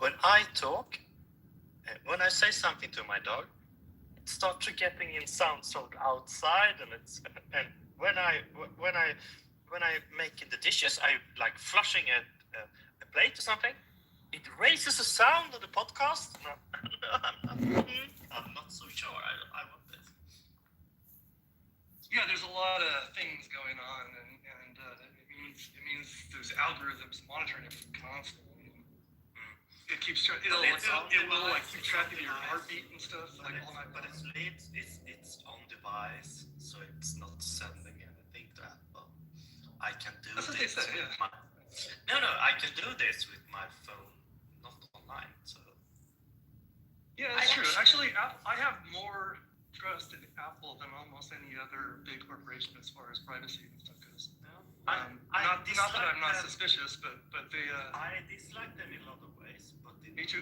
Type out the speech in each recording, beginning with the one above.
when I talk, when I say something to my dog, it starts getting in sounds from outside, and when I making the dishes, I like flushing a plate or something. It raises a sound of the podcast. I'm not so sure. I want this. Yeah, there's a lot of things going on, and it means there's algorithms monitoring it constantly. It keeps it will like keep track of your heartbeat and stuff like all night. But it's on device, so it's not sending anything to Apple. I can do That's what this. they say, yeah. No, I can do this with my phone, not online. So yeah, that's true. Actually, I have more trust in Apple than almost any other big corporation as far as privacy and stuff goes. Not that I'm not suspicious, but they. I dislike them in a lot of ways, but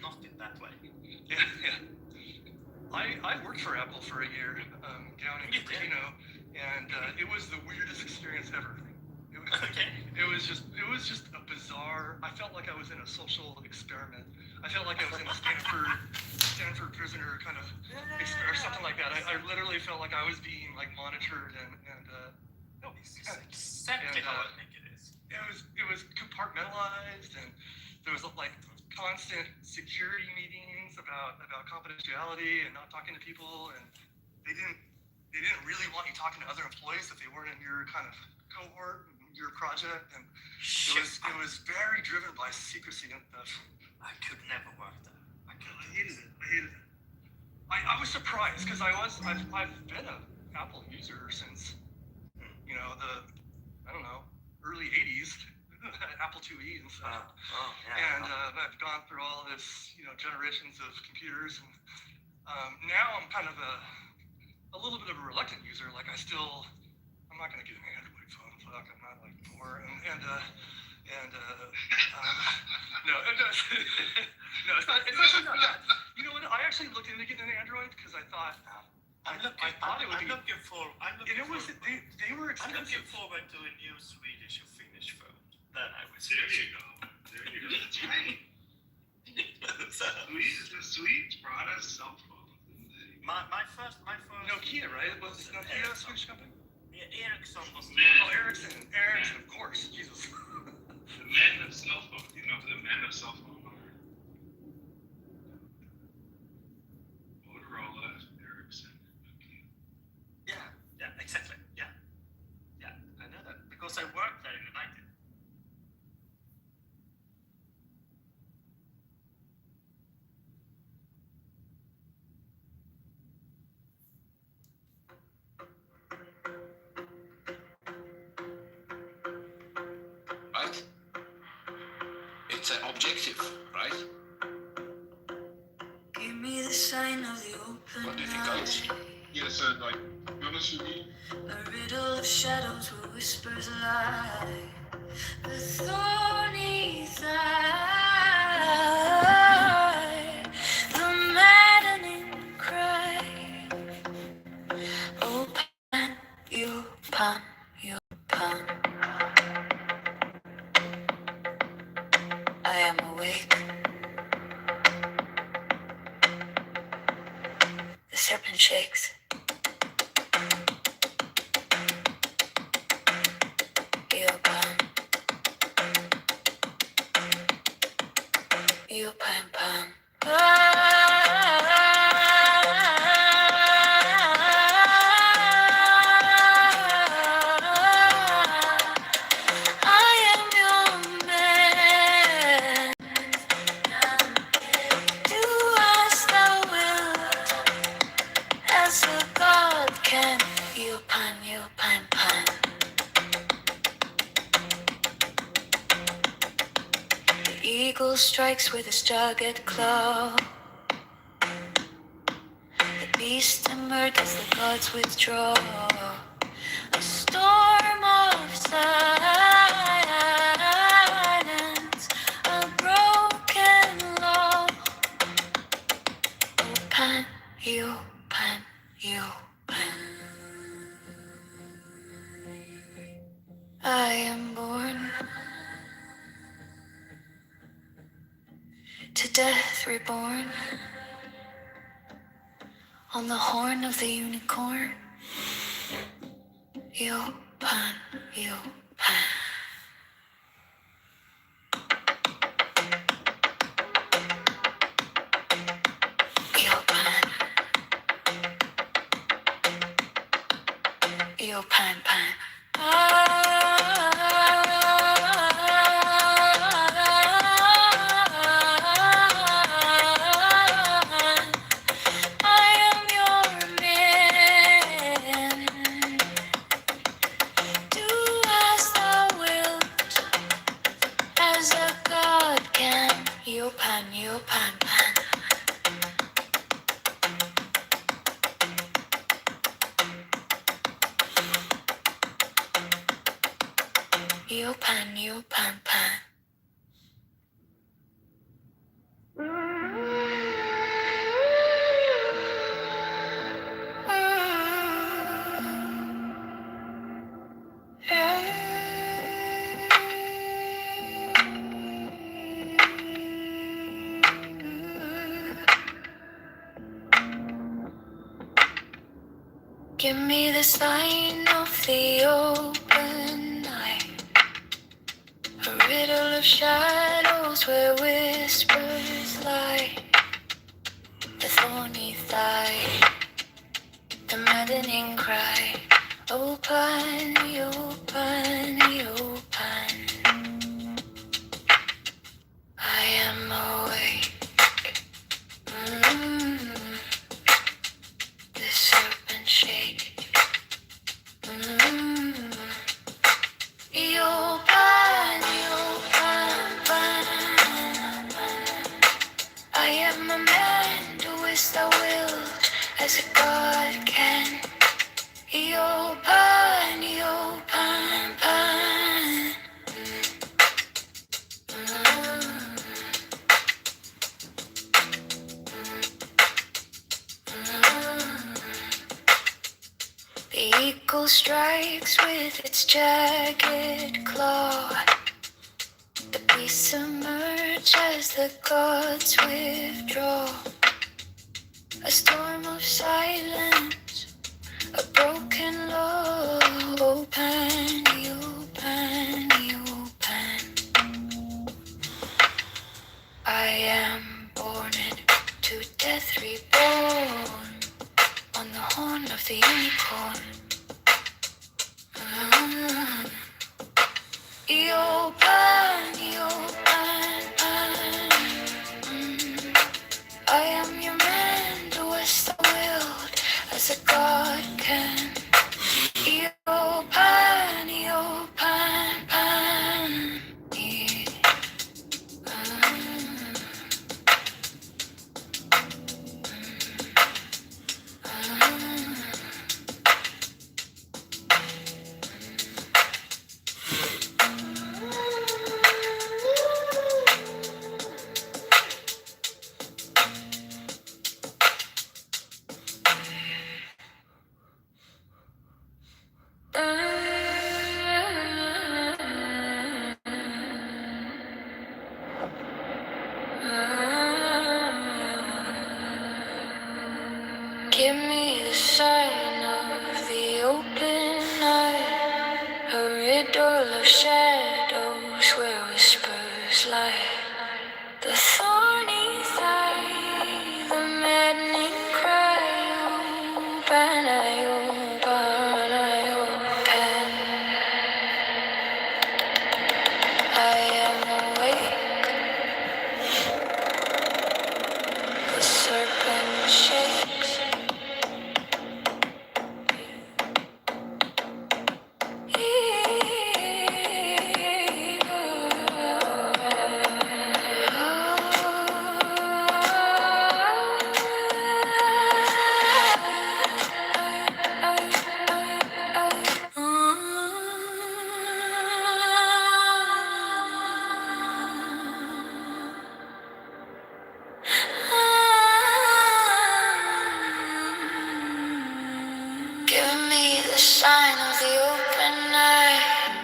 not in that way. Yeah. I worked for Apple for a year down in Cupertino, and it was the weirdest experience ever. It was just a bizarre. I felt like I was in a social experiment. I felt like I was in a Stanford prisoner kind of or something like that. I literally felt like I was being like monitored and exactly how I think it is. It was compartmentalized, and there was like constant security meetings about confidentiality and not talking to people, and they didn't really want you talking to other employees if they weren't in your kind of cohort, your project, and it was very driven by secrecy and stuff. I could never work there. I hated it. I was surprised because I've been an Apple user since the early '80s, Apple IIe and stuff. And I've gone through all this generations of computers, and now I'm kind of a little bit of a reluctant user. Like I'm not gonna get an Android phone. Fuck, I'm not like poor no, it's actually not that. You know what? I actually looked into getting an Android because I thought they were expensive. I'm looking forward to a new Swedish or Finnish phone. Then I would say. There you go. That's right. The Swedes brought us cell phones. My first. Nokia, right? Was Nokia a Swedish company? Yeah, Ericsson was. Ericsson, of course. Jesus. The men of cell phone. The men of cell phone are Motorola, Ericsson, Nokia. Yeah, exactly. Yeah, I know that because I worked there in the 90s. Right? It's an objective, right? Give me the sign of the open. What do you think, Alex? Yeah, so like, to be honest with you, A riddle of shadows where whispers lie. The thorny thigh. The maddening cry. Oh, pan, you pan, you pan. I am awake. The serpent shakes. You pan pan. I am your man. Do as thou wilt, as a god can. You pan pan. The eagle strikes with his jagged claw. The beast emerges as the gods withdraw. A storm of silence, a broken law. Oh, pan, you pan. I am born to death reborn on the horn of the unicorn. Yo pan, yo pan. Yo pan. Yo pan pan. I am your man. Do as thou wilt, as a god can. Yo pan pan. Yo pan pan. Give me the sign of the open night, a riddle of shadows where whispers lie, the thorny thigh, the maddening cry. Open, open, open. I am awake. The serpent shake. Open, open. I am a man, do as thou wilt, as a god can. Open, open, pan. The eagle strikes with its jagged claw. The beasts emerge as the gods withdraw. A storm of silence, a broken law. Open, open, open. I am born to death reborn on the horn of the unicorn. Open, open. I am your man, do as thou wilt, as a god can. Open, open, pan. Give me the sign of the open night, a riddle of shadows where whispers lie, the thorny thigh, the maddening cry. Open, I open, I open. I am awake. The serpent shakes. Give me the sign of the open night,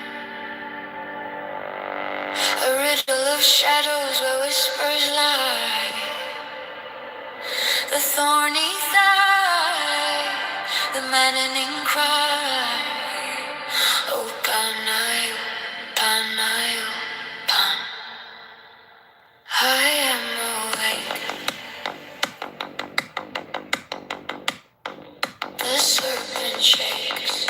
a riddle of shadows where whispers lie. the thorny side, the maddening cry. Oh, Panayo, Panayo, Pan. I am awake. The serpent shakes.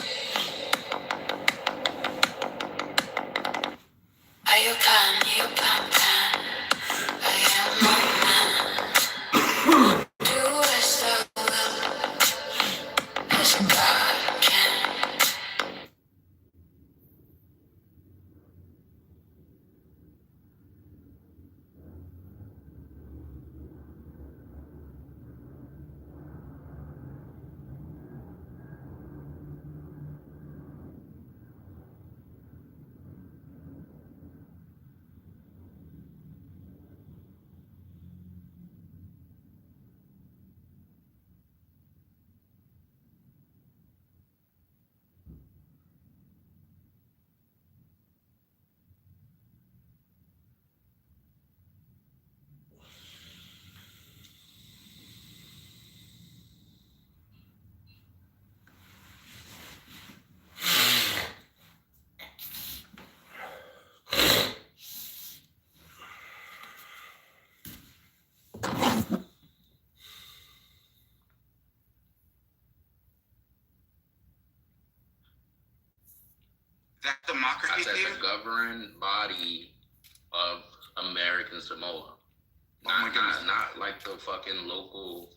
Ayopan, Ayopan, Pan. I am a man. Do as thou wilt, as God can. That democracy I said theater? the governing body of American Samoa. Not like the fucking local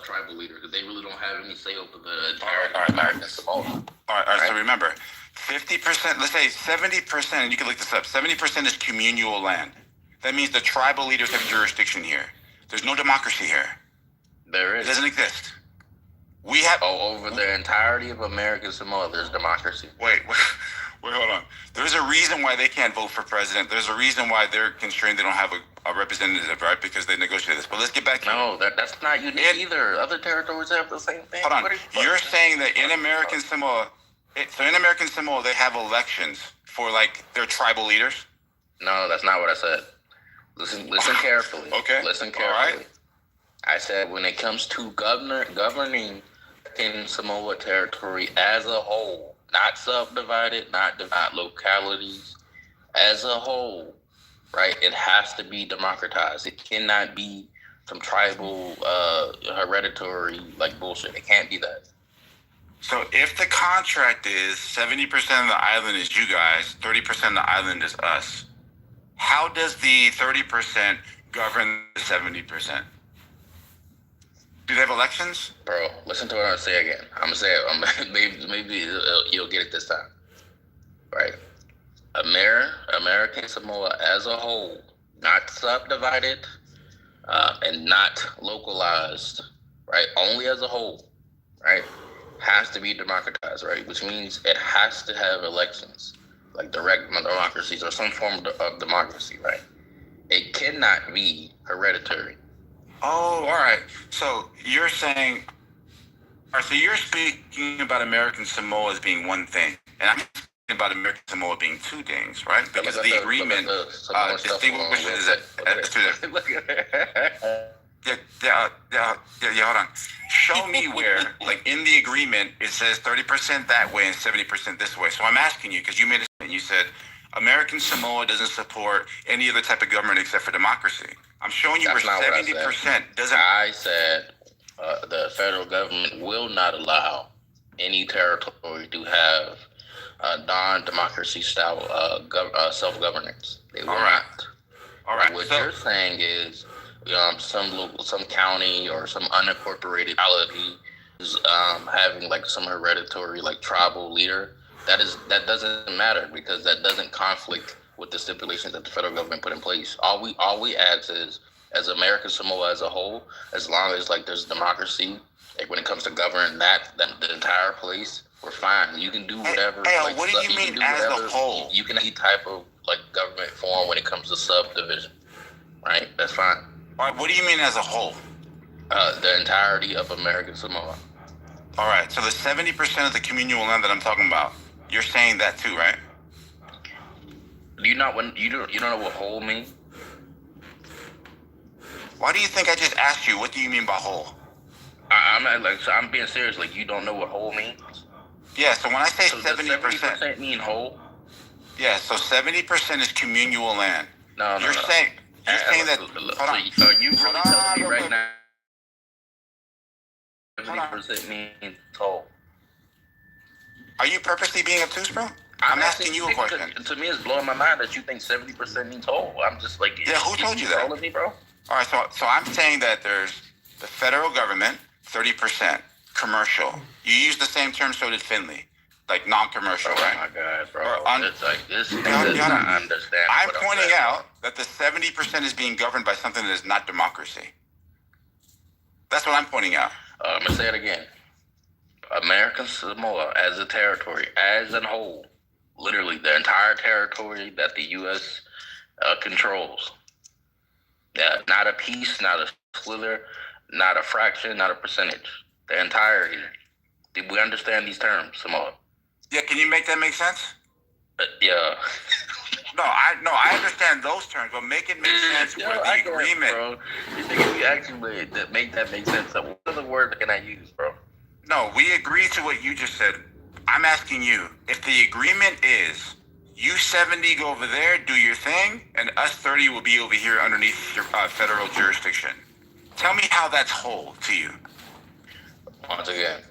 tribal leader, because they really don't have any say over the entire American Samoa. All right. So remember, 50%, let's say 70%, and you can look this up, 70% is communal land. That means the tribal leaders have jurisdiction here. There's no democracy here. There is. It doesn't exist. We have... over the entirety of American Samoa, there's democracy. Wait, hold on. There's a reason why they can't vote for president. There's a reason why they're constrained. They don't have a representative, right? Because they negotiated this. But let's get back to... No, that's not unique either. Other territories have the same thing. Hold on. You're saying that in American Samoa... So in American Samoa, they have elections for, like, their tribal leaders? No, that's not what I said. Listen carefully. Okay. Listen carefully. All right. I said when it comes to governing in Samoa territory as a whole, not subdivided, not localities, as a whole, right? It has to be democratized. It cannot be some tribal, hereditary like bullshit. It can't be that. So if the contract is 70% of the island is you guys, 30% of the island is us, how does the 30% govern the 70%? Do they have elections? Bro, listen to what I'm gonna say again. I'm gonna say it. Maybe you'll get it this time. Right? American Samoa as a whole, not subdivided, and not localized, right? Only as a whole, right? Has to be democratized, right? Which means it has to have elections, like direct democracies or some form of democracy, right? It cannot be hereditary. Oh, all right. So you're saying, all right, so you're speaking about American Samoa as being one thing, and I'm speaking about American Samoa being two things, right? Because the agreement distinguishes it as two different. Yeah, hold on. Show me where, like in the agreement, it says 30% that way and 70% this way. So I'm asking you, because you made a statement, you said American Samoa doesn't support any other type of government except for democracy. I'm showing you That's where 70% doesn't. I said the federal government will not allow any territory to have non-democracy style self-governance. They will not. All right. What you're saying is some county or some unincorporated locality is having like some hereditary like tribal leader. That doesn't matter because that doesn't conflict with the stipulations that the federal government put in place. All we ask is, as American Samoa as a whole, as long as like there's democracy, like when it comes to governing the entire place, we're fine. You can do whatever. Hey, what do you mean as a whole? You can any type of like government form when it comes to subdivision, right? That's fine. All right, what do you mean as a whole? The entirety of American Samoa. All right, so the 70% of the communal land that I'm talking about, you're saying that too, right? You don't know what whole means? Why do you think I just asked you? What do you mean by whole? I'm not like. So I'm being serious. Like, you don't know what whole means. Yeah. So when I say So 70% mean whole? Yeah. So 70% is communal land. No. You're saying that. So are you really telling me right now 70% means whole? Are you purposely being obtuse, bro? I'm asking you a question. To me, it's blowing my mind that you think 70% means whole. I'm just like, yeah, who told you that? Trolling me, bro? All right, so I'm saying that there's the federal government, 30%, commercial. You use the same term, so did Finley, like non-commercial, right? Oh my God, bro! It's like this. I'm pointing out that the 70% is being governed by something that is not democracy. That's what I'm pointing out. I'm gonna say it again. American Samoa as a territory, as a whole, literally the entire territory that the U.S. Controls. Yeah, not a piece, not a slither, not a fraction, not a percentage. The entirety. Did we understand these terms, Samoa? Yeah, can you make that make sense? Yeah. No, I understand those terms, but make it make sense with the agreement. Bro. You think if you actually make that make sense, so what other word can I use, bro? No, we agree to what you just said. I'm asking you, if the agreement is you 70 go over there, do your thing, and us 30 will be over here underneath your federal jurisdiction. Tell me how that's whole to you. Once again,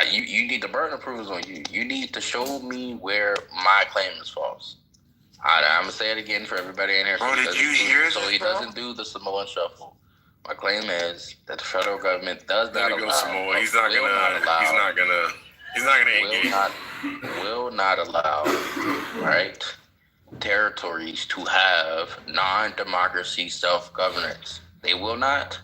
you need the burden of proof on you. You need to show me where my claim is false. I'm gonna say it again for everybody in here. Bro, did you hear this? So he doesn't do the Samoan shuffle. My claim is that the federal government does not allow. Samoa. He's not gonna engage. Will not allow, right, territories to have non-democracy self-governance. They will not.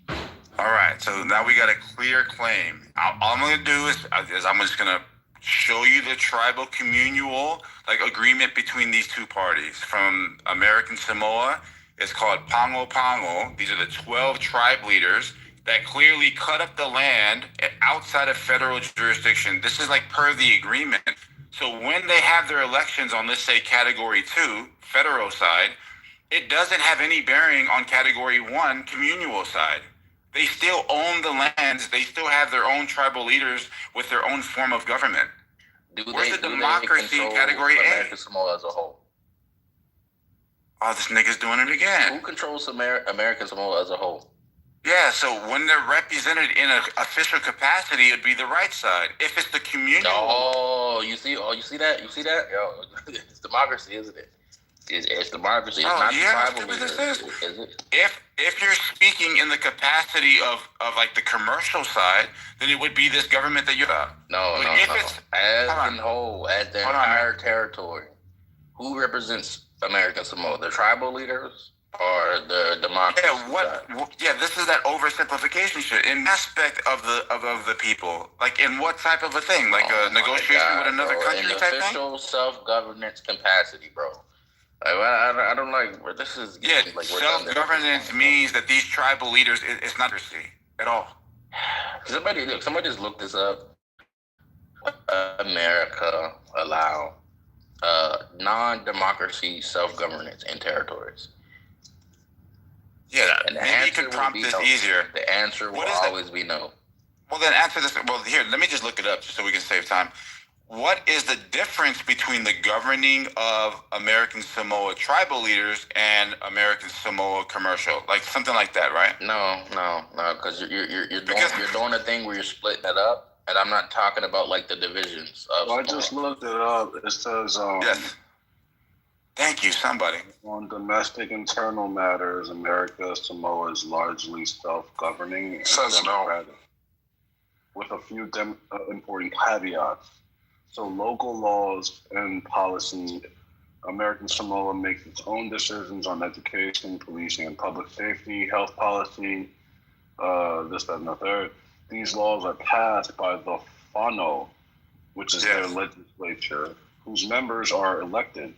All right, so now we got a clear claim. All I'm going to do is I'm just going to show you the tribal communal agreement between these two parties. From American Samoa, it's called Pango Pango. These are the 12 tribe leaders that clearly cut up the land outside of federal jurisdiction. This is per the agreement. So when they have their elections on, let's say, Category 2, federal side, it doesn't have any bearing on Category 1, communal side. They still own the lands. They still have their own tribal leaders with their own form of government. Where's the democracy in Category A? American Samoa as a whole? Oh, this nigga's doing it again. Who controls American Samoa as a whole? Yeah, so when they're represented in an official capacity, it'd be the right side. If it's the communal... Oh, you see that? Yo, it's democracy, isn't it? It's democracy. It's not tribal leaders, is it? If you're speaking in the capacity of the commercial side, then it would be this government that you're about. No. As a whole, as the entire territory, who represents American Samoa? The tribal leaders or the democracy? Yeah, this is that oversimplification shit. In aspect of the people, in what type of a thing? A negotiation with another country type thing? In official self-governance capacity, bro. I don't like where this is. Self-governance means that these tribal leaders, it's not democracy at all. Somebody just look this up. America allow non-democracy self-governance in territories. Yeah, and maybe you can prompt this easier. The answer will always be no. Well, then answer this. Well, here, let me just look it up just so we can save time. What is the difference between the governing of American Samoa tribal leaders and American Samoa commercial? Something like that, right? No, because you're doing a thing where you're splitting it up, and I'm not talking about the divisions of I just looked it up. It says yes. Thank you, somebody. On domestic internal matters, America Samoa is largely self-governing and democratic, with a few important caveats. So local laws and policy, American Samoa makes its own decisions on education, policing, and public safety, health policy, this, that, and the third. These laws are passed by the whānau, which is their legislature, whose members are elected.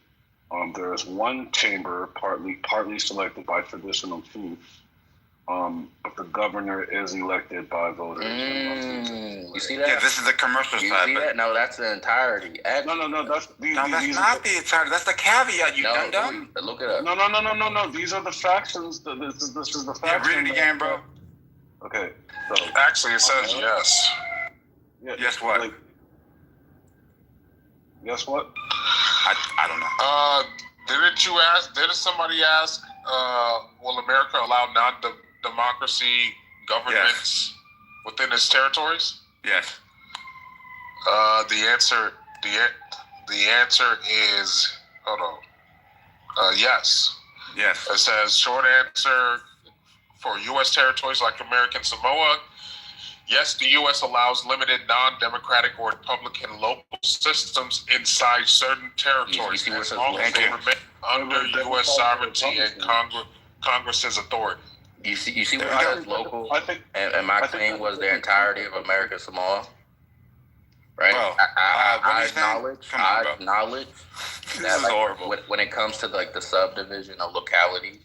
There is one chamber, partly selected by traditional chiefs, But the governor is elected by voters. You see that? Yeah, this is the commercial you side. See that? No, that's the entirety. No. That's not the entirety. That's the caveat. You dum. Look it up. No. These are the factions. This is the faction. Yeah, read it again, bro. Okay. So Actually, it says yes. yeah, Yes, what? Guess what? I don't know. Didn't somebody ask, will America allow non-democracy governments within its territories? Yes. The answer is, hold on. Yes. Yes. It says, short answer for U.S. territories like American Samoa, yes, the U.S. allows limited non-democratic or Republican local systems inside certain territories as long as they remain under U.S. sovereignty and Congress's authority. You see where it says local? And my claim was the entirety of American Samoa. Right? Bro, I acknowledge this that is horrible. when it comes to like the subdivision of locality,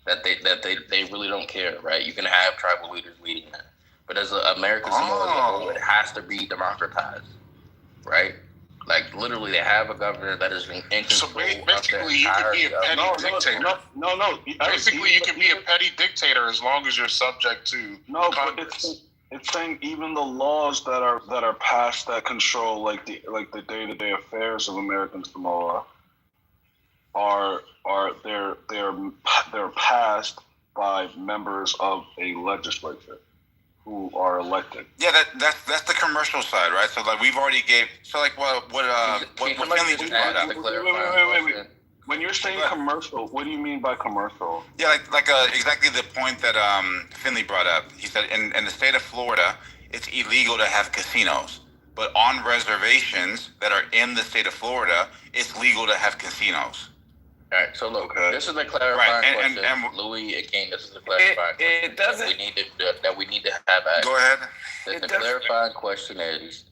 that they really don't care, right? You can have tribal leaders leading that. But as American Samoa as a whole, it has to be democratized, right? Like literally, they have a governor that is in control. So basically, you can be a petty dictator. No. Basically, you can be a petty dictator as long as you're subject to Congress. But it's saying even the laws that are passed that control like the day-to-day affairs of American Samoa they're passed by members of a legislature who are elected. Yeah, that's the commercial side, right? So like we've already gave. So like what Finley just brought up. Wait. When you're saying commercial, what do you mean by commercial? Yeah, like exactly the point that Finley brought up. He said in the state of Florida, it's illegal to have casinos, but on reservations that are in the state of Florida, it's legal to have casinos. All right, so look, this is the clarifying question. And Louis and King, this is the clarifying question. It doesn't. That we need to have. Go ahead. The clarifying question is,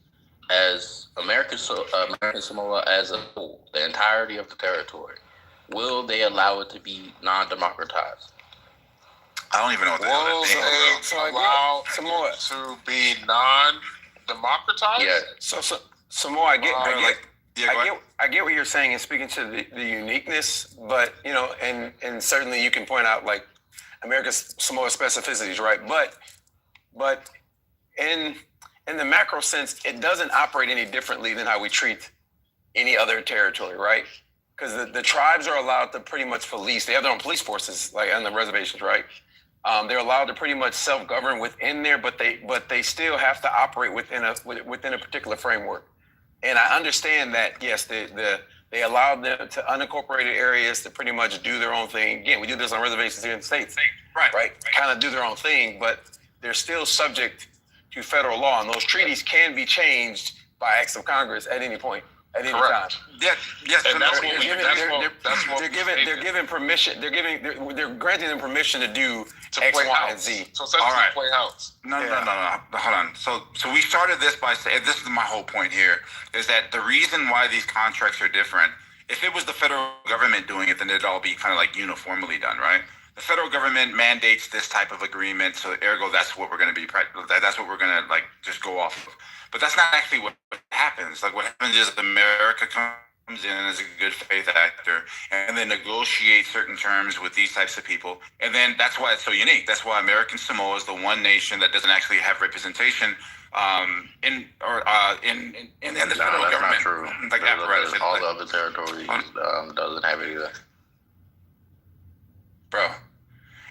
as American Samoa as a whole, the entirety of the territory, will they allow it to be non-democratized? I don't even know what the hell that means. Will they allow Samoa to be non-democratized? Yeah. So Samoa, I get what you're saying and speaking to the uniqueness, but and certainly you can point out like America's Samoa specificities, right? But in the macro sense, it doesn't operate any differently than how we treat any other territory, right? Because the tribes are allowed to pretty much police. They have their own police forces, like on the reservations, right? They're allowed to pretty much self-govern within there, but they still have to operate within a particular framework. And I understand that, yes, they allowed them to unincorporated areas to pretty much do their own thing. Again, we do this on reservations here in the States, right? Kind of do their own thing, but they're still subject to federal law. And those treaties can be changed by acts of Congress at any point, at any time. Yes. And They're given permission. They're granting them permission to do X, Y, and Z. So essentially play house. No. Hold on. So we started this by saying, this is my whole point here, is that the reason why these contracts are different, if it was the federal government doing it, then it'd all be kind of like uniformly done, right? The federal government mandates this type of agreement, so ergo that's what we're going to be, that's what we're going to like just go off of. But that's not actually what happens. Like what happens is America comes in as a good faith actor and then negotiate certain terms with these types of people. And then that's why it's so unique. That's why American Samoa is the one nation that doesn't actually have representation in the federal government. Not true. Like all the other territories doesn't have it either. Bro,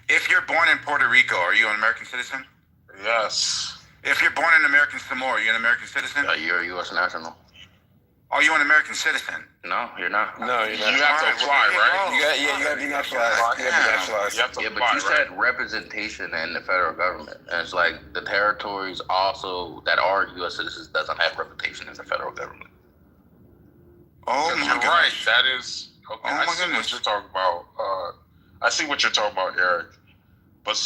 if you're born in Puerto Rico, are you an American citizen? Yes. If you're born in American Samoa, are you an American citizen? You're a U.S. national. Are you an American citizen? No, you're not. No, you're not. You have to apply, right? You got to be naturalized. You have to You have to But apply, you said representation in the federal government. And it's like the territories also that are U.S. citizens doesn't have representation in the federal government. Oh my You're goodness. right. That is okay. Oh my goodness. What you're talking about. I see what you're talking about, Eric. But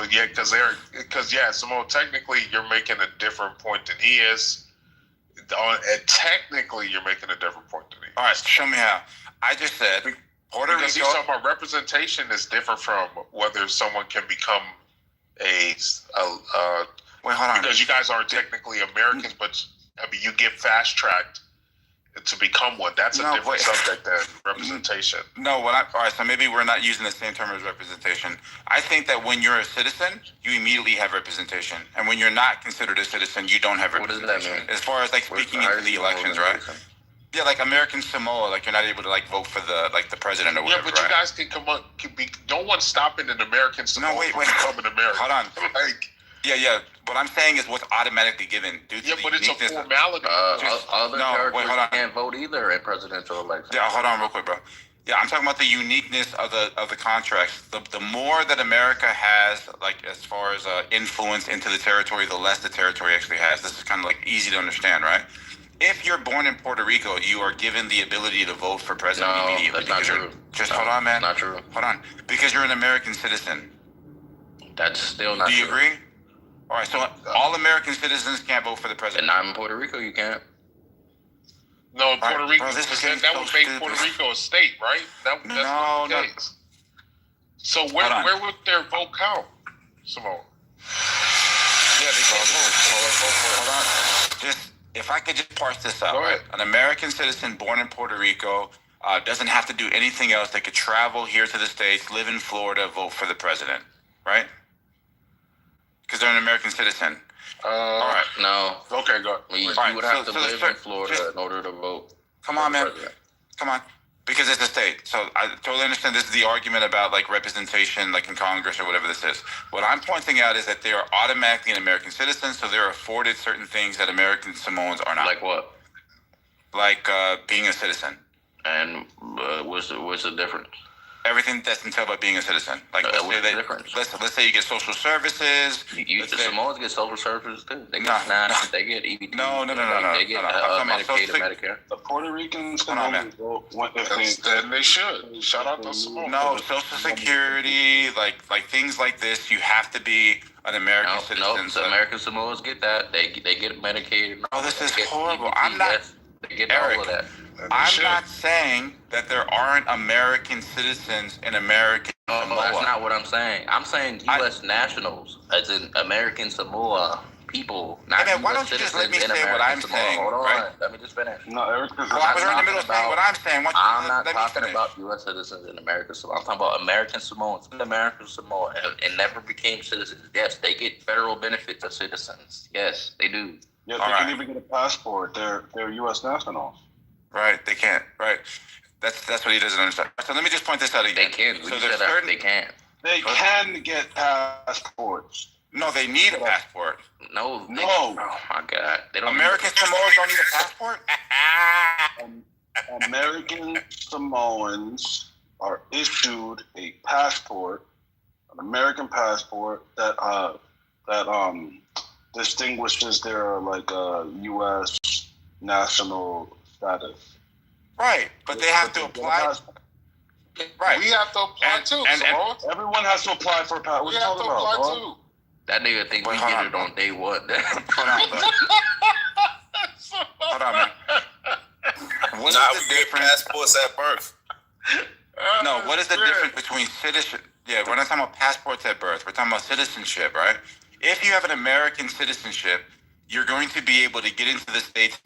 yeah, because Samoa, technically you're making a different point than he is. And technically you're making a different point than he is. All right, show me how. I just said Puerto because Rico. he's talking about representation is different from whether someone can become a Wait, hold on. because you guys aren't technically Americans, but I mean, you get fast tracked to become one. That's a different subject than representation. No, all right, so maybe we're not using the same term as representation. I think that when you're a citizen, you immediately have representation. And when you're not considered a citizen, you don't have representation. What does that mean? As far as like speaking into the elections, right? Yeah, like American Samoa, like you're not able to like vote for the president or whatever. Yeah, but you guys can come on. No one's stopping an American Samoa from becoming American. Hold on. Like, yeah. What I'm saying is what's automatically given due to but it's a formality. Other territories can't vote either in presidential elections. Yeah, hold on real quick, bro. Yeah, I'm talking about the uniqueness of the contracts. The more that America has, like as far as influence into the territory, the less the territory actually has. This is kind of like easy to understand, right? If you're born in Puerto Rico, you are given the ability to vote for president immediately. That's not true. Hold on, man. Not true. Hold on. Because you're an American citizen. That's still not true. Do you agree? All right, so all American citizens can't vote for the president. And not in Puerto Rico, you can't. No, Puerto Rico. That would make Puerto Rico a state, right? That's not the case. So where would their vote count, Simone? Yeah, they can't vote. Hold on. If I could just parse this out, right? An American citizen born in Puerto Rico doesn't have to do anything else. They could travel here to the States, live in Florida, vote for the president, right? Because they're an American citizen. All right. No. Okay, go ahead. You would have to live in Florida in order to vote. Come on, man. Come on. Because it's a state. So I totally understand this is the argument about like representation, like in Congress or whatever this is. What I'm pointing out is that they are automatically an American citizen, so they're afforded certain things that American Samoans are not. Like what? Like being a citizen. And what's the difference? Everything that's entailed by being a citizen. Like let's say you get social services. The Samoans get social services too. They get SNAP. They get EBT. No. They get Medicaid and Medicare. The Puerto Ricans then they should. Shout out to Samoa. No, Social Security, like things like this. You have to be an American citizen. No, so American Samoans get that. They get Medicaid. Oh, this is horrible. EBT, I'm not. They get Eric, all of that. I'm not saying that there aren't American citizens in American Samoa. That's not what I'm saying. I'm saying U.S. nationals, as in American Samoa people, not why don't you just let me say what I'm saying? Hold on, right? Let me just finish. No, Eric. I was in the middle of saying what I'm saying. I'm not talking about U.S. citizens in American Samoa. I'm talking about American Samoans in American Samoa and never became citizens. Yes, they get federal benefits as citizens. Yes, they do. Yeah, they can't even get a passport. They're U.S. nationals. Right, they can't. Right, that's what he doesn't understand. So let me just point this out again. They can. So they can. They can get passports. No, they need a passport. No. Oh my God. They don't. American Samoans don't need a passport. American Samoans are issued a passport, an American passport that distinguishes their U.S. national status. Right, but they have to apply. Right, we have to apply too. And everyone has to apply for a passport. We have to apply too. That nigga think we get it on day one. Hold on, man. What is the difference? Passports at birth. No, what is the difference between citizenship? Yeah, we're not talking about passports at birth. We're talking about citizenship, right? If you have an American citizenship, you're going to be able to get into the States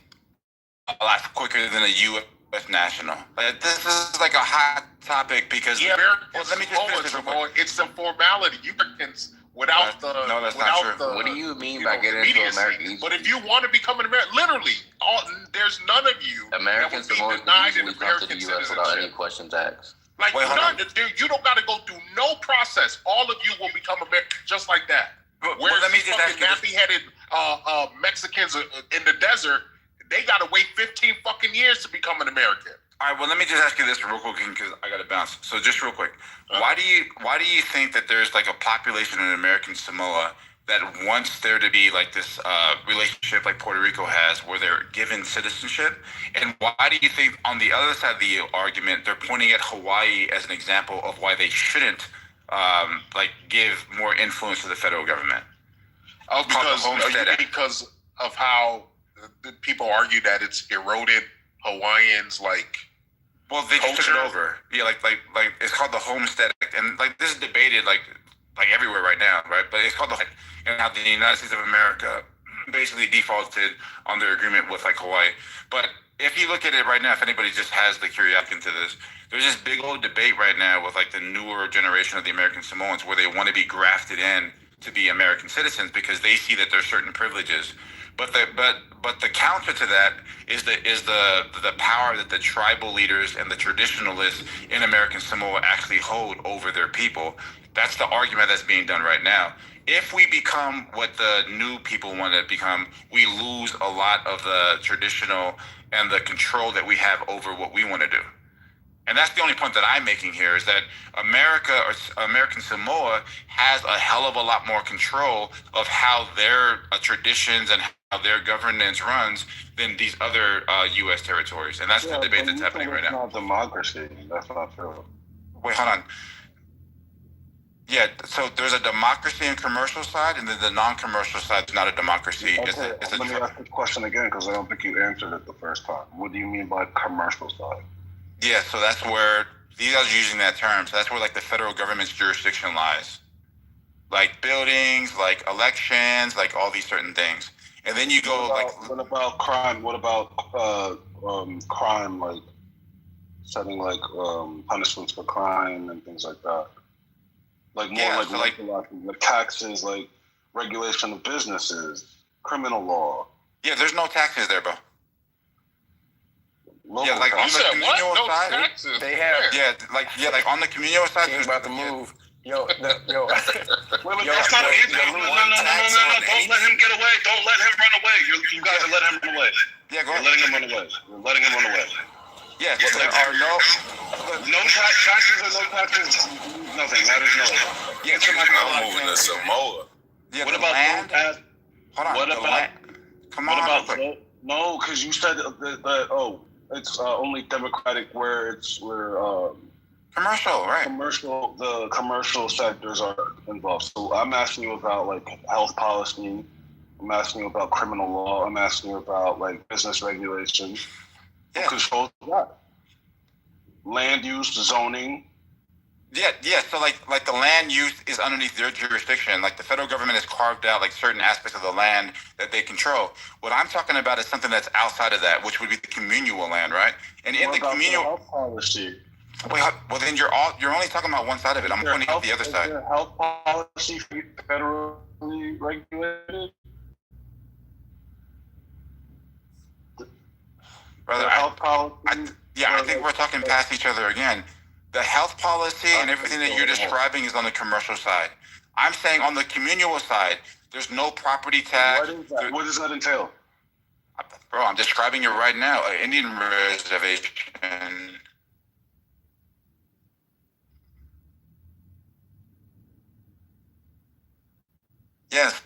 a lot quicker than a U.S. national. This is like a hot topic because let me just finish this. It's a formality. You Americans without that's not true. What do you mean by getting into America? But if you want to become an American, literally, there's none of you Americans that will denied easily an come to American the U.S. without any questions asked. Like you don't got to go through no process. All of you will become American just like that. Whereas let me just ask you nappy-headed Mexicans in the desert, they got to wait 15 fucking years to become an American. All right, well, let me just ask you this real quick because I got to bounce. So just real quick, why do you think that there's like a population in American Samoa that wants there to be like this relationship like Puerto Rico has where they're given citizenship? And why do you think on the other side of the argument, they're pointing at Hawaii as an example of why they shouldn't give more influence to the federal government? Oh, because of how the people argue that it's eroded Hawaiians Well, they just took it over. Yeah, like it's called the Homestead Act, and like this is debated like everywhere right now, right? But it's called and how the United States of America basically defaulted on their agreement with like Hawaii. But if you look at it right now, if anybody just has the curiosity into this, there's this big old debate right now with like the newer generation of the American Samoans where they want to be grafted in to be American citizens because they see that there's certain privileges. But the counter to that is the power that the tribal leaders and the traditionalists in American Samoa actually hold over their people. That's the argument that's being done right now. If we become what the new people want to become, we lose a lot of the traditional and the control that we have over what we want to do. And that's the only point that I'm making here is that America or American Samoa has a hell of a lot more control of how their traditions and how their governance runs than these other U.S. territories. And that's the debate that's happening right now. It's not democracy. That's not true. Wait, hold on. Yeah, so there's a democracy and commercial side, and then the non-commercial side is not a democracy. Okay, let me ask the question again because I don't think you answered it the first time. What do you mean by commercial side? Yeah, so that's where these guys are using that term. So that's where like the federal government's jurisdiction lies, like buildings, like elections, like all these certain things. And then you go what about crime? What about crime, like setting like punishments for crime and things like that? Like more like taxes, like regulation of businesses, criminal law. Yeah, there's no taxes there, bro. Yeah, like on the communal side, taxes? They have. like on the communal side, He's about to move. Yo. Wait, that's not an answer. No. Don't let him get away. Don't let him run away. You guys are letting him run away. Yeah, go ahead. You're letting him run away. You're letting him run away. Yes, there are no taxes or no taxes. Nothing. That is no. Yeah, I'm moving to Samoa. Yeah, what about land? Hold on. What about? Come on. What about? No, because you said that. It's only democratic where commercial, right? The commercial sectors are involved. So I'm asking you about like health policy. I'm asking you about criminal law. I'm asking you about like business regulations. Yeah. Who controls that? Land use, zoning. Yeah. So like the land use is underneath their jurisdiction. Like the federal government has carved out like certain aspects of the land that they control. What I'm talking about is something that's outside of that, which would be the communal land, right? And in the communal health policy. Wait, well then you're only talking about one side of it. I'm pointing at the other side. Is there health policy federally regulated? Brother, I think we're talking past each other again. The health policy and everything that you're describing is on the commercial side. I'm saying on the communal side, there's no property tax. What does that entail? Bro, I'm describing it right now. An Indian reservation. Yes.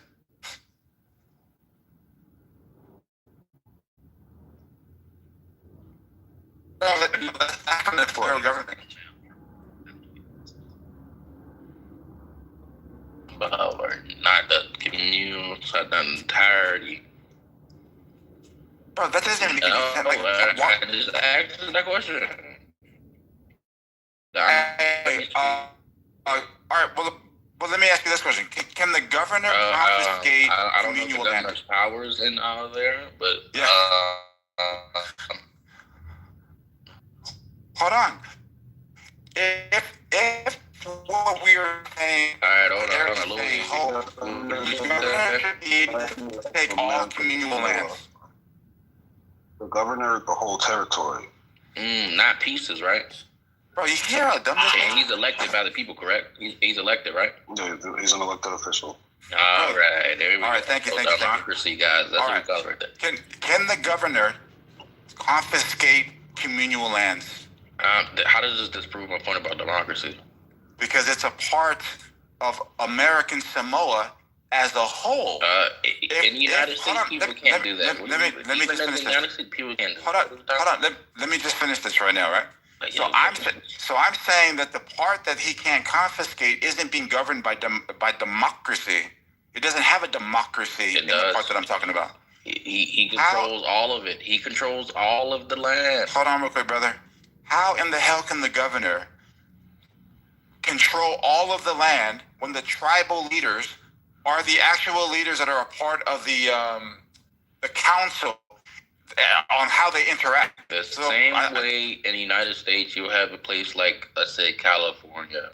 No, that's not from the federal government. Or not the communal side, the entirety. Bro, that doesn't make any sense. I just asked that question. All right, well, let me ask you this question. Can the governor confiscate I don't know communal the land? governor's powers in there, but yeah. Hold on. If what we are saying, hold on, take all communal lands. The governor, the whole territory. Not pieces, right? Bro, you hear how dumb this is? And he's elected by the people, correct? He's elected, right? Yeah, he's an elected official. All right, there we go. All right, thank you. Democracy, guys. That's what we call it right there. Can the governor confiscate communal lands? How does this disprove my point about democracy? Because it's a part of American Samoa as a whole. In the United States, people can't do that. Let me just finish this. People can't do Hold on. Let me just finish this right now, right? So I'm saying that the part that he can't confiscate isn't being governed by democracy. It doesn't have a democracy in the part that I'm talking about. He controls all of it. He controls all of the land. Hold on real quick, brother. How in the hell can the governor control all of the land when the tribal leaders are the actual leaders that are a part of the council on how they interact. The same way in the United States, you have a place like, let's say, California,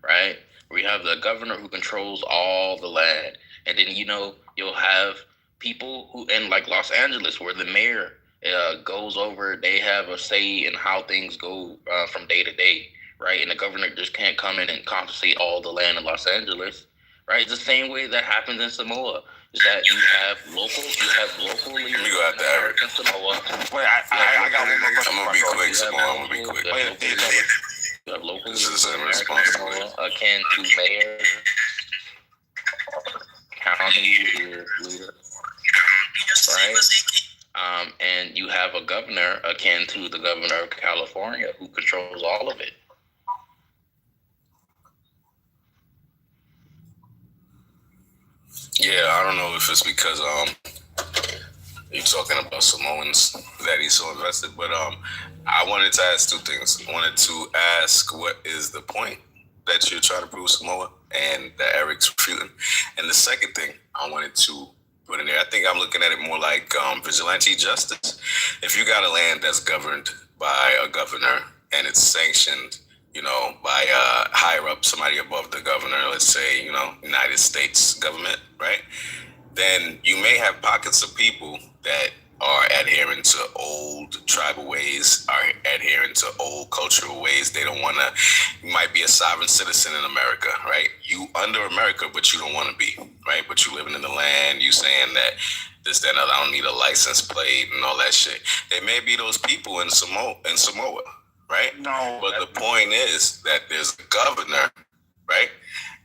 right? Where you have the governor who controls all the land. And then, you'll have people who, in like Los Angeles, where the mayor goes over, they have a say in how things go from day to day, right? And the governor just can't come in and compensate all the land in Los Angeles, right? It's the same way that happens in Samoa. Is that you have local leaders. Let me go after Eric. Samoa. Wait, I got one more question. I'm gonna be quick, Samoa. I'm gonna be quick. You have local This is leaders a response. akin to mayor, county leader, right? And you have a governor akin to the governor of California who controls all of it. Yeah, I don't know if it's because you're talking about Samoans that he's so invested, but I wanted to ask two things. I wanted to ask what is the point that you're trying to prove Samoa and that Eric's refuting, and the second thing I wanted to put in there, I think I'm looking at it more like vigilante justice. If you got a land that's governed by a governor and it's sanctioned, by higher up, somebody above the governor, let's say, United States government, right? Then you may have pockets of people that are adhering to old tribal ways, are adhering to old cultural ways. They don't want to, you might be a sovereign citizen in America, right? You under America, but you don't want to be, right? But you living in the land, you saying that this, that, and other, I don't need a license plate and all that shit. There may be those people in Samoa, right? No. But the point is that there's a governor, right?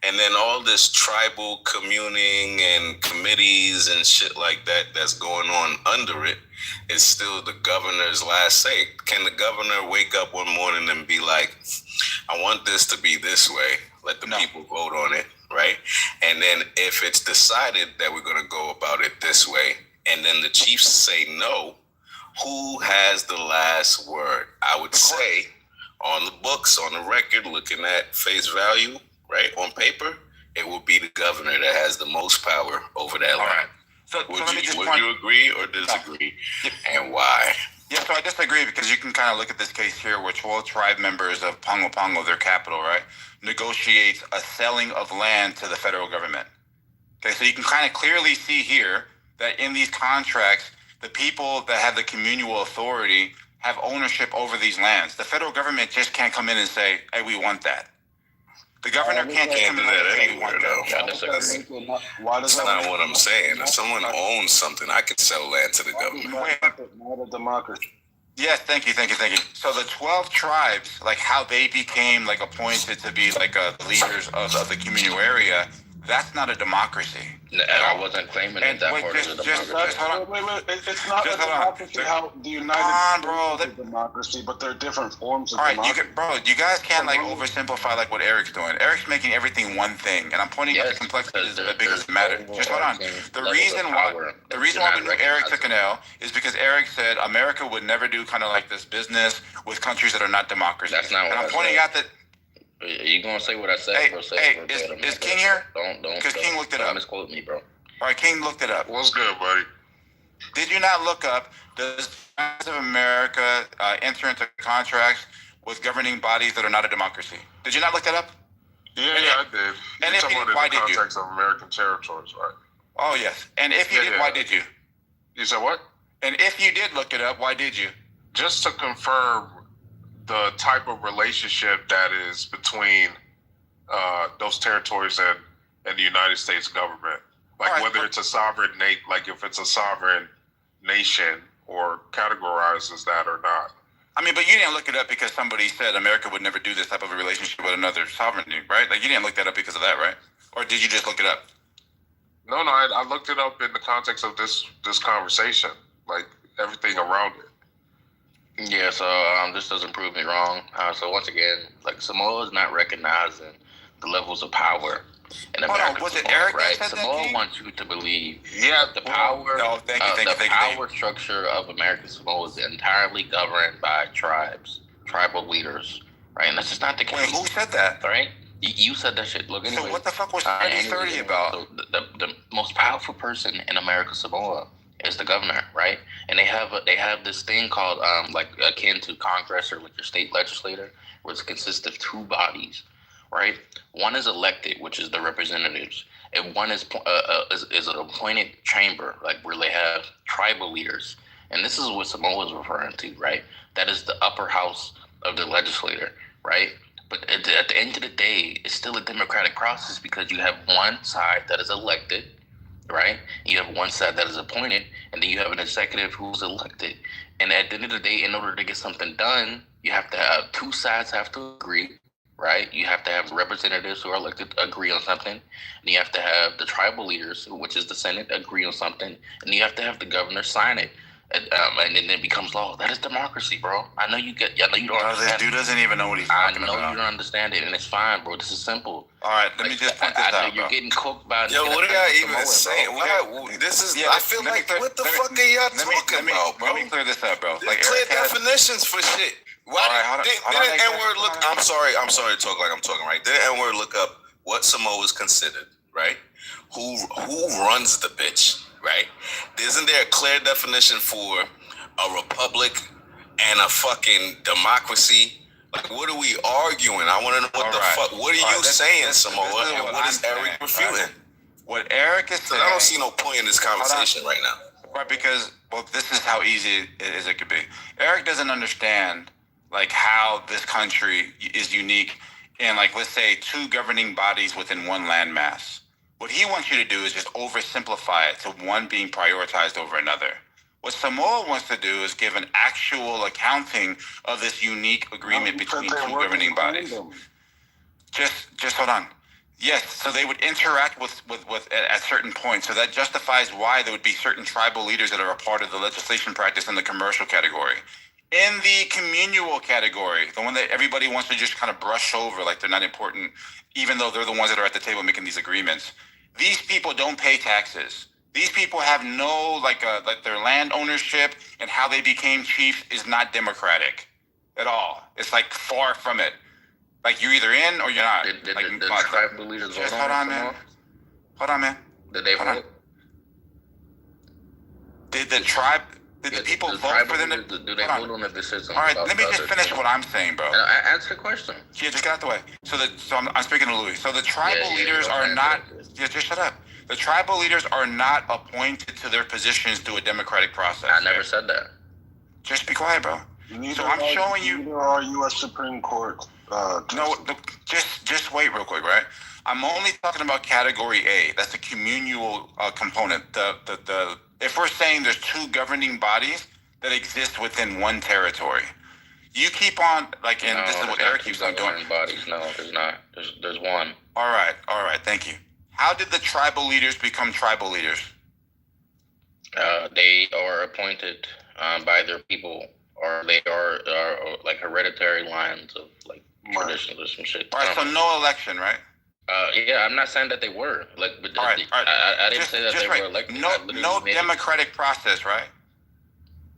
And then all this tribal communing and committees and shit like that that's going on under it is still the governor's last say. Can the governor wake up one morning and be like, I want this to be this way, let the people vote on it, right? And then if it's decided that we're going to go about it this way, and then the chiefs say no, who has the last word? I would say on the books, on the record, looking at face value, right, on paper, it will be the governor that has the most power over that land. Right. So would you agree or disagree, and why? Yeah, so I disagree because you can kind of look at this case here where 12 tribe members of Pongo Pongo, their capital, right, negotiates a selling of land to the federal government. Okay, so you can kind of clearly see here that in these contracts, the people that have the communal authority have ownership over these lands. The federal government just can't come in and say, hey, we want that. The governor can't come in and say, we want that. That's not what I'm saying. If someone owns something, I could sell land to the government. Not a democracy. Yes, thank you. So the 12 tribes, like how they became like appointed to be like leaders of the communal area, that's not a democracy. I wasn't claiming that part of the democracy. Wait. It's not a democracy how the United States is a democracy, but there are different forms of democracy. You guys can't like oversimplify like what Eric's doing. Eric's making everything one thing, and I'm pointing out the complexities of it because it matters. Just hold on. The reason why we knew Eric took an L is because Eric said America would never do kind of like this business with countries that are not democracies. That's not what I'm pointing out that. Are you gonna say what I said? Is King here? Don't. Because King looked it up. Don't misquote me, bro. All right, King looked it up. What's good, buddy? Did you not look up, does the President of America enter into contracts with governing bodies that are not a democracy? Did you not look that up? Yeah, I did. And if you did, why did you? In the context of American territories, right? Oh, yes. And if you did, why did you? You said what? And if you did look it up, why did you? Just to confirm the type of relationship that is between those territories and the United States government. Like whether it's a sovereign like if it's a sovereign nation or categorized as that or not. I mean, but you didn't look it up because somebody said America would never do this type of a relationship with another sovereignty, right? Like you didn't look that up because of that, right? Or did you just look it up? No, I looked it up in the context of this conversation, like everything around it. Yeah, so this doesn't prove me wrong. So once again, like Samoa is not recognizing the levels of power in America. Was it Eric right? that said Samoa that, wants you to believe the power. No, thank you. The power structure of American Samoa is entirely governed by tribal leaders, right? And that's just not the case. Wait, who said that? Right? You said that shit. Look, anyway. So what the fuck was 30 about? So the most powerful person in American Samoa is the governor, right? And they have this thing called like akin to Congress or like your state legislator, where it consists of two bodies, right? One is elected, which is the representatives, and one is an appointed chamber, like where they have tribal leaders. And this is what Samoa is referring to, right? That is the upper house of the legislator, right? But at the end of the day, it's still a democratic process because you have one side that is elected, right? You have one side that is appointed, and then you have an executive who's elected. And at the end of the day, in order to get something done, you have to have two sides have to agree, right? You have to have representatives who are elected agree on something. And you have to have the tribal leaders, which is the Senate, agree on something. And you have to have the governor sign it. And then it becomes law. That is democracy, bro. I know you don't understand. This dude doesn't even know what he's talking about. I know you don't understand it, and it's fine, bro. This is simple. All right, let me just point this out, I know you're getting cooked by... Yo, what are y'all even saying? I feel like, what the fuck are y'all talking about, bro? Let me clear this up, bro. Like, clear definitions for shit. Why did N-word look... I'm sorry to talk like I'm talking, right? Did N-word look up what Samoa is considered, right? Who runs the bitch, right? Isn't there a clear definition for a republic and a fucking democracy? Like, what are we arguing? I want to know what the fuck. What are you saying, Samoa? And what is Eric refuting? What Eric is saying... I don't see no point in this conversation right now. Right, because, well, this is how easy as it could be. Eric doesn't understand, like, how this country is unique in, like, let's say, two governing bodies within one landmass. What he wants you to do is just oversimplify it to one being prioritized over another. What Samoa wants to do is give an actual accounting of this unique agreement between two governing bodies. Just hold on. Yes, so they would interact with at certain points. So that justifies why there would be certain tribal leaders that are a part of the legislation practice in the commercial category. In the communal category, the one that everybody wants to just kind of brush over like they're not important, even though they're the ones that are at the table making these agreements. These people don't pay taxes. These people have no, like their land ownership and how they became chiefs is not democratic at all. It's like far from it. Like you're either in or you're not. Did the tribal leaders vote on it? Hold on, man. Did they vote? Did the people vote for them? Do they vote on the decision? All right, let me just finish what I'm saying, bro. Answer the question. Yeah, just get out the way. So I'm speaking to Louis. So the tribal leaders are not. Yeah, just shut up. The tribal leaders are not appointed to their positions through a democratic process. I never said that. Just be quiet, bro. So I'm showing you. Neither are U.S. Supreme Court. Just wait real quick, right? I'm only talking about category A. That's the communal component. The if we're saying there's two governing bodies that exist within one territory, you keep on like, and this is what Eric keeps on doing. Bodies. No, there's not. There's one. All right. Thank you. How did the tribal leaders become tribal leaders? They are appointed by their people, or they are like hereditary lines of like traditions or some shit. All right. So no election, right? Yeah, I'm not saying that they were like. But all right. I didn't say that they were elected. No democratic process, right?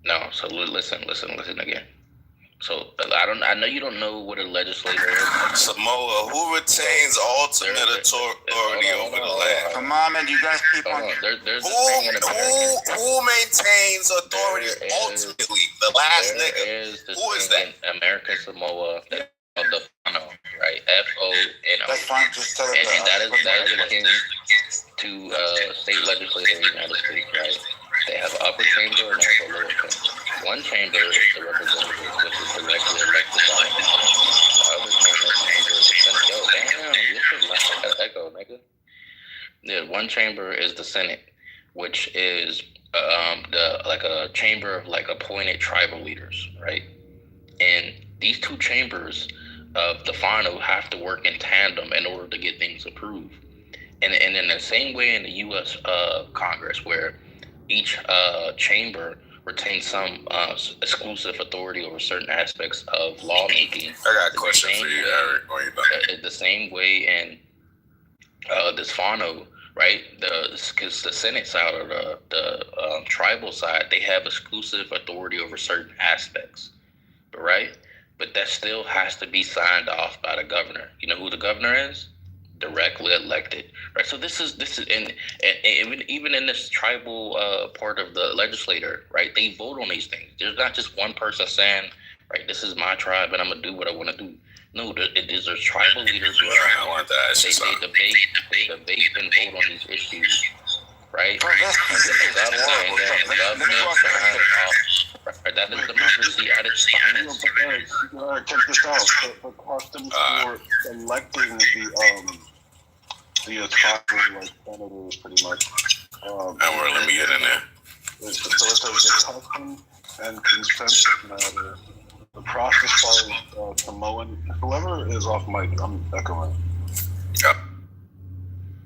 No. So listen again. So I know you don't know what a legislator is. Samoa, who retains ultimate authority over the land? Come on, man, you guys keep on. Who maintains authority ultimately? The last nigga. Who is that? American Samoa. Of the Fano, right? FONO. That's fine. Just tell it. And that is akin to state legislature in the United States, right? They have an upper chamber and they have a lower chamber. One chamber is the representative, which is directly elected by the other chamber is the Senate. Yo, damn, you should let that echo, nigga. Yeah, one chamber is the Senate, which is a chamber of like appointed tribal leaders, right? And these two chambers of the Fano have to work in tandem in order to get things approved. And in the same way in the U.S. Congress, where each chamber retains some exclusive authority over certain aspects of lawmaking. I got a question for you, Eric. The same way in this Fano, right? Because the Senate side or the tribal side, they have exclusive authority over certain aspects, right? but that still has to be signed off by the governor. You know who the governor is? Directly elected, right? So this is and even in this tribal part of the legislature, right? They vote on these things. There's not just one person saying, right, this is my tribe and I'm gonna do what I want to do. No, there's tribal leaders who are. They debate and vote on these issues, right? That is democracy at its finest. Check this out. The customs for electing the tribal like senators, pretty much. Let me get in there. So it's a custom and consensus matter. The process follows Samoan. Whoever is off mic, I'm echoing. Yep.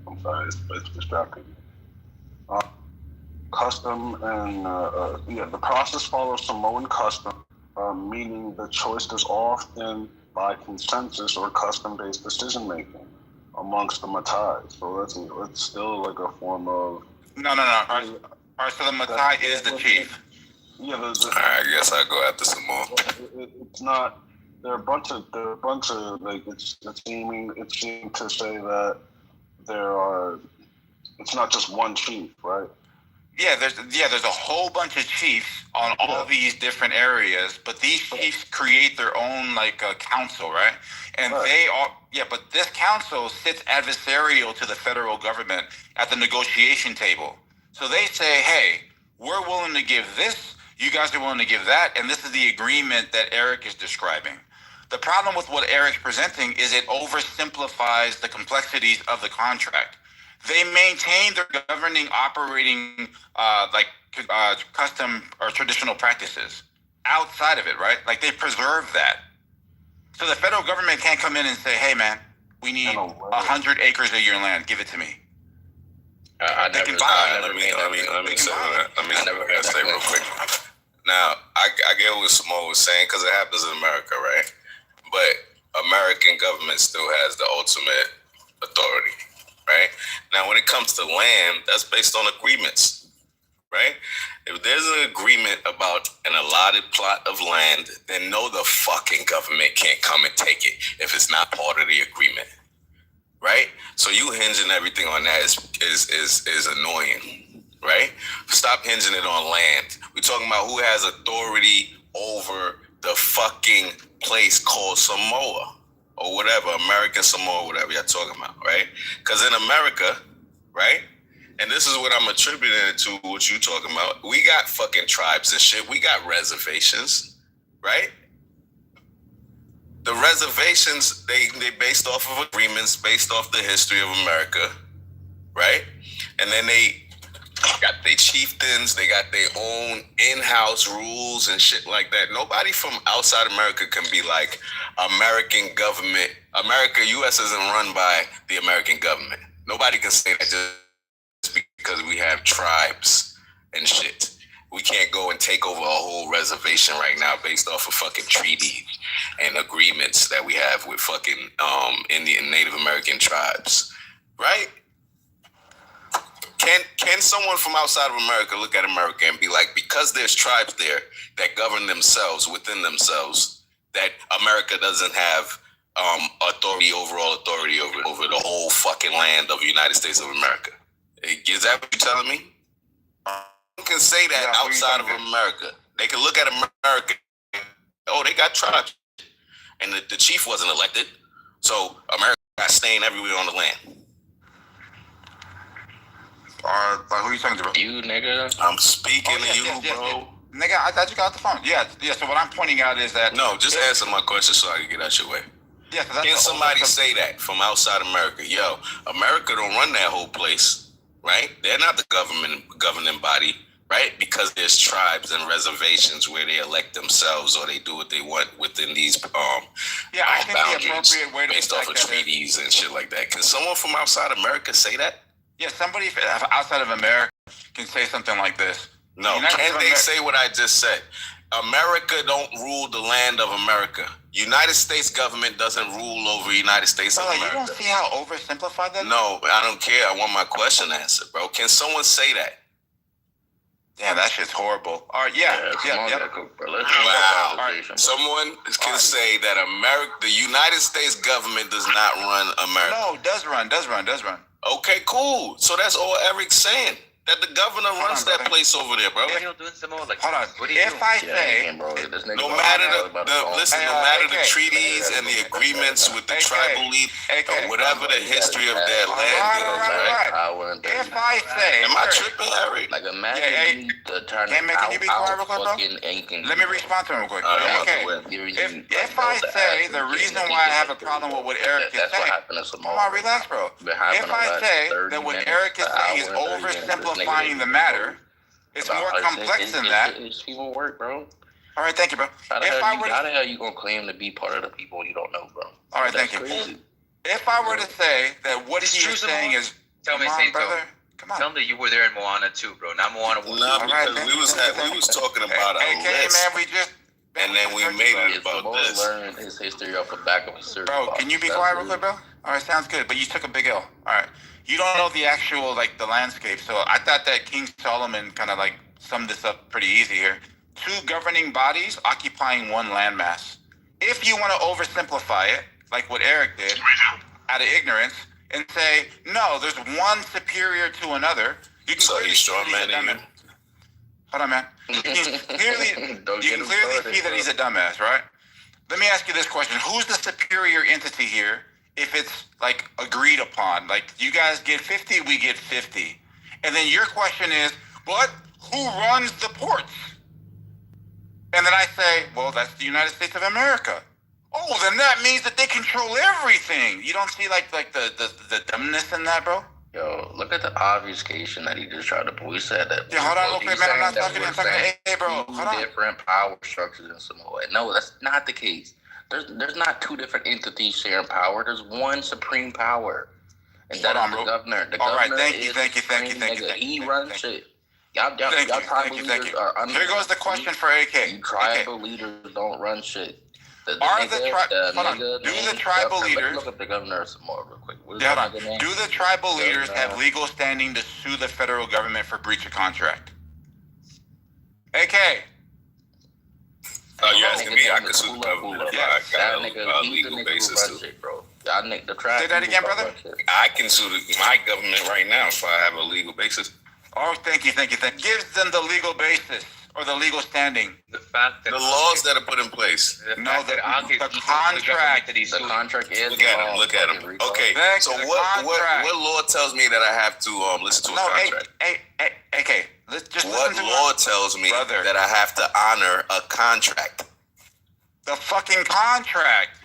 I'm sorry, it's distracting. Custom and the process follows Samoan custom, meaning the choice is often by consensus or custom-based decision making amongst the Matai. So it's still like a form of no. All right, so the Matai is the chief. Yeah, I guess I'll go after some more. It's not. There are a bunch of like it's seeming to say that it's not just one chief, right? There's a whole bunch of chiefs on all these different areas, but these chiefs create their own like council, right? And but this council sits adversarial to the federal government at the negotiation table. So they say, hey, we're willing to give this, you guys are willing to give that, and this is the agreement that Eric is describing. The problem with what Eric's presenting is it oversimplifies the complexities of the contract. They maintain their governing, operating, custom or traditional practices outside of it, right? Like they preserve that. So the federal government can't come in and say, hey man, we need 100 acres of your land, give it to me. Let me say real quick. Now, I get what Samoa was saying because it happens in America, right? But American government still has the ultimate authority, right? Now, when it comes to land, that's based on agreements, right? If there's an agreement about an allotted plot of land, then no, the fucking government can't come and take it if it's not part of the agreement, right? So you hinging everything on that is annoying, right? Stop hinging it on land. We're talking about who has authority over the fucking place called Samoa or whatever, American Samoa, whatever you're talking about, right? Because in America, right? And this is what I'm attributing it to, what you talking about. We got fucking tribes and shit. We got reservations, right? The reservations, they based off of agreements, based off the history of America, right? And then they got their chieftains, they got their own in-house rules and shit like that. Nobody from outside America can be like American government. America, U.S. isn't run by the American government. Nobody can say that just because we have tribes and shit. We can't go and take over a whole reservation right now based off of fucking treaties and agreements that we have with fucking Indian Native American tribes, right? Can someone from outside of America look at America and be like, because there's tribes there that govern themselves within themselves, that America doesn't have overall authority over the whole fucking land of the United States of America? Is that what you're telling me? Can say that outside of America. They can look at America. Oh, they got tribes, and the chief wasn't elected, so America got staying everywhere on the land. Who are you talking to? You, nigga. I'm speaking to you, bro. Nigga, I thought you got the phone. Yeah. So what I'm pointing out is that just answer my question so I can get out your way. Yeah. Can somebody say that from outside America? Yo, America don't run that whole place, right? They're not the governing body. Right? Because there's tribes and reservations where they elect themselves or they do what they want within these I think boundaries the appropriate way to based off of treaties and shit like that. Can someone from outside America say that? Yeah, somebody outside of America can say something like this. No, can they say what I just said? America don't rule the land of America. United States government doesn't rule over United States of America. You don't see how oversimplified that is? No, I don't care. I want my question answered, bro. Can someone say that? Yeah, that shit's horrible. All right, yeah. Wow. Right. Someone can say that the United States government does not run America. No, does run. Okay, cool. So that's all Eric's saying. That the governor runs that place over there, bro. Hold on. If I say, no matter the treaties and the agreements with the tribal lead, or whatever the history of that land is, right? If I say, am I tripping, Eric? Like imagine can you be quiet real quick, though? Let me respond to him real quick. Okay. If I say the reason why I have a problem with what Eric is saying, come on, relax, bro. If I say that what Eric is saying is oversimplifying the matter, it's more complex than that. It's people work, bro. All right, thank you, bro. How the hell you gonna claim to be part of the people you don't know, bro? All right, thank you. If I were to say that what he is saying is, tell me, brother. Come on. Tell them that you were there in Moana too, bro. Not Moana 1. No, because we was talking about a list. Man, and then we made it about this. Learn his history off the back of a search. Bro, can you be quiet real quick, bro? All right, sounds good. But you took a big L. All right. You don't know the actual, the landscape. So I thought that King Solomon kind of, summed this up pretty easy here. 2 governing bodies occupying one landmass. If you want to oversimplify it, like what Eric did, out of ignorance, and say, no, there's one superior to another, you can clearly see that he's a dumbass. Hold on, man. You can clearly see that he's a dumbass, right? Let me ask you this question. Who's the superior entity here if it's, agreed upon? You guys get 50, we get 50. And then your question is, but who runs the ports? And then I say, well, that's the United States of America. Oh, then that means that they control everything. You don't see, the dumbness in that, bro? Yo, look at the obfuscation that he just tried to pull. He said that. Yeah, hold on, okay, man. I'm not talking. Hey, bro, hold on. Different power structures in Samoa. No, that's not the case. There's not 2 different entities sharing power. There's one supreme power, and that is the governor. The governor. All right, thank you. He runs shit. Y'all tribal leaders are under. Here goes the question for AK. You tribal leaders don't run shit. Do the tribal leaders? Look at the governor some more real quick. Do the tribal leaders have legal standing to sue the federal government for breach of contract? AK. Oh, you're asking me? I can sue the government. Yeah, I got a legal basis too. Say that again, brother. I can sue my government right now if I have a legal basis. Oh, thank you. Gives them the legal basis or the legal standing. The fact that the laws that are put in place. The contract. The contract is. Look at him. Okay. So what law tells me that I have to listen to a contract? Okay. What law tells me that I have to honor a contract? The fucking contract.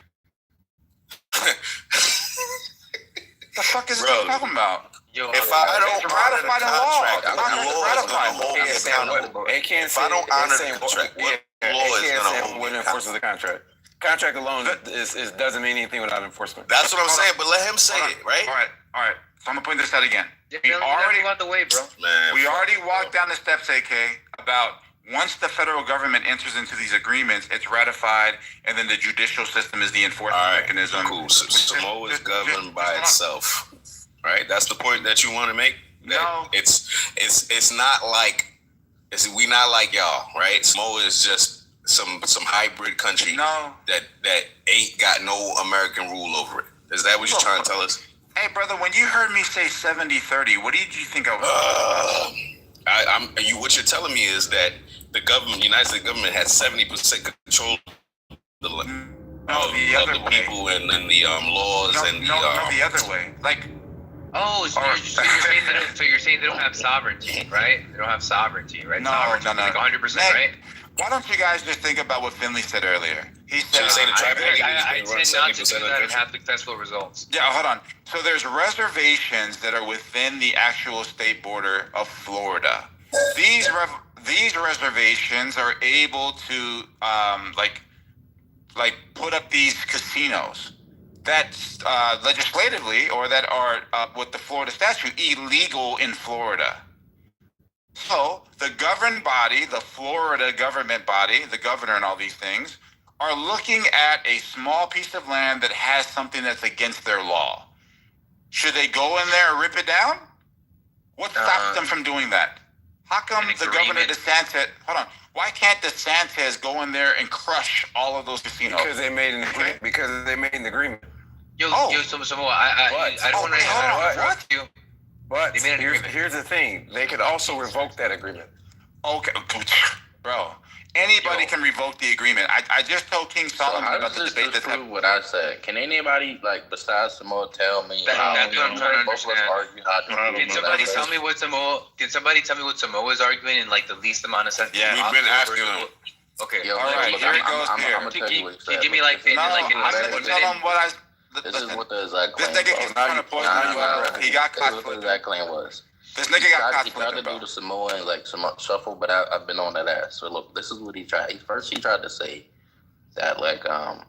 The fuck is this talking about? Yo, if I don't honor the contract, what law is going to hold me accountable? If I don't honor the contract, what law is going to hold me accountable? The contract. Contract alone doesn't mean anything without enforcement. That's what I'm saying, but let him say it, right? All right. So I'm going to point this out again. We already out the way, bro. Man, we already walked down the steps, AK, about once the federal government enters into these agreements, it's ratified, and then the judicial system is the enforcement mechanism. Cool. So Samoa is governed by itself. Right, that's the point that you want to make. No, it's not like we not like y'all, right? Samoa is just some hybrid country that ain't got no American rule over it. Is that what you're trying to tell us? Hey, brother, when you heard me say 70-30, what did you think I was? What you're telling me is that the United States government has 70% control of the people and the laws and the other way, Oh, so you're saying they don't have sovereignty, right? They don't have sovereignty, right? No. 100%, right? Why don't you guys just think about what Finley said earlier? He said, I tend not to do that and have successful results. Yeah, hold on. So there's reservations that are within the actual state border of Florida. These reservations are able to put up these casinos that legislatively or that are with the Florida statute illegal in Florida. So the governed body, the Florida government body, the governor and all these things, are looking at a small piece of land that has something that's against their law. Should they go in there and rip it down? What stops them from doing that? How come the governor DeSantis? Hold on. Why can't DeSantis go in there and crush all of those casinos? Because they made an agreement. Because they made an agreement. Yo, Samoa, I don't want to interrupt you. But here's the thing: they could also revoke that agreement. Okay, bro. Anybody can revoke the agreement. I just told King Solomon about the debate that's happening. What I said. Can anybody, like, besides Samoa, tell me how that's what I'm trying to understand. Can somebody tell me what Samoa is arguing in like the least amount of sense? Yeah, we've been asking them. Okay. All right. Here it goes. Can you give me like I'm gonna tell him what I. This is what the exact claim was. This nigga keeps trying to poison you. He got caught. This is what the exact claim was. This nigga got caught. He tried to do the Samoa and like some shuffle, but I've been on that ass. So look, this is what he tried. He tried to say that like the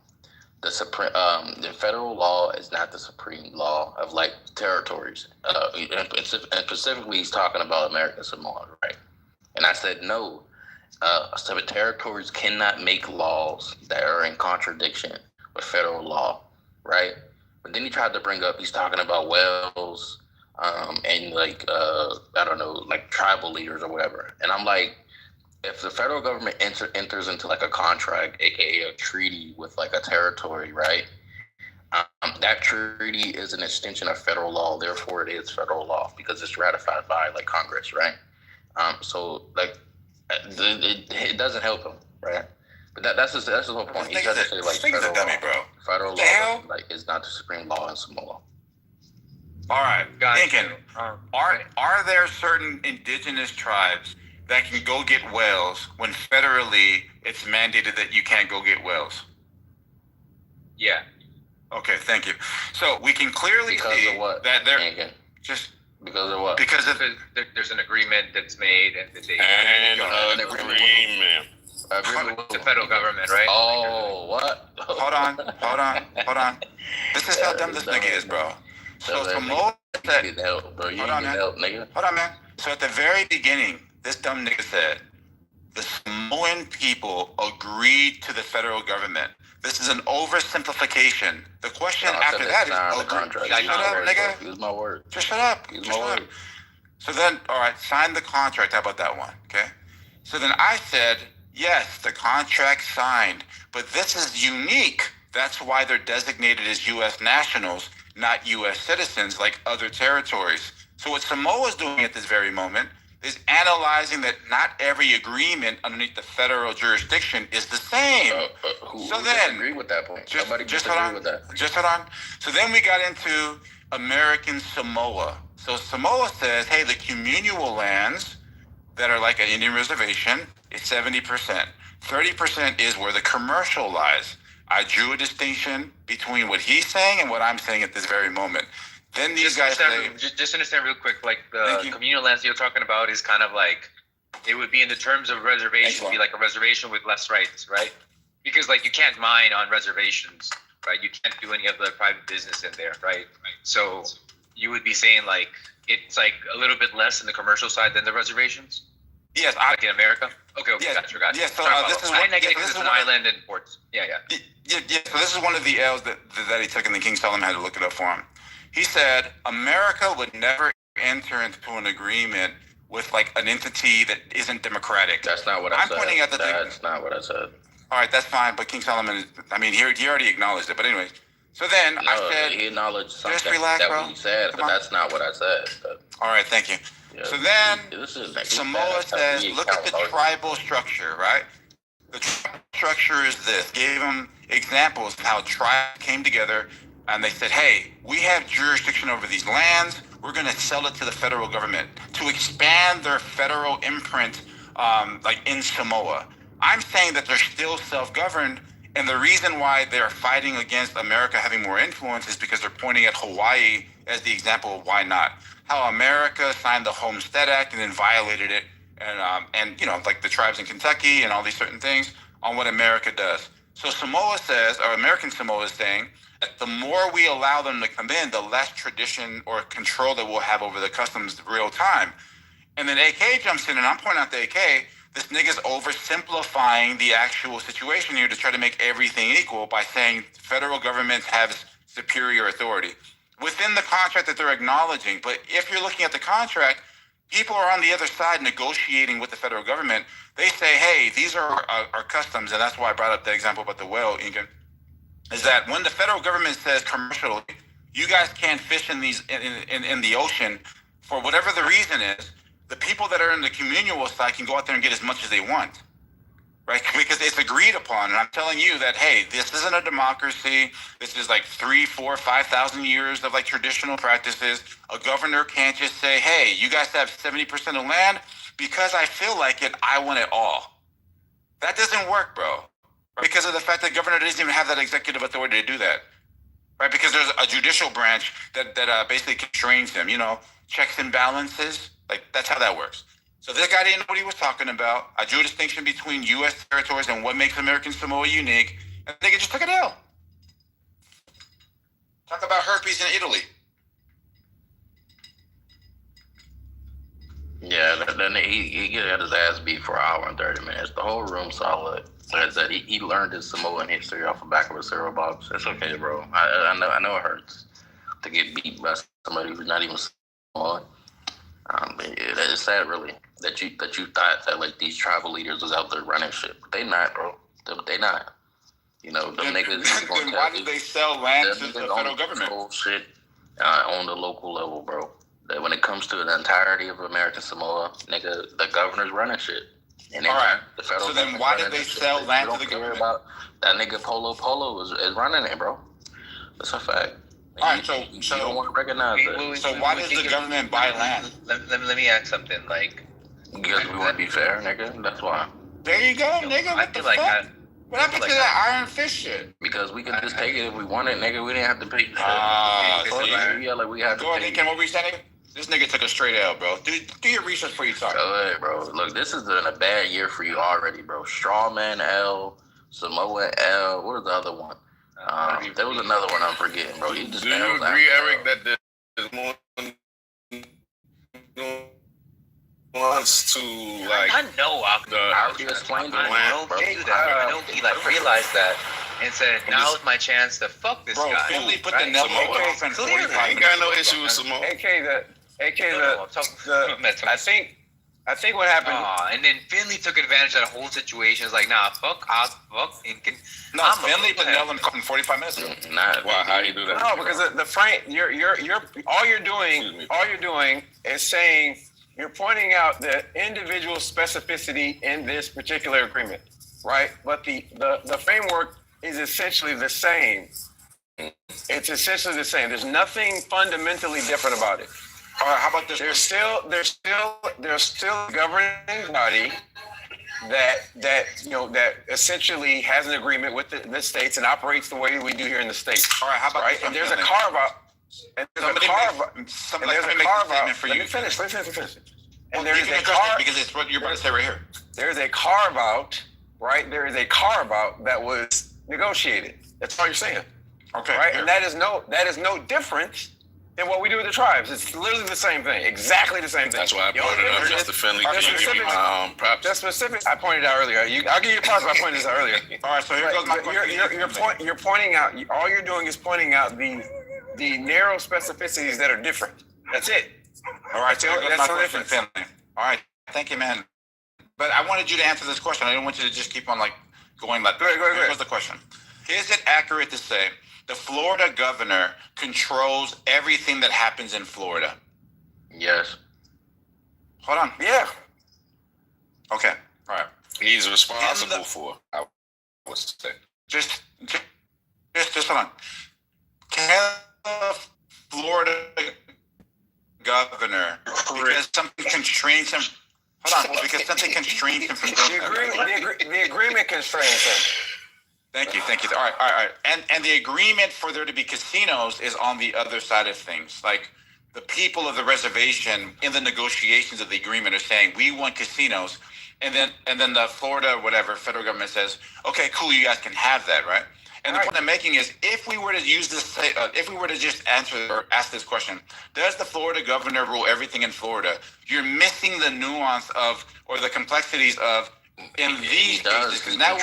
federal law is not the supreme law of like territories. And specifically, he's talking about American Samoa, right? And I said no. So territories cannot make laws that are in contradiction with federal law, right? But then he tried to bring up, he's talking about Wales, and like I don't know, like tribal leaders or whatever. And I'm like, if the federal government enters into like a contract, aka a treaty with like a territory, right? That treaty is an extension of federal law, therefore it is federal law because it's ratified by like Congress, right? So like it doesn't help him, right? But that's the whole point. He's trying to say like federal law like is not the supreme law in Samoa. All right, Lincoln. Are there certain indigenous tribes that can go get whales when federally it's mandated that you can't go get whales? Yeah. Okay, thank you. So we can clearly see that they're just because of what? Because there's an agreement that's made and an agreement. The federal government, right? Oh, what? Hold on. This is how dumb this nigga is, bro. So Samoa said, hold on, man. So at the very beginning, this dumb nigga said, the Samoan people agreed to the federal government. This is an oversimplification. The question after that is, shut up, nigga. Use my word. Just shut up. Use my word. So then, all right, sign the contract. How about that one? Okay. So then I said, yes, the contract signed, but this is unique. That's why they're designated as U.S. nationals, not U.S. citizens like other territories. So what Samoa is doing at this very moment is analyzing that not every agreement underneath the federal jurisdiction is the same. Who agree with that point? Just hold on. So then we got into American Samoa. So Samoa says, hey, the communal lands that are like an Indian reservation is 70%. 30% is where the commercial lies. I drew a distinction between what he's saying and what I'm saying at this very moment. Then these guys say... Just understand real quick, like the communal lands you're talking about is kind of like, it would be in the terms of reservation, be like a reservation with less rights, right? Because like you can't mine on reservations, right? You can't do any other private business in there, right? So you would be saying like, it's like a little bit less in the commercial side than the reservations? Yes. Like in America? Okay, yes, gotcha. Yes, so this is I negative because it's an island and ports. Yeah. So this is one of the L's that he took, and the King Solomon had to look it up for him. He said America would never enter into an agreement with like an entity that isn't democratic. That's not what I said. I'm pointing out the That's not what I said. All right, that's fine, but King Solomon, he already acknowledged it. But anyways, so then I said... he acknowledged something just relax, bro. He said, but that's not what I said. But, all right, thank you. Yeah, so then Samoa says, look at the tribal structure, right? The tribal structure is this. Gave them examples of how tribes came together, and they said, hey, we have jurisdiction over these lands. We're going to sell it to the federal government to expand their federal imprint like in Samoa. I'm saying that they're still self-governed, and the reason why they're fighting against America having more influence is because they're pointing at Hawaii as the example of why not. How America signed the Homestead Act and then violated it, and like the tribes in Kentucky and all these certain things on what America does. So Samoa says, or American Samoa is saying, that the more we allow them to come in, the less tradition or control that we'll have over the customs real time. And then AK jumps in, and I'm pointing out to AK, this nigga's oversimplifying the actual situation here to try to make everything equal by saying federal governments have superior authority within the contract that they're acknowledging. But if you're looking at the contract, people are on the other side negotiating with the federal government. They say, hey, these are our customs, and that's why I brought up the example about the whale, Incan, is that when the federal government says commercially, you guys can't fish in these in the ocean for whatever the reason is, the people that are in the communal side can go out there and get as much as they want, right? Because it's agreed upon. And I'm telling you that, hey, this isn't a democracy. This is like 3, 4, 5,000 years of like traditional practices. A governor can't just say, hey, you guys have 70% of land because I feel like it, I want it all. That doesn't work, bro. Because of the fact that the governor doesn't even have that executive authority to do that. Right, because there's a judicial branch that basically constrains them, checks and balances. Like, that's how that works. So this guy didn't know what he was talking about. I drew a distinction between U.S. territories and what makes American Samoa unique. And they just took it out. Talk about herpes in Italy. Yeah, then he got his ass beat for an hour and 30 minutes. The whole room saw it. Like I said, he learned his Samoan history off the back of a cereal box. It's okay, bro. I know it hurts to get beat by somebody who's not even Samoan. It's sad, really, that you thought that like these tribal leaders was out there running shit. But they not, bro. They not. Them niggas. Then why did they sell land to the federal government? Shit on the local level, bro. That when it comes to the entirety of American Samoa, nigga, the governor's running shit. And all right. The federal so then why did they sell land to the government? About that nigga Polo is running it, bro. That's a fact. All right, so you don't want to recognize that. So why does the government buy land? Let me add something. Like, because we want to be fair, nigga. That's why. There you go, nigga. What the fuck? What happened to that iron fish shit? Because we could just take it if we wanted, nigga. We didn't have to pay. Yeah, like we have to. Go ahead, Incan. What were you saying, nigga? This nigga took a straight L, bro. Do your research before you talk. Go ahead, bro. Look, this has been a bad year for you already, bro. Strawman L, Samoa L. What was the other one? There was another one I'm forgetting, bro. You just do you agree, Eric, that there's more wants to like? I know. I already explained the land. I know he like realized that and said, "Now is my chance to fuck this guy." Finley put the nail off and 45. I ain't got no issue with Samoa. I think what happened. And then Finley took advantage of the whole situation. It's like, nah, fuck, and Finley put the nail in 45 minutes. Why? How you do that? No, because the frame. All you're doing is saying you're pointing out the individual specificity in this particular agreement, right? But the framework is essentially the same. It's essentially the same. There's nothing fundamentally different about it. All right, how about this? There's still a governing body that essentially has an agreement with the states and operates the way we do here in the states. All right, how about right? And there's a carve out. And there's a carve out. Let me finish. And there's a carve because it's what you're about to say right here. There's a carve out, right? There is a carve out that was negotiated. That's all you're saying. Okay. Right? Here. And that is no different than what we do with the tribes. It's literally the same thing. Exactly the same thing. That's why I brought it up, just to Finley. The specifics I pointed out earlier. I'll give you props. I pointed this out earlier. All right, so here goes my question. You're pointing out. All you're doing is pointing out the narrow specificities that are different. That's it. All right, so here goes my question, Finley. All right, thank you, man. But I wanted you to answer this question. I didn't want you to just keep on going like. Go ahead. Here goes the question. Is it accurate to say the Florida governor controls everything that happens in Florida? Yes. Hold on. Yeah. Okay. All right. He's responsible for. I would say. Just hold on. Can the Florida governor, because something constrains him? Hold on. Because something constrains him from the agreement constrains him. Thank you. All right. And the agreement for there to be casinos is on the other side of things. Like the people of the reservation in the negotiations of the agreement are saying we want casinos, and then the Florida federal government says, okay, cool, you guys can have that, right? And the point I'm making is, if we were to use this, if we were to just answer or ask this question, does the Florida governor rule everything in Florida? You're missing the nuance of or the complexities of in these cases, because now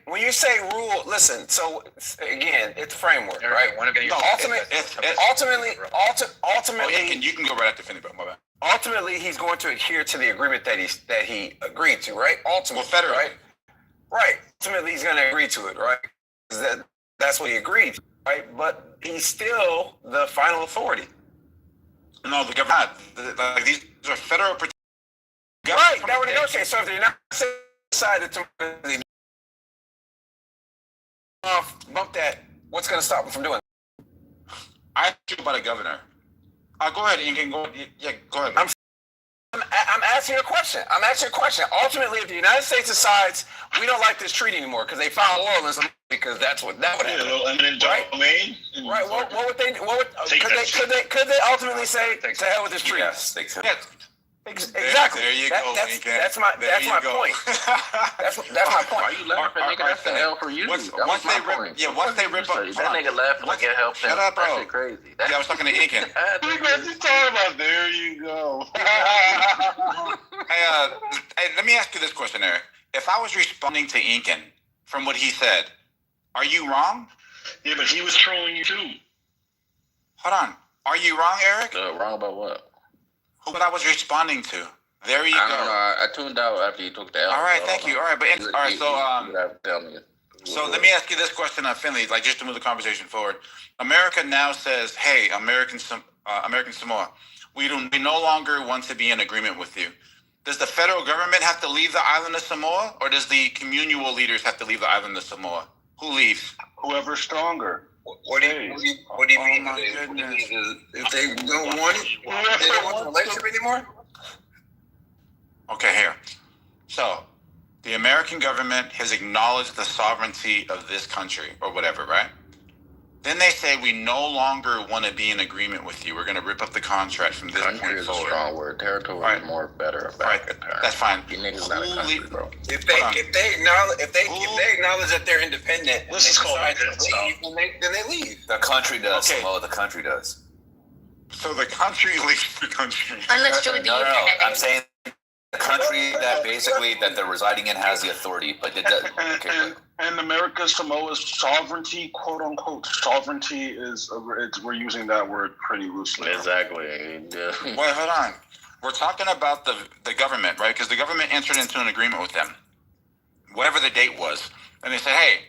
when you say rule, listen. So again, it's a framework, right? Ultimately. You can go right after Finley, bro. My bad. Ultimately, he's going to adhere to the agreement that he agreed to, right? Ultimately, federally, right? Right. Ultimately, he's going to agree to it, right? That's what he agreed to, right? But he's still the final authority. No, the government. Like these are federal. Right. That would negotiate. So if the United States decided to bump that, what's going to stop him from doing it? I asked you about a governor. Go ahead, Incan. Go ahead. I'm asking you a question. Ultimately, if the United States decides we don't like this treaty anymore because they found oil in some, because that would happen. A little eminent domain. Right. What would they? Could they ultimately say to hell with this treaty? Yes, they could. Yes. Exactly. There you go, Incan. That's my point. That's my point. Why you laughing, nigga? That's the hell for you. Once they rip up, that nigga laughing like it helps him. Shut up, bro. That shit crazy. I was talking to Incan. He's talking about. There you go. Hey, let me ask you this question, Eric. If I was responding to Incan from what he said, are you wrong? Yeah, but he was trolling you too. Hold on. Are you wrong, Eric? Wrong about what? What I was responding to. There you go. I tuned out after you took the L. All right, thank you. All right, but tell me. So let me ask you this question, Finley, like just to move the conversation forward. America now says, "Hey, American Samoa, we no longer want to be in agreement with you." Does the federal government have to leave the island of Samoa, or does the communal leaders have to leave the island of Samoa? Who leaves? Whoever's stronger. What do you mean? If they don't want it, they don't want the relationship anymore? Okay, here. So, the American government has acknowledged the sovereignty of this country, or whatever, right? Then they say we no longer want to be in agreement with you. We're going to rip up the contract from this country point is forward. A strong word. Territory is more better. That's fine. You niggas not a country, bro. If they acknowledge that they're independent, this is called then they leave. The country does. Okay. The country does. So the country leaves the country. Unless you're the independent. I'm saying the country that they're residing in has the authority, but it does. And America Samoa's sovereignty, quote unquote, sovereignty is we're using that word pretty loosely. Exactly. Wait, hold on. We're talking about the government, right? Because the government entered into an agreement with them, whatever the date was, and they said, "Hey,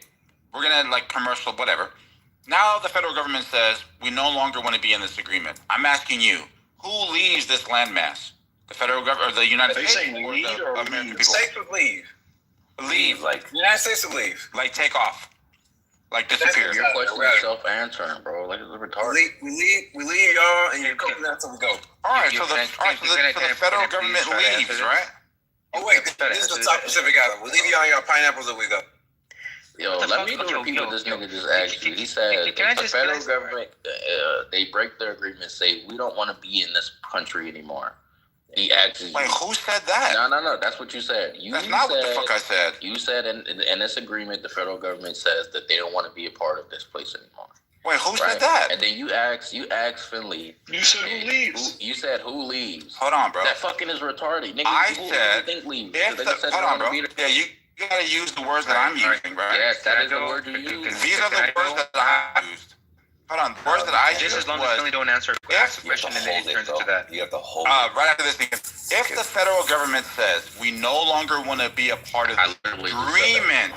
we're gonna commercial whatever." Now the federal government says we no longer want to be in this agreement. I'm asking you, who leaves this landmass? The federal government or the United States? They say lead or American people? States would leave. Leave, the United States would leave. take off, disappear. Your question is self-answering, bro. Like it's retarded. We leave y'all, and you're coming out till we go. All right, so the federal government leaves, right? Oh wait, this is the South Pacific Island. We leave y'all and y'all pineapples, and we go. Yo, let me repeat what this nigga just asked you. He said if the federal government, they break their agreement, say we don't want to be in this country anymore. And he asks you. Wait, who said that? No. That's what you said. That's not what the fuck I said. You said in this agreement, the federal government says that they don't want to be a part of this place anymore. Wait, who said that? And then you asked Finley. You said who leaves? You said who leaves? Hold on, bro. That fucking is retarded. Nigga, I who said think leaves? hold on, bro. Yeah, you gotta use the words that I'm using, right? Yes, that is the word you use. These are the words that I used. Hold on, the words that I used just as long as Finley don't ask a question and then it turns into that. You have to hold right after this thing. If the federal government says we no longer want to be a part of the agreement,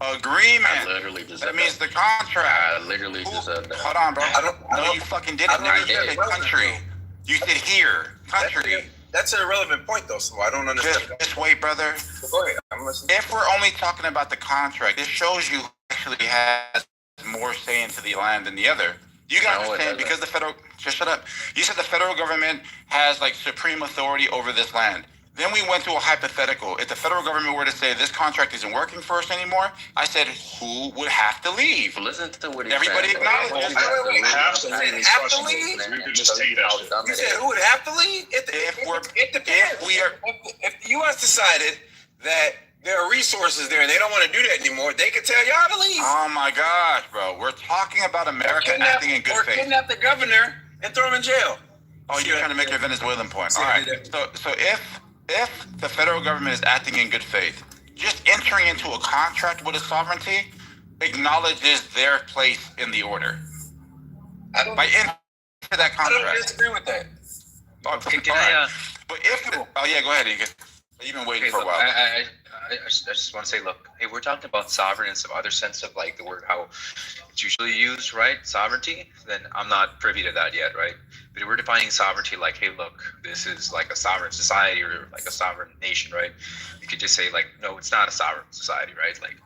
I literally just said that means the contract. I literally just said that. Hold on, bro. No, you fucking didn't. You said country. You said here, country. That's an irrelevant point, though, so I don't understand. Just wait, brother. Go ahead. I'm listening. If we're only talking about the contract, this shows you actually has more say into the land than the other. You guys are saying because the federal... Just shut up. You said the federal government has, supreme authority over this land. Then we went to a hypothetical. If the federal government were to say this contract isn't working for us anymore, I said, who would have to leave? Listen to what everybody acknowledges. Wait. Have to leave? We could just take that. You said who would have to leave? It depends. If the U.S. decided that there are resources there and they don't want to do that anymore, they could tell y'all to leave. Oh my gosh, bro. We're talking about America acting in good faith. Or kidnap the governor and throw him in jail. Oh, you're trying to make your Venezuelan point. All right. So if if the federal government is acting in good faith, just entering into a contract with a sovereignty acknowledges their place in the order. By entering that contract. I don't disagree with that. But if go ahead. You've been waiting for a while. I just want to say, look, hey, we're talking about sovereign in some other sense of like the word how it's usually used, right? Sovereignty. Then I'm not privy to that yet, right? But if we're defining sovereignty like, hey, look, this is like a sovereign society or like a sovereign nation, right? You could just say like, no, it's not a sovereign society, right? Like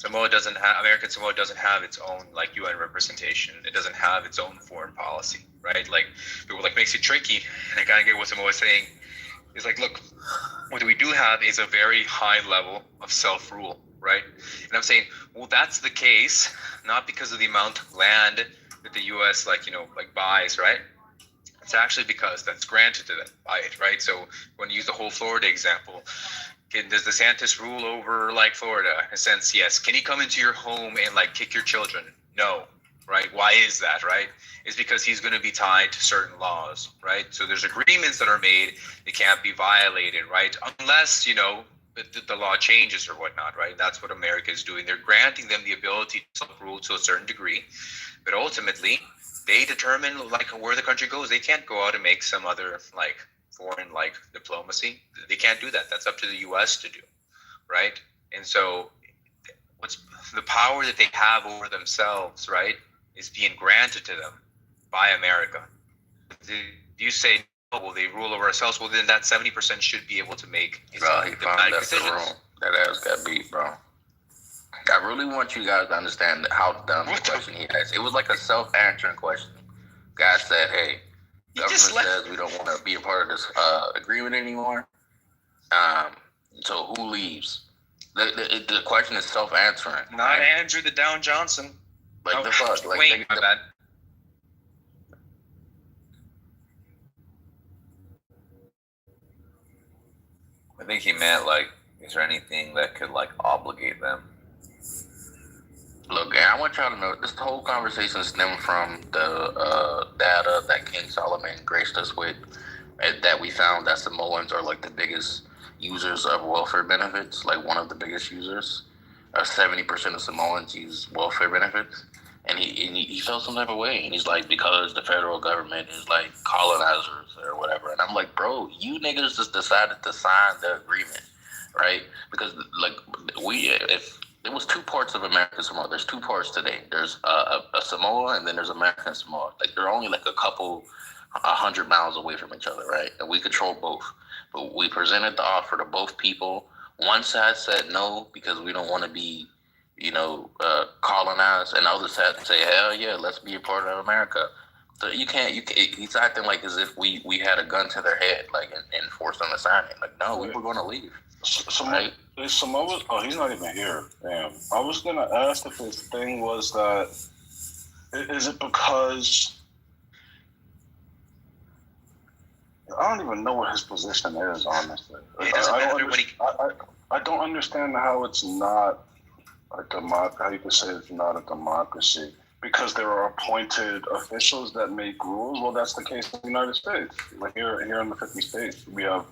American Samoa doesn't have its own like UN representation. It doesn't have its own foreign policy, right? Like, what makes it tricky, and I kind of get what Samoa is saying, is like, look, what we do have is a very high level of self-rule, right? And I'm saying, well, that's the case, not because of the amount of land that the U.S. buys, right? It's actually because that's granted to them by it, right? So when you use the whole Florida example, does DeSantis rule over like Florida? In a sense, yes. Can he come into your home and like kick your children? No, right? Why is that, right? It's because he's going to be tied to certain laws, right? So there's agreements that are made that can't be violated, right? Unless, the law changes or whatnot, right? That's what America is doing. They're granting them the ability to self-rule to a certain degree, but ultimately they determine like where the country goes. They can't go out and make some other like foreign like diplomacy. They can't do that. That's up to the U.S. to do, right? And so what's the power that they have over themselves, right, is being granted to them by America. If you say, oh, well, they rule over ourselves, well, then that 70% should be able to make diplomatic decisions. That ass got beat, bro. I really want you guys to understand how dumb the question he asked. It was like a self-answering question. Guy said, hey, government says we don't want to be a part of this agreement anymore. So who leaves? The question is self-answering. Not Andrew the Down Johnson. Like the fuck. Like, wait, my bad. I think he meant like, is there anything that could like obligate them? Look, I want y'all to know this whole conversation stemmed from the data that King Solomon graced us with, that we found that Samoans are like the biggest users of welfare benefits, like one of the biggest users. 70% of Samoans use welfare benefits, and he felt some type of way, and he's like, because the federal government is like colonizers or whatever, and I'm like, bro, you niggas just decided to sign the agreement, right? Because like if there was two parts of American Samoa. There's two parts today. There's a Samoa, and then there's American Samoa. Like they're only like a couple 100 miles away from each other, right? And we control both. But we presented the offer to both people. One side said no because we don't want to be, colonized, and the other side say, hell yeah, let's be a part of America. So you can't. He's acting like as if we had a gun to their head, like and forced them to sign it. Like no, we were going to leave. Right? Is Samoa? Oh, he's not even here. Damn. I was gonna ask if his thing was that. Is it because? I don't even know what his position is, honestly. I don't understand how it's not a democracy. How you can say it's not a democracy because there are appointed officials that make rules. Well, that's the case in the United States. Like here in the 50 states, we have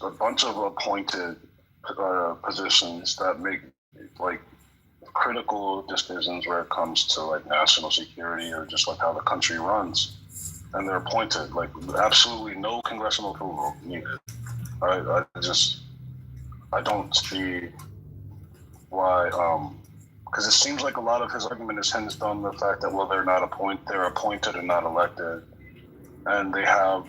a bunch of appointed positions that make like critical decisions where it comes to like national security or just like how the country runs, and they're appointed like absolutely no congressional approval needed. I don't see why because it seems like a lot of his argument is hinged on the fact that they're appointed and not elected, and they have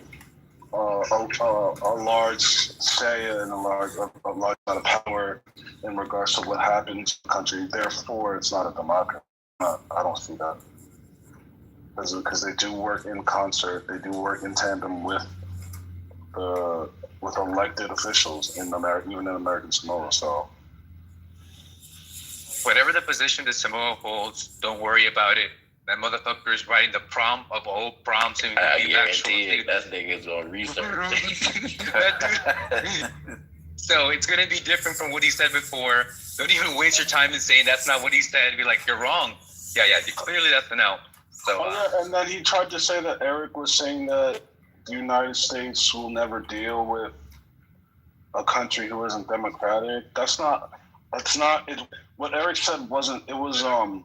a large say and a large amount of power in regards to what happens in the country. Therefore, it's not a democracy. I don't see that because they do work in concert. They do work in tandem with elected officials in America, even in American Samoa. So, whatever the position that Samoa holds, don't worry about it. That motherfucker is writing the prompt of all prompts and I guarantee it. That nigga's on research. So it's gonna be different from what he said before. Don't even waste your time in saying that's not what he said. Be like, you're wrong. Yeah. Clearly that's the no. So. And then he tried to say that Eric was saying that the United States will never deal with a country who isn't democratic. That's not. What Eric said wasn't. It was. I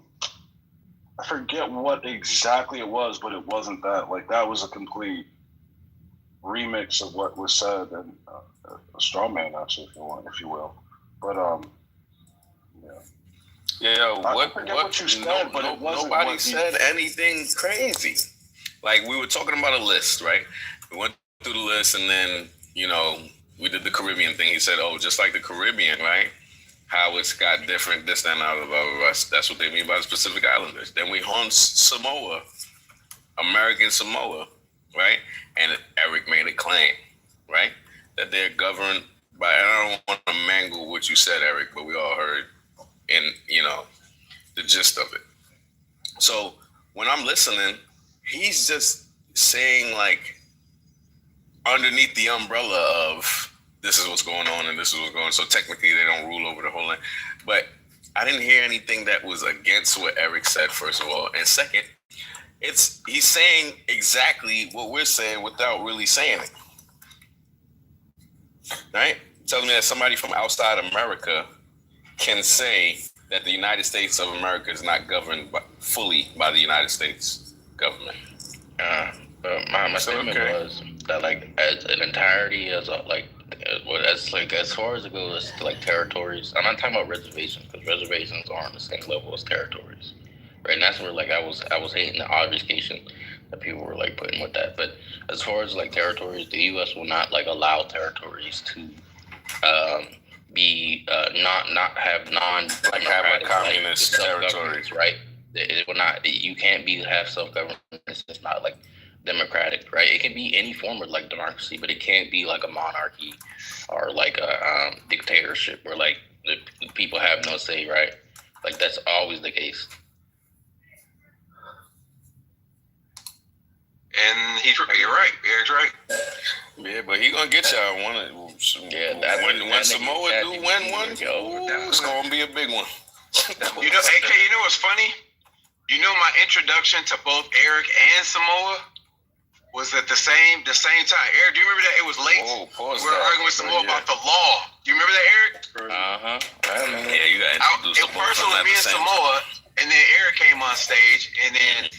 forget what exactly it was, but it wasn't that. Like that was a complete remix of what was said, and a straw man, actually, if you will. But yeah. What you said, but it wasn't. Nobody said anything crazy. Like we were talking about a list, right? We went through the list, and then we did the Caribbean thing. He said, "Oh, just like the Caribbean, right? How it's got different this, that, and blah, blah, blah. That's what they mean by the Pacific Islanders." Then we on Samoa, American Samoa, right? And Eric made a claim, right, that they're governed by. And I don't want to mangle what you said, Eric, but we all heard in the gist of it. So when I'm listening, he's just saying like underneath the umbrella of this is what's going on and this is what's going on. So technically they don't rule over the whole land. But I didn't hear anything that was against what Eric said, first of all. And second, he's saying exactly what we're saying without really saying it. Right? Telling me that somebody from outside America can say that the United States of America is not governed fully by the United States government. My statement was that like as an entirety, as far as it goes to like territories. I'm not talking about reservations because reservations aren't the same level as territories, right? And that's where like I was hating the obfuscation that people were like putting with that. But as far as like territories, the U.S. will not like allow territories to be not have non-democratic communist territories, right? It will not. You can't have self-government. It's just not like democratic, right? It can be any form of like democracy, but it can't be like a monarchy or like a dictatorship where like the people have no say, right? Like that's always the case. And you're right. Eric's right. Yeah, but he gonna get y'all one. When Samoa do win one, it's gonna be a big one. AK, you know what's funny? You know my introduction to both Eric and Samoa was at the same time. Eric, do you remember that? It was late. We were arguing with Samoa about the law. Do you remember that, Eric? I remember. Yeah, you got introduced to both of them at me the and same Samoa, and then Eric came on stage, and then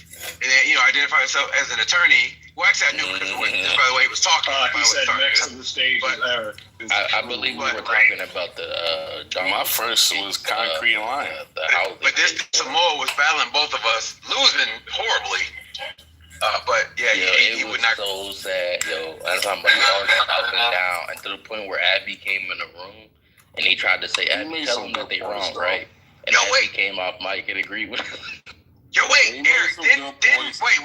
identified himself as an attorney. Well, actually, I knew because just by the way he was talking. He said next to the stage is Eric. I believe we were talking about the. My first was Concrete Line. But this Samoa was battling both of us, losing horribly. But he would not. So sad, yo. I'm talking about he up and down, and to the point where Abby came in the room, and he tried to say, "Abby, tell them that they wrong, right?" And Abby came off mic and agreed with him. Yo, wait, Eric,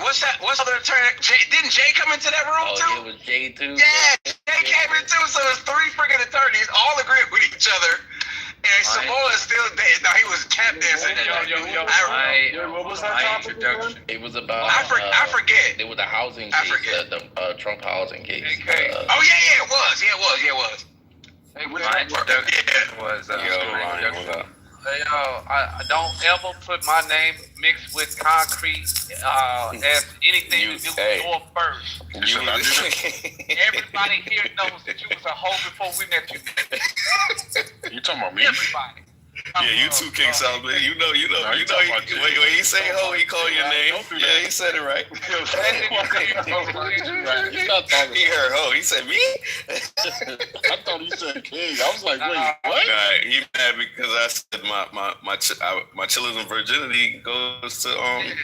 what's that? What's other attorney? Didn't Jay come into that room too? It was Jay too. Yeah, Jay came in too. So it's 3 freaking attorneys all agreeing with each other. And Samoa is still there. No, he was tap dancing. What was that topic introduction? It was about. I forget. It was the housing case, the Trump housing case. Okay. It was. It was. Hey, my introduction was. Hey, I don't ever put my name mixed with Concrete as anything to do with your first. Everybody here knows that you was a hoe before we met you. You talking about me? Everybody. Yeah, you too, King Solomon. You know. When he say ho, he call your name. Yeah, he said it right. He heard ho. He said me. I thought he said King. I was like, wait, what? Right, he mad because I said my children's virginity goes to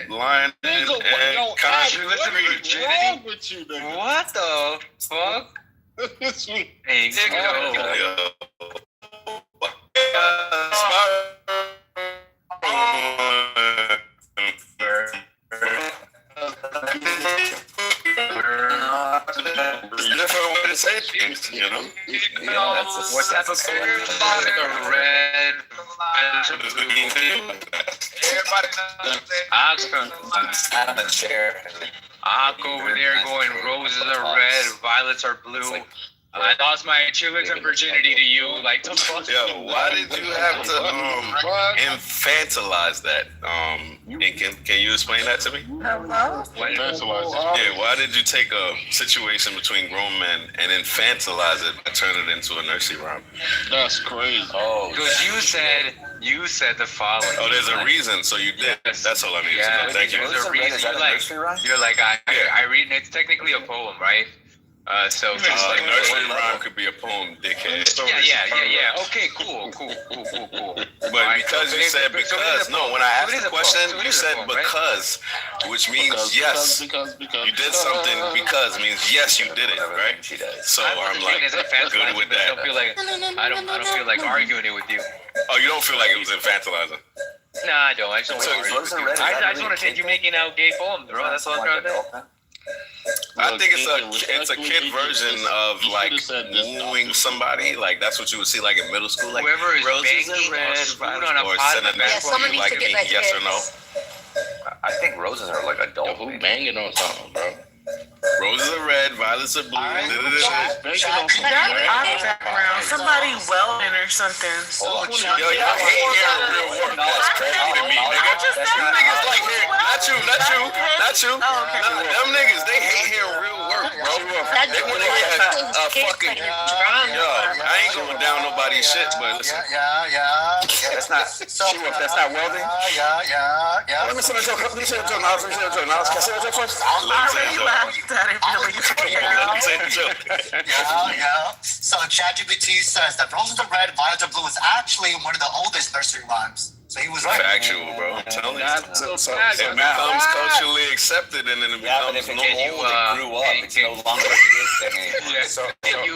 Lion and Concrete. What's wrong with you, nigga? What the fuck? Hey, nigga. Different way to say things, you know. What type of color? The red. Everybody knows that. I'm a chair. I'll go over there going roses are red, violets are blue. I lost my cheerleader virginity to you. Like, the fuck? Yo, why did you have to infantilize that? Can you explain that to me? Infantilize it. Yeah, why did you take a situation between grown men and infantilize it and turn it into a nursery rhyme? That's crazy. Oh, because you said the following. Oh, there's a reason, so you did. Yes. That's all I need to know. Thank you. There's a reason. You're like, I read. It's technically a poem, right? So nursery rhyme could be a poem, dickhead. Yeah. Okay, cool. But because you said because, no, when I asked the question, you said because, which means yes. Because you did something because means yes, you did it, right? So I'm like good with that. I don't feel like arguing it with you. Oh, you don't feel like it was infantilizing? No, I don't. I just want to argue with you. I just want to take you making out gay poems, bro. That's all I'm trying to do. I think it's a kid version of like wooing somebody. Like that's what you would see like in middle school. Like whoever is roses banging are red, or send a message like yes or no. I think roses are like adult. Who banging on something, bro? Roses are red, violets are blue. Somebody welding or something. Yo, y'all hate hearing real work. That's crazy to me, nigga. You niggas like hearing, not you. Them niggas, they hate hearing real work, bro. They want to hear a fucking. Yo, I ain't going down nobody's shit, but listen. Yeah. That's not welding. Yeah. Let me say a joke. Can I say a joke first? So ChatGPT says that roses are red, violets are blue is actually one of the oldest nursery rhymes. So he was right. Factual, bro. I'm telling you. It becomes culturally accepted and then it becomes normal. It grew up. It's no longer a kid thing. Can you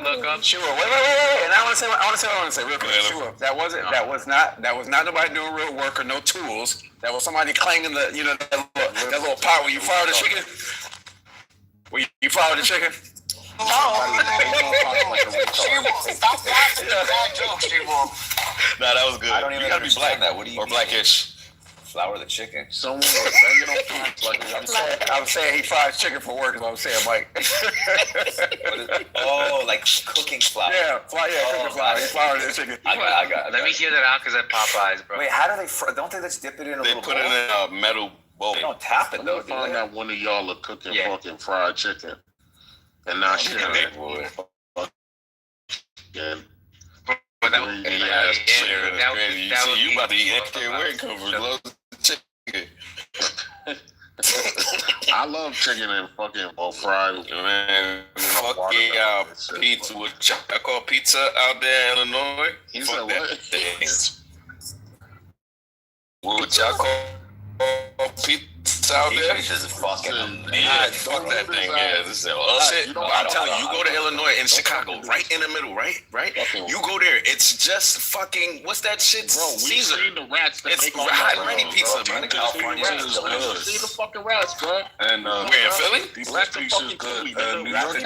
look up? Sure. Wait. And I want to say what I want to say real quick. Sure. That was not nobody doing real work or no tools. That was somebody clanging that little pot where you fire the chicken. Where you fire the chicken. She will stop laughing at that joke. She will. Nah, that was good. I don't even you gotta be black that. What do you or mean? blackish? Flour the chicken. Someone was banging on pots like I'm saying he fries chicken for work. Is what I'm saying, Mike. Like cooking flour. Yeah, cooking flour. He floured the chicken. I got it. Let me hear that out because that Popeyes, bro. Wait, how do they? Don't they just dip it in a little bowl? They put it in a metal bowl. They don't tap it though. Find out one of y'all are cooking fucking fried chicken, and now she boy. Yeah. You about to eat everything where it comes from. Chicken. I love chicken and fucking fried. Man, fuck yeah, pizza. I call pizza out there in Illinois. He said what? What y'all call pizza out there? Just fucking fuck that thing. Yeah, this is shit. I'm telling you, you go to Illinois and Chicago, right in the middle, right? You go there, it's just fucking what's that shit? Bro, we seen the rats. It's ready pizza, man. California is good. See the fucking rats, bro. And we're in Philly. These rats are fucking Philly. New York,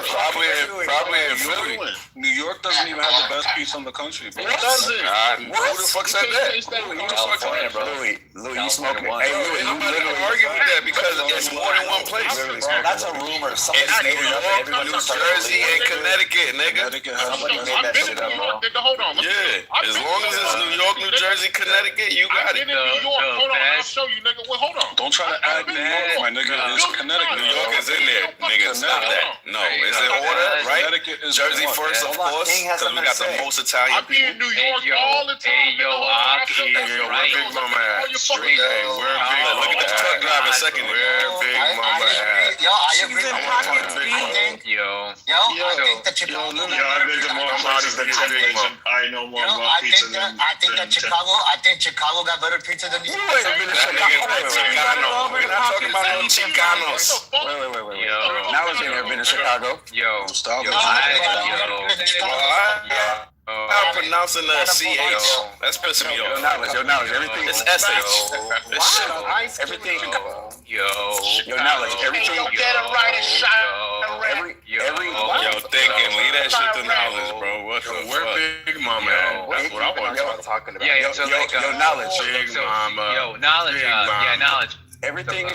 probably in Philly. New York doesn't even have the best pizza in the country, bro. What does it? Who the fuck said that? Louis, you smoking? Hey, Louis, nobody can argue with that because it's more than one place. That's a rumor. It's New York, New Jersey, and Connecticut, nigga. I've been in New York, nigga. Hold on. Yeah, as long as it's New York, New Jersey, Connecticut, you got it. I've been in New York. Hold on, I'll show you, nigga. Well, hold on. Don't try to add New York, my nigga. It's Connecticut. New York is in there, nigga. Stop that. No, it's in order, right? Jersey first, of course, because we got the most Italian people. I be in New York all the time. Hey, yo, where Big Mama at? Look at the truck driver second. Where Big Mama at? Yo, I agree. I think that Chicago. I think Chicago got better pizza than New York. Chicano. We're not talking about no Chicanos. Wait. Now it's never been to Chicago. Stop. I'm pronouncing the CH. That's pissing me off. Your knowledge, everything. It's SH. It's shit. Everything. Your knowledge, everything. Get it right and shine. Yo, thinking, leave that shit to knowledge, bro. What the fuck? Where Big Mama at? That's what I want to talk about. Your knowledge. Big Mama. Knowledge. Knowledge. Everything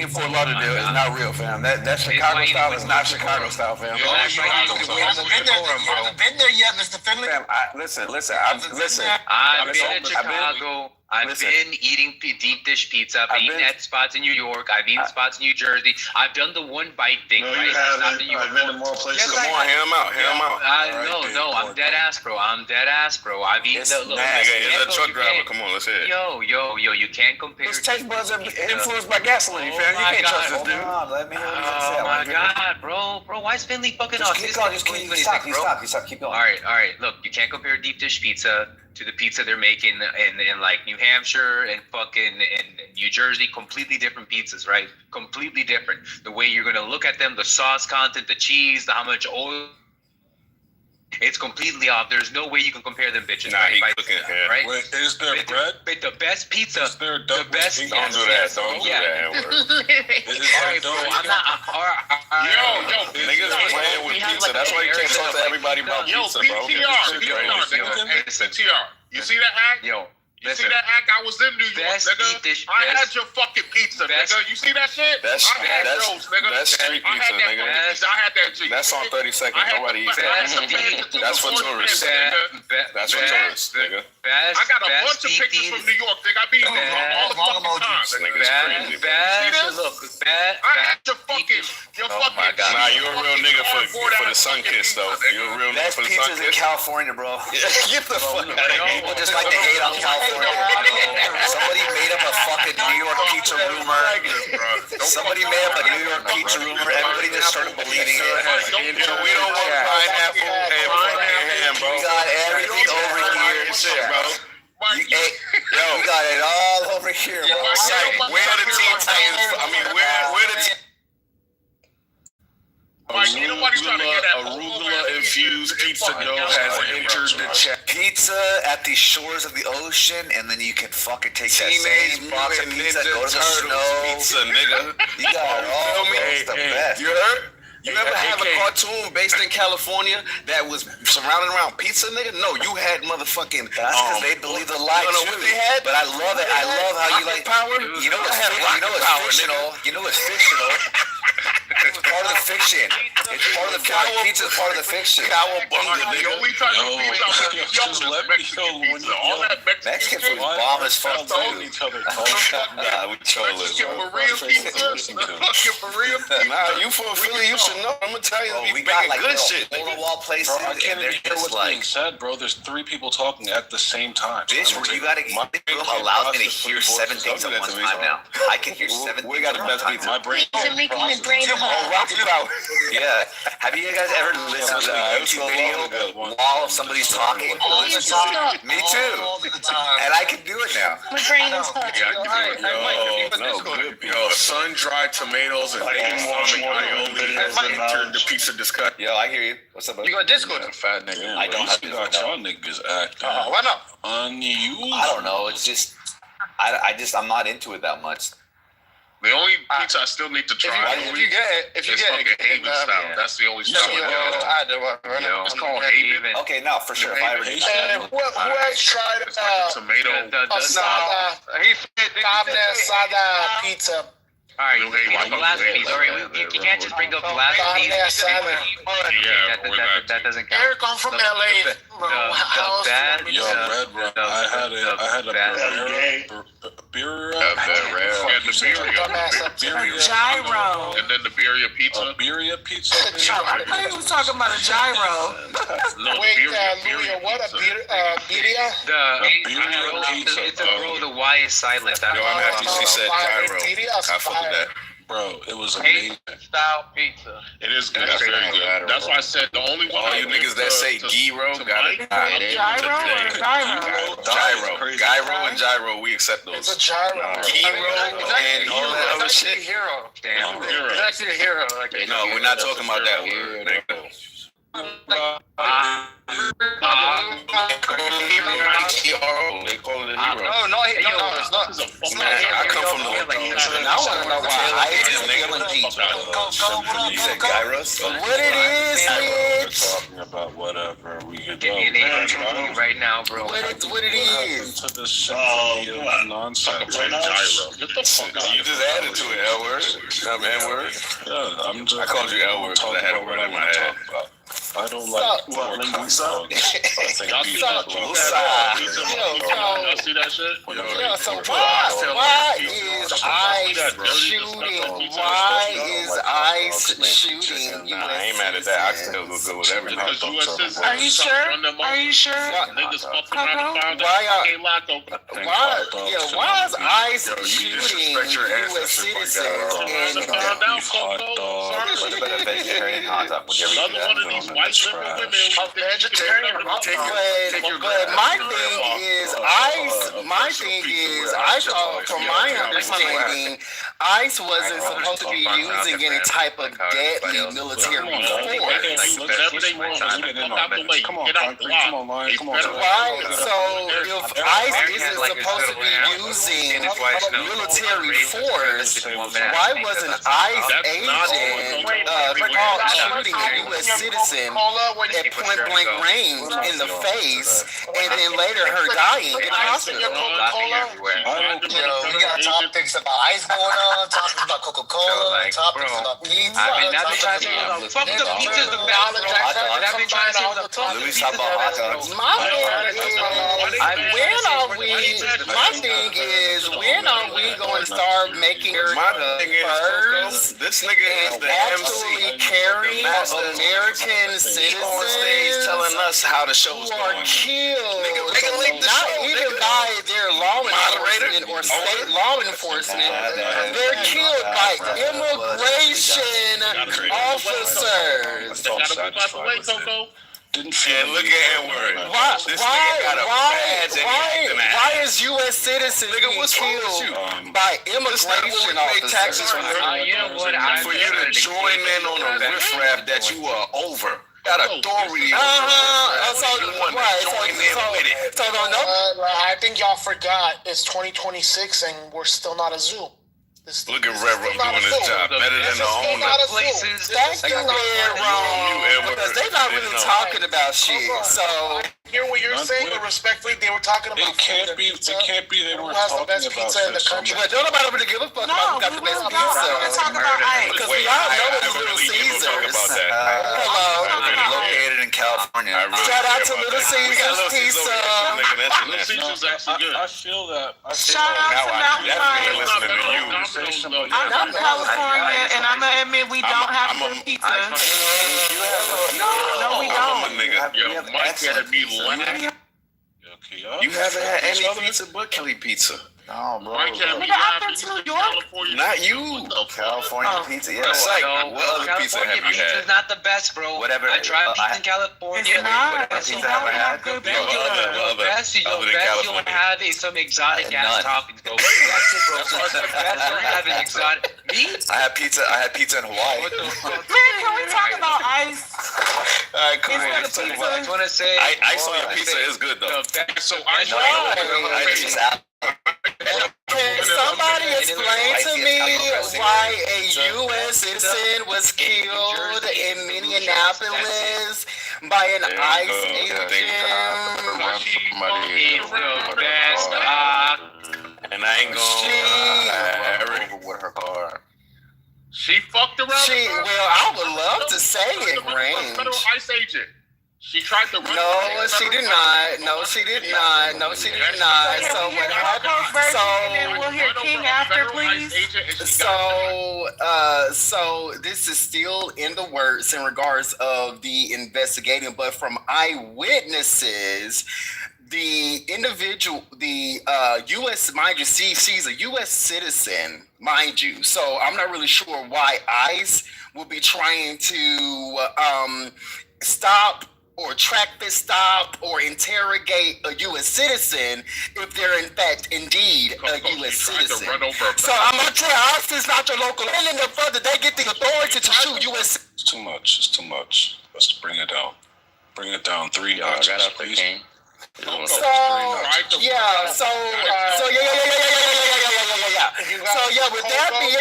in Fort Lauderdale is not real, fam. That Chicago style is not Chicago style, fam. You haven't been there yet, Mr. Finley. Fam, listen. I've been to Chicago. I've been eating deep dish pizza. I've eaten at spots in New York. I've eaten spots in New Jersey. I've done the one bite thing, No, right? you haven't. I've been to more places. Come on, hear him out. No, I'm dead ass, bro. I've eaten Nigga, he's a truck driver. Come on, let's hear it. Yo, you can't compare. His taste buds are influenced by gasoline, fam. You can't trust this dude. Let me hear what he has to say. Oh my god, bro, why is Finley fucking off? Stop. Keep going. All right. Look, you can't compare deep dish pizza to the pizza they're making in like New Hampshire and fucking in New Jersey. Completely different pizzas, right? Completely different. The way you're gonna look at them, the sauce content, the cheese, how much oil. It's completely off. There's no way you can compare them bitches. Nah, he cooking here. Right? Wait, is there bread? But the best pizza. Is there dough? Don't do that. Don't do that. Alright, bro. I'm not. Yo, niggas playing with pizza. That's why you can't talk to everybody about pizza, bro. PTR. You see that act? Yo. You see that act? I was in New York, nigga. I had your fucking pizza, nigga. You see that shit? That's street pizza, nigga. I had that shit. That's on 32nd. Nobody eats that. That's for tourists. That's for tourists, nigga. I got a bunch of pictures from New York, nigga. I be all the fucking time. I had your fucking. Nah, you a real nigga for the sun kiss, though. You a real nigga for the sun Pizza's in kiss. California, bro. Get the fuck out of here. People just like to hate on California. Somebody made up a fucking New York pizza rumor. Somebody made up a New York pizza rumor. Everybody just started believing it. We don't want pineapple and fucking ham, bro. We got everything over here, bro. We got it all over here, bro. Where are the Teen Titans? I mean, where the arugula-infused pizza dough has entered the chat. Pizza at the shores of the ocean, and then you can fucking take that same box of pizza, go to the snow. Pizza, nigga. You got it all, bro. It's the best. You heard? You ever have a cartoon based in California that was surrounded around pizza, nigga? No, you had motherfucking. That's because they believe the lie too. What they had? But I love it. I love how you like power. You know what's fictional. You know what's fictional. It's part of the fiction. It's part of the pizza's part of the fiction. Cowabunga, nigga. Mexican food is bomb as fuck too. Nah, we trolling. Nah, you from Philly, you should know. I'm gonna tell you, we got like good shit. Hole in the wall places, I can't even hear what's being said, bro. There's 3 people talking at the same time. Bitch, you gotta. This room allows me to hear 7 things at one time now. I can hear 7 things. We got the best pizza. My brain. Making my brain Oh, Rocky Power. Yeah. Have you guys ever listened to a YouTube video while somebody's talking? Me too. And I can do it now. My brain is hot. Yo, sun-dried tomatoes and entered the pizza discussion. Yo, I hear you. What's up, buddy? You got Discord? Fat nigga. I don't have got y'all niggas acting. Why not? I Unusual. don't know. It's just, I'm not into it that much. The only pizza I still need to try. If you get fucking Haven style. That's the only style. It's called Haven. Okay, no, for sure. If I ever get Who else tried tomato? He fit Sada pizza. Alright, blasphemy. Sorry, you can't just bring up blasphemy. That doesn't count. Eric, I'm from LA. Yo, Red Rum. I had a birria. Gyro. And then the birria pizza. I thought he was talking about a gyro. Wait, Louis, what? A birria? birria pizza. It's a bro. The Y is silent. Yo, I'm happy she said gyro. I fuck with that. Bro, it was amazing. Style pizza. It is good. That's very good. That's why I said the only one. All you niggas that say gyro got it. Gyro or gyro? Gyro and gyro, we accept those. It's a gyro. Gyro and all that other shit. Hero. Damn. It's actually a hero. No, we're not talking about that word, nigga. They call it a hero. No, it's not. Man, I come from the I want to know why ICE is killing people. You said gyros? What it is, Mitch? Talking about whatever we could do. Right now, bro. What it is? To the symphony of nonsense. Get the fuck out. You just added to it, L word. N-word. Yeah, I'm just. I called you L word because I had a word in my head. I don't like working songs. Y'all see that shit? So why is ICE shooting? Why is ICE shooting? I ain't mad at that. I still go good with everything. Are you sure? Are you sure? Why is ICE shooting U.S. citizens? Another one of these white liberal women. But my thing is, I thought, from my understanding, ICE wasn't supposed to be using any type of deadly military force. Come on, Concrete. Come on, Lion. Come on. Right? So if ICE isn't supposed to be using military force, why wasn't ICE agent caught shooting a U.S. citizen at point blank range in the face, and then later her dying in the hospital? We got topics about ICE going on, topics about Coca-Cola, topics about pizza. Fuck the pizzas about Louis talk about hot dogs. My thing is, when are we going to start making furs this nigga is the actually carrying American citizens on stage telling us how the show's who are going. killed, Nigga, not even by their law enforcement or state law enforcement, they're killed by immigration officers. And look at N-word. Why is U.S. citizens being killed by immigration officers? For you to join in on a riffraff that you are over. Got authority. I think y'all forgot it's 2026 and we're still not a zoo. Look at Red Rum doing his job better than the owner. Thank you, Red Rum, because they're not really talking about shit. So hear what you're saying, but respectfully, they were talking about. It can't be. They were who has the talking best about pizza in the country? Well, don't nobody really give a fuck about who got the best pizza. We're talking about ICE. Because we all know it's Little Caesars. Hello. Located in California. Shout out to Little Caesars Pizza. Little Caesars actually good. I feel that. Shout out to Mountain Fire. I'm from California, and I'm gonna admit we don't have good pizza. No, we don't. Yo, Mike had me laughing. You haven't had any pizza but Kelly Pizza. No, bro. Nigga, I've been to New York. Not you. California pizza, yeah. Like, what other pizza have you California had? pizza's not the best, bro. Whatever. I tried pizza in California. It's not. What pizza have I had? Good The pizza. best you don't have is some exotic ass toppings, bro. That's it, bro. That's don't have an exotic. Me? I had pizza in Hawaii. What the fuck? Man, can we talk about ICE? Alright, cool. I just want to say, Ice on your pizza is good though. So Can somebody explain to me why a U.S. citizen was killed in Minneapolis by an ICE agent? And I ain't gonna with her car. She fucked around. Well, I would love to say it rained. Federal ICE agent. She tried to run. No, she did not. No, she did not. So what happened? So we'll hear King after, please. So this is still in the works in regards of the investigating, but from eyewitnesses, the individual, the U.S., mind you, she's a U.S. citizen, mind you. So I'm not really sure why ICE will be trying to stop or track this stop or interrogate a U.S. citizen if they're in fact indeed a U.S. citizen. So I'm not sure ICE is not your local. And then the further they get the authority to shoot U.S. It's too much. Let's bring it down. Bring it down 3 Got notches, out the please. king. So yeah. So with that being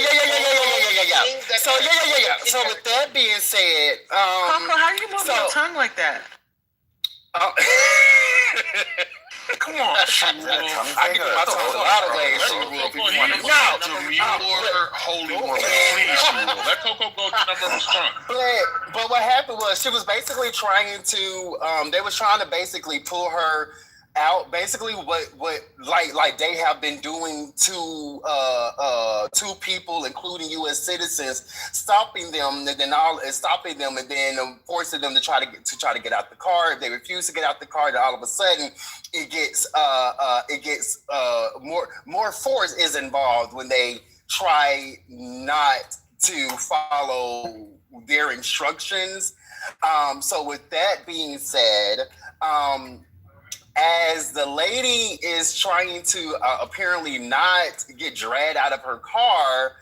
So with that being said, Coco, how you move your tongue like that? Come on, I can do my tongue a lot of ways. Holy woman, please, let Coco go to number one. But what happened was she was basically trying to. They was trying to basically pull her out. Basically, what like they have been doing to people, including U.S. citizens, stopping them, and then forcing them to try to get out the car. If they refuse to get out the car, then all of a sudden it gets more force is involved when they try not to follow their instructions. So with that being said, as the lady is trying to apparently not get dragged out of her car,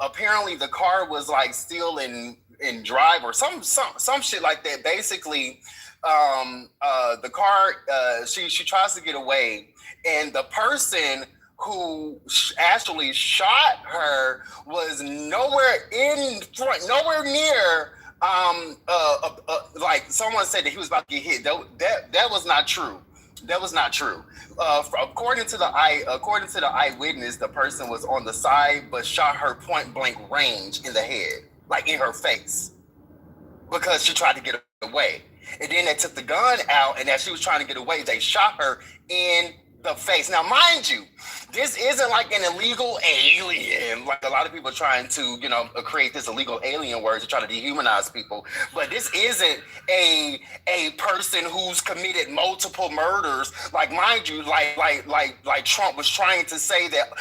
apparently the car was like still in drive or some shit like that. Basically, the car she tries to get away, and the person who actually shot her was nowhere near. Like someone said that he was about to get hit. That was not true. That was not true. According to the eyewitness, the person was on the side but shot her point blank range in the head, like in her face, because she tried to get away. And then they took the gun out, and as she was trying to get away, they shot her in the face. Now, mind you, this isn't like an illegal alien, like a lot of people are trying to, create this illegal alien word to try to dehumanize people. But this isn't a person who's committed multiple murders. Like, mind you, like Trump was trying to say that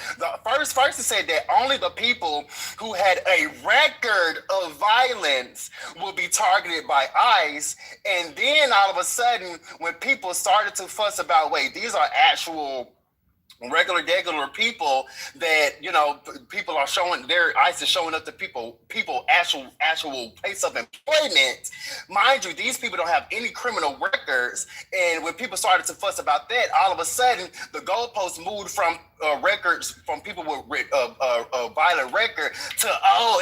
first he said that only the people who had a record of violence will be targeted by ICE. And then all of a sudden, when people started to fuss about, wait, these are actual regular people that people are showing their ICE is showing up to people actual place of employment. Mind you, these people don't have any criminal records, and when people started to fuss about that, all of a sudden the goalposts moved from records from people with a violent record to,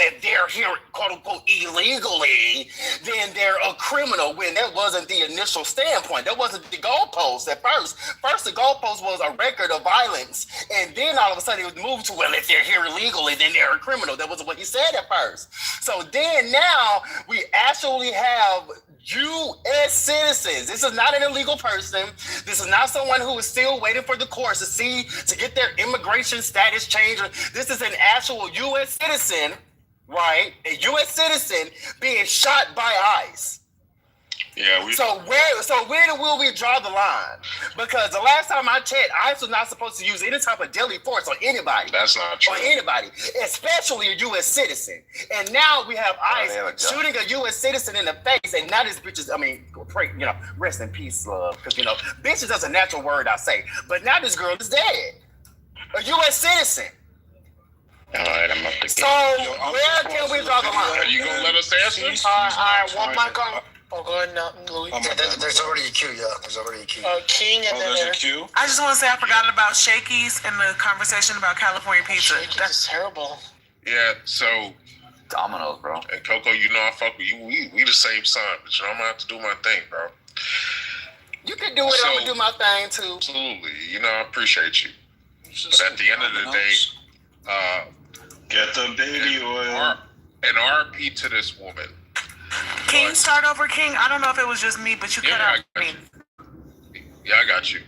if they're here quote unquote illegally, then they're a criminal, when that wasn't the initial standpoint. That wasn't the goalpost at first. First the goalpost was a record of violence, and then all of a sudden it was moved to, well, if they're here illegally, then they're a criminal. That wasn't what he said at first. So then now we actually have U.S. citizens. This is not an illegal person. This is not someone who is still waiting for the courts to get their immigration status changed. This is an actual U.S. citizen, right? A U.S. citizen being shot by ICE. Yeah, So where will we draw the line? Because the last time I checked, ICE was not supposed to use any type of deadly force on anybody. That's not true. On anybody, especially a U.S. citizen. And now we have ICE shooting a U.S. citizen in the face, and now this bitch is, rest in peace, love. Because, bitch is just a natural word I say. But now this girl is dead. A U.S. citizen. All right, I'm up to So where can we draw the line? Are you going to let us answer? All right, one mic on. Oh, go ahead now, Louis. There's already a queue, There's already a queue. King and then there's a queue? I just want to say I forgot about Shakey's and the conversation about California pizza. That's terrible. Yeah, so Domino's, bro. And Coco, I fuck with you. We the same sign, but I'm gonna have to do my thing, bro. You can do it. I'm gonna do my thing too. Absolutely. I appreciate you. But at the end of the day, get the baby oil. An RP to this woman. Can you start over, King? I don't know if it was just me, but you cut out me. Yeah, I got you.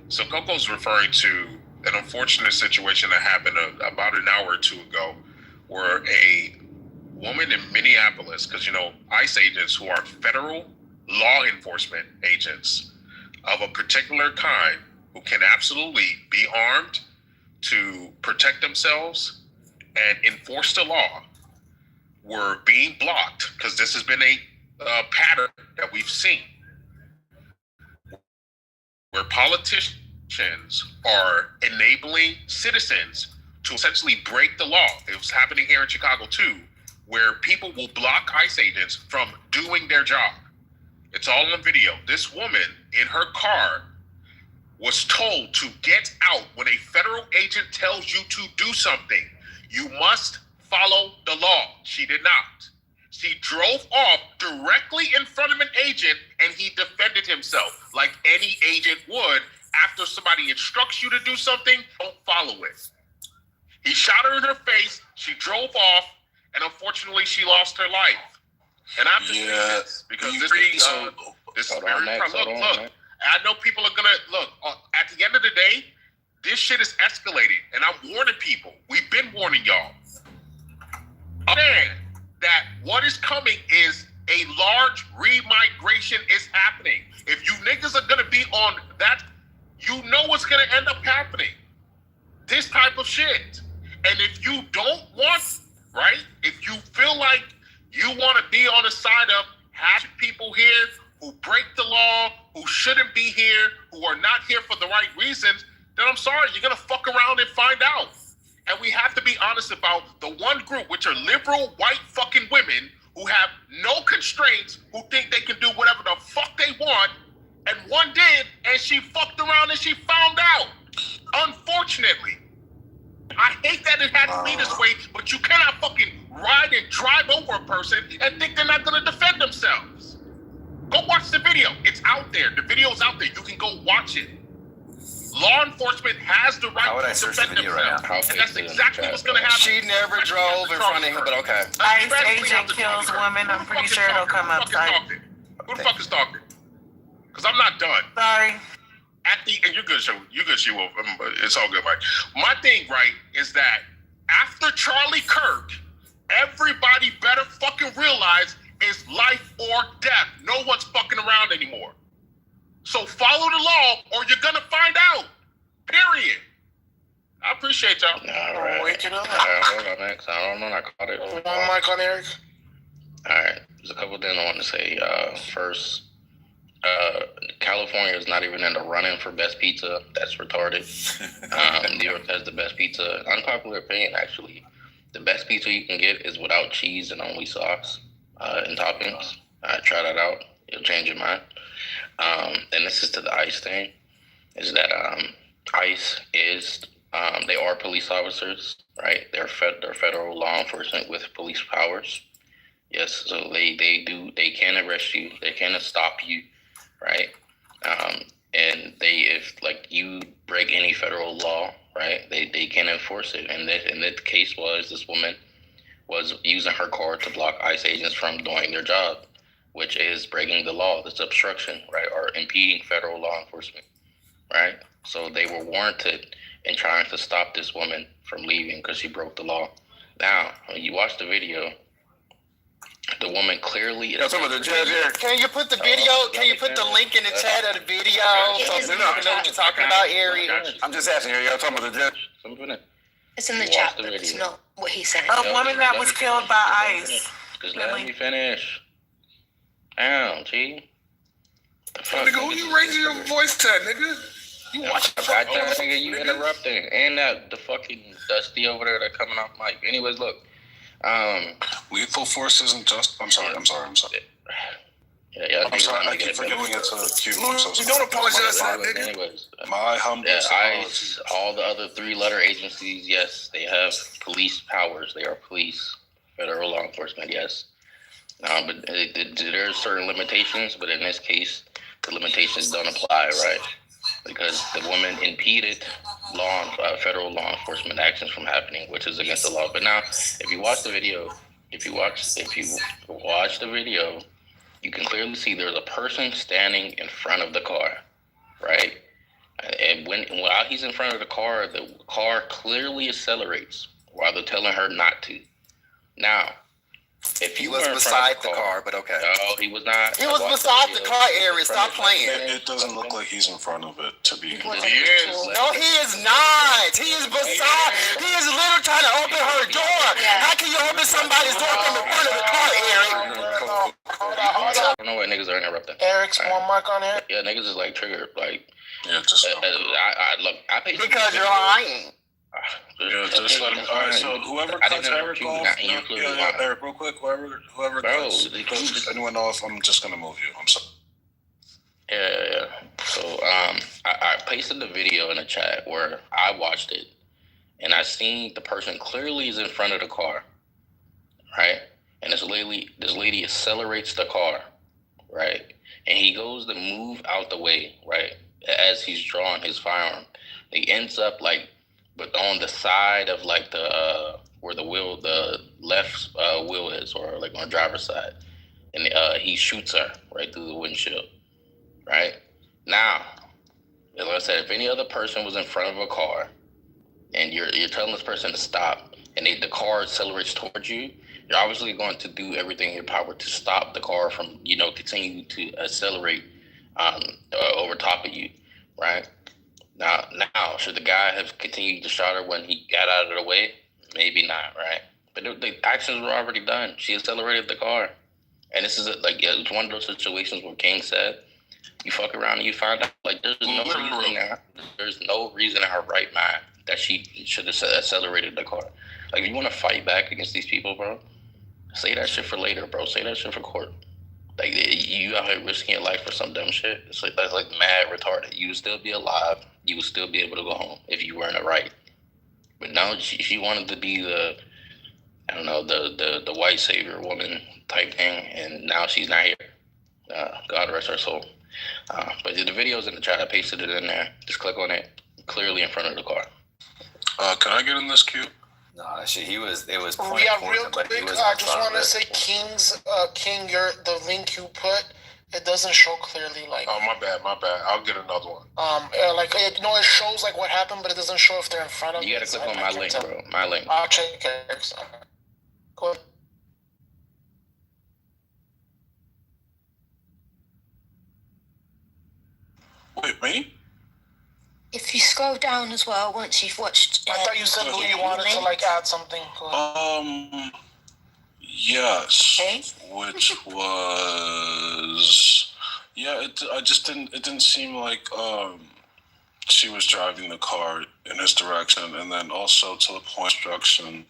So Coco's referring to an unfortunate situation that happened about an hour or two ago, where a woman in Minneapolis, because ICE agents who are federal law enforcement agents of a particular kind who can absolutely be armed to protect themselves and enforce the law, were being blocked, because this has been a pattern that we've seen, where politicians are enabling citizens to essentially break the law. It was happening here in Chicago too, where people will block ICE agents from doing their job. It's all in the video. This woman in her car was told to get out. When a federal agent tells you to do something, you must follow the law. She did not. She drove off directly in front of an agent, and he defended himself like any agent would. After somebody instructs you to do something, don't follow it. He shot her in her face, she drove off, and unfortunately she lost her life. And I'm just saying this because this is very look. I know people are gonna look. At the end of the day, this shit is escalating, and I'm warning people. We've been warning y'all. Understand that what is coming is a large remigration is happening. If you niggas are gonna be on that, you know what's gonna end up happening. This type of shit. And if you don't want, right? If you feel like you want to be on the side of having people here who break the law, who shouldn't be here, who are not here for the right reasons, then I'm sorry, you're going to fuck around and find out. And we have to be honest about the one group, which are liberal white fucking women who have no constraints, who think they can do whatever the fuck they want. And one did, and she fucked around and she found out. Unfortunately. I hate that it had to be this way, but you cannot fucking ride and drive over a person and think they're not going to defend themselves. Go watch the video. It's out there. The video's out there. You can go watch it. Law enforcement has the right to defend themselves. And that's exactly what's going to happen. She never drove in front of him, but okay. ICE agent kills woman. I'm pretty sure it'll come up. Who the fuck is talking? Because I'm not done. Sorry. And you're good, she will. It's all good, right? My thing, right, is that after Charlie Kirk, everybody better fucking realize it's life or death. No one's fucking around anymore. So follow the law, or you're gonna find out. Period. I appreciate y'all. All right. Wake it up. All right, hold on next. I don't know. I caught it. One mic on Eric. All right. There's a couple things I want to say. First. California is not even in the running for best pizza. That's retarded. New York has the best pizza. Unpopular opinion, actually. The best pizza you can get is without cheese and only sauce and toppings. Try that out. It'll change your mind. And this is to the ICE thing, is that ICE is, they are police officers, right? They're federal law enforcement with police powers. Yes, so they can arrest you. They can stop you. Right, and if like you break any federal law, right, they can enforce it. And the case was this woman was using her car to block ICE agents from doing their job, which is breaking the law. That's obstruction, right, or impeding federal law enforcement, right. So they were warranted in trying to stop this woman from leaving because she broke the law. Now, when you watch the video. The woman clearly. Can you put the video? Can you put the link in the chat of the video so people know what you're talking about, Ari? I'm just asking you. Y'all talking about the judge? It's in the chat, but it's not what he said. A woman that was killed by ICE. Just let me finish. Damn, G. Nigga, who you raising your voice to, nigga? You watch nigga, you interrupting. And the fucking Dusty over there that coming off mic. Anyways, look. Lethal force isn't just. I'm sorry. Yeah, I'm sorry. I keep forgetting it's a cue. I'm so sorry. Don't apologize, nigga. Anyways, my humble ICE, all the other 3-letter agencies, yes, they have police powers. They are police, federal law enforcement, yes. But there are certain limitations. But in this case, the limitations don't apply, right? Because the woman impeded federal law enforcement actions from happening, which is against the law. But now, if you watch the video, you can clearly see there's a person standing in front of the car, right? And while he's in front of the car clearly accelerates while they're telling her not to. Now, if he was beside the car, but okay. No, he was not. He was beside the car area. Stop playing. It doesn't look like he's in front of it, to be honest. He is. No, he is not. He is beside. He is literally trying to open her door. How can you open somebody's door from the front of the car area? I don't know why niggas are interrupting. Eric's one mic on Eric. Yeah, niggas is like triggered. Like, yeah, just. I pay because you're lying. Yeah, just let him. All right, so whoever cuts Eric off, Eric, real quick. Whoever cuts anyone off, I'm just gonna move you. I'm sorry. Yeah. So I pasted the video in the chat where I watched it, and I seen the person clearly is in front of the car, right? And this lady accelerates the car, right? And he goes to move out the way, right? As he's drawing his firearm, he ends up like, but on the side of like the where the left wheel is, or like on the driver's side, and he shoots her right through the windshield, right? Now, like I said, if any other person was in front of a car and you're telling this person to stop, and the car accelerates towards you, you're obviously going to do everything in your power to stop the car from, continuing to accelerate over top of you, right? Now, should the guy have continued to shot her when he got out of the way? Maybe not, right? But the actions were already done. She accelerated the car. And this is it's one of those situations where King said, you fuck around and you find out there's no reason in her right mind that she should have accelerated the car. Like, if you want to fight back against these people, bro, say that shit for later, bro. Say that shit for court. Like, you out here risking your life for some dumb shit. It's like, that's like mad retarded. You would still be alive. You would still be able to go home if you were in the right. But now she wanted to be the white savior woman type thing, and now she's not here. God rest her soul. But the video's in the chat. I pasted it in there. Just click on it. Clearly in front of the car. Can I get in this queue? No, shit. It was. Yeah, real quick. I just want to say, King, the link you put, it doesn't show clearly. Like. Oh, my bad. I'll get another one. It shows like what happened, but it doesn't show if they're in front of you. You gotta click on my link, bro. My link. I'll check it. Go ahead. Wait, me? If you scroll down as well, once you've watched... I thought you said you wanted to, add something. Yes. Okay. Which was... Yeah, it didn't seem like, she was driving the car in his direction, and then also to the point obstruction,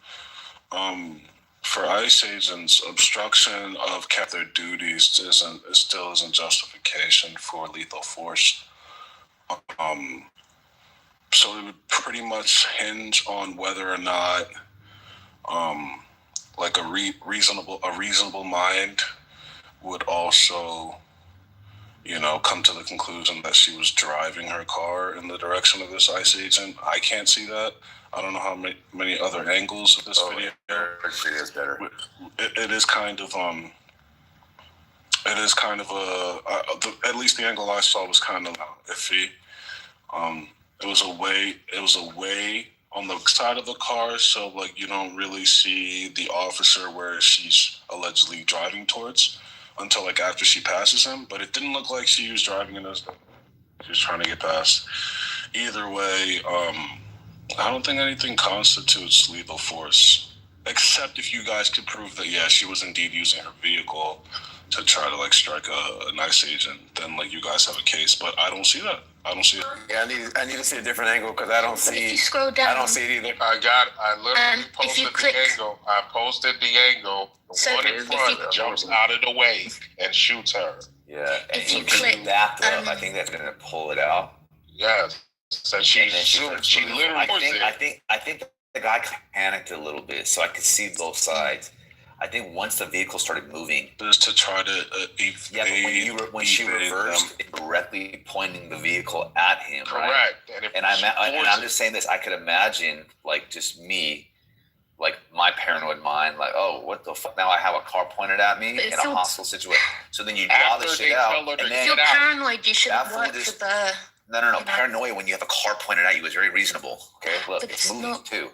for ICE agents, obstruction of their duties still isn't justification for lethal force. So it would pretty much hinge on whether or not, like a reasonable mind would also, come to the conclusion that she was driving her car in the direction of this ICE agent. I can't see that. I don't know how many other angles of this video. It is better. It is kind of at least the angle I saw was kind of iffy. It was away on the side of the car, so you don't really see the officer where she's allegedly driving towards until after she passes him. But it didn't look like she was driving in this. She was trying to get past. Either way, I don't think anything constitutes lethal force, except if you guys could prove that she was indeed using her vehicle to try to strike a nice agent. Then you guys have a case, but I don't see that. Yeah, I need to see a different angle because I don't see. If you scroll down, I don't see it either. I literally posted the angle. I posted the angle. The one in front jumps out of the way and shoots her. Yeah, and if you click that up, I think that's going to pull it out. Yes. So she literally. I think the guy panicked a little bit, so I could see both sides. I think once the vehicle started moving, just to try to evade. But when she reversed, directly pointing the vehicle at him. Correct. Right? And I'm just saying this. I could imagine, just me, my paranoid mind, oh, what the fuck? Now I have a car pointed at me in a hostile situation. So then you draw the shit out, and then if you're paranoid, you should work for the. No. Paranoia when you have a car pointed at you is very reasonable. Okay, look, it's moving too.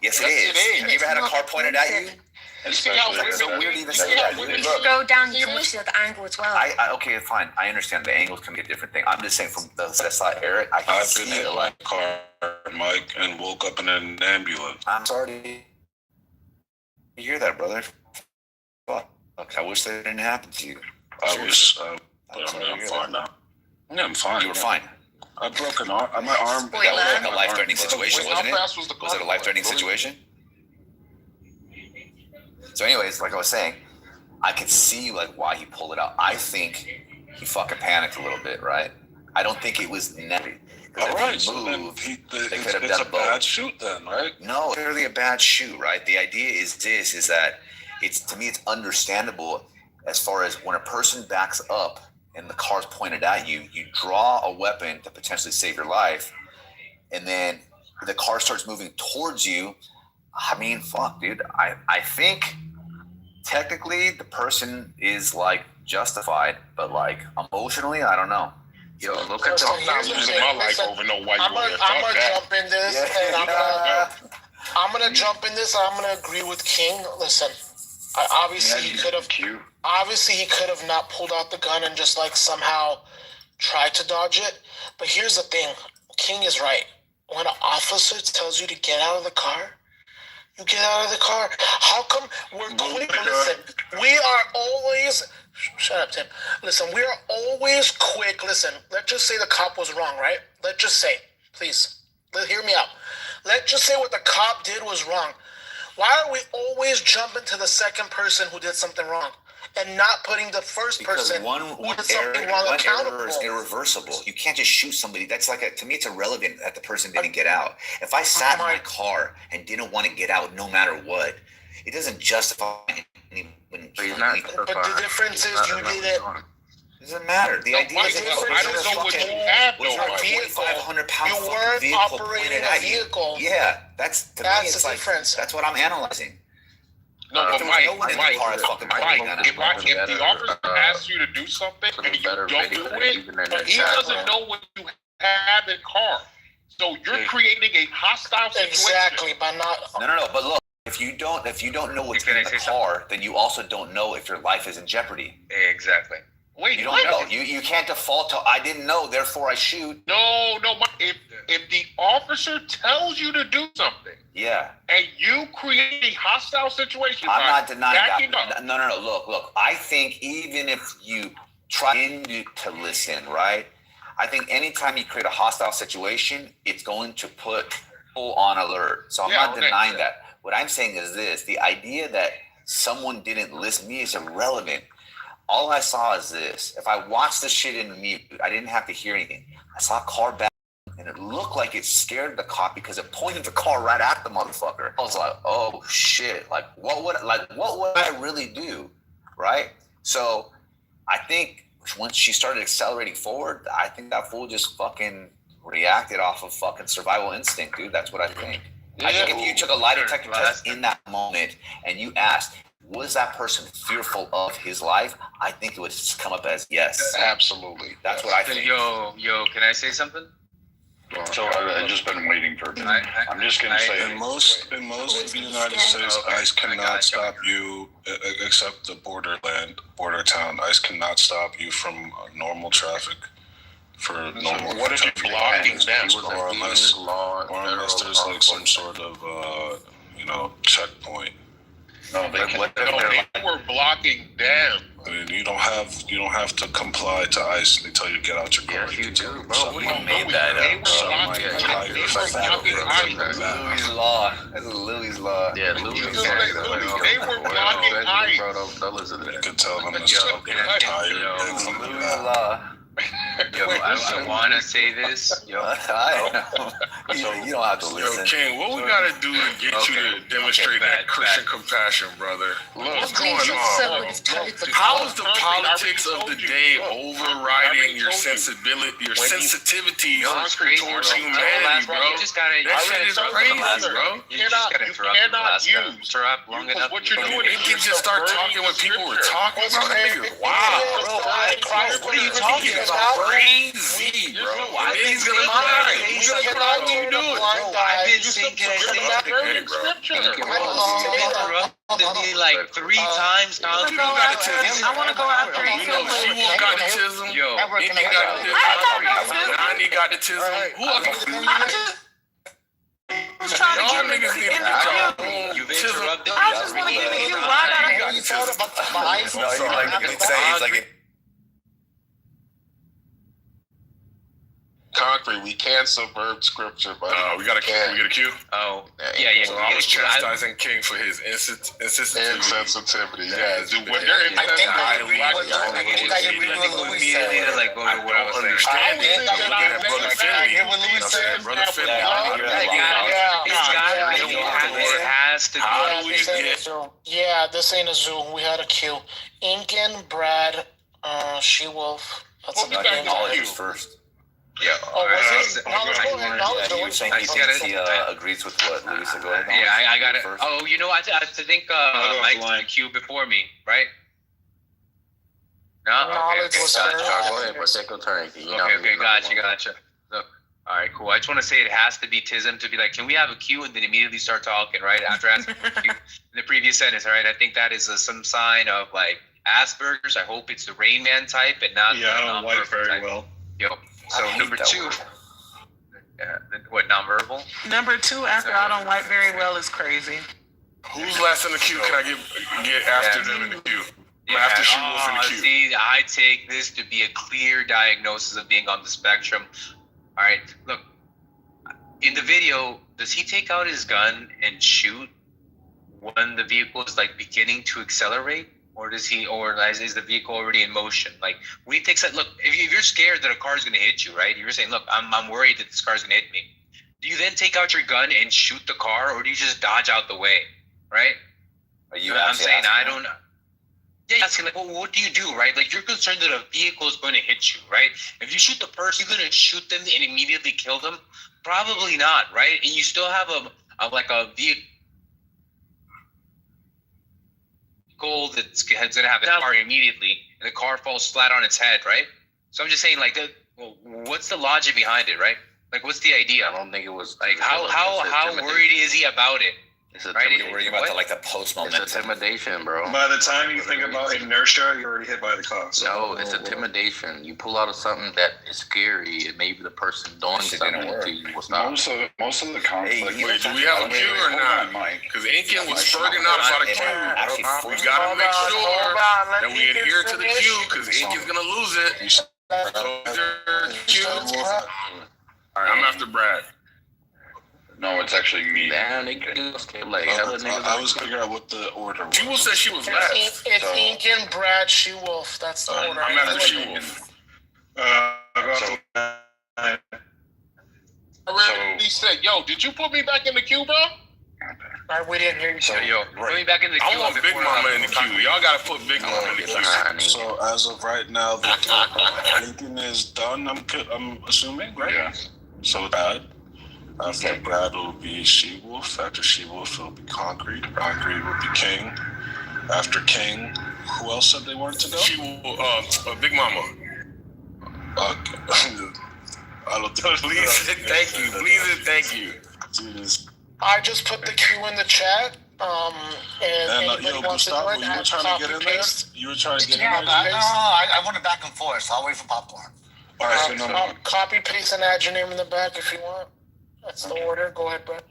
Yes, it is. Have you ever had a car pointed at you? When you go down, you can see the angle as well. Okay, fine. I understand the angles can be a different thing. I'm just saying from the side, Eric, I can see been in a car, Mike, and woke up in an ambulance. I'm sorry to hear that, brother. Fuck. I wish that didn't happen to you. I'm fine now. Yeah, I'm fine. You were fine. I broke an arm. My arm. That was like a life-threatening situation, wasn't it? Was it a life-threatening situation? So anyways, like I was saying, I could see why he pulled it out. I think he fucking panicked a little bit, right? I don't think it was necessary. All right, moved, so then it's a bad shoot then, right? No, it's really a bad shoot, right? The idea is that to me it's understandable as far as when a person backs up and the car's pointed at you, you draw a weapon to potentially save your life, and then the car starts moving towards you. I mean, fuck, dude. I think technically the person is like justified, but like emotionally, I don't know. Yo, look at I'm not losing my life over no white boy. I'm gonna jump in this, and I'm gonna jump in this. And I'm gonna agree with King. Listen, obviously he could have not pulled out the gun and just like somehow tried to dodge it. But here's the thing, King is right. When an officer tells you to get out of the car, you get out of the car. How come we're quick? Listen, we are always. Shut up, Tim. Listen, we are always quick. Listen, let's just say the cop was wrong, right? Let's just say, please, hear me out. Let's just say what the cop did was wrong. Why are we always jumping to the second person who did something wrong and not putting the first person who did something wrong accountable? One error is irreversible. You can't just shoot somebody. That's like to me, it's irrelevant that the person didn't get out. If I sat in my car and didn't want to get out no matter what, it doesn't justify anyone. But the difference is you did it. It doesn't matter. The idea is I don't know what you have, though. 2,500-pound you weren't operating a vehicle. Yeah, that's the difference. That's what I'm analyzing. No, but Mike, if the officer asks you to do something and you don't do it, he doesn't know what you have in car. So you're creating a hostile situation. Exactly, by not. No. But look, if you don't know what's in the car, then you also don't know if your life is in jeopardy. Exactly. Wait, you don't know. You can't default to I didn't know, therefore I shoot. No. If the officer tells you to do something, and you create a hostile situation, I'm not denying that. No. Look. I think even if you try to listen, right? I think anytime you create a hostile situation, it's going to put people on alert. So I'm not denying that. What I'm saying is this: the idea that someone didn't listen to me is irrelevant. All I saw is this. If I watched the shit in mute, I didn't have to hear anything. I saw a car back, and it looked like it scared the cop because it pointed the car right at the motherfucker. I was like, oh shit! Like what would I really do, right? So I think once she started accelerating forward, I think that fool just fucking reacted off of fucking survival instinct, dude. That's what I think. I think if you took a lie detector test in that moment and you asked, was that person fearful of his life? I think it would just come up as yes. Absolutely. That's what I think. Yo, can I say something? So I've just been waiting for it. I'm just going to say, in most of the United States, ICE cannot stop you, except the border town. ICE cannot stop you from normal traffic. For normal what if you're blocking them? Or unless there's like some sort of checkpoint. No, they were blocking them. I mean, you don't have to comply to ICE. They tell you to get out your car. Yes, you do, bro. We made that up. Louis' law. That's Louis' law. Yeah, Louis' law. They were blocking ICE. You can tell them to stop getting tired. Louis' law. Yo, I want to say this. Yo, you don't have to listen. Yo, King, what we gotta do to get you to demonstrate that Christian compassion, brother? What's going on? How is the politics of the day overriding your sensitivity towards humanity, bro? That shit is crazy, bro. You cannot interrupt long enough. What you're doing is you just start talking when people were talking about it. Wow, bro. What are you talking about? Crazy, bro. He's gonna cry. He's gonna cry when you do it. I've been thinking me like 3 times. I want to go after you. She got autism. Yo, Nani got autism. Who else? I was trying to get in the queue. You've interrupted. I just want to get in the queue. Why not? No, he's like Concrete, we can't subvert scripture, but we got a cue. Oh, yeah. So I was chastising King for his insensitivity. Yeah, dude. when they're in I think I agree with Louis said. Need to like go to what I was saying. Understand it. Brother Finley. Brother Finley. It has to be. Yeah, this ain't a Zoom. We had a queue. Incan, Brad, She-Wolf. That's a acknowledge first. Yeah. Oh, was it? No, let's go ahead. Acknowledge You were saying he agrees with what Louis said. Go ahead. Yeah, I got it. First. Oh, you know, I think Mike's in the queue before me, right? No? Okay. Go ahead, but take your turn. Okay, gotcha. Look, all right, cool. I just want to say it has to be Tism to be like, can we have a queue and then immediately start talking, right? After asking for a queue in the previous sentence, all right? I think that is some sign of like Asperger's. I hope it's the Rain Man type and not I don't like very type. well. Yo. So number 2, what, nonverbal? Number 2, after I don't like very well, is crazy. Who's last in the queue? Can I get after them in the queue? After She-Wolf in the queue. See, I take this to be a clear diagnosis of being on the spectrum. All right, look, in the video, does he take out his gun and shoot when the vehicle is like beginning to accelerate? Or is the vehicle already in motion? Like when he takes that, look, if you're scared that a car is going to hit you, right? You're saying, look, I'm worried that this car is going to hit me. Do you then take out your gun and shoot the car, or do you just dodge out the way, right? I'm saying I don't know. Yeah, asking like, well, what do you do, right? Like you're concerned that a vehicle is going to hit you, right? If you shoot the person, you're going to shoot them and immediately kill them? Probably not, right? And you still have a vehicle that's going to have a car immediately, and the car falls flat on its head, right? So I'm just saying, like, what's the logic behind it, right? Like, what's the idea? I don't think it was like how worried is he about it? Right? You're worried about the post momentum. It's intimidation, bro. By the time you think about inertia, you're already hit by the car. So. No, it's intimidation. You pull out of something that is scary, and maybe the person doing something to you will stop. Most of the conflict. Wait, do we have a queue or not? Because Incan was spurting up about a queue. We gotta make sure that we adhere to the queue, because Incan's gonna lose it. All right, I'm after Brad. No, it's actually me. Damn, I was figuring out what the order was. She-Wolf said she was last. It's Incan, Brad, She-Wolf. That's the order. I'm after She-Wolf. He said, yo, did you put me back in the queue, bro? We didn't hear you. Put me back in the queue. I want Big Mama in the queue. Y'all gotta put Big Mama in the queue. So as of right now, the Lincoln is done, I'm assuming, right? Yeah. So Brad. After Brad will be She-Wolf. After She-Wolf, it'll be Concrete. Concrete will be King. After who else said they weren't to go? Big Mama. I don't think. Please and thank you. I just put the queue in the chat. And Gustavo, you were trying to get in there? You were trying to get in there? No, I wanted back and forth, so I'll wait for popcorn. All right, copy, paste, and add your name in the back if you want. That's the order. Go ahead, Brett.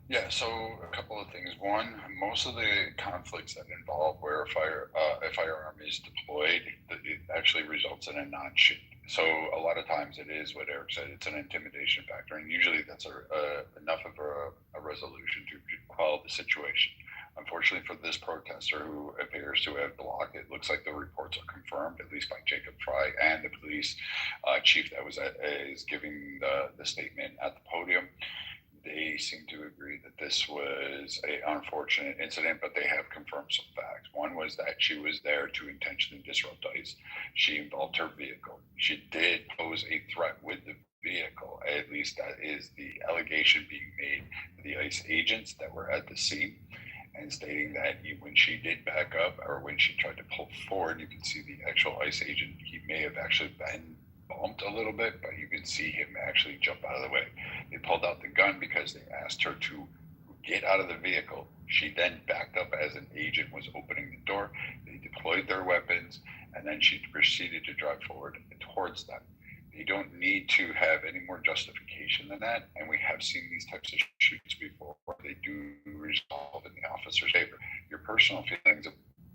Yeah, so a couple of things. One, most of the conflicts that involve where a firearm is deployed, it actually results in a non-shoot. So a lot of times it is what Eric said, it's an intimidation factor, and usually that's enough of a resolution to quell the situation. Unfortunately for this protester who appears to have blocked, it looks like the reports are confirmed, at least by Jacob Fry and the police chief that is giving the statement at the podium. They seem to agree that this was an unfortunate incident, but they have confirmed some facts. One was that she was there to intentionally disrupt ICE. She involved her vehicle. She did pose a threat with the vehicle. At least that is the allegation being made to the ICE agents that were at the scene, and stating that when she did back up or when she tried to pull forward, you can see the actual ICE agent, he may have actually been bumped a little bit, but you can see him actually jump out of the way. They pulled out the gun because they asked her to get out of the vehicle. She then backed up as an agent was opening the door. They deployed their weapons, and then she proceeded to drive forward towards them. They don't need to have any more justification than that, and we have seen these types of shoots before where they do resolve in the officer's favor. Your personal feelings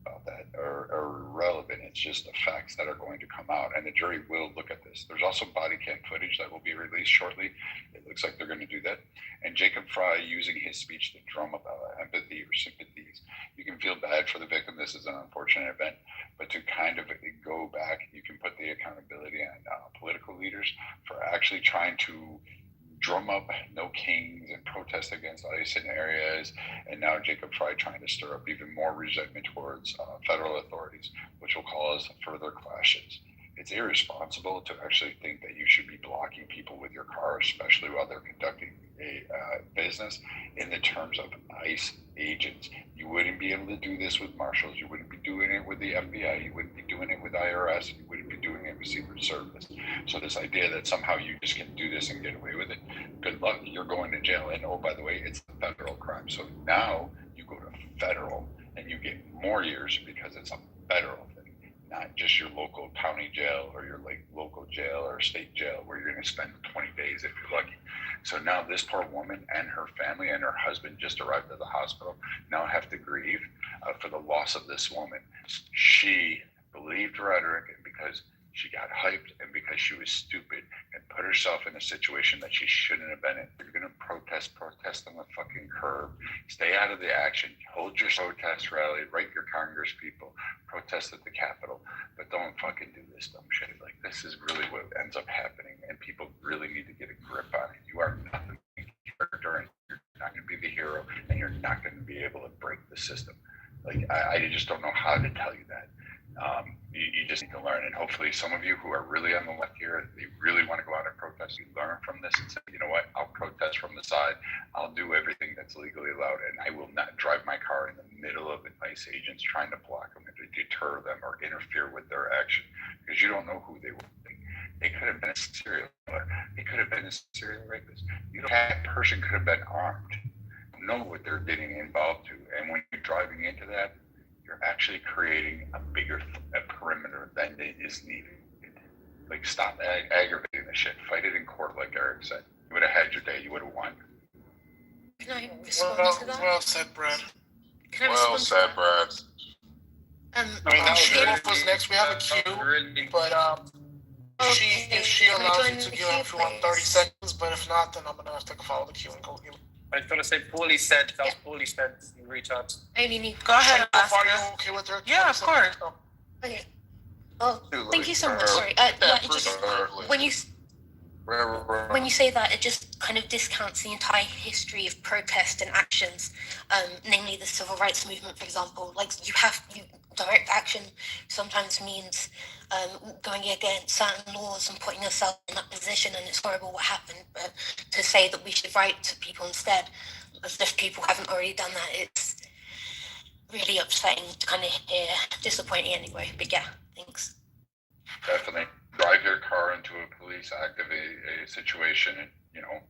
about that are irrelevant. just the facts that are going to come out, and the jury will look at this. There's also body cam footage that will be released shortly. It looks like they're going to do that. And Jacob Fry using his speech to drum up empathy or sympathies. You can feel bad for the victim. This is an unfortunate event, but to kind of go back, you can put the accountability on political leaders for actually trying to drum up no kings and protest against ICE in areas, and now Jacob Fry trying to stir up even more resentment towards federal authorities, which will cause further clashes. It's irresponsible to actually think that you should be blocking people with your car, especially while they're conducting a business in the terms of ICE agents. You wouldn't be able to do this with marshals. You wouldn't be doing it with the FBI. You wouldn't be doing it with IRS. You wouldn't be doing it with Secret Service. So this idea that somehow you just can do this and get away with it, good luck. You're going to jail. And oh, by the way, it's a federal crime. So now you go to federal and you get more years because it's a federal thing, not just your local county jail or your local jail or state jail where you're going to spend 20 days if you're lucky. So now this poor woman and her family and her husband just arrived at the hospital, now have to grieve for the loss of this woman. She believed rhetoric, and because she got hyped and because she was stupid and put herself in a situation that she shouldn't have been in. You're going to protest on the fucking curb. Stay out of the action. Hold your protest rally. Write your Congress people. Protest at the Capitol. But don't fucking do this dumb shit. Like, this is really what ends up happening, and people really need to get a grip on it. You are not the character, and you're not going to be the hero, and you're not going to be able to break the system. Like, I just don't know how to tell you that. You just need to learn, and hopefully some of you who are really on the left here, they really want to go out and protest, you learn from this and say, you know what, I'll protest from the side. I'll do everything that's legally allowed, and I will not drive my car in the middle of the ICE agents trying to block them and to deter them or interfere with their action, because you don't know who they were. They could have been a serial killer. They could have been a serial rapist. You know, that person could have been armed. You know what they're getting involved to, and when you're driving into that, you're actually creating a bigger perimeter than it is needed. Like, stop aggravating the shit. Fight it in court, like Eric said. You would have had your day. You would have won. Can I respond to that? Well said, Brad. Can I Well respond said, Brad. to that? I mean, Kitover was next. We have a queue, but if she allows you to give up for 30 seconds, but if not, then I'm gonna have to follow the queue and go. I was gonna say poorly said. That was poorly said. Reach out. Go ahead. Are you okay with her? Yeah, of course. Okay. Oh, thank you so much. Sorry. Just when you say that, it just kind of discounts the entire history of protest and actions, namely the civil rights movement, for example. Like, direct action sometimes means going against certain laws and putting yourself in that position, and it's horrible what happened. But to say that we should write to people instead, as if people haven't already done that, it's really upsetting to kind of hear, disappointing anyway. But yeah, thanks. Definitely. Drive your car into a police active a situation, and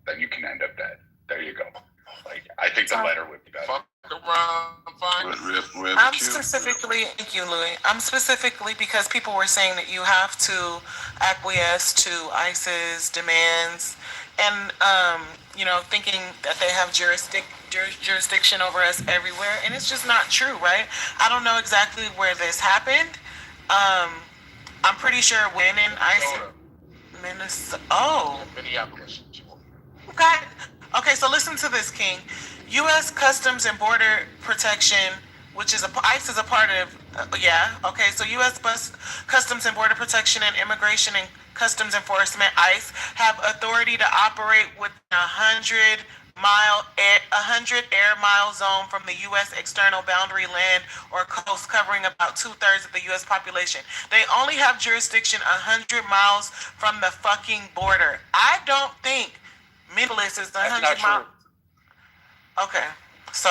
then you can end up dead. There you go. Like, I think the letter would be better. I'm specifically, thank you, Louis. I'm specifically because people were saying that you have to acquiesce to ICE's demands, and thinking that they have jurisdiction over us everywhere, and it's just not true, right? I don't know exactly where this happened. I'm pretty sure when in ICE, Minnesota. Oh. Minneapolis. Okay, so listen to this, King. U.S. Customs and Border Protection, which is ICE is a part of, so U.S. Customs and Border Protection and Immigration and Customs Enforcement, ICE, have authority to operate with 100 air mile zone from the U.S. external boundary land or coast, covering about 2/3 of the U.S. population. They only have jurisdiction 100 miles from the fucking border. I don't think Minneapolis is 100 miles. Okay, so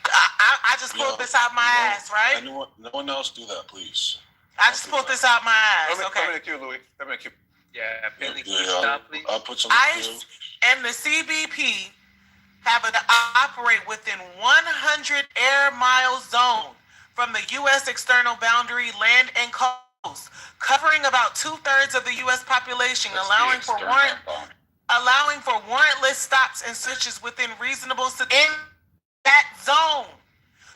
I just pulled this out my ass, right? No one else do that, please. I just pulled this out my ass. Okay. Come in the queue, Louis. Come in the queue. Yeah, Billy, can you stop, please? I'll put some in the queue. ICE and the CBP have to operate within 100 air mile zone from the U.S. external boundary, land and coast, covering about 2/3 of the U.S. population, allowing for warrantless stops and searches within reasonable in that zone.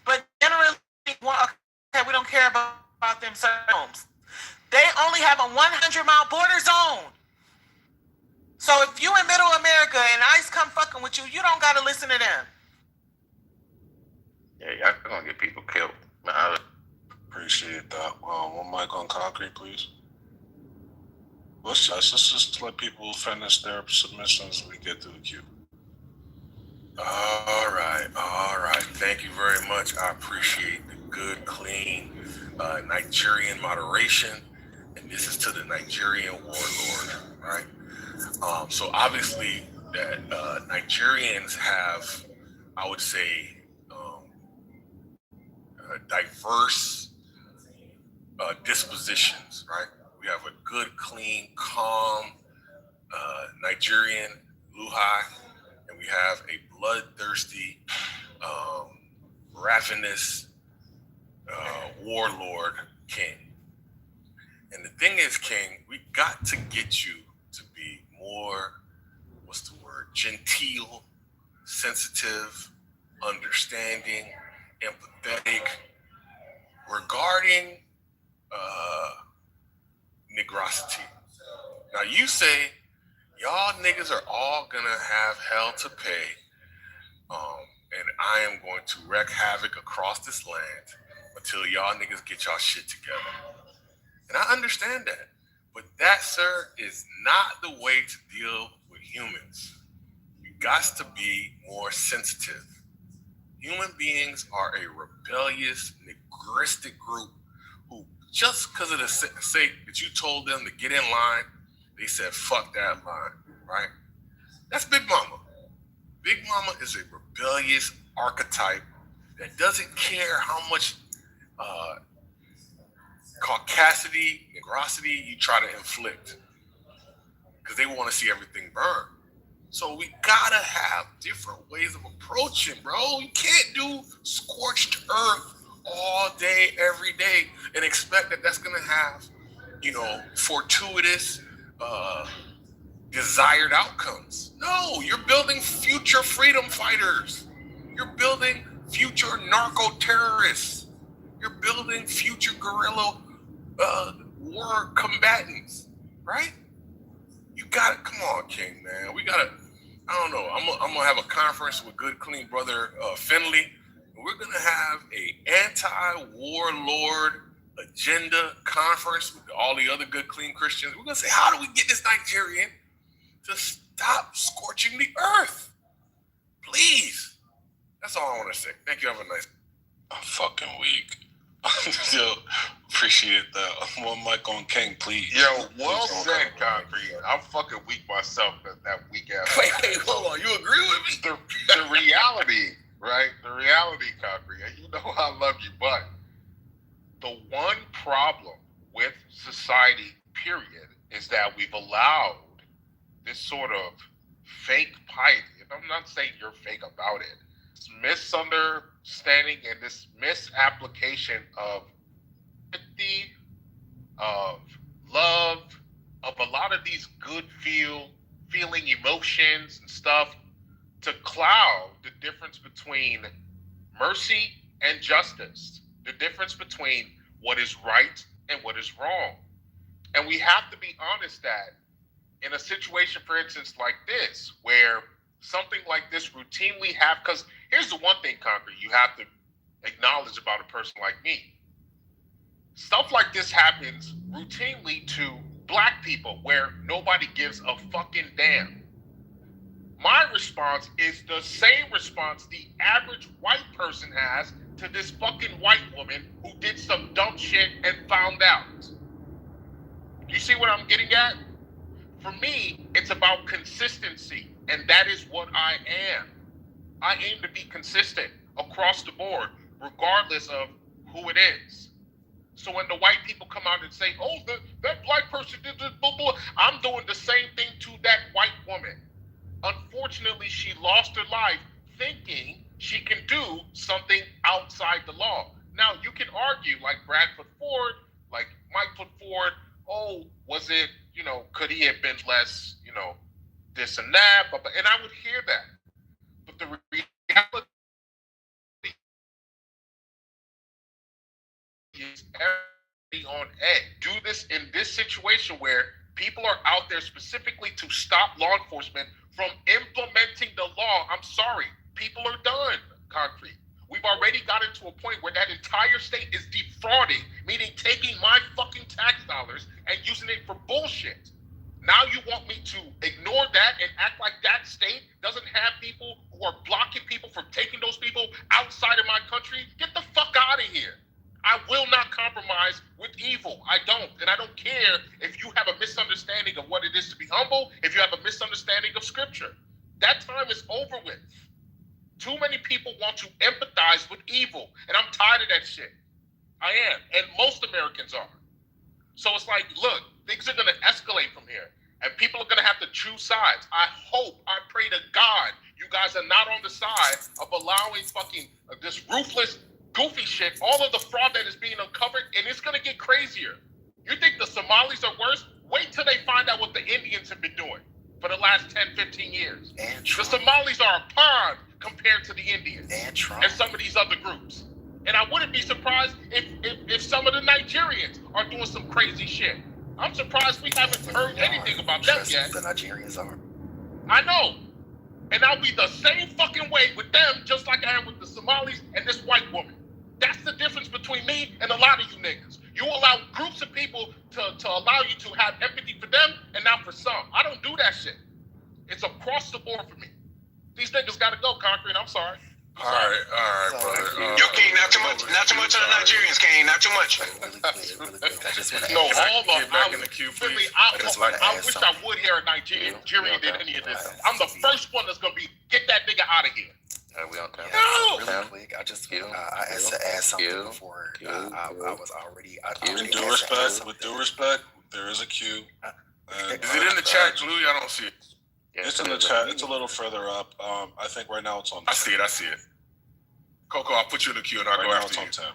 But generally, we don't care about about them homes. They only have a 100-mile border zone. So if you in Middle America and ICE come fucking with you, you don't gotta listen to them. Yeah, y'all gonna get people killed. Appreciate that. One mic on concrete, please. Let's just let people finish their submissions and we get through the queue. All right. Thank you very much. I appreciate the good, clean Nigerian moderation. And this is to the Nigerian warlord, right? So obviously that Nigerians have, I would say, diverse dispositions, right? We have a good, clean, calm Nigerian Luhai, and we have a bloodthirsty, ravenous warlord king. And the thing is, King, we got to get you to be more, genteel, sensitive, understanding, empathetic regarding negrosity. Now you say y'all niggas are all gonna have hell to pay, and I am going to wreak havoc across this land until y'all niggas get y'all shit together. And I understand that, but that, sir, is not the way to deal with humans. You got to be more sensitive. Human beings are a rebellious, negristic group who, just because of the sake that you told them to get in line, they said, fuck that line, right? That's Big Mama. Big Mama is a rebellious archetype that doesn't care how much caucasity, negrosity you try to inflict, because they want to see everything burn. So we gotta have different ways of approaching, bro. You can't do scorched earth all day, every day, and expect that that's gonna have, fortuitous, desired outcomes. No, you're building future freedom fighters. You're building future narco terrorists. You're building future guerrilla war combatants, right? You got it. Come on, King, man. We gotta. I don't know. I'm gonna have a conference with good, clean brother Finley. And we're gonna have a anti-warlord agenda conference with all the other good, clean Christians. We're gonna say, how do we get this Nigerian to stop scorching the earth? Please. That's all I want to say. Thank you. Have a nice. I'm fucking weak. Yo, appreciate that. One mic on King, please. Yo, well said, Concrete. I'm fucking weak myself, that weak ass. Wait, hold on. You agree with me? The reality, right? The reality, Concrete. And you know I love you, but the one problem with society, period, is that we've allowed this sort of fake piety. And I'm not saying you're fake about it. This misunderstanding and this misapplication of empathy, of love, of a lot of these good feeling emotions and stuff to cloud the difference between mercy and justice, the difference between what is right and what is wrong. And we have to be honest that in a situation, for instance, like this, where something like this routinely because here's the one thing, Concrete, you have to acknowledge about a person like me. Stuff like this happens routinely to black people where nobody gives a fucking damn. My response is the same response the average white person has to this fucking white woman who did some dumb shit and found out. You see what I'm getting at? For me, it's about consistency, and that is what I am. I aim to be consistent across the board, regardless of who it is. So when the white people come out and say, oh, that black person did this, blah, blah, I'm doing the same thing to that white woman. Unfortunately, she lost her life thinking she can do something outside the law. Now, you can argue, like Brad put forward, like Mike put forward, oh, was it, could he have been less, this and that, and I would hear that. But the reality is on edge. Do this in this situation where people are out there specifically to stop law enforcement from implementing the law. I'm sorry, people are done. Concrete. We've already gotten to a point where that entire state is defrauding, meaning taking my fucking tax dollars and using it for bullshit. Now you want me to ignore that and act like that state doesn't have people who are blocking people from taking those people outside of my country? Get the fuck out of here. I will not compromise with evil. I don't. And I don't care if you have a misunderstanding of what it is to be humble, if you have a misunderstanding of scripture. That time is over with. Too many people want to empathize with evil, and I'm tired of that shit. I am, and most Americans are. So it's like, look, things are going to escalate from here, and people are going to have to choose sides. I pray to God, you guys are not on the side of allowing fucking this ruthless, goofy shit, all of the fraud that is being uncovered, and it's going to get crazier. You think the Somalis are worse? Wait till they find out what the Indians have been doing for the last 10, 15 years. The Somalis are a pond compared to the Indians and some of these other groups. And I wouldn't be surprised if some of the Nigerians are doing some crazy shit. I'm surprised we haven't heard anything about them yet. The Nigerians are. I know. And I'll be the same fucking way with them, just like I am with the Somalis and this white woman. That's the difference between me and a lot of you niggas. You allow groups of people to allow you to have empathy for them and not for some. I don't do that shit. It's across the board for me. These niggas gotta go, Concrete. I'm sorry. All right, brother. Yo, King, not too much on the Nigerians, King. Not too much. No, all of them. In the queue, please. I wish I would hear a Nigerian did any of this. I'm the first one that's gonna be get that nigga out of here. We don't tell. Really quick, I just I asked to add something before I was already. With due respect, there is a queue. Is it in the chat, Louis? I don't see it. Yeah, it's in the chat. It's a little further up. I think right now it's on 10. I see it. Coco, I'll put you in the queue and I'll go after you. It's on 10.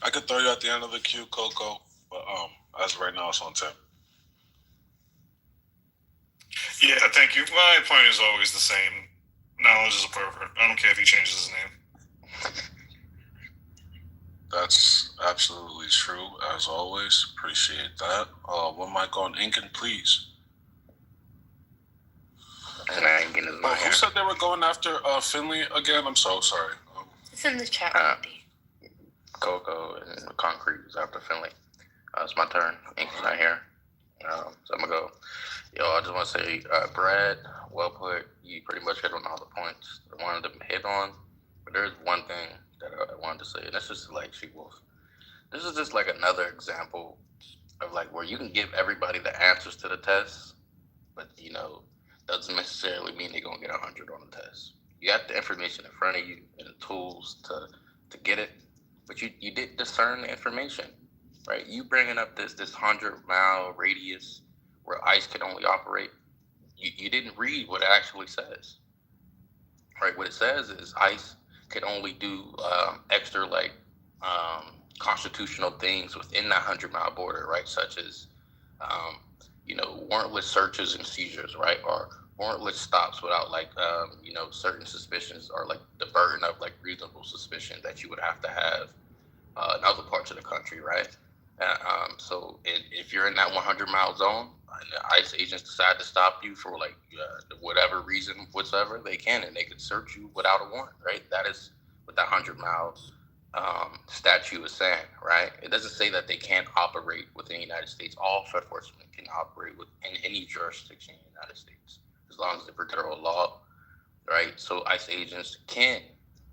I could throw you at the end of the queue, Coco, but as of right now it's on 10. Yeah, thank you. My point is always the same. Knowledge is a pervert. I don't care if he changes his name. That's absolutely true, as always. Appreciate that. One mic on Incan, please. Who said they were going after Finley again? I'm so sorry. It's in the chat. Coco and Concrete is after Finley. It's my turn. Incan's not here. So I'm going to go. Yo, I just want to say, Brad, well put. You pretty much hit on all the points I wanted to hit on. But there's one thing that I wanted to say, and that's just like She-Wolf. This is just like another example of like where you can give everybody the answers to the test, but doesn't necessarily mean they're gonna get 100 on the test. You got the information in front of you and the tools to get it, but you didn't discern the information, right? You bringing up this 100-mile radius where ICE can only operate. You didn't read what it actually says, right? What it says is ICE can only do extra constitutional things within that 100-mile border, right? Such as warrantless searches and seizures, right? Or warrantless stops without certain suspicions, or like the burden of like reasonable suspicion that you would have to have in other parts of the country, right? So if you're in that 100-mile zone and the ICE agents decide to stop you for whatever reason whatsoever, they can, and they can search you without a warrant, right? That is what that 100-mile statute is saying, right? It doesn't say that they can't operate within the United States. All enforcement can operate within any jurisdiction in the United States, as long as the federal law, right? So ICE agents can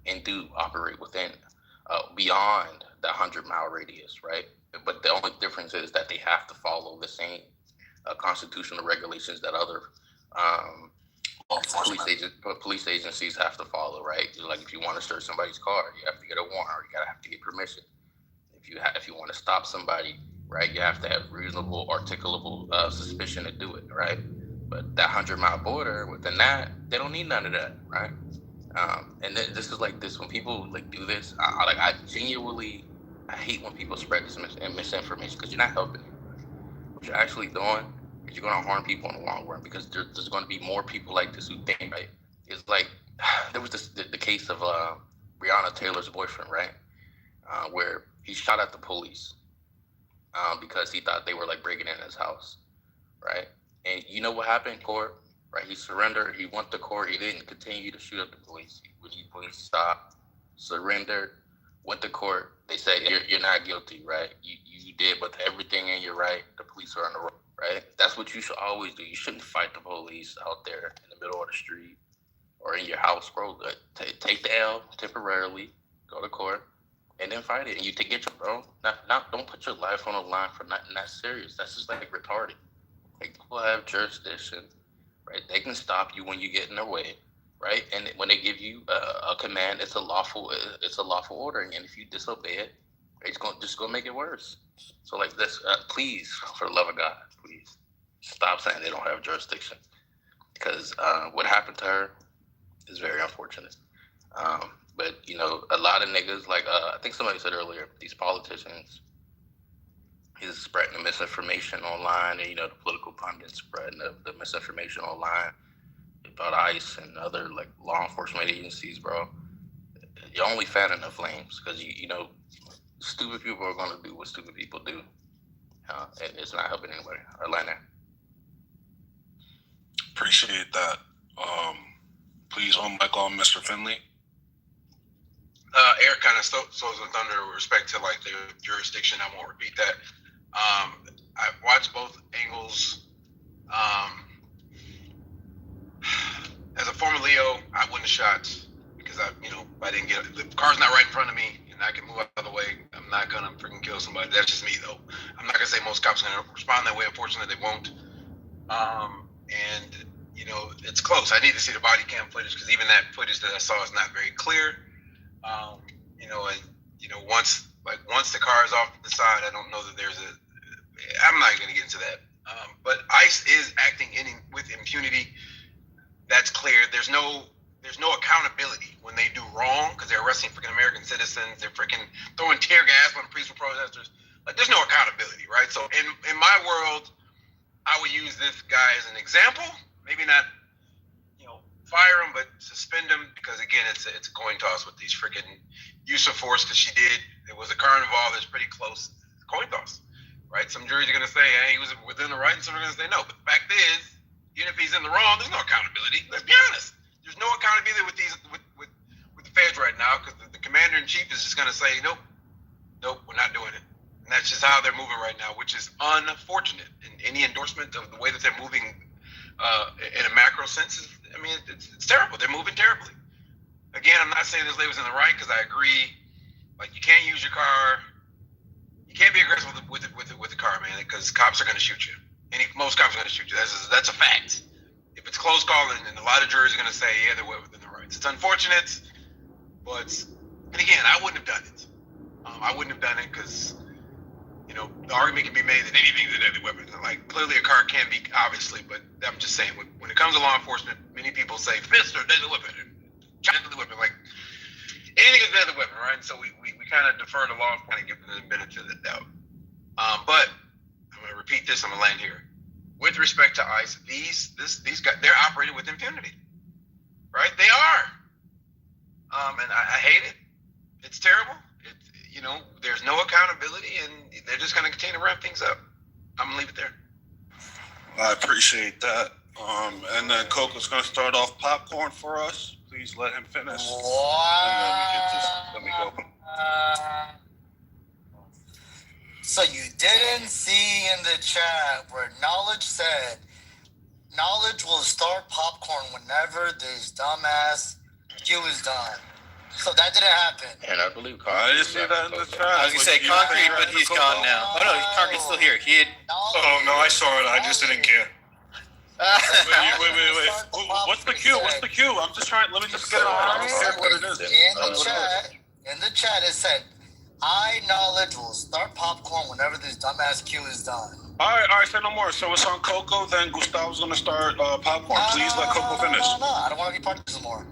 and do operate within, beyond the 100-mile radius, right? But the only difference is that they have to follow the same constitutional regulations that other police agencies have to follow, right? Like if you want to search somebody's car, you have to get a warrant, or you have to get permission. If you want to stop somebody, right, you have to have reasonable, articulable suspicion to do it, right? But that 100-mile border, within that, they don't need none of that, right? And this is like this when people do this. I genuinely hate when people spread this misinformation, because you're not helping anybody. What you're actually doing is you're going to harm people in the long run, because there's going to be more people like this who think, right? It's like there was the case of Breonna Taylor's boyfriend, right? Where he shot at the police because he thought they were like breaking in his house, right? And you know what happened, court? Right? He surrendered. He went to court. He didn't continue to shoot at the police. When the police stopped, surrendered, went to court. They said you're not guilty, right? You did, but everything in your right. The police are on the road, right? That's what you should always do. You shouldn't fight the police out there in the middle of the street or in your house, bro. Take the L temporarily, go to court, and then fight it. And you get your bro. Not don't put your life on the line for nothing that serious. That's just like retarded. Like, people have jurisdiction, right? They can stop you when you get in their way, right? And when they give you a command, it's a lawful order. And if you disobey it, it's gonna make it worse. So like this, please, for the love of God, please stop saying they don't have jurisdiction, because what happened to her is very unfortunate. But you know, a lot of niggas, like I think somebody said earlier, these politicians is spreading the misinformation online, and you know, the political pundits spreading the misinformation online about ICE and other like law enforcement agencies, bro. You're only fanning the flames, because you know, stupid people are gonna do what stupid people do, and it's not helping anybody. Atlanta. Appreciate that. Please, on mic on Mr. Finley. Eric kind of stole the thunder with respect to like the jurisdiction. I won't repeat that. I watched both angles. As a former Leo, I wouldn't have shot, because I didn't get the car's not right in front of me and I can move out of the way. I'm not gonna freaking kill somebody. That's just me though. I'm not gonna say most cops are gonna respond that way. Unfortunately, they won't. And you know, it's close. I need to see the body cam footage, because even that footage that I saw is not very clear. Once the car is off to the side, I don't know that there's I'm not going to get into that. But ICE is acting with impunity. That's clear. There's no accountability when they do wrong, because they're arresting freaking American citizens. They're freaking throwing tear gas on peaceful protesters. Like, there's no accountability, right? So in my world, I would use this guy as an example. Maybe not, fire him, but suspend him, because again, it's a coin toss with these freaking use of force. Because it was a car involved. It's pretty close. Coin toss, right? Some juries are gonna say, hey, he was within the right, and some are gonna say no. But the fact is, even if he's in the wrong, there's no accountability. Let's be honest. There's no accountability with the feds right now, because the commander in chief is just gonna say, nope, we're not doing it. And that's just how they're moving right now, which is unfortunate. And any endorsement of the way that they're moving in a macro sense is, it's terrible. They're moving terribly. Again, I'm not saying this lady was in the right, because I agree. Like, you can't use your car. You can't be aggressive with the car, man, because cops are going to shoot you. Most cops are going to shoot you. That's a fact. If it's close call, and a lot of juries are going to say, yeah, they're within the rights. It's unfortunate, and again, I wouldn't have done it. I wouldn't have done it because, the argument can be made that anything is a deadly weapon. Like, clearly a car can be, obviously, but I'm just saying, when it comes to law enforcement, many people say fists are a deadly weapon, deadly weapon. Like, anything is a deadly weapon, right? So we kind of defer to law enforcement and give them the benefit of the doubt. But I'm going to repeat this. I'm going to land here. With respect to ICE, these guys, they're operating with impunity, right? They are. And I hate it. It's terrible. There's no accountability, and they're just going to continue to ramp things up. I'm going to leave it there. I appreciate that. And then Coco's going to start off popcorn for us. Please let him finish. What? And then we can just let me go. So you didn't see in the chat where Knowledge said, Knowledge will start popcorn whenever this dumbass queue is done. So that didn't happen. And I believe I didn't see that in the chat. I was gonna say Concrete, but he's gone now. Oh no, Concrete's still here. Oh no, I saw it. I just didn't care. Wait. What's the cue? I'm just trying. Let me just get it on. I don't care what it is. In the chat, it said, Knowledge will start popcorn whenever this dumbass queue is done. All right, say no more. So it's on Coco, then Gustavo's going to start popcorn. Please let Coco finish. No, I don't want to be part of this anymore.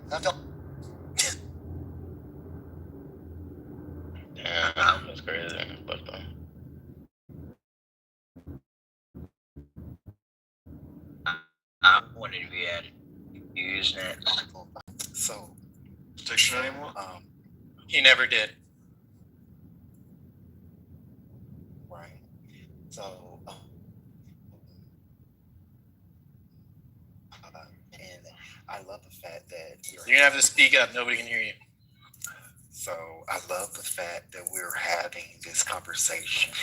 Yeah, that's crazy. But I wanted to be added. Using it. So, Diction anymore? He never did. right? So, and I love the fact that you're gonna have to speak up. Nobody can hear you. So I love the fact that we're having this conversation.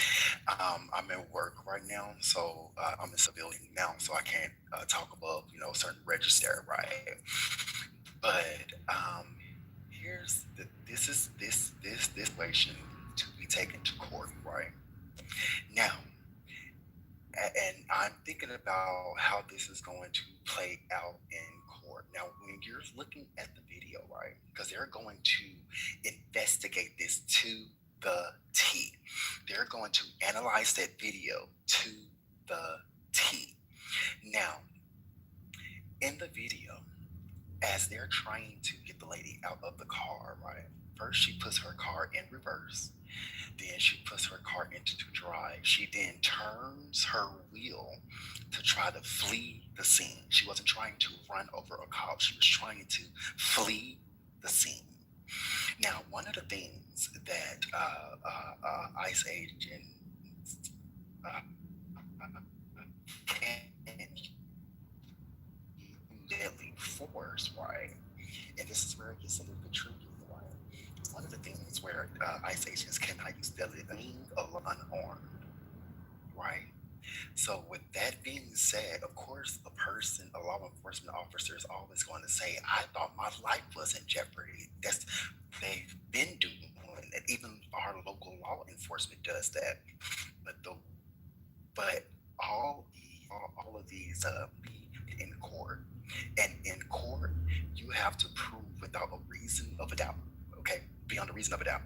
I'm at work right now, so I'm in civilian now, so I can't talk above, certain register, right? But here's this situation to be taken to court, right? Now, and I'm thinking about how this is going to play out in court. Now, when you're looking at the video, right, because they're going to investigate this to the T. They're going to analyze that video to the T. Now, in the video, as they're trying to get the lady out of the car, right, first she puts her car in reverse. Then she puts her car into drive. She then turns her wheel to try to flee the scene. She wasn't trying to run over a cop. She was trying to flee the scene. Now, one of the things that ICE agent can deadly force, right? And this is where it gets a little bit tricky, right? One of the things where ICE agents cannot use deadly being unarmed, right? So with that being said, of course, a law enforcement officer is always going to say, I thought my life was in jeopardy. That's they've been doing it. Even our local law enforcement does that. But all of these be in court. And in court, you have to prove without a reason of a doubt, okay, beyond a reason of a doubt,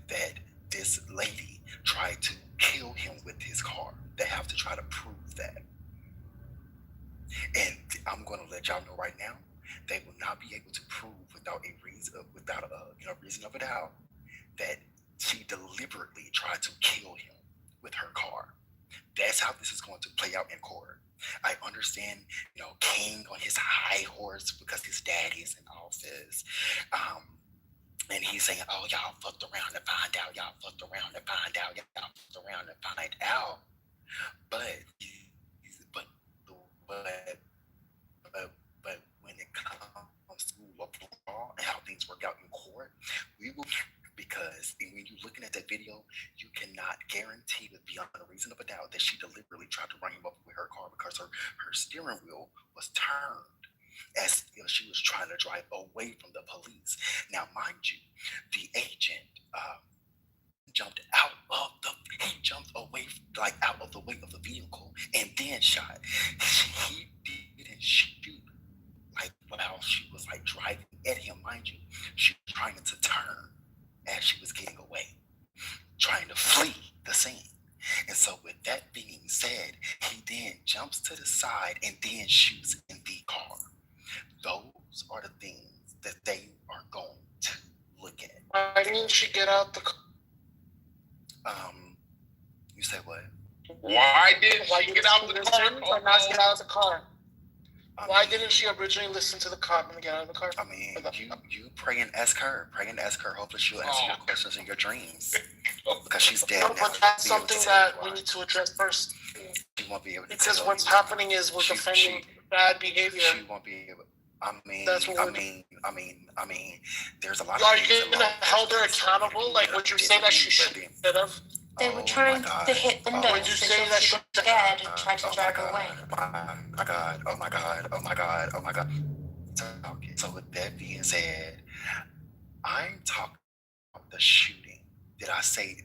that this lady tried to kill him with his car. They have to try to prove that. And I'm going to let y'all know right now, they will not be able to prove without a reason of a doubt that she deliberately tried to kill him with her car. That's how this is going to play out in court. I understand, King on his high horse because his dad is in office. And he's saying, oh, y'all fucked around to find out. Y'all fucked around to find out. Y'all fucked around to find out. But when it comes to law and how things work out in court, we will, because when you're looking at that video, you cannot guarantee with beyond a reason of a doubt that she deliberately tried to run him over with her car because her steering wheel was turned as if she was trying to drive away from the police. Now, mind you, the agent jumped away, like out of the way of the vehicle, and then shot. He didn't shoot like while she was like driving at him, mind you. She was trying to turn as she was getting away, trying to flee the scene. And so with that being said, he then jumps to the side and then shoots in the car. Those are the things that they are going to look at. Why didn't she get out the car? You said what? Why didn't she get out the car? Not get out of the car. Why didn't she originally listen to the cop and get out of the car? I mean, you pray and ask her. Hopefully she'll answer your questions in your dreams. Because she's dead now. But that's something that we need to address first. She won't be able to. Because what's happening is we're defending bad behavior. She won't be able. I mean, there's a lot of. Are you going to hold her accountable? Like, would you say that she should have? They were trying to hit windows. Would you say that she scared and tried to drive away? Oh my God. So with that being said, I'm talking about the shooting. Did I say,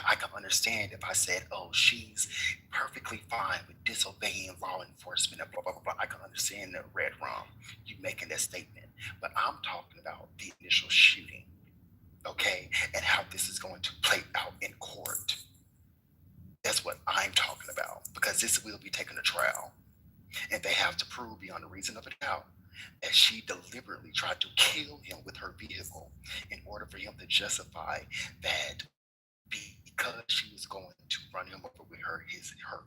I can understand if I said, oh, she's perfectly fine with disobeying law enforcement and blah, blah, blah, blah. I can understand the red rum, you making that statement. But I'm talking about the initial shooting, okay? And how this is going to play out in court. That's what I'm talking about, because this will be taken to trial. And they have to prove beyond a reason of a doubt that she deliberately tried to kill him with her vehicle in order for him to justify that because she was going to run him over with her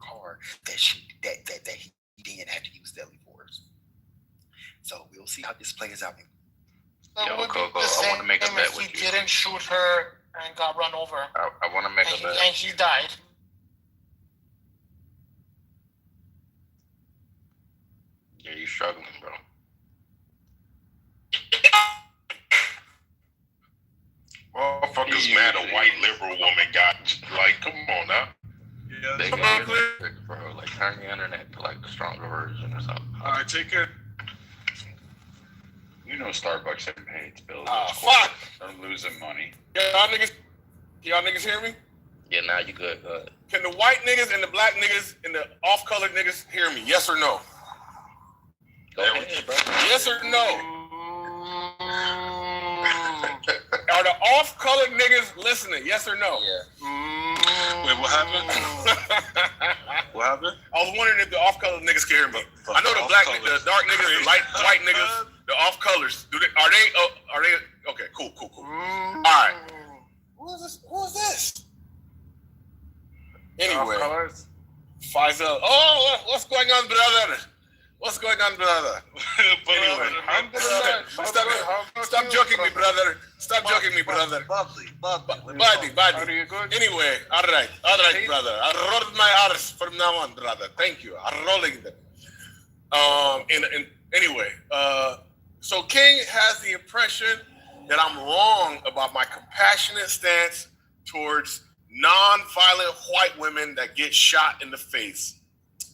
car, that he didn't have to use deadly force. So we'll see how this plays out. Yo, Coco, I want to make a bet with you. He didn't shoot her and got run over. I want to make a bet. And he died. Yeah, you're struggling, bro. Motherfuckers mad a white liberal woman got, like, come on now. Yeah, they got it, bro. Like, turn the internet to, like, the stronger version or something. Alright, take care. You know Starbucks didn't pay its bills. Fuck! They're losing money. Y'all niggas hear me? Yeah, now you good. Go ahead. Can the white niggas and the black niggas and the off-colored niggas hear me? Yes or no? Go ahead, bro. Yes or no? Are the off-colored niggas listening? Yes or no? Yeah. Wait, what happened? What happened? I was wondering if the off-colored niggas can hear me. I know the black, the dark niggas, the light white niggas, the off-colors. Are they? Okay, cool. All right. Who is this? Anyway, Faisal. Oh, what's going on, brother? What's going on, brother? Anyway, stop joking me, brother. Stop joking me, brother. Buddy. Anyway, all right, brother. I rolled my R's from now on, brother. Thank you. I'm rolling them. Anyway, so King has the impression that I'm wrong about my compassionate stance towards non-violent white women that get shot in the face.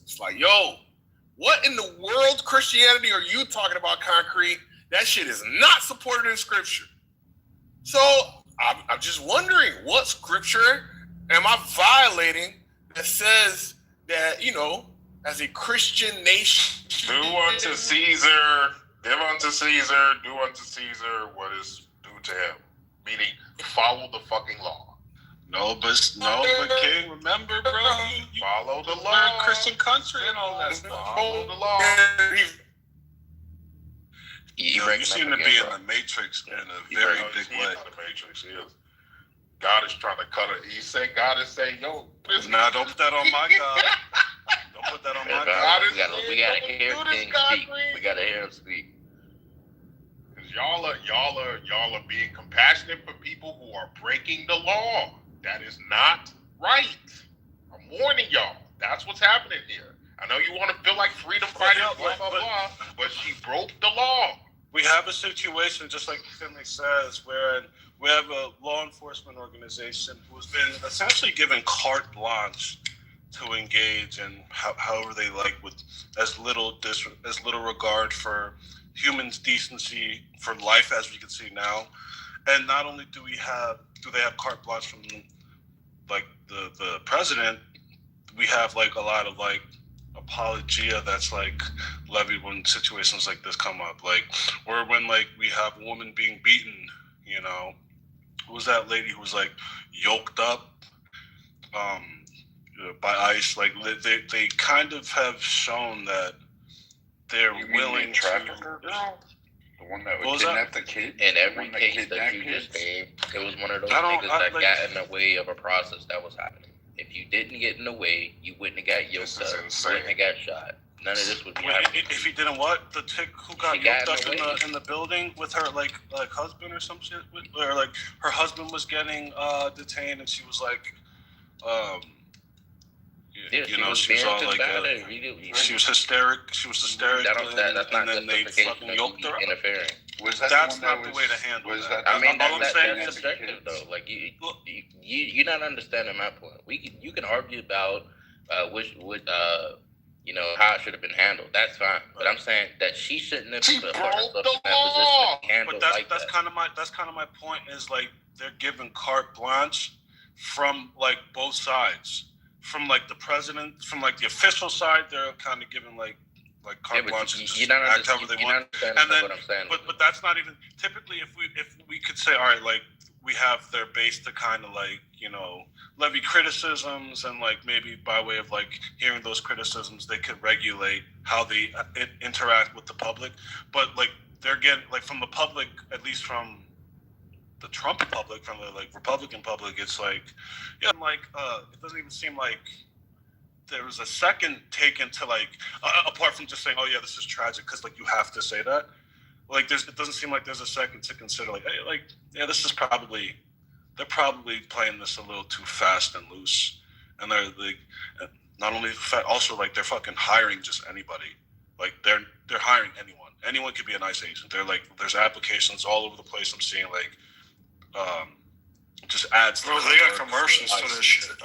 It's like, yo, what in the world Christianity are you talking about, Concrete? That shit is not supported in Scripture. So I'm just wondering, what Scripture am I violating that says that, you know, as a Christian nation, do unto Caesar, give unto Caesar, do unto Caesar what is due to him. Meaning, follow the fucking law. No, but King, remember, bro, you follow the law. We're a Christian country and all that stuff. Follow the law. You seem to be in the Matrix in a very big way. The Matrix, he is. God is trying to cut it. He said, God is saying, yo, nah, don't put that on my God. Don't put that on my God. We gotta hear King speak. We gotta hear him speak. Because y'all are being compassionate for people who are breaking the law. That is not right. I'm warning y'all. That's what's happening here. I know you want to feel like freedom fighters, blah, blah, blah, but she broke the law. We have a situation, just like Finley says, where we have a law enforcement organization who has been essentially given carte blanche to engage in however they like, with as little regard for humans' decency, for life, as we can see now. And not only do they have carte blanche from like the president, we have like a lot of like apologia that's like levied when situations like this come up, like, or when like we have a woman being beaten, you know, who was that lady who was like yoked up by ICE? Like they kind of have shown that they're willing to. The one that would kidnap the kid? In every case that you just named, it was one of those niggas that got in the way of a process that was happening. If you didn't get in the way, you wouldn't have got yoked up, wouldn't have got shot. None of this would be happening. If he didn't what? The chick who got yoked up in the building with her like husband or some shit? Or like her husband was getting detained and she was like, she was all like, she was hysterical. That's not and then they fucking yoked her up. Interfering. That's not the way to handle that. I mean, that's subjective though. Like you're not understanding my point. You can argue about how it should have been handled. That's fine. But I'm saying that she shouldn't have put herself in that position to handle like that. That's kind of my point. Is like they're given carte blanche from like both sides. From like the president, from like the official side, they're kind of given like carte blanche and just act however they want. And then, what I'm saying, but that's not even typically if we could say, all right, like we have their base to kind of like, you know, levy criticisms, and like maybe by way of like hearing those criticisms, they could regulate how they interact with the public. But like they're getting like from the public, at least from the Trump public, from the like Republican public, it's like, yeah, like it doesn't even seem like there was a second taken to like apart from just saying, oh yeah, this is tragic, because like you have to say that. Like it doesn't seem like there's a second to consider like, hey, like, yeah, this is they're probably playing this a little too fast and loose, and they're like, not only also like they're fucking hiring just anybody. Like they're hiring anyone. Anyone could be an ICE agent. They're like, there's applications all over the place. I'm seeing like, just ads. Bro, they got commercials to this shit.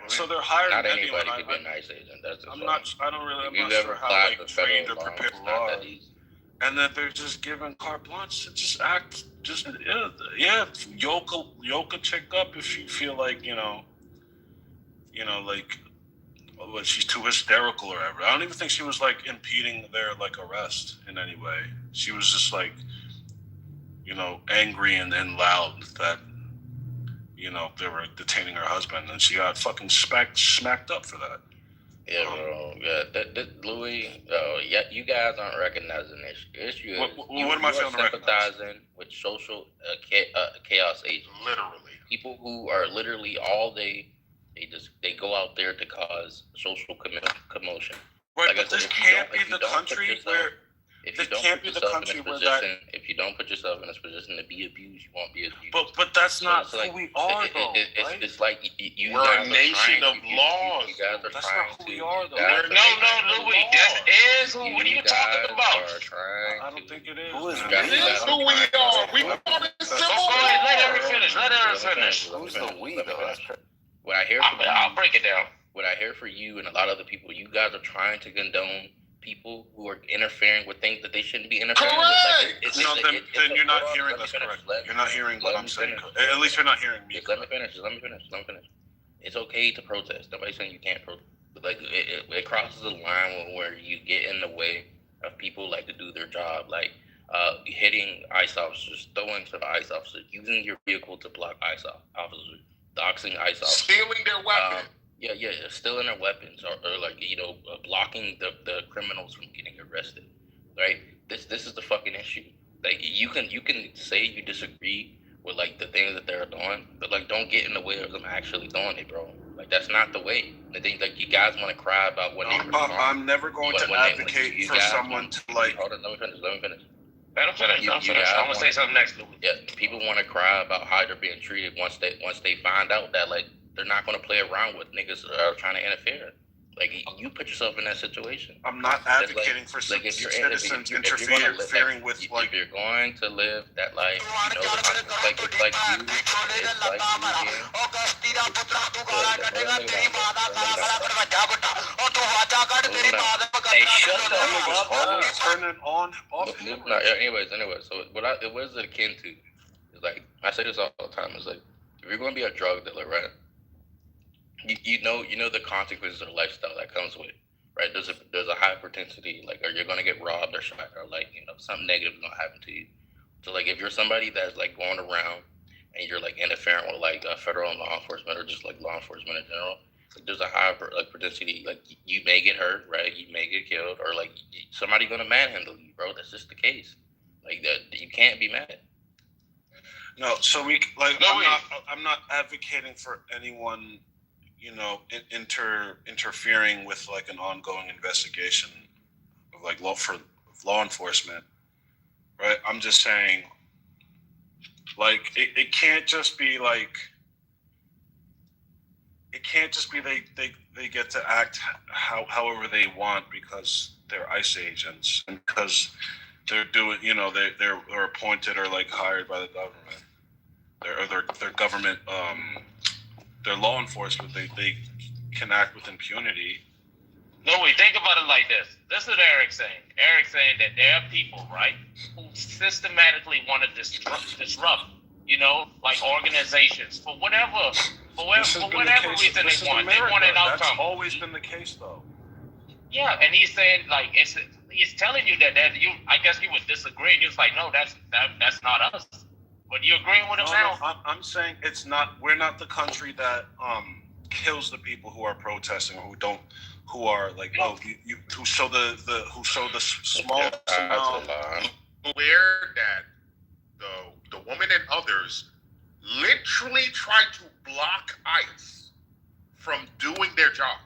So they're hiring not anyone. anybody could be an ICE agent. That's I'm not sure how applied like to trained federal or law, prepared it's they not are. that easy. And then they're just giving carte blanche to just act, yoke a chick up if you feel like, like, well, she's too hysterical or whatever. I don't even think she was like impeding their like arrest in any way. She was just like, angry and loud that, they were detaining her husband, and she got fucking smacked up for that. Yeah, bro. Yeah, that Louis. Yeah, you guys aren't recognizing this issue. What am I failing to recognize? Sympathizing with social chaos agents. Literally, people who are literally all day. They go out there to cause social commotion. Right, like but this can't be the country where. If you don't put yourself in this position to be abused, you won't be abused. But that's not who we are, though. It's like you we're guys a nation of laws. You guys are that's trying not who to. we are, though. No, Louis, that is who. What are you talking about? I don't think it is. Who is this is who we are. We want to simple. Let Eric finish. Who's the we, though? What I hear from I'll break it down. What I hear for you and a lot of other people, you guys are trying to condone people who are interfering with things that they shouldn't be interfering with. Then you're not hearing us correct. You're not hearing what I'm saying. At least you're not hearing me. Let me finish. It's okay to protest. Nobody's saying you can't protest. But like it crosses a line where you get in the way of people like to do their job, like hitting ICE officers, throwing to the ICE officers, using your vehicle to block ICE officers, doxing ICE officers, stealing their weapons. Stealing their weapons or like blocking the criminals from getting arrested, right? This is the fucking issue. Like you can say you disagree with like the things that they're doing, but like don't get in the way of them actually doing it, bro. Like that's not the way. The thing like you guys want to cry about when I'm never going to advocate for someone to like. Hold on, let me finish. I'm gonna say something next. Yeah, people want to cry about how they're being treated once they find out that like they're not going to play around with niggas that are trying to interfere. Like you put yourself in that situation. I'm not advocating for citizens interfering with like. If you're going to live that life, it's like you. Hey, shut up! Always turning on off. Anyways. So what is it akin to? It's like I say this all the time. It's like if you're going to be a drug dealer, right? You know the consequences of the lifestyle that comes with it, right? There's a high propensity, like, or you're gonna get robbed or shot, or like something negative is gonna happen to you. So like if you're somebody that's like going around and you're like interfering with like federal law enforcement or just like law enforcement in general, like there's a high like propensity, like you may get hurt, right? You may get killed, or like somebody gonna manhandle you, bro. That's just the case. Like that, you can't be mad. No, so I'm not advocating for anyone. Interfering with like an ongoing investigation of like law enforcement, right? I'm just saying, like it can't just be like they get to act however they want because they're ICE agents and because they're doing they're appointed or like hired by the government. They're government. They're law enforcement. They can act with impunity. No, we think about it like this. This is what Eric's saying. Eric's saying that there are people, right, who systematically want to disrupt, like organizations for whatever reason they want. They want an outcome. That's always been the case, though. Yeah, and he's saying like he's telling you that you. I guess he would disagree, and he was like, no, that's not us. But you agreeing with him now? No, I'm saying it's not. We're not the country that kills the people who are protesting, who are like who show the small amount. Aware that the woman and others literally tried to block ICE from doing their job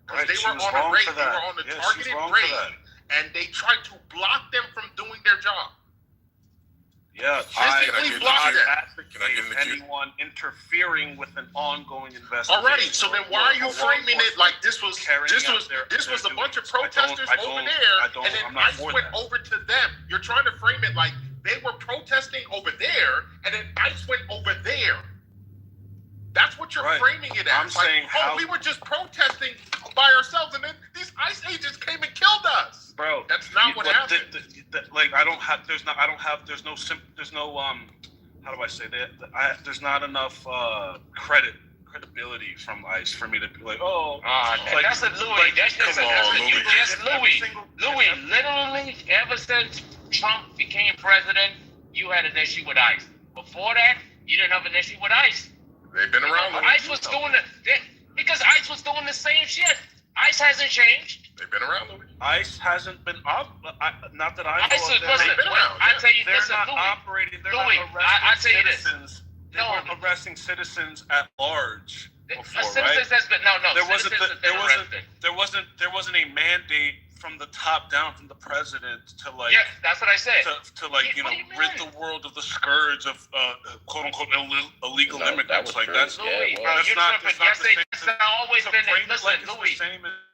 because they were on a raid. They were on a targeted raid, and they tried to block them from doing their job. Yeah, Physically block that. Can I get in the queue? Anyone interfering with an ongoing investigation. Alrighty, so then why are you framing it like this was a bunch of protesters over there, and then ICE went over to them? You're trying to frame it like they were protesting over there, and then ICE went over there. That's what you're framing it as. I'm saying we were just protesting by ourselves, and then these ICE agents came and killed us. Bro, that's not what happened. There's no how do I say that? There's not enough credibility from ICE for me to be like, that's a Louis. Louis, literally, ever since Trump became president, you had an issue with ICE. Before that, you didn't have an issue with ICE. They've been around. ICE was doing because ICE was doing the same shit. ICE hasn't changed. They've been around, Louis. ICE hasn't been up. Not that I know ICE, of. They've been around. I tell you, they're listen, not Louis. operating. They're Louis, not arresting I tell you citizens. They weren't arresting citizens at large before, citizens has been There wasn't a mandate from the top down, from the president to like. Yeah, that's what I said. To rid the world of the scourge of quote unquote illegal immigrants. Like that's Louis, bro, that's you're not. tripping. Yes, it's always been. Listen, Louis.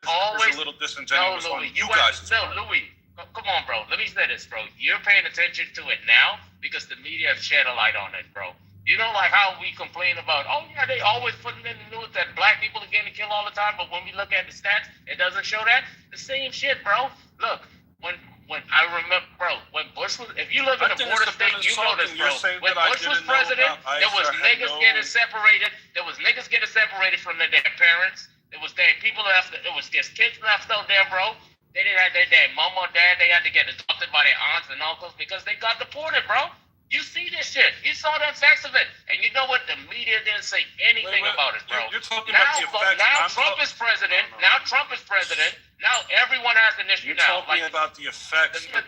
Always a little disingenuous on you guys. Louis. Come on, bro. Let me say this, bro. You're paying attention to it now because the media have shed a light on it, bro. You know, like how we complain about, they always putting in the news that black people are getting killed all the time, but when we look at the stats, it doesn't show that. The same shit, bro. Look, when I remember, bro, when Bush was, if you live in a border state, you know this, bro. When Bush was president, there was niggas getting separated. There was niggas getting separated from their parents. There was people left. It was just kids left out there, bro. They didn't have their mom or dad. They had to get adopted by their aunts and uncles because they got deported, bro. You see this shit. You saw the effects of it. And you know what? The media didn't say anything about it, bro. You're talking about the effects. Trump is president. Now Trump is president. Now everyone has an issue now. You're talking about the effects, the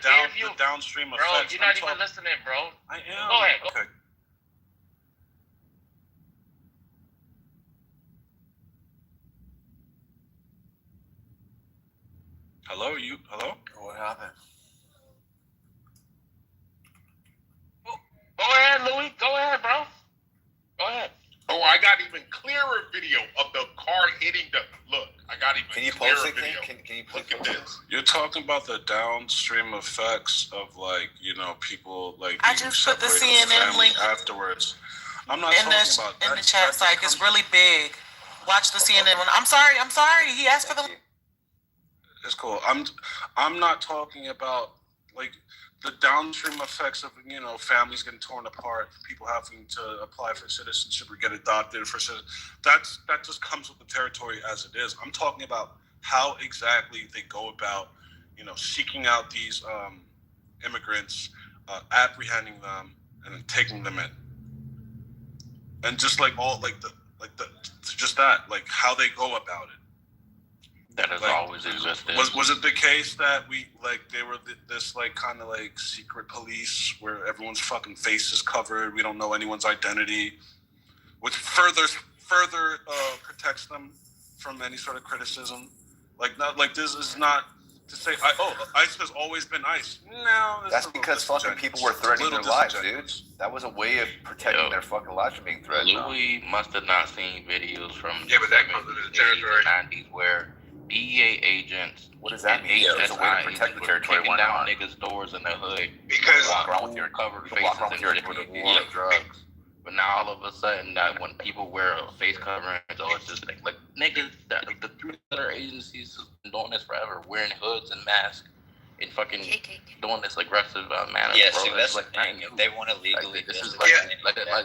downstream effects. Bro, you're not even listening, bro. I am. Go ahead. Okay. Hello? What happened? Go ahead, Louis. Go ahead, bro. Go ahead. Oh, I got even clearer video of the car hitting the. Look, I got even clearer video. Can you look at this? You're talking about the downstream effects of people like. I just put the CNN link afterwards. I'm not talking about that. In the chat site. It's really big. Watch the CNN one. I'm sorry. He asked for the. It's cool. I'm not talking about like the downstream effects of families getting torn apart, people having to apply for citizenship or get adopted for citizenship. That just comes with the territory as it is. I'm talking about how exactly they go about seeking out these immigrants, apprehending them, and then taking them in, and just how they go about it. That has always existed. Was it the case that they were this kind of secret police where everyone's fucking face is covered, we don't know anyone's identity, which further protects them from any sort of criticism? This is not to say ICE has always been ICE. No, that's because fucking people were threatening their lives, dude. That was a way of protecting their fucking lives from being threatened. Louis must have not seen videos from the 90s where DEA agents. What does that mean? It's a way to protect the territory. Kicking down niggas' doors in the hood. Because walk around with your covered faces and drugs. But now all of a sudden, that when people wear a face covering, it's just like niggas. The three other agencies have been doing this forever, wearing hoods and masks, and fucking doing this aggressive manner. Yeah, bro. see, that's the thing. If they want to legally, this is like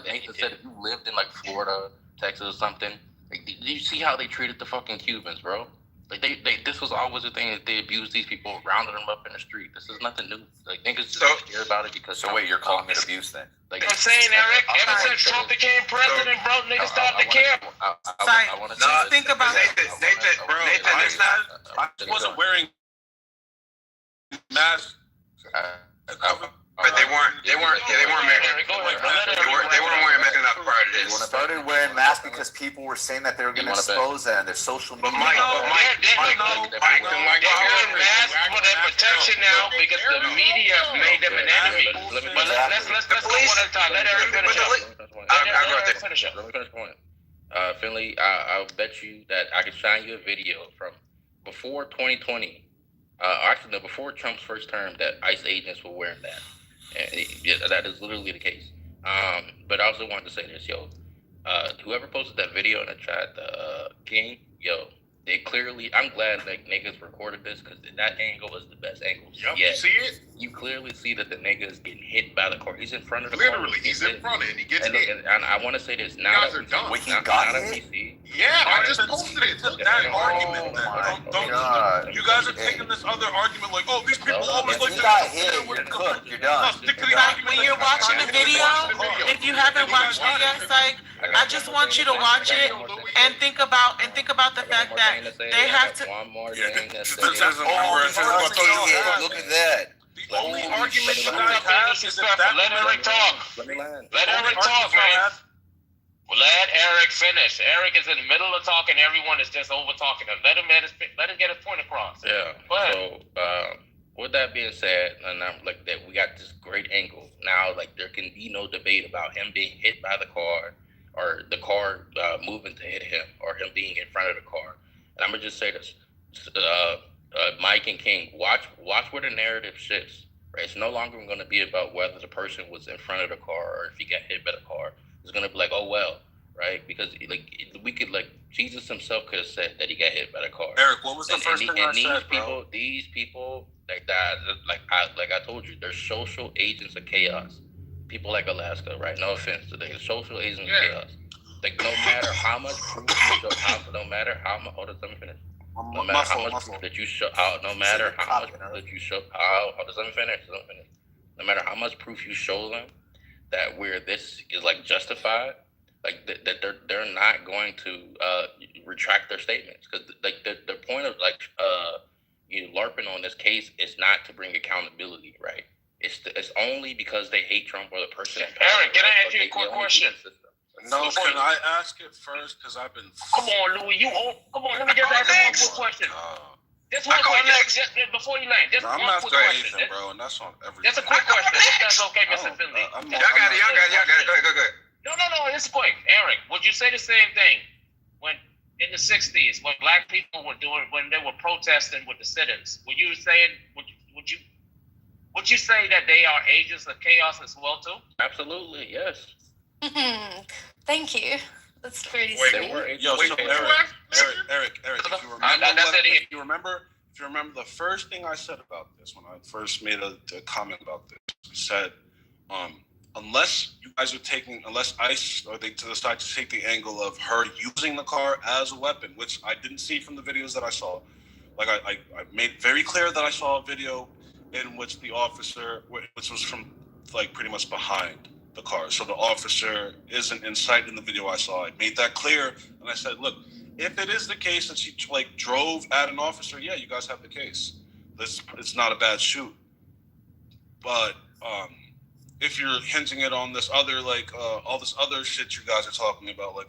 Nathan said. If you lived in Florida, Texas, or something, did you see how they treated the fucking Cubans, bro? This was always a thing that they abused these people, rounded them up in the street. This is nothing new. Niggas just scared about it because. So wait, you're calling it abuse then? I'm saying, Eric, ever since Trump became president, bro, niggas started to care. I want to think about Nathan, I wasn't wearing masks. But they weren't wearing masks prior to this. They started wearing masks because people were saying that they were going to expose that on their social media. But Mike, They're wearing masks for their protection attention now because the media made them an enemy. But let's go one at a time. Let Eric finish up. Let me finish the point. Finley, I'll bet you that I can shine you a video from before 2020. Actually, no, before Trump's first term, that ICE agents were wearing that. And that is literally the case. But I also wanted to say this, whoever posted that video in the chat, King, they clearly, I'm glad that niggas recorded this because that angle is the best angle. Yep, you see it? You clearly see that the nigga is getting hit by the car. He's in front of the Literally, car. he's in front of it. He gets hit. And I want to say this. Now guys are dumb. Wait, he got hit? Yeah, I just posted it. That argument. You guys are taking this other argument like, oh, these people always like you got hit, you're cooked. You're done. When you're watching the video, if you haven't watched it yet, like, I just want you to watch it and think about the fact that they have to. One more thing to say. Look at that. The only argument you guys have is that let Eric talk. Let Eric talk, man. Let Eric finish. Eric is in the middle of talking. Everyone is just over talking him. Let him get his point across. Yeah. So, with that being said, and I'm like that, we got this great angle now. Like there can be no debate about him being hit by the car, or the car moving to hit him, or him being in front of the car. And I'm gonna just say this, Mike and King, watch where the narrative shifts. Right, it's no longer going to be about whether the person was in front of the car or if he got hit by the car. It's going to be like, oh well, right? Because we could Jesus himself could have said that he got hit by the car. Eric, what was the first thing I said, bro? These people like that, like I told you, they're social agents of chaos. People like Alaska, right? No offense to them, social agents of chaos. Like no matter how much proof you show, no matter how much. Hold on, let me finish. No matter how much proof that you show, no matter how much proof that you show, let me finish. No matter how much proof you show them that where this is justified, that they're not going to retract their statements because the point of LARPing on this case is not to bring accountability, right? It's only because they hate Trump or the person. Eric, can I ask you a quick question? No, can I ask it first? Because I've been. Come on, Louis. Come on. Let me just ask you one quick question. Just one quick question. Just before you land. Just one quick question. Ethan, bro, and that's on everything. Just a quick question. If that's okay, Mr. Finley. Y'all got it. Go ahead. No. It's quick. Eric, would you say the same thing when in the '60s when black people were when they were protesting with the sit-ins? Would you say that they are agents of chaos as well too? Absolutely, yes. Thank you. That's pretty sweet. Eric, if you remember the first thing I said about this when I first made a comment about this, I said, unless ICE or they decide to take the angle of her using the car as a weapon, which I didn't see from the videos that I saw. I made very clear that I saw a video in which the officer, which was from pretty much behind the car. So the officer isn't in sight in the video I saw. I made that clear, and I said, look, if it is the case that she drove at an officer, yeah, you guys have the case. It's not a bad shoot. But if you're hinting it on this other all this other shit you guys are talking about,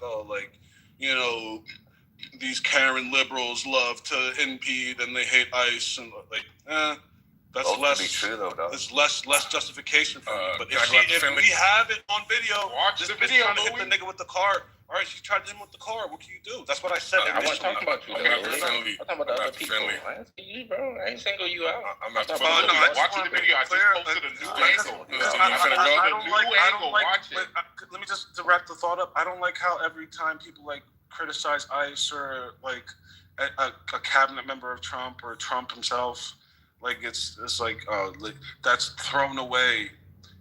these Karen liberals love to impede and they hate ICE and that's less true though. It's less justification for me. But if we have it on video, watch the video. Trying to hit the nigga with the car. All right, she tried to hit him with the car. What can you do? That's what I said. I wasn't talking about you. Okay, I'm talking about the other people. I ain't you, bro. I ain't single you out. I'm not talking about watching the video. I just posted a new angle. Let me just wrap the thought up. I don't like how every time people criticize ICE or a cabinet member of Trump or Trump himself. It's that's thrown away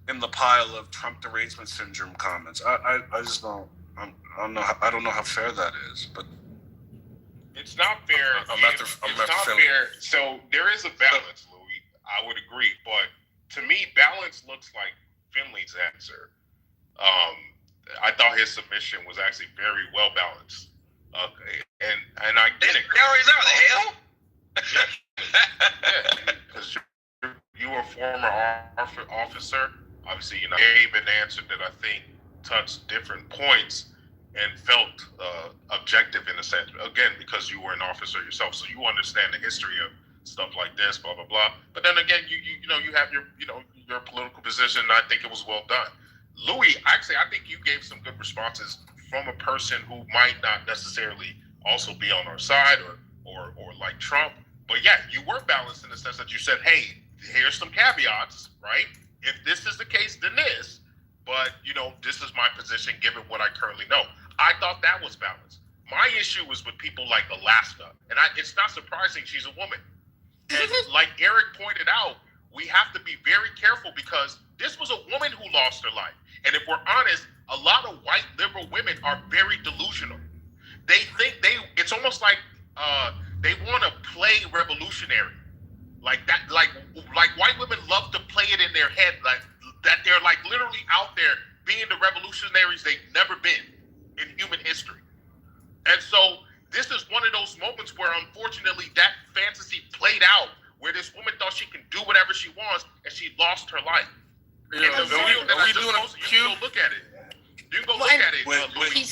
in the pile of Trump derangement syndrome comments. I just don't. I don't know how fair that is, but it's not fair. It's not fair. So there is a balance, Louis. I would agree, but to me, balance looks like Finley's answer. I thought his submission was actually very well balanced. Okay, and I did agree. Arizona, the hell? Yeah, because you were a former officer. Obviously, gave an answer that I think touched different points and felt objective in a sense. Again, because you were an officer yourself, so you understand the history of stuff like this, blah blah blah. But then again, you have your your political position. And I think it was well done. Louis, actually, I think you gave some good responses from a person who might not necessarily also be on our side or like Trump. But yeah, you were balanced in the sense that you said, hey, here's some caveats, right? If this is the case, then this. But, this is my position given what I currently know. I thought that was balanced. My issue was with people like Alaska. And it's not surprising she's a woman. And like Eric pointed out, we have to be very careful because this was a woman who lost her life. And if we're honest, a lot of white liberal women are very delusional. They think it's almost like they want to play revolutionary. Like that, like white women love to play it in their head, like that they're like literally out there being the revolutionaries they've never been in human history. And so this is one of those moments where unfortunately that fantasy played out, where this woman thought she can do whatever she wants and she lost her life. Are we doing a Q? Look at it. You can go look at it. Everybody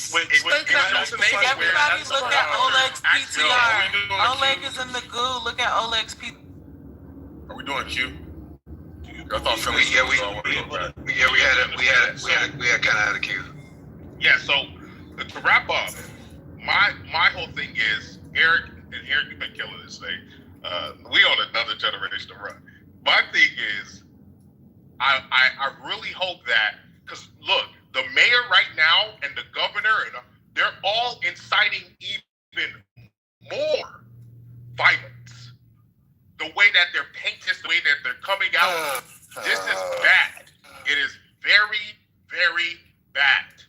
look at Oleg's PTR. Oleg is in the goo. Look at Oleg's PTR. Are we doing a Q? I thought Philly. We had kind of out of queue. Yeah. So to wrap up, my whole thing is Eric, you've been killing this thing. We on another generation to run. My thing is, I really hope that, because look, the mayor right now and the governor, they're all inciting even more violence. The way that they're painting, the way that they're coming out, this is bad. It is very, very bad.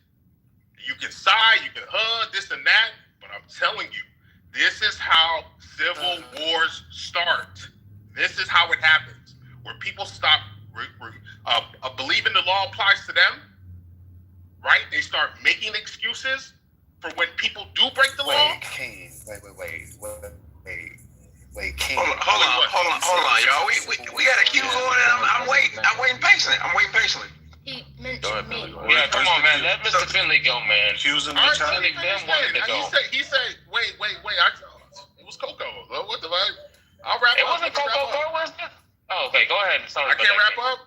You can sigh, you can hug, this and that, but I'm telling you, this is how civil wars start. This is how it happens, where people stop believing the law applies to them, right? They start making excuses for when people do break the law. Wait, King. Hold on, y'all. We got a queue going, and I'm waiting patiently. He mentioned me. Yeah, come on, man. Let Mr. Finley go, man. Q's in the All chat. right, Ben wanted to go. He said, wait. It was Coco. What the fuck? I'll wrap up. It wasn't Coco, was it? Oh, okay, go ahead. Sorry. I can't wrap up?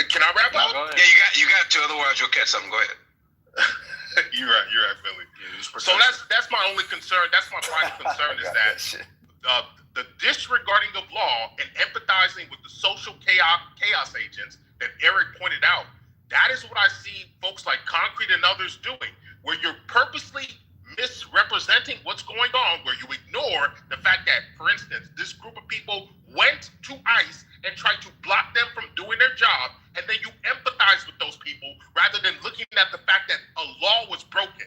Can I wrap up? Yeah, you got to. Otherwise, you'll catch something. Go ahead. You're right, Billy. So that's my only concern. That's my prime concern is that the disregarding of law and empathizing with the social chaos agents that Eric pointed out. That is what I see folks like Concrete and others doing, where you're purposely misrepresenting what's going on, where you ignore the fact that, for instance, this group of people went to ICE and tried to block them from doing their job, and then you empathize with those people rather than looking at the fact that a law was broken.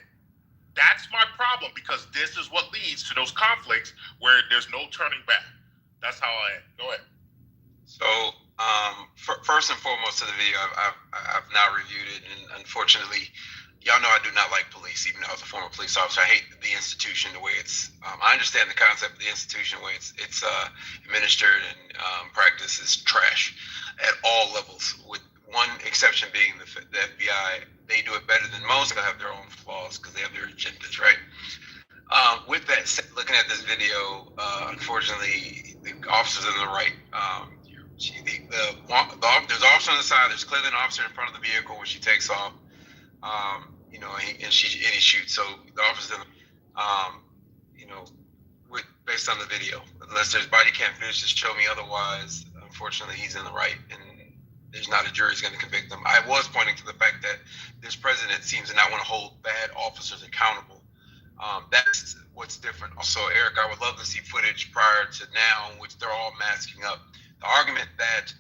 That's my problem, because this is what leads to those conflicts where there's no turning back. That's how I am. Go ahead. So, first and foremost to the video, I've now reviewed it, and unfortunately, y'all know I do not like police, even though I was a former police officer. I hate the institution, the way it's. I understand the concept of the institution, the way it's administered and practiced is trash at all levels. With one exception being the FBI, they do it better than most. They have their own flaws because they have their agendas, right? With that said, looking at this video, unfortunately, the officers on the right. There's an officer on the side. There's clearly an officer in front of the vehicle when she takes off. And he shoots. So the officer, based on the video, unless there's body cam footage to show me otherwise, unfortunately, he's in the right, and there's not a jury who's going to convict him. I was pointing to the fact that this president seems to not want to hold bad officers accountable. That's what's different. Also, Eric, I would love to see footage prior to now in which they're all masking up. The argument that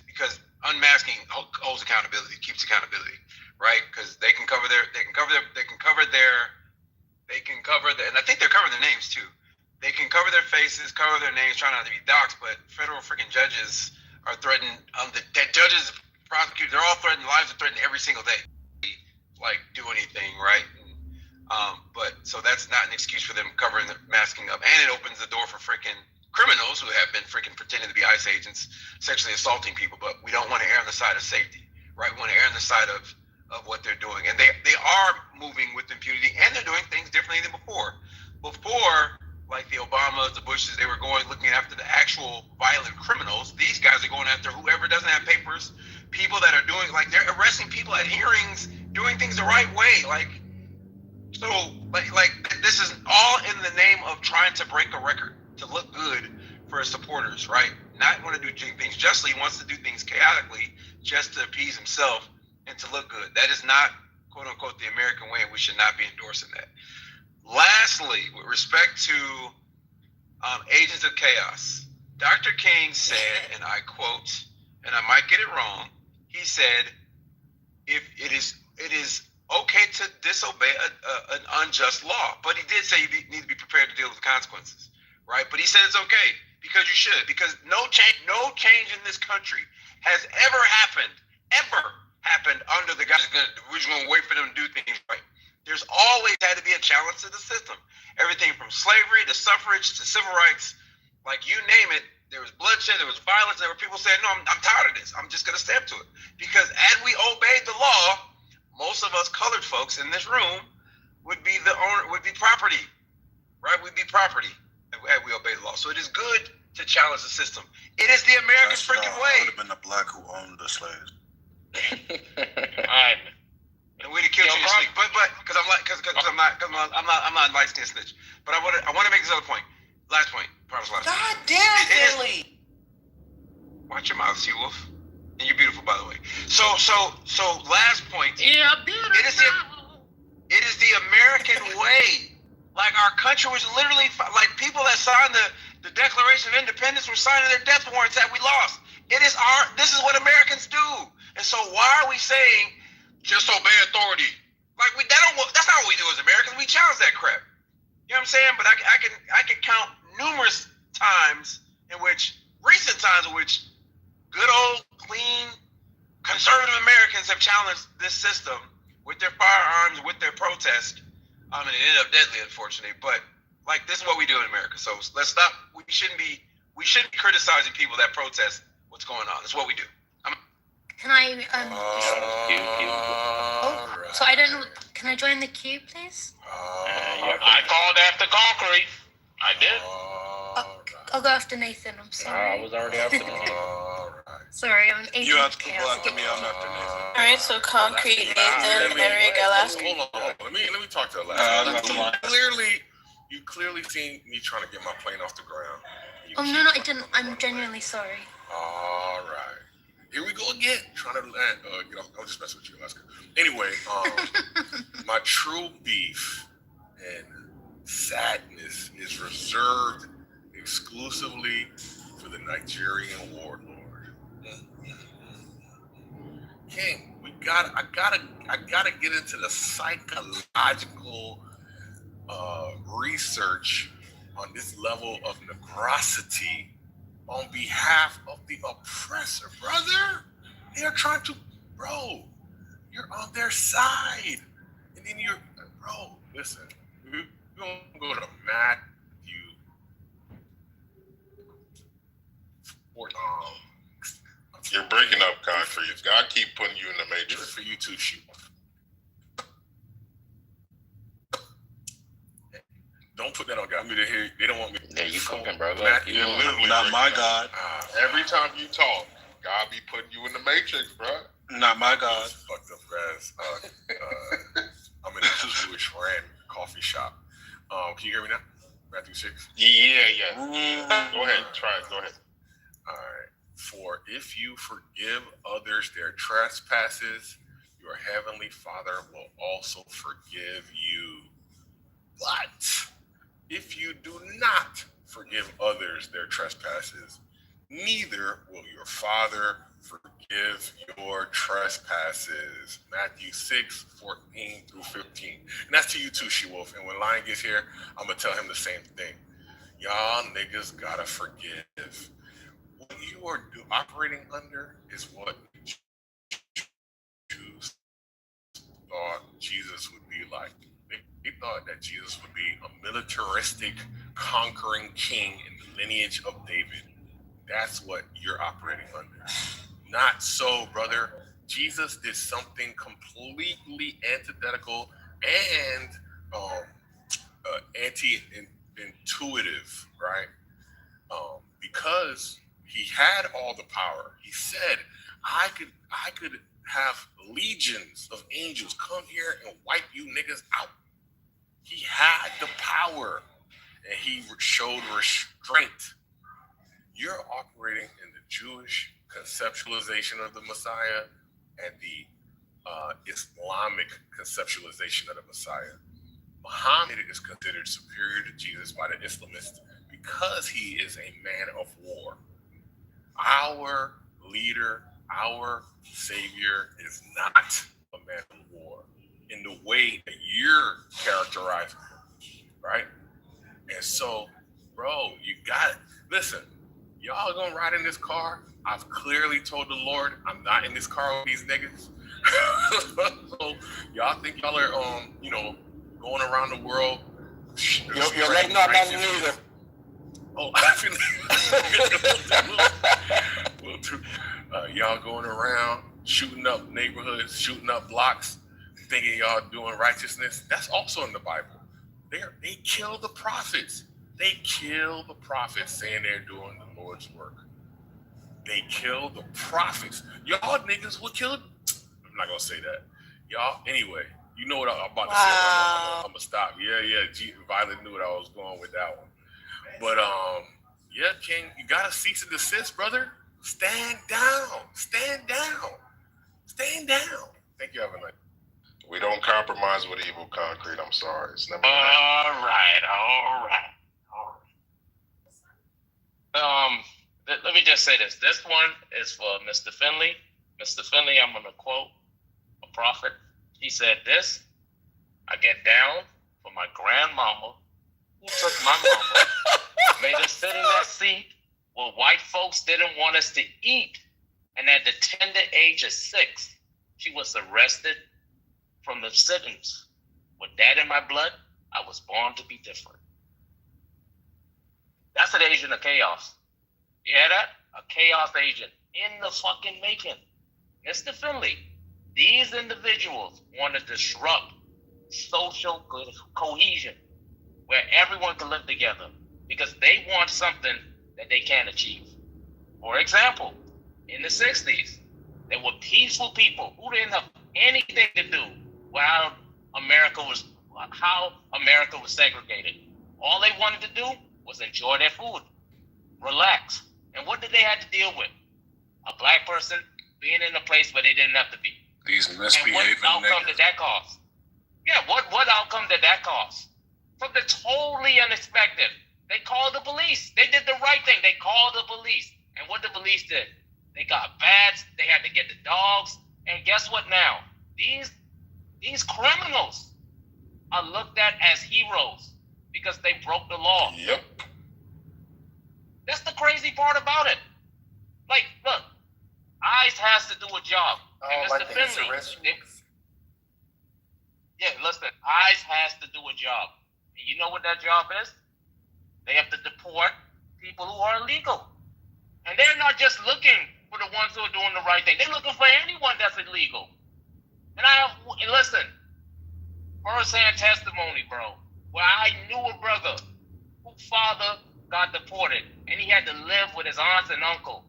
because unmasking holds accountability, keeps accountability, right? Because they can cover their, and I think they're covering their names too. They can cover their faces, cover their names, trying not to be doxxed, but federal freaking judges are threatened. Judges, prosecutors, they're all threatened. Lives are threatened every single day. Like, do anything, right? But so that's not an excuse for them covering the masking up, and it opens the door for freaking criminals who have been freaking pretending to be ICE agents, sexually assaulting people. But we don't want to err on the side of safety, right? We want to err on the side of what they're doing, and they are moving with impunity, and they're doing things differently than before. before, like the Obamas, the Bushes, they were looking after the actual violent criminals. These guys are going after whoever doesn't have papers, people that are doing, like, they're arresting people at hearings, doing things the right way. So this is all in the name of trying to break a record, to look good for his supporters, right? Not want to do things justly, he wants to do things chaotically just to appease himself and to look good. That is not, quote unquote, the American way, and we should not be endorsing that. Lastly, with respect to Agents of Chaos, Dr. King said, and I quote, and I might get it wrong, he said, if it is okay to disobey an unjust law, but he did say you need to be prepared to deal with the consequences, right? But he said it's okay because you should, because no change in this country has ever happened under the guys we're just going to wait for them to do things right. There's always had to be a challenge to the system. Everything from slavery to suffrage to civil rights, like you name it, there was bloodshed, there was violence, there were people saying, no, I'm tired of this. I'm just going to step to it. Because as we obeyed the law, most of us colored folks in this room would be property, right? We'd be property as we obey the law. So it is good to challenge the system. It is the American freaking way. I would have been the black who owned the slaves. And we'd have killed you in your sleep. But because I'm not a light skinned snitch. But I want to make this other point. Last point. Promise last. God damn, Billy. Watch your mouth, Sea-Wolf. And you're beautiful, by the way. So last point. Yeah, beautiful. It is the American way. Like, our country was literally, like, people that signed the Declaration of Independence were signing their death warrants that we lost. This is what Americans do. And so why are we saying just obey authority? Like, that's not what we do as Americans. We challenge that crap. You know what I'm saying? But I can count numerous recent times in which good old, clean, conservative Americans have challenged this system with their firearms, with their protest. And it ended up deadly, unfortunately. But, like, this is what we do in America. So let's stop. We shouldn't be criticizing people that protest what's going on. That's what we do. Can I so I don't know. Can I join the queue, please? I called after concrete. I did. I'll go after Nathan. I'm sorry. I was already after Nathan. Sorry, I'm agent. You have to go after me. I'm after Nathan. All right, so concrete, Nathan, Eric, Alaska. Hold on. Let me talk to Alaska. You clearly seen me trying to get my plane off the ground. Oh no, I didn't. I'm genuinely sorry. All right. Here we go again, trying to land. I'll just mess with you, Alaska. Anyway, my true beef and sadness is reserved exclusively for the Nigerian warlord. King, I gotta get into the psychological research on this level of negrosity on behalf of the oppressor, brother. They are trying to, you're on their side. And then listen, we're going to go to Matthew 4. You're breaking up, concrete. God keep putting you in the matrix. This is for you too, shoot. Don't put that on God. They don't want me. Yeah, you cooking, bro. Matthew, not my God. Every time you talk, God be putting you in the matrix, bro. Not my God. Fucked up guys. I'm in a Jewish ran coffee shop. Can you hear me now? Matthew 6. Yeah. Go ahead. Try it. Go ahead. All right. For if you forgive others their trespasses, your heavenly Father will also forgive you. But if you do not forgive others their trespasses, neither will your Father forgive your trespasses. Matthew 6, 14 through 15. And that's to you too, She-Wolf. And when Lion gets here, I'm going to tell him the same thing. Y'all niggas gotta forgive. What you are operating under is what Jews thought Jesus would be like. They thought that Jesus would be a militaristic, conquering king in the lineage of David. That's what you're operating under. Not so, brother. Jesus did something completely antithetical and anti-intuitive, right? Because he had all the power. He said, I could have legions of angels come here and wipe you niggas out. He had the power, and he showed restraint. You're operating in the Jewish conceptualization of the Messiah and the Islamic conceptualization of the Messiah. Muhammad is considered superior to Jesus by the Islamists because he is a man of war. Our leader, our savior is not a man of war in the way that you're characterizing him, right? And so, bro, you got it. Listen, y'all gonna ride in this car. I've clearly told the Lord I'm not in this car with these niggas. So y'all think y'all are going around the world. You're letting not nothing either. Oh, I feel y'all going around shooting up neighborhoods, shooting up blocks, thinking y'all doing righteousness. That's also in the Bible. They kill the prophets. They kill the prophets saying they're doing the Lord's work. They kill the prophets. Y'all niggas would kill. I'm not gonna say that. Y'all, anyway, you know what I'm about to say. I'm gonna stop. Yeah. Violet knew what I was going with that one. But yeah, King, you gotta cease and desist, brother. Stand down. Stand down. Stand down. Thank you, Evan. We don't compromise with evil, Concrete. I'm sorry. It's never All right. Let me just say this. This one is for Mr. Finley. Mr. Finley, I'm going to quote a prophet. He said this: I get down for my grandmama who took my mama, made us sit in that seat where white folks didn't want us to eat. And at the tender age of 6, she was arrested from the sittings. With that in my blood, I was born to be different. That's an agent of chaos. You hear that? A chaos agent in the fucking making. Mr. Finley, these individuals want to disrupt social cohesion where everyone can live together because they want something that they can't achieve. For example, in the 60s, there were peaceful people who didn't have anything to do with how America was segregated. All they wanted to do was enjoy their food, relax. And what did they have to deal with? A black person being in a place where they didn't have to be. These misbehaving niggas. What outcome did that cause? Yeah, what outcome did that cause? Something totally unexpected. They called the police. They did the right thing. They called the police. And what the police did? They got bats. They had to get the dogs. And guess what now? These criminals are looked at as heroes because they broke the law. Yep. That's the crazy part about it. Like, look, ICE has to do a job. And Mr. Finley, listen, ICE has to do a job. And you know what that job is? They have to deport people who are illegal. And they're not just looking for the ones who are doing the right thing. They're looking for anyone that's illegal. And listen, first-hand testimony, bro, where I knew a brother whose father got deported, and he had to live with his aunts and uncle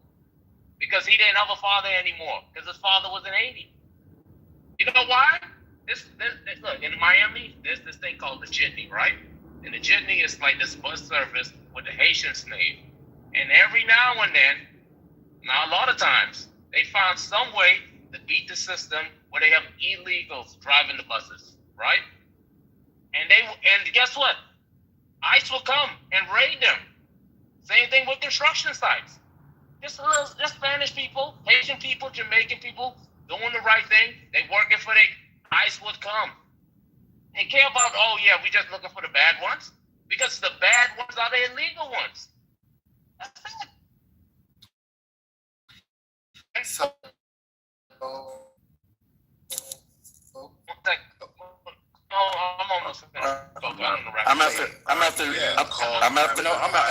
because he didn't have a father anymore because his father was in Haiti. You know why? Look, in Miami, there's this thing called the jitney, right? And the jitney is like this bus service with the Haitians name. And every now and then, now a lot of times, they found some way to beat the system where they have illegals driving the buses, right? And guess what? ICE will come and raid them. Same thing with construction sites. Just Spanish people, Haitian people, Jamaican people doing the right thing. They working for ICE would come. They care about, we just looking for the bad ones. Because the bad ones are the illegal ones. That's it. So, I'm I'm after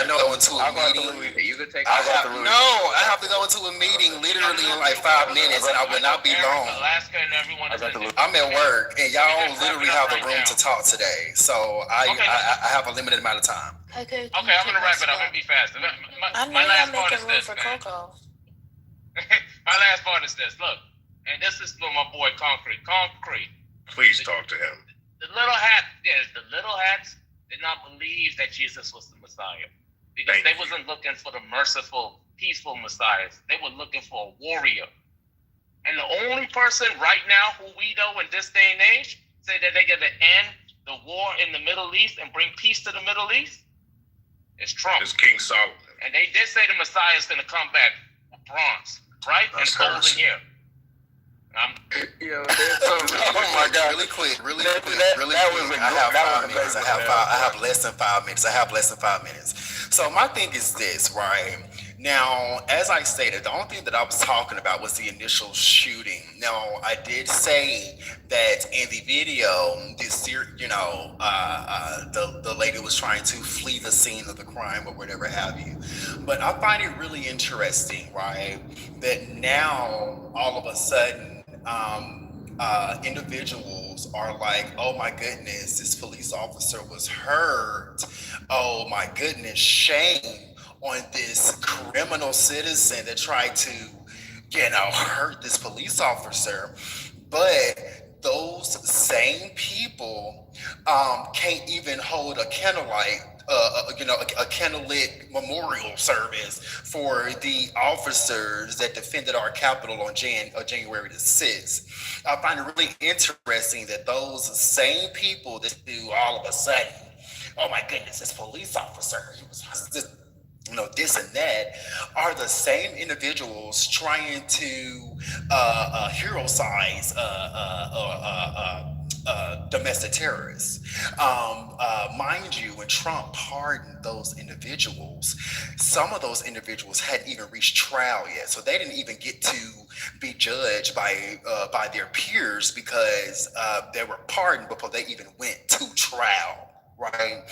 go into a meeting. You could take. I have to go into a meeting literally in like 5 minutes, and I will not be long. Alaska and everyone. I'm at work, and y'all literally have the room to talk today, so I have a limited amount of time. Okay, I'm gonna wrap it up. Let me be fast. My last part is this, man. My last part is this. Look, and this is for my boy Concrete. Please talk to him. The little hats did not believe that Jesus was the Messiah because they wasn't looking for the merciful, peaceful Messiahs. They were looking for a warrior. And the only person right now who we know in this day and age say that they're going to end the war in the Middle East and bring peace to the Middle East is Trump. It's King Solomon. And they did say the Messiah is going to come back with bronze, right? That's and golden here. Oh my God! Really quick. I have less than 5 minutes. So my thing is this, right? Now, as I stated, the only thing that I was talking about was the initial shooting. Now, I did say that in the video, the lady was trying to flee the scene of the crime or whatever have you. But I find it really interesting, right, that now all of a sudden, individuals are like, oh my goodness, this police officer was hurt. Oh my goodness, shame on this criminal citizen that tried to, hurt this police officer. But those same people can't even hold a candlelight, a candlelit memorial service for the officers that defended our Capitol on January the 6th. I find it really interesting that those same people that do all of a sudden, oh my goodness, this police officer, he was this and that, are the same individuals trying to hero-size domestic terrorists. Mind you, when Trump pardoned those individuals, some of those individuals hadn't even reached trial yet, so they didn't even get to be judged by their peers because they were pardoned before they even went to trial. Right,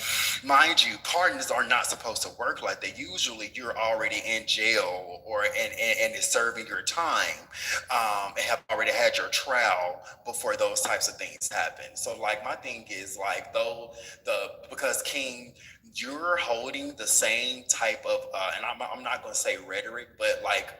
mind you, pardons are not supposed to work like that. Usually, you're already in jail and is serving your time, and have already had your trial before those types of things happen. So, like, my thing is like, because King, you're holding the same type of, and I'm not going to say rhetoric, but like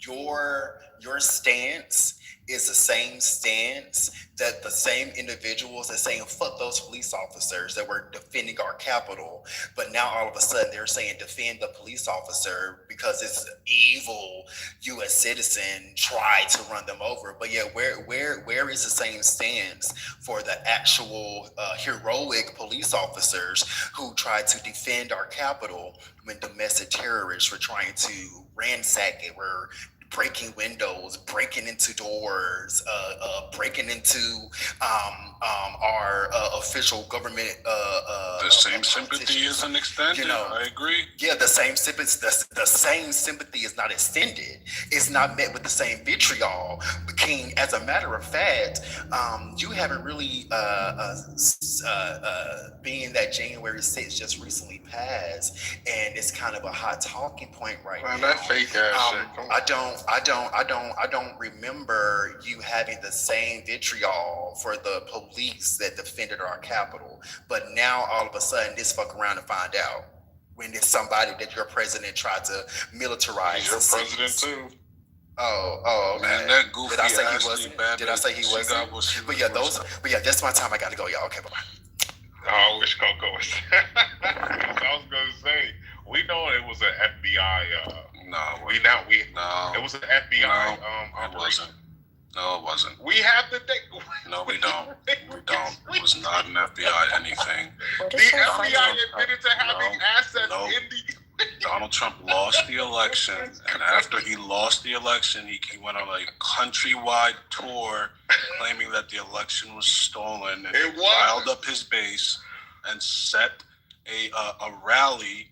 your stance is the same stance that the same individuals that saying fuck those police officers that were defending our Capitol, but now all of a sudden they're saying defend the police officer because this evil U.S. citizen tried to run them over. But yeah, where is the same stance for the actual heroic police officers who tried to defend our Capitol when domestic terrorists were trying to ransack it, were breaking windows, breaking into doors, breaking into our official government. The same sympathy isn't extended. I agree. Yeah, the same sympathy. The same sympathy is not extended. It's not met with the same vitriol. But King, as a matter of fact, you haven't really, being that January 6th just recently passed, and it's kind of a hot talking point right now. That fake ass shit. I don't remember you having the same vitriol for the police that defended our Capitol. But now all of a sudden, this fuck around and find out when it's somebody that your president tried to militarize. He's your president too. Oh, okay. Man, that goofy Did I say he wasn't? But yeah, that's my time. I gotta go, y'all. Okay, bye bye. I wish Coco was. I was gonna say, we know it was an FBI. It was an FBI operation. No, it wasn't. We have the date. No, we don't. We don't. It was not an FBI anything. The FBI admitted to having assets in the. Donald Trump lost the election, and after he lost the election, he went on a countrywide tour claiming that the election was stolen, and he riled up his base and set a rally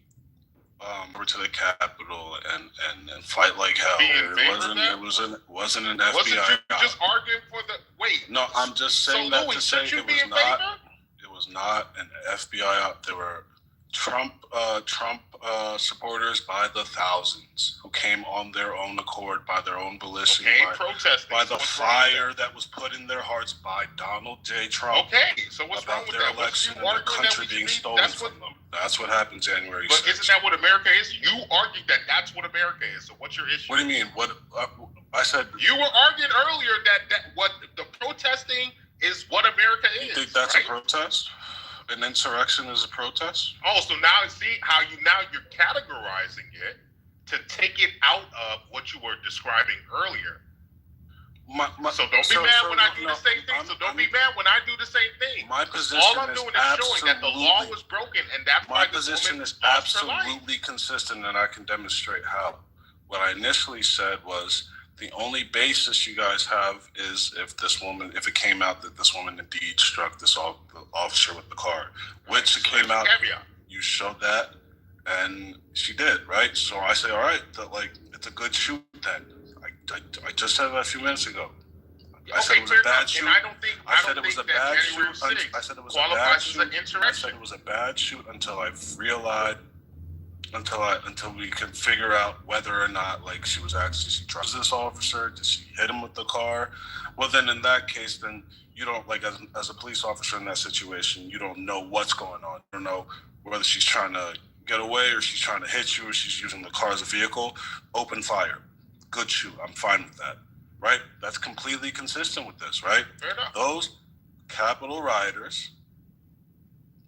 over to the Capitol and fight like hell. It wasn't an FBI. Wasn't you just arguing for the wait? No, I'm just saying so that Louis, to say should you it be was in not. favor? not an FBI op. There were Trump supporters by the thousands who came on their own accord, by their own volition, protesting. by the fire that was put in their hearts by Donald J. Trump. Okay, so what's wrong with their that? election and their country being stolen from them. That's what happened January 6th. But isn't that what America is? You argued that that's what America is. So what's your issue? What do you mean? What I said? You were arguing earlier that what the protesting is what America is. You think that's a protest? An insurrection is a protest? Oh, so now see how you're categorizing it to take it out of what you were describing earlier. So don't be mad when I do the same thing. So don't be mad when I do the same thing. My position all I'm doing is showing that the law was broken, and that's why my position is absolutely consistent, and I can demonstrate how. What I initially said was the only basis you guys have is if it came out that this woman indeed struck this officer with the car, which it came out. You showed that, and she did, right? So I say, all right, it's a good shoot then. I just said that a few minutes ago. I said it was a bad shoot. I said it was a bad shoot. I said it was a bad shoot. I said it was a bad shoot until I realized, until we could figure out whether or not she trusts this officer. Did she hit him with the car? Well, then in that case, then you don't as a police officer in that situation, you don't know what's going on. You don't know whether she's trying to get away or she's trying to hit you or she's using the car as a vehicle. Open fire. Good shoot. I'm fine with that. Right? That's completely consistent with this, right? Fair enough. Those Capitol rioters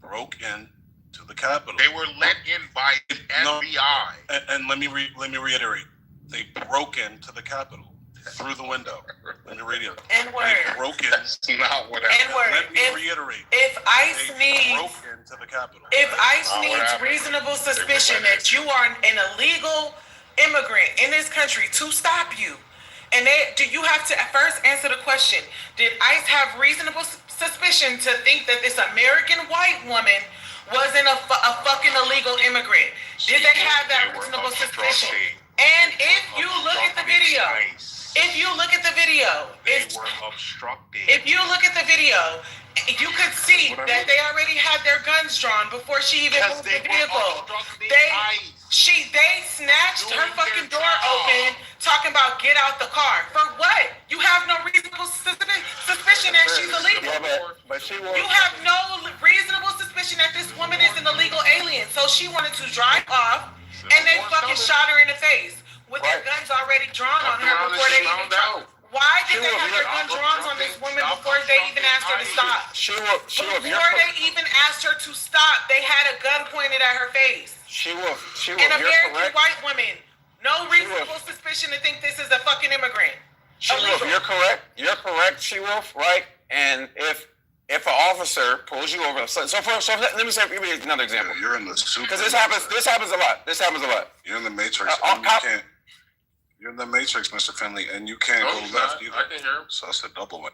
broke in to the Capitol. They were let in by the FBI. And let me reiterate. They broke into the Capitol through the window. Let me reiterate. N-word. They broke in. That's not what happened. N-word. Let me reiterate. If ICE broke into the Capitol. If ICE needs reasonable suspicion that you are an illegal immigrant in this country to stop you, and you have to first answer the question: did ICE have reasonable suspicion to think that this American white woman wasn't a fucking illegal immigrant? Did they have that reasonable suspicion? And if you look at the video, if you look at the video, you could see that they already had their guns drawn before she even moved the vehicle. They snatched her fucking door open, talking about get out the car. For what? You have no reasonable suspicion that she's illegal. You have no reasonable suspicion that this woman is an illegal alien. So she wanted to drive off, and they fucking shot her in the face with their guns already drawn on her before they even tried. Why did they have their gun drawn on this woman before they even asked her to stop? Before they even asked her to stop, they had a gun pointed at her face. An American white woman. No reasonable suspicion to think this is a fucking immigrant. She-Wolf, you're correct. You're correct, She-Wolf, right? And if an officer pulls you over, so let me give you another example. You're in the super. Because this happens a lot. You're in the Matrix. And you can't. You're in the Matrix, Mr. Finley, and you can't go left either. I can hear him. So I said double it.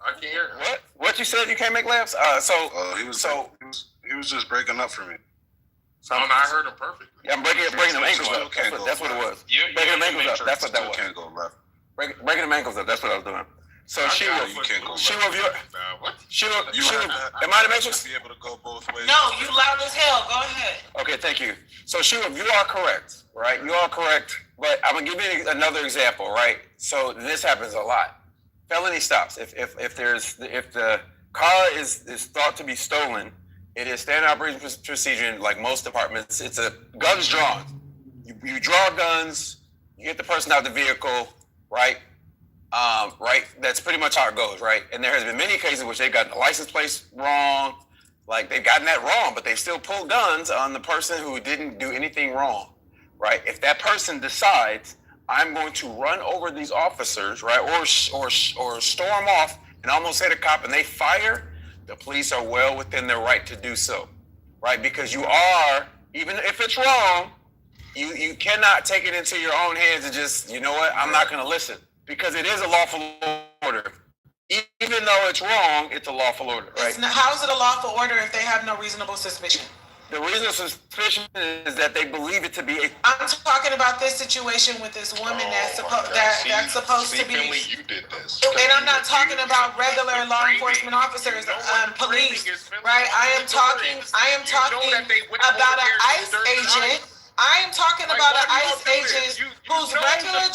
I can hear him. What you said? You can't make lefts? He was just breaking up for me. I heard him perfectly. Yeah, I'm breaking them ankles up. That's what it was. Breaking them ankles up. That's what that was. Can't go left. Breaking them ankles up. That's what I was doing. So you can't go left. Am I the Matrix? Be able to go both ways. No, you loud as hell. Go ahead. Okay, thank you. So She-Wolf, you are correct, right? You are correct. But I'm gonna give you another example, right? So this happens a lot. Felony stops. If the car is thought to be stolen, it is standard operating procedure in like most departments. It's a guns drawn. You draw guns. You get the person out of the vehicle, right? Right. That's pretty much how it goes, right? And there has been many cases which they've gotten the license plates wrong. Like they've gotten that wrong, but they still pull guns on the person who didn't do anything wrong. Right? If that person decides I'm going to run over these officers, right, or storm off and almost hit a cop, and they fire, the police are well within their right to do so, right? Because you are, even if it's wrong, you cannot take it into your own hands and just, you know what, I'm not going to listen, because it is a lawful order. Even though it's wrong, it's a lawful order, right? How is it a lawful order if they have no reasonable suspicion? The reason of suspicion is that they believe it to be a. I'm talking about this situation with this woman that's supposed to be. You did this. And I'm not talking about regular law enforcement officers, police, right? I am talking about an ICE agent. I am talking about an ICE agent whose regular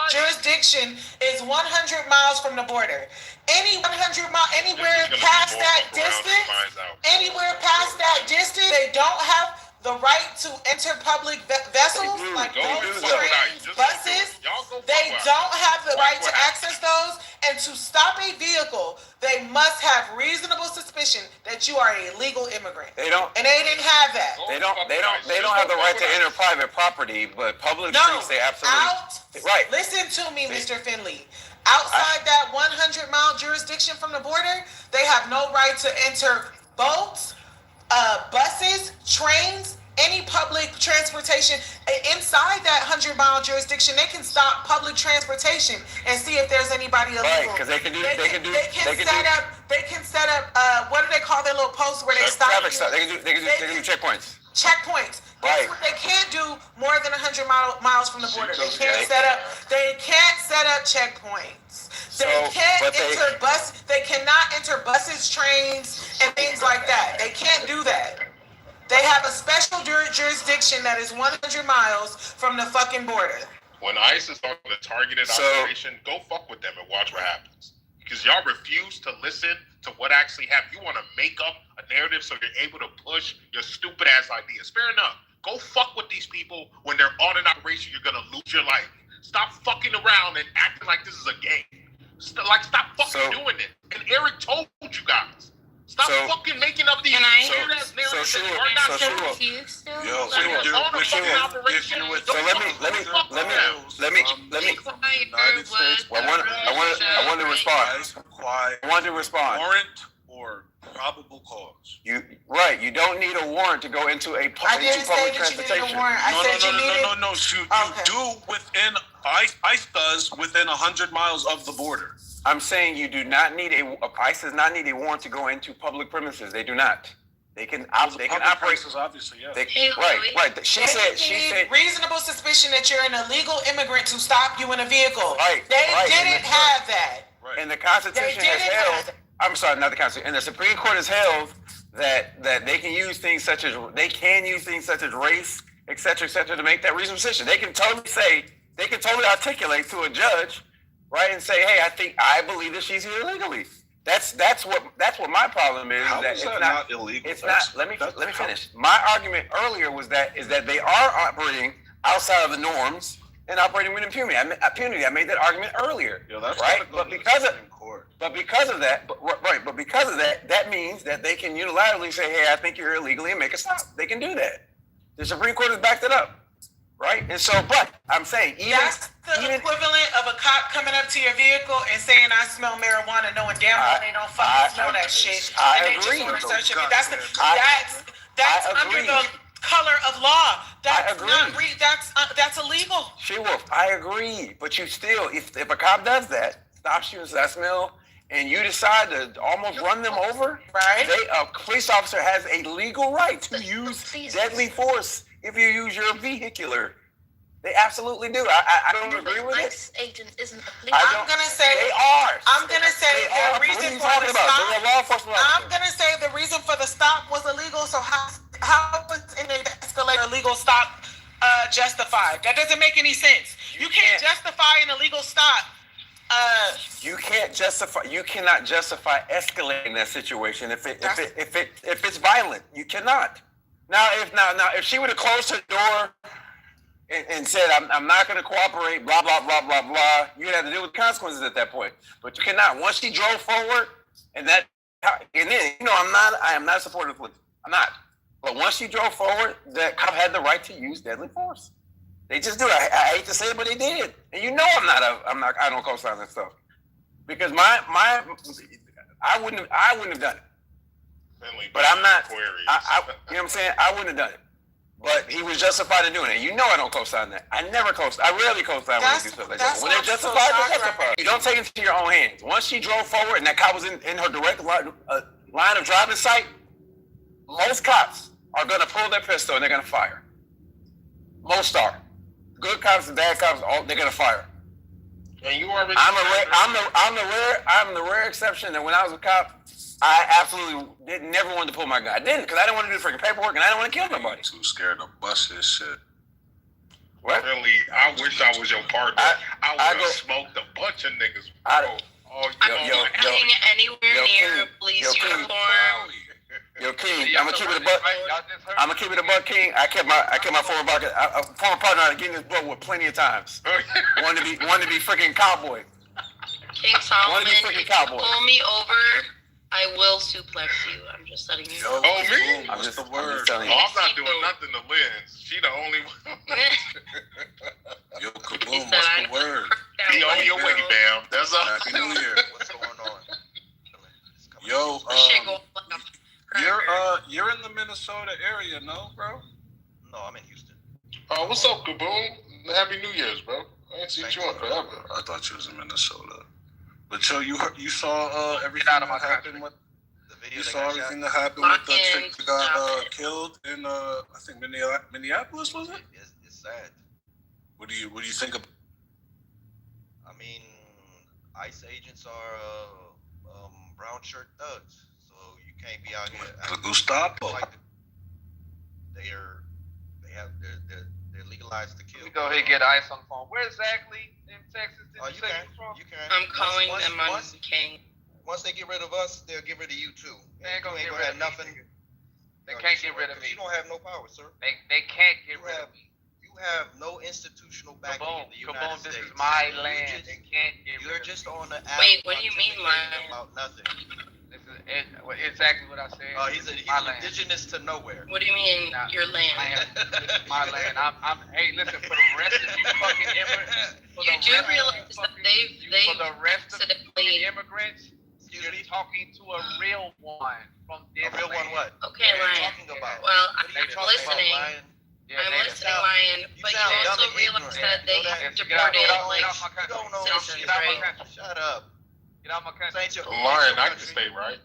jurisdiction is 100 miles from the border. Any 100 miles, anywhere past that distance, they don't have the right to enter public vessels like boats, trains, buses. They don't have the right to access those. And to stop a vehicle, they must have reasonable suspicion that you are an illegal immigrant. They don't, and they didn't have that. They don't have the right to enter private property, but public streets they absolutely. Right. Listen to me, Mr. Finley. Outside that 100-mile jurisdiction from the border, they have no right to enter boats, buses, trains, any public transportation. Inside that 100-mile jurisdiction, they can stop public transportation and see if there's anybody illegal. Right, because they can set up what do they call their little posts where they stop? Traffic stop. They can do checkpoints. Checkpoints. Right. They can't do more than 100 miles from the border. They can't set up checkpoints. They cannot enter buses, trains, and things like that. They can't do that. They have a special jurisdiction that is 100 miles from the fucking border. When ICE is on the targeted operation, go fuck with them and watch what happens. Because y'all refuse to listen to what actually happened. You want to make up a narrative so you're able to push your stupid ass ideas. Fair enough. Go fuck with these people when they're on an operation. You're gonna lose your life. Stop fucking around and acting like this is a game. Stop fucking doing it. And Eric told you guys. Stop fucking making up these weird-ass narratives that are not true. I want to respond. Warrant or probable cause. You don't need a warrant to go into a public transportation. You do within ICE does within 100 miles of the border. I'm saying you do not need ICE does not need a warrant to go into public premises. They do not. They can operate. Obviously, yeah. Right. She said reasonable suspicion that you're an illegal immigrant to stop you in a vehicle. Right. They didn't have that. Right. And the Constitution has held. I'm sorry, not the Constitution. And the Supreme Court has held that they can use things such as race, et cetera, to make that reasonable decision. They can totally articulate to a judge, right, and say, hey, I believe that she's here illegally. That's what my problem is. How is that not illegal? It's not. Let me finish. My argument earlier was that they are operating outside of the norms and operating with impunity. I made that argument earlier. Yeah, that's right. But because of that, that means that they can unilaterally say, hey, I think you're illegally and make a stop. They can do that. The Supreme Court has backed it up. Right? And so, but I'm saying, that's the equivalent of a cop coming up to your vehicle and saying, I smell marijuana, knowing damn well they don't fucking smell that shit. I agree. That's under the color of law. That's illegal. She-Wolf, I agree. But you still, if a cop does that, stops you and says, I smell, and you decide to almost run them over, right? A police officer has a legal right to use deadly force if you use your vehicular. They absolutely do. I don't agree with it. ICE agent isn't a police. I'm gonna say they are. I'm gonna say the reason for the stop. They're law enforcement officers. I'm gonna say the reason for the stop was illegal. So how was an escalator illegal stop justified? That doesn't make any sense. You can't justify an illegal stop. You cannot justify escalating that situation if it's violent. You cannot. Now if she would have closed her door and said, I'm not going to cooperate, blah, blah, blah, blah, blah, you'd have to deal with consequences at that point. But you cannot. Once she drove forward, and then, I am not supportive of police. I'm not. But once she drove forward, the cop had the right to use deadly force. They just do. I hate to say it, but they did. And I don't co-sign that stuff. Because I wouldn't have done it. But I'm not, you know what I'm saying? I wouldn't have done it. But he was justified in doing it. I don't co-sign that. I rarely co-sign when they do stuff like that. When they're justified, they're justified. You don't take it into your own hands. Once she drove forward and that cop was in her direct line of driving sight, Most cops are going to pull their pistol and they're going to fire. Most are. Good cops and bad cops, they're going to fire. And you already. I'm the rare exception that when I was a cop, I absolutely never wanted to pull my gun. I didn't, because I didn't want to do the freaking paperwork and I didn't want to kill nobody. Too scared to bust this shit. What? Really, I wish I was your partner. I would have smoked a bunch of niggas. I'm not anywhere near a police uniform. Yo, King, I'm gonna keep it a buck. I'm gonna keep it a buck, King. I kept my former partner getting this butt with plenty of times. wanted to be freaking cowboy. King Solomon, if you cowboy. pull me over, I will suplex you. I'm just letting you know. Oh, me? I'm just the word. I'm not doing nothing to Lens. She the only one. Yo, Kaboom, what's the word? Be on your way, Bam. That's all. Happy New Year. What's going on? Yo, you're in the Minnesota area, no, bro? No, I'm in Houston. What's up, Kaboom? Happy New Year's, bro. I ain't seen you in forever. I thought you was in Minnesota. But yo, you saw everything that happened with. You saw everything that happened with the chick that got killed in I think Minneapolis, was it? It's sad. What do you think of? I mean, ICE agents are brown shirt thugs, so you can't be out here. The Gestapo. They're legalized to kill. We go ahead and get ICE on the phone. Where exactly in Texas did you say you're from? You can. I'm calling them on King. Once they get rid of us, they'll get rid of you too. They ain't gonna get rid rid of nothing. They can't get rid of me. You don't have no power, sir. They can't get rid of me. You have no institutional backing in the United States. This is my land. They can't get rid of me. You're just on the. Wait, what do you mean, land? About nothing. This is exactly what I said. He's indigenous to nowhere. What do you mean, your land? This is my land. Hey, listen, for the rest of you fucking immigrants. You do realize that for the rest of the accidentally immigrants, you're talking to a real one from this A real one what? Okay, Ryan. Well, I'm listening. I'm listening, Ryan. But you also realize that they deported citizens, right? Shut up. Get out my country. Lion, I can stay right.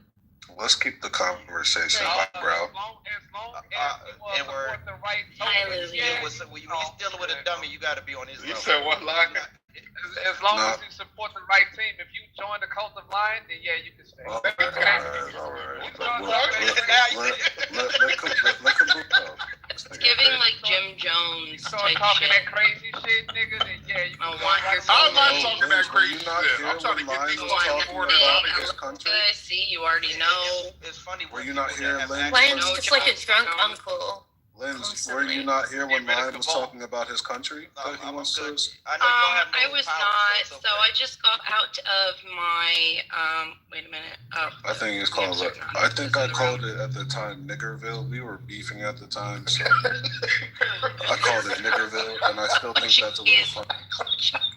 Let's keep the conversation light, bro. As long as you support the right when you dealing with a dummy, you got to be on his level. You said what, Lion? As long as you support the right team, if you join the cult of Lion, then yeah, you can stay. All right. It's giving like Jim Jones start type talking shit. that crazy shit, nigga, then yeah, you I want your I'm not talking that crazy shit. I'm trying to get these talking about this country. See, you already know. It's funny. Were you not here, Lynn? Lions just like a drunk uncle. Lynn, were you not here when Lion was talking about his country that he wants to? I was not, so I just got out of my, wait a minute. I think it's called, I think I called it at the time Niggerville. We were beefing at the time, so I called it Niggerville, and I still think that's a little funny.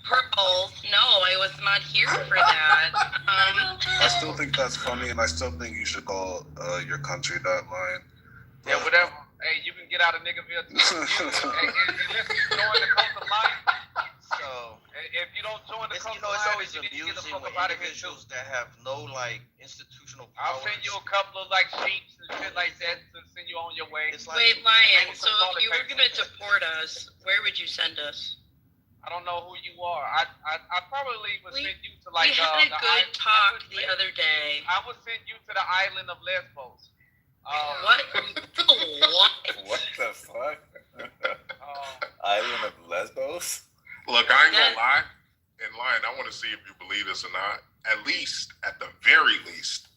Purple, no, I was not here for that. I still think that's funny, and I still think you should call your country that, Lion. Yeah, whatever. Hey, you can get out of Niggerville too. Hey, listen, join the cult of Lion. So, if you don't join the cult of Lion, it's always amusing when individuals that have no institutional power. I'll send you a couple of sheets and shit like that to send you on your way. Wait, Lion, so if you were gonna deport us, where would you send us? I don't know who you are. I probably would send you to We had a good talk the other day. I would send you to the island of Lesbos. What? What the fuck? Island of Lesbos? Look, I ain't gonna lie. And Lion, I want to see if you believe this or not. At the very least,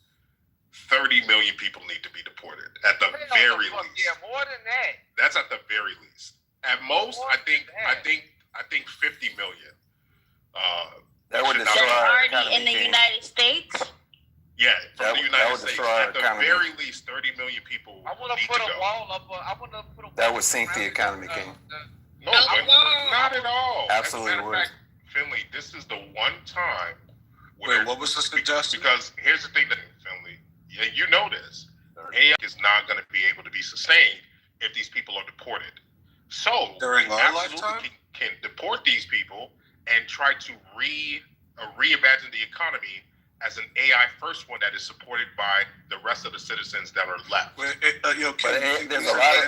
30 million people need to be deported. At the very least. Yeah, more than that. That's at the very least. At most, I think 50 million. That would destroy our economy. In the United States? Yeah, from the United States. At the very least, 30 million people I want to put a wall up. I want to put a wall. That would sink the economy, King. No, not at all. Absolutely would. Fact, Finley, this is the one time. Wait, what was the suggestion? Because here's the thing, Finley. Yeah, you know this. AI is not going to be able to be sustained if these people are deported. So during our lifetime, can deport these people and try to reimagine the economy as an AI first one that is supported by the rest of the citizens that are left. There's a lot of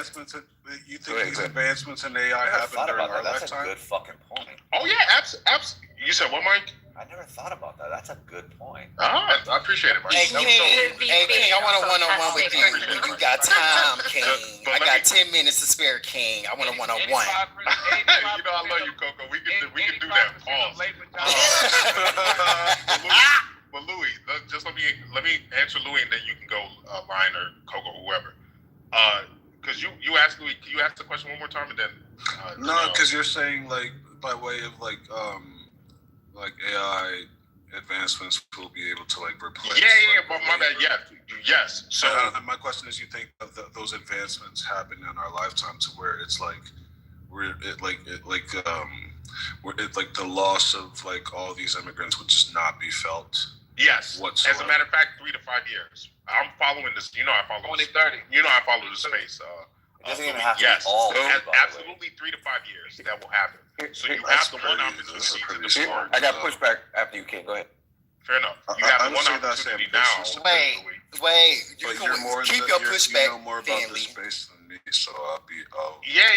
you think these advancements in AI happen during our lifetime? That's a good fucking point. Oh yeah, absolutely. You said what, Mike? I never thought about that. That's a good point. I appreciate it, Mike. Hey, King, I want a one-on-one with you. You got time, King. I got 10 minutes to spare, King. I want a one-on-one. You know I love you, Coco. We can do that. Pause. But Louis, just let me answer Louis, and then you can go Lion or Coco, whoever. Because you asked Louis, can you ask the question one more time, and then no, because you're saying like by way of like AI advancements will be able to like replace. Yeah, but my bad. Yes. So my question is, you think those advancements happen in our lifetime to where it's like the loss of like all these immigrants would just not be felt? Yes. Whatsoever. As a matter of fact, 3 to 5 years. I'm following this. You know I follow 2030. You know I follow the space. It doesn't even have to yes. be all. Absolutely 3 to 5 years that will happen. So you have the one opportunity to start. I got pushback after you, King. Go ahead. Fair enough. You have the one opportunity now. Wait. Keep your pushback. You know more about this space than me, so I'll be. Yeah.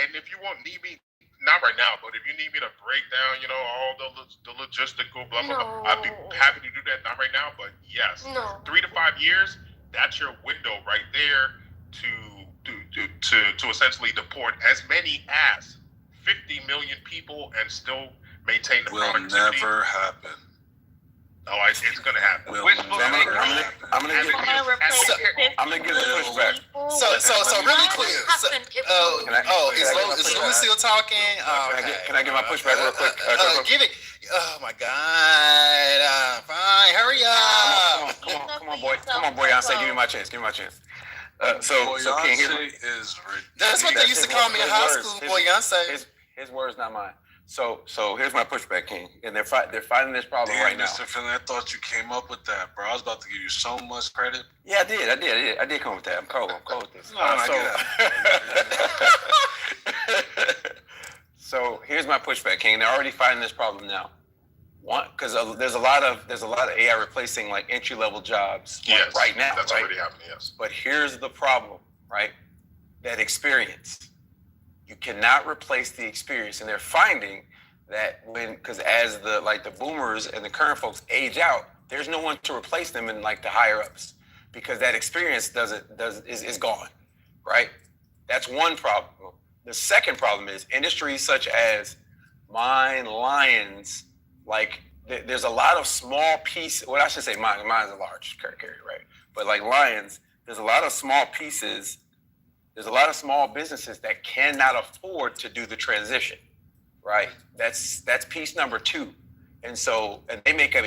And if you won't need me, not right now, but if you need me to break down, all the logistical blah blah blah, I'd be happy to do that. Not right now, but yes, 3 to 5 years. That's your window right there to essentially deport as many as 50 million people and still maintain the productivity. Will never happen. Oh, it's gonna happen. I'm gonna give the pushback. So really quick. Is Louis still talking? Can I get my pushback real quick? Give it. Oh my God. Fine. Hurry up. Come on, boy. Beyonce, give me my chance. So King, that's what they used to call me in high school, Beyonce. His words, not mine. So here's my pushback, King, and they're fighting this problem right now. Mr. Finley, I thought you came up with that, bro. I was about to give you so much credit. Yeah, I did come with that. I'm cold with this. So here's my pushback, King. They're already fighting this problem now. One, because there's a lot of AI replacing like entry level jobs right now. That's already happening. Yes. But here's the problem, right? That experience. You cannot replace the experience, and they're finding that because as the boomers and the current folks age out, there's no one to replace them in like the higher ups because that experience is gone, right? That's one problem. The second problem is industries such as mine, Lions, like there's a lot of small pieces. Well, I should say mine's a large carrier, right? But like Lions, there's a lot of small pieces. There's a lot of small businesses that cannot afford to do the transition, right? That's piece number 2. And they make up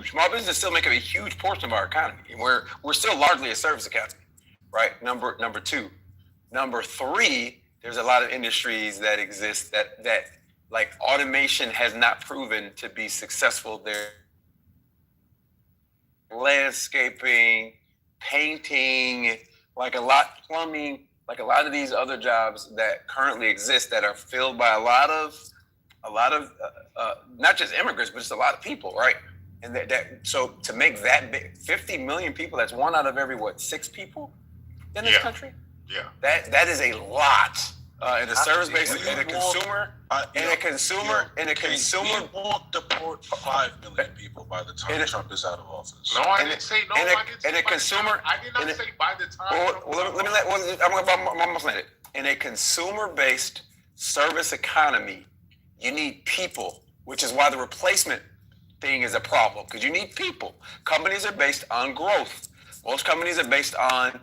small businesses still make up a huge portion of our economy. And we're still largely a service economy, right? Number 2. Number 3, there's a lot of industries that exist that like automation has not proven to be successful there. Landscaping, painting, plumbing, like a lot of these other jobs that currently exist that are filled by a lot of not just immigrants, but just a lot of people, right? And so to make that big, 50 million people, that's 1 out of every 6 people in this country? Yeah. That is a lot. In a service based, in a consumer. We won't deport 5 million people by the time Trump is out of office. No, I didn't say no. I did not say by the time. I'm almost at it. In a consumer-based service economy, you need people, which is why the replacement thing is a problem. Because you need people. Companies are based on growth. Most companies are based on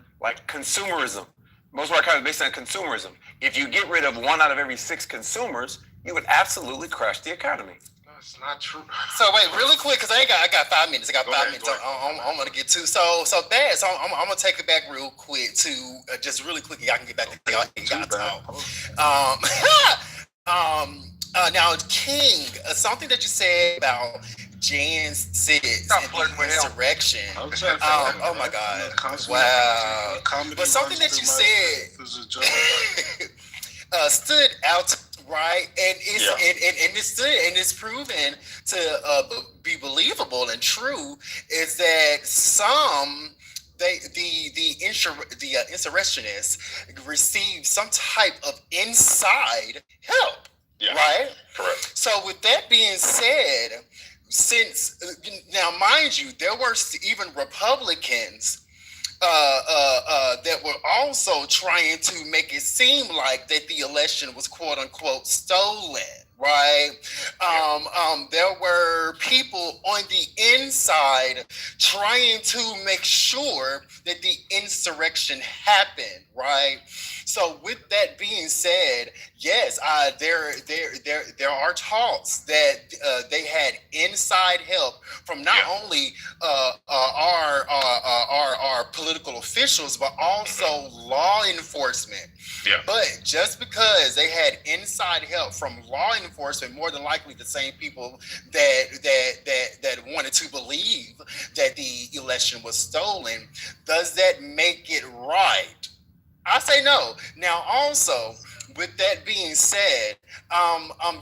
consumerism. Most of our economy is based on consumerism. If you get rid of 1 out of every 6 consumers, you would absolutely crash the economy. That's not true. So wait, really quick, because I got 5 minutes. I'm gonna get to. So I'm gonna take it back real quick to just really quick. Y'all can get back to y'all talk. Now, King, something that you said about Jan 6 and the insurrection. Oh my God! Wow! But something that you said stood out right? And it's proven to be believable and true. Is that the insurrectionists received some type of inside help, right? Correct. So with that being said, since now, mind you, there were even Republicans that were also trying to make it seem like that the election was quote unquote stolen, right? There were people on the inside trying to make sure that the insurrection happened, right? So with that being said, yes, there are talks that they had inside help from not only our political officials, but also law enforcement. Yeah. But just because they had inside help from law enforcement, more than likely the same people that wanted to believe that the election was stolen, does that make it right? I say no. Now, also, with that being said,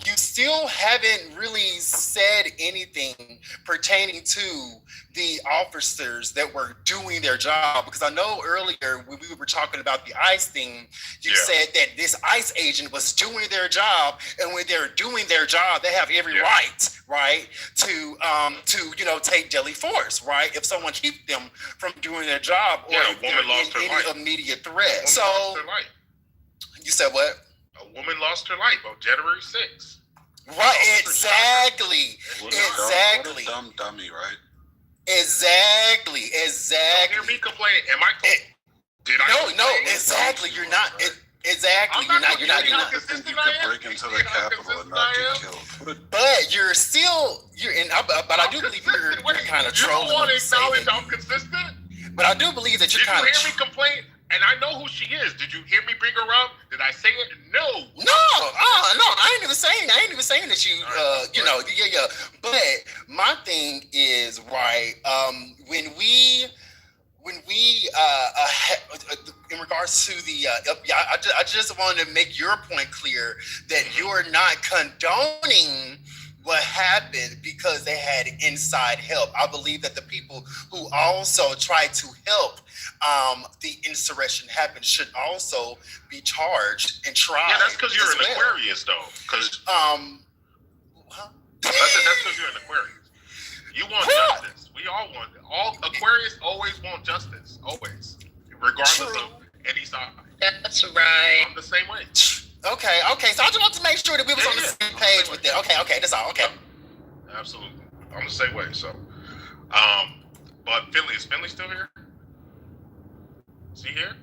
you still haven't really said anything pertaining to the officers that were doing their job. Because I know earlier when we were talking about the ICE thing, you said that this ICE agent was doing their job, and when they're doing their job, they have every right, to take deadly force, right? If someone keeps them from doing their job, or a woman lost her life. Immediate threat. So lost her life. You said what? A woman lost her life on January 6th. Right, exactly. What a dumb dummy, right? Exactly. Don't hear me complain. Am I? Did I? No, exactly. You're not. Exactly. You're not. You can break into the Capitol and not get killed. But you're still. But I do believe you're kind of trolling. You don't want to acknowledge I'm consistent? But I do believe that you're kind of. Did you hear me complain? And I know who she is. Did you hear me bring her up? Did I say it? No. No. I ain't even saying that you. Yeah. But my thing is right. When we in regards to the I just wanted to make your point clear that you're not condoning what happened because they had inside help. I believe that the people who also tried to help the insurrection happen should also be charged and tried. Yeah, that's because you're an Aquarius, though. Because that's because you're an Aquarius. You want justice. We all want it. All Aquarius always want justice. Always, regardless of any side. That's right. I'm the same way. Okay. So I just want to make sure that we was on the same page with it. Okay, that's all. Okay. Absolutely. I'm the same way. So, but Finley, is Finley still here? Is he here?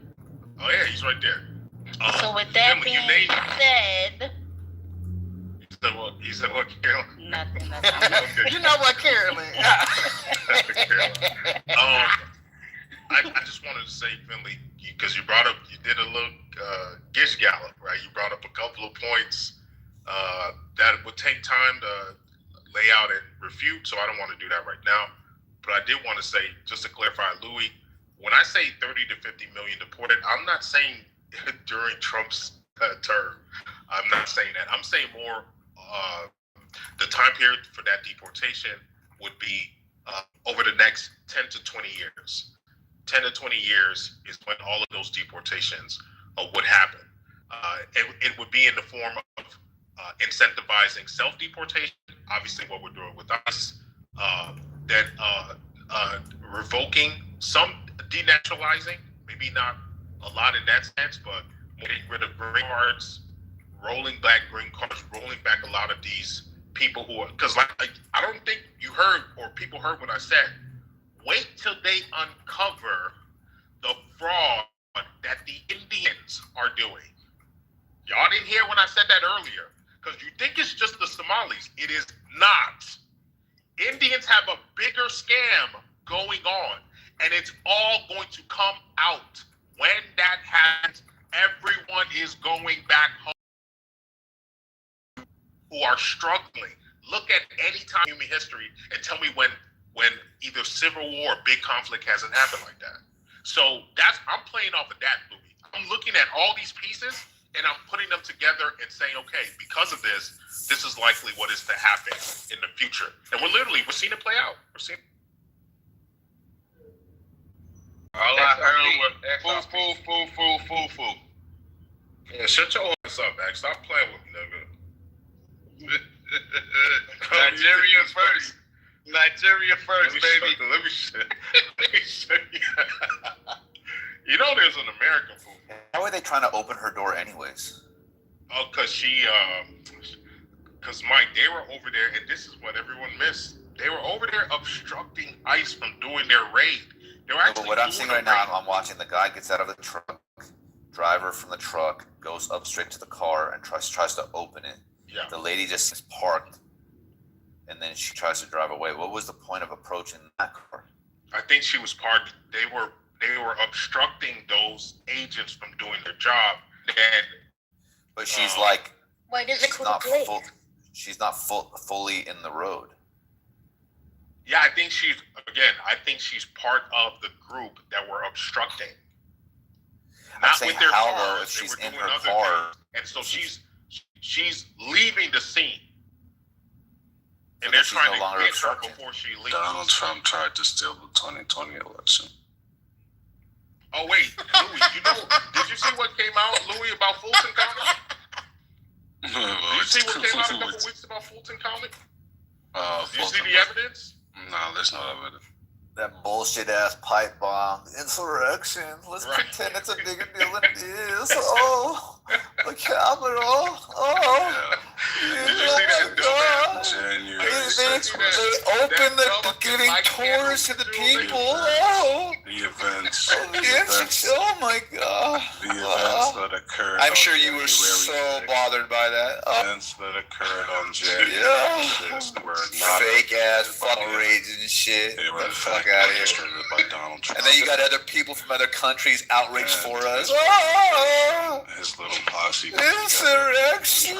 Oh yeah, he's right there. So with that Finley, being said, you said what, Carolyn? Nothing. Okay. You know what, Carolyn? I just wanted to say, Finley, because you did a little gish gallop, right? You brought up a couple of points that would take time to lay out and refute, so I don't want to do that right now. But I did want to say, just to clarify, Louis, when I say 30 to 50 million deported, I'm not saying during Trump's term. I'm not saying that. I'm saying more the time period for that deportation would be over the next 10 to 20 years. 10 to 20 years is when all of those deportations would happen. It would be in the form of incentivizing self-deportation, obviously what we're doing with ICE, then revoking some denaturalizing, maybe not a lot in that sense, but getting rid of green cards, rolling back green cards, rolling back a lot of these people who are, because like I don't think you heard or people heard what I said. Wait till they uncover the fraud that the Indians are doing. Y'all didn't hear when I said that earlier, because you think it's just the Somalis. It is not. Indians have a bigger scam going on, and it's all going to come out. When that happens, everyone is going back home who are struggling. Look at any time in human history and tell me when either civil war or big conflict hasn't happened like that. So I'm playing off of that, Louis. I'm looking at all these pieces and I'm putting them together and saying, okay, because of this is likely what is to happen in the future. And we're seeing it play out. We're seeing. All I heard was fool. Yeah, shut your ass up, X. Stop playing with me, nigga. Nigeria first, baby. Let me show you. You know there's an American fool. How are they trying to open her door anyways? Oh, because Mike, they were over there, and this is what everyone missed. They were over there obstructing ICE from doing their raid. They were actually. But what I'm seeing right now, I'm watching the guy gets out of the truck, driver from the truck goes up straight to the car and tries to open it. Yeah. The lady just is parked, and then she tries to drive away. What was the point of approaching that car? I think she was parked. They were obstructing those agents from doing their job. But she's like, why didn't they call the police? She's not fully in the road. Yeah, I think she's part of the group that were obstructing. Not with their cars, if she's in her car. And so she's leaving the scene. And they're trying to get her before she leaves. Donald Trump tried to steal the 2020 election. Oh wait, Louis, did you see what came out, Louis, about Fulton County? Did you see what came out a couple weeks about Fulton County? Did you see the evidence? No, there's no evidence. That bullshit ass pipe bomb insurrection. Let's pretend it's a bigger deal than it is. Oh, the Capitol. Oh, did you see that? They opened the giving tours to the people. Oh, the events. Oh my God. The events that occurred. I'm sure you were so bothered by that. Events that occurred on January 6th were not fake ass fundraising and shit. They were in fact out here. By Donald Trump. And then you got other people from other countries outraged for us. His little posse. Insurrection.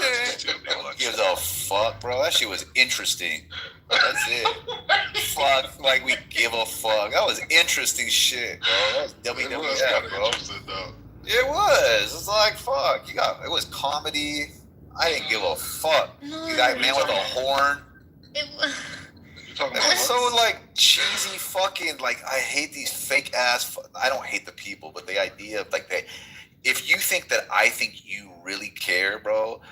Gives a fuck, bro. That shit was interesting. That's it. Fuck, like we give a fuck. That was interesting shit, bro. That was WWF, bro. It was. It's like fuck. It was comedy. I didn't give a fuck. You got a man with a horn. It was. It's so like cheesy fucking like I hate these fake ass. I don't hate the people, but the idea of like if you think that I think you really care, bro,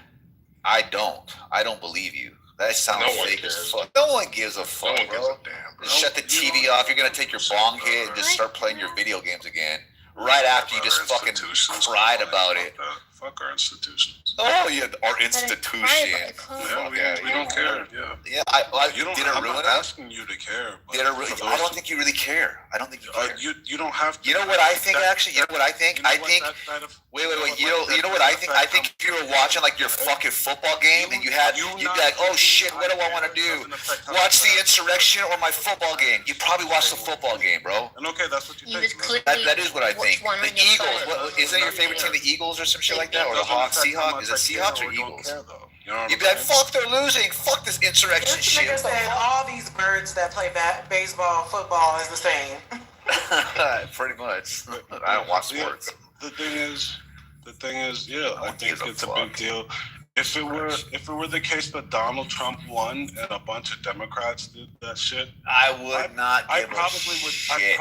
I don't believe you. That sounds fake as fuck. No one gives a fuck, bro. Just shut the TV off. You're gonna take your bong hit and just start playing your video games again. Right after you just fucking cried about it. Fuck our institutions. Oh yeah, our institution. Yeah, we don't care. Yeah, I you don't. I'm not asking you to care. I don't think you really care. I don't think you care. You don't have to. You know what I think? Actually, you know what I think? I think. Wait. You know what I think? I think if you were watching like your fucking football game and you'd be like, oh shit, what do I want to do? Watch the insurrection or my football game? You probably watch the football game, bro. And okay, that's what you think. That is what I think. The Eagles. Isn't your favorite team the Eagles or some shit like that, or the Hawks? Seahawks? Is it Seahawks or Eagles? You'd be like, fuck, they're losing. Fuck this insurrection shit. This nigga said all these birds that play baseball, football is the same. Pretty much. I don't watch sports. The thing is, yeah, I think it's a big deal. If it were the case that Donald Trump won and a bunch of Democrats did that shit, I would not. I probably would stray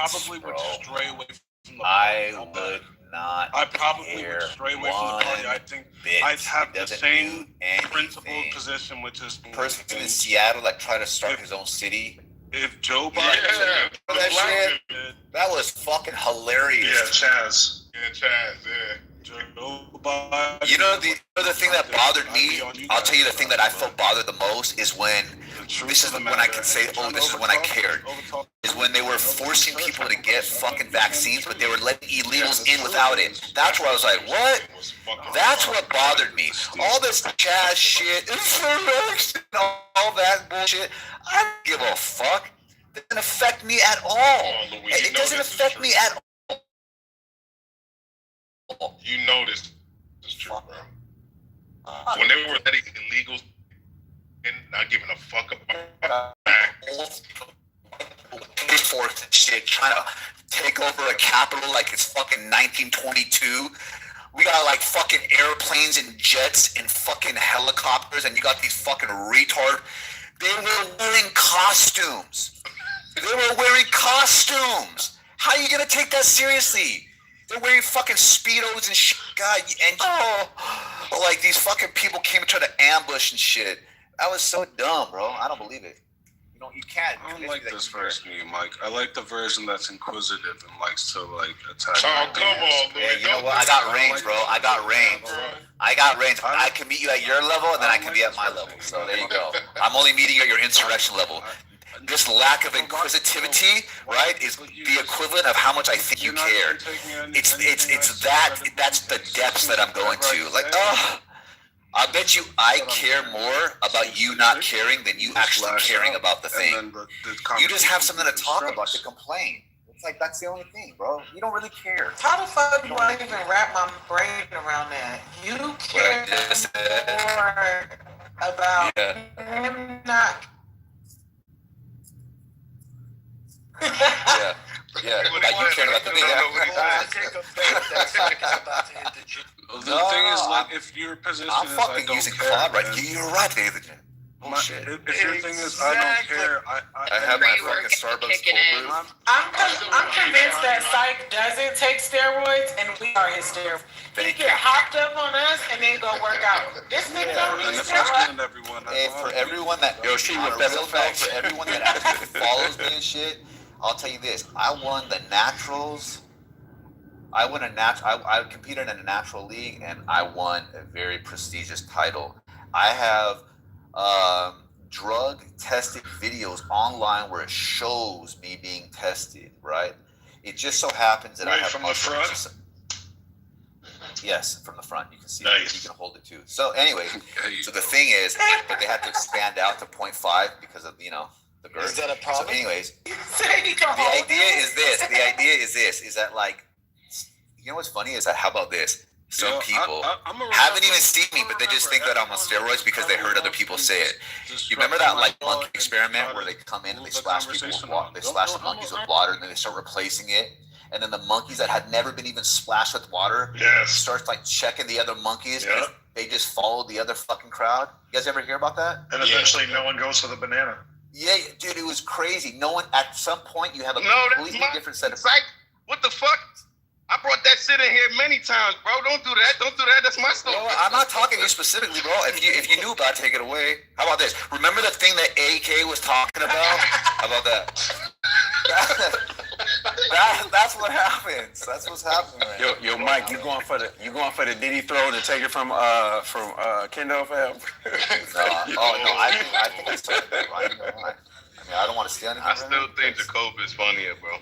away from the party. I would not. I probably would stray away from the party. I think I'd have the same principled position, which is person in Seattle that tried to start his own city. If Joe Biden, that was fucking hilarious. Yeah, Chaz. Joe Biden. You know the thing that bothered me. I'll tell you the thing that I felt bothered the most is when this is when I can say, oh, this is when I cared. Is when they were forcing people to get fucking vaccines, but they were letting illegals in without it. That's where I was like, what? That's what bothered me. All this Chaz shit, all that bullshit. I don't give a fuck. It doesn't affect me at all. It doesn't affect me at all. You know this is true, bro. When they were letting illegals and not giving a fuck about pitchforks and shit, trying to take over a capital like it's fucking 1922. We got like fucking airplanes and jets and fucking helicopters, and you got these fucking retard. They were wearing costumes. How are you gonna take that seriously? They're wearing fucking Speedos and shit. God, and like these fucking people came and tried to ambush and shit. That was so dumb, bro. I don't believe it. You can't. I don't like this version of you, Mike. I like the version that's inquisitive and likes to like attack. Oh, come on, man. Yeah, you know what? I got range, bro. I got range. I can meet you at your level, and then I can be at my level. So there you go. I'm only meeting you at your insurrection level. This lack of inquisitivity, right, is the equivalent of how much I think you care. It's that. That's the depths that I'm going to. Like, I bet you I care more about you not caring than you actually caring about the thing. You just have something to talk about, to complain. It's like, that's the only thing, bro. You don't really care. How the fuck do I even wrap my brain around that? You care more about him not. Yeah, like you care about the thing. The thing is, like, if your position I'm is fucking I don't using care, Claude, right? then You're right, David. Bullshit. If your thing is I don't care, I have my fucking Starbucks cold brew. I'm convinced that Psych doesn't take steroids, and we are his steroids. He get hopped up on us and then go work out. This nigga don't need steroids. Hey, for everyone that for everyone that actually follows me and shit, I'll tell you this: I won the naturals. I competed in a natural league, and I won a very prestigious title. I have drug tested videos online where it shows me being tested. Right? It just so happens that I have from the front. Yes, from the front. You can see it. You can hold it too. So anyway, so the thing is that they had to expand out to 0.5 because of, the girth. Is that a problem? So anyways, the idea is this, is that like, what's funny is that, how about this? Some people haven't even seen me, but they just think that I'm on steroids because they heard other people say it. You remember that like monkey experiment where they come in and they splash people with water, they splash the monkeys with water, and then they start replacing it? And then the monkeys that had never been even splashed with water starts like checking the other monkeys. Yeah. They just followed the other fucking crowd. You guys ever hear about that? And eventually no one goes for the banana. Yeah, dude, it was crazy. No one, at some point, you have a completely different set of... Psych, what the fuck? I brought that shit in here many times, bro. Don't do that. That's my story. No, I'm not talking to you specifically, bro. If you knew about it, take it away. How about this? Remember the thing that AK was talking about? How about that? That's what happens. That's what's happening right Yo, Mike, you going for the Diddy throw to take it from Kendo, fam? No, I think it's tough, right? I don't want to steal anything. I still think Jacobus funnier, bro.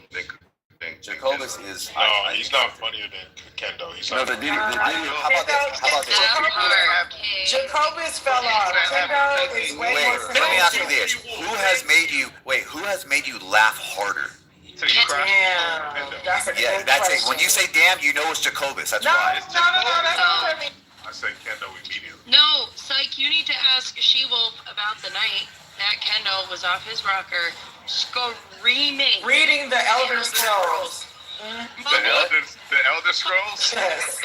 Jacobus is. No, he's not funnier than Kendo. He's not. The Diddy. How about this? Jacobus fell off. Kendo is way more. Let me ask you this: Who has made you laugh harder? Damn. That's a good that's question. it. When you say damn, you know it's Jacobus. That's No, why. that's what I mean. I say Kendo immediately. No, Psych, you need to ask She-Wolf about the night that Kendo was off his rocker, screaming. Reading the Elder Scrolls. The Elder Scrolls? Yes.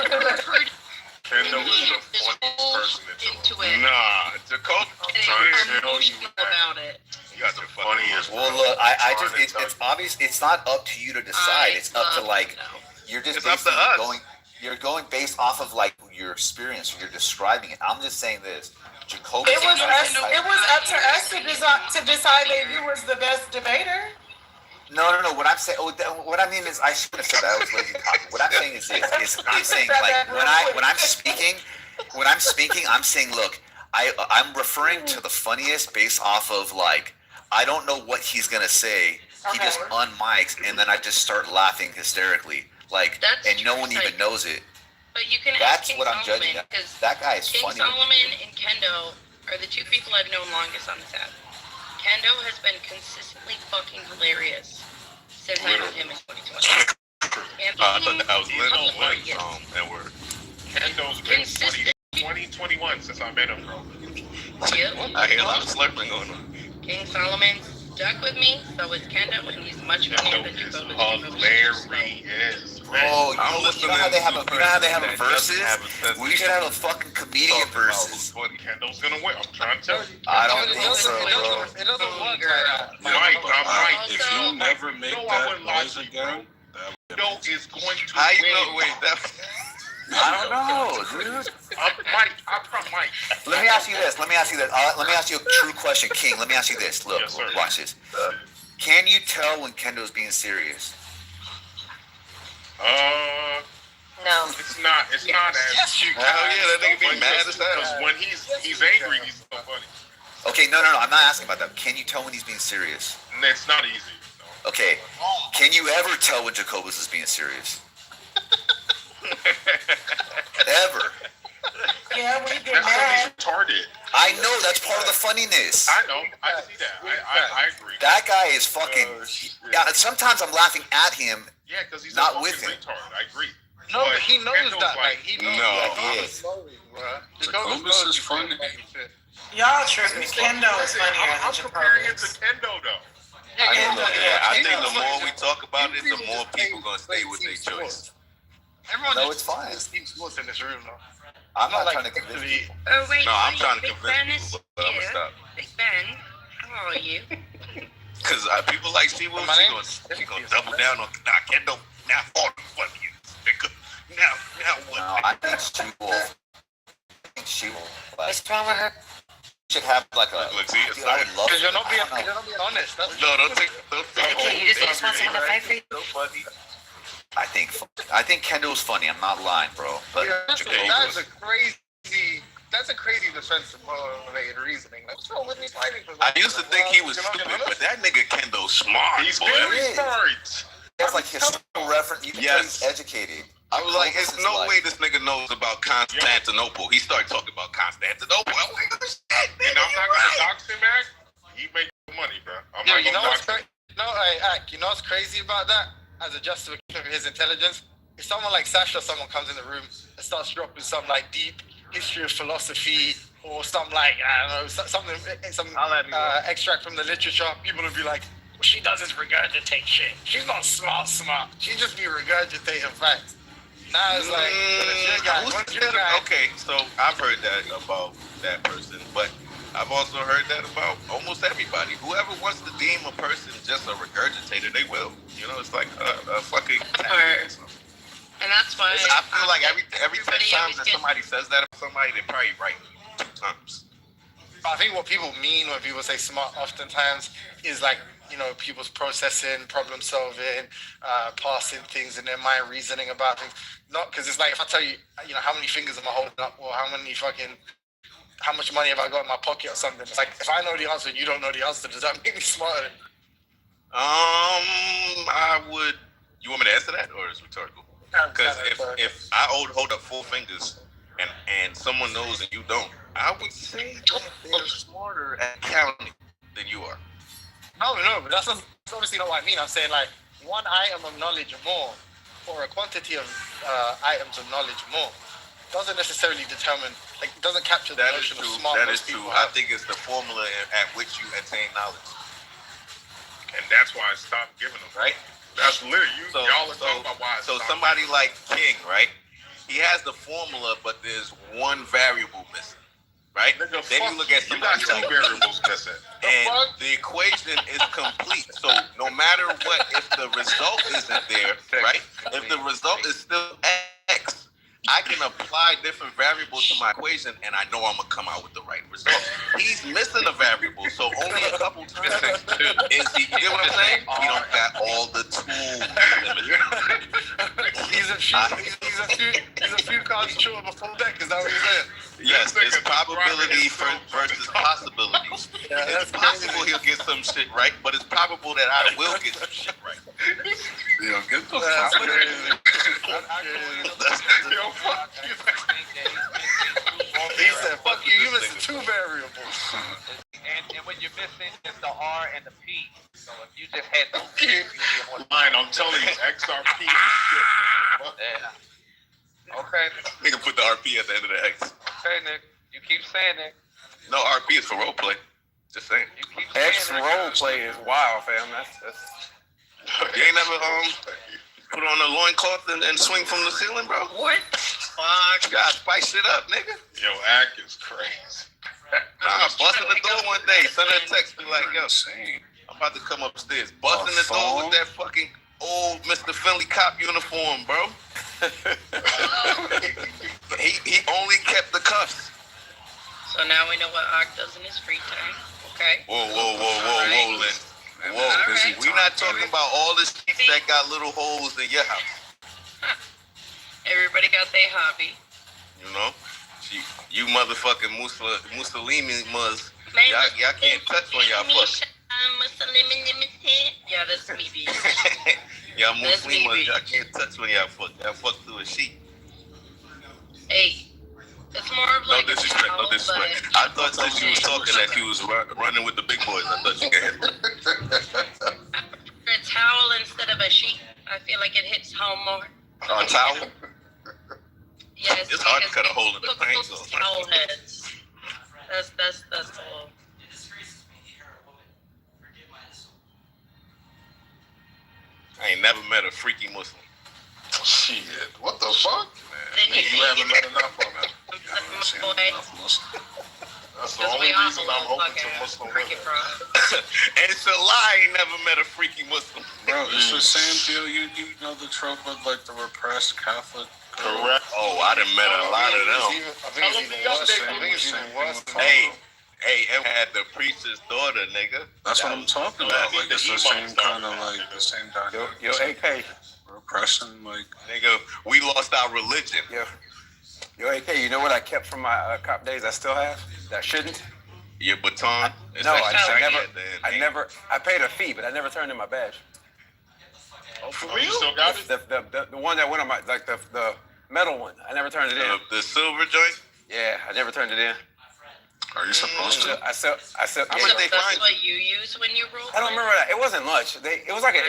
Kendo was the funniest person into it. Nah, Jacobus emotional about it. You got the funniest. Well, look, it's obvious. It's not up to you to decide. It's up to like you're just basically going based off of like your experience. You're describing it. I'm just saying this. Jacobus. It was up to us to decide that you was the best debater. No. What I'm saying, what I mean is, I shouldn't have said that. I was lazy talking. What I'm saying is this: I'm saying like when I'm speaking, I'm saying, look, I'm referring to the funniest based off of like. I don't know what he's gonna say. He just unmics, and then I just start laughing hysterically, like, and no one even knows it. But you can That's ask what I'm Solomon, judging. That guy is King funny. Solomon and Kendo are the two people I've known longest on this app. Kendo has been consistently fucking hilarious since I met him in 2020. I thought that was Little Edward. Kendo's been 2021 since I met him, bro. Yep. I hear a lot of slurping going on. King Solomon stuck with me, so is Kendo, and he's much funnier than Jacobus. Hilarious. Bro, you know how they have a versus? We should have a fucking comedian versus. Kendo's gonna win. I'm trying to tell you. I don't think so, bro. It doesn't work. Mike, If you never make that noise again, Kendo is going to How you win. know? Wait, that. I don't know, dude. Mike, Mike. Let me ask you this. Let me ask you a true question, King. Let me ask you this. Look, watch this. Can you tell when Kendo's being serious? No. It's not as. Yes, you can. Hell yeah, that nigga be mad as hell. Because when he's angry, he's so funny. Okay, no. I'm not asking about that. Can you tell when he's being serious? It's not easy. No. Okay. Can you ever tell when Jacobus is being serious? Ever? Yeah, when you get That's mad. retarded. I know, that's part of the funniness. I know. I see that. I agree. That guy is fucking. Yeah, sometimes I'm laughing at him. Yeah, because he's not a with him. retard. I agree. No, but he knows Kendo's that. like, He knows. Jacobus is funny. Y'all tripping. Kendo is funnier than I'm comparing it to Jacobus. Kendo though. I think the more we talk about it, the more people gonna stay with their choice. Everyone it's fine. Team sports in this room, though. I'm not trying to convince you. Oh wait. No, I'm trying to Big convince Ben people, is but I'm gonna here. stop. Big Ben, how are you? Because people like she will. She gonna double down on Kendo. Now all the funny nigga. Now what? No, I think she will. What's wrong with her? Should have like a. Because you're not being honest. Don't take. Okay, you just want someone to fight for you. So funny. I think Kendo's funny. I'm not lying, bro. But That's a crazy defensive motivated reasoning. Like, what's wrong with me fighting for that? I used to think he was stupid, but that nigga Kendo's smart. He's very smart. He has like historical reference. You can tell he's educated. I was like, there's no way this nigga knows about Constantinople. He started talking about Constantinople. I'm like, oh shit. And I'm not gonna dox him, man. He make money, bro. You know what's crazy? You know what's crazy about that? As a justification for his intelligence, if someone like Sasha, someone comes in the room and starts dropping some like deep history of philosophy or some like I don't know some extract from the literature, people will be like, well, she doesn't regurgitate shit. She's not smart. She just be regurgitating facts. Now it's like, okay, so I've heard that about that person, but I've also heard that about almost everybody. Whoever wants to deem a person just a regurgitator, they will. You know, it's like a fucking. And that's why I feel like every 10 times that somebody says that about somebody, they're probably right 2 times. I think what people mean when people say smart oftentimes is like, you know, people's processing, problem solving, passing things in their mind, reasoning about things. Not because it's like if I tell you, you know, how many fingers am I holding up, or how much money have I got in my pocket or something. It's like if I know the answer and you don't know the answer, does that make me smarter? I would. You want me to answer that, or is it rhetorical? Because if I hold up 4 fingers and someone knows and you don't, I would say that they're smarter at counting than you are. No, but that's obviously not what I mean. I'm saying like one item of knowledge more, or a quantity of items of knowledge more, doesn't necessarily determine, like, doesn't capture the notion of smartness. That is true. I think it's the formula at which you attain knowledge, and that's why I stopped giving them. Right? That's literally y'all are talking about why. So somebody like King, right? He has the formula, but there's one variable missing, right? Then you look at somebody like variables missing, and the equation is complete. So no matter what, if the result isn't there, right? If the result is still X, I can apply different variables to my equation, and I know I'm gonna come out with the right result. He's missing a variable, so only a couple times is he. You get what I'm saying? He don't got all the tools. He's a few cards short of a full deck. Is that what you're saying? Yes, it's probability versus possibility. It's possible he'll get some shit right, but it's probable that I will get some shit right. Yo, get the fuck out of here. Yo, fuck you. He said, fuck you, you missing 2 variables. And when you're missing, it's the R and the P. So if you just had those Mine, I'm telling you, XRP and shit. Yeah. Okay. Nigga put the RP at the end of the X. Okay, Nick. You keep saying it. No, RP is for role play. Just saying. You keep saying X role play is wild, fam. That's You ain't never Put on a loincloth and swing from the ceiling, bro. What? Fuck, God, spice it up, nigga. Yo, act is crazy. Nah, busting the door one day. Send her a text, be like, yo, I'm about to come upstairs. Busting the door with that fucking old Mr. Finley cop uniform, bro. he only kept the cuffs. So now we know what Ark does in his free time. Okay. Whoa, Lynn. Whoa, we're not talking about all the sheets that got little holes in your house. Everybody got their hobby. You know? You motherfucking Mussolini muzz. Y'all can't touch when y'all fuck. Yeah, that's me, B. Y'all Muslims, y'all can't touch when y'all fuck. Y'all fuck through a sheet. Hey, it's more of like no disrespect. I thought since you was talking that you was running with the big boys, I thought you could handle it. A towel instead of a sheet. I feel like it hits home more. A towel? Yes. It's hard to cut a hole in the paint. So. Towel heads. That's all. I ain't never met a freaky Muslim. Shit, what the fuck? Man, you haven't met enough of them. You haven't seen enough Muslim. That's the only reason I'm open to Muslim women. And it's a lie, I ain't never met a freaky Muslim. Bro, it's the same deal. You know the trope of like the repressed Catholic. Correct. Oh, I done met a lot of them. Hey, Em had the preacher's daughter, nigga. That's what I'm talking about. Like, it's the same kind of like the same dynamic. Yo, AK. Repression, like. Nigga, we lost our religion. Yo, AK, you know what I kept from my cop days I still have? That shouldn't? Your baton? I paid a fee, but I never turned in my badge. Oh, for real? You still got it? The one that went on my, like the metal one. I never turned it in. The silver joint? Yeah, I never turned it in. Are you supposed to? I said. That's what you use when you roll. I don't remember that. It wasn't much. It was like a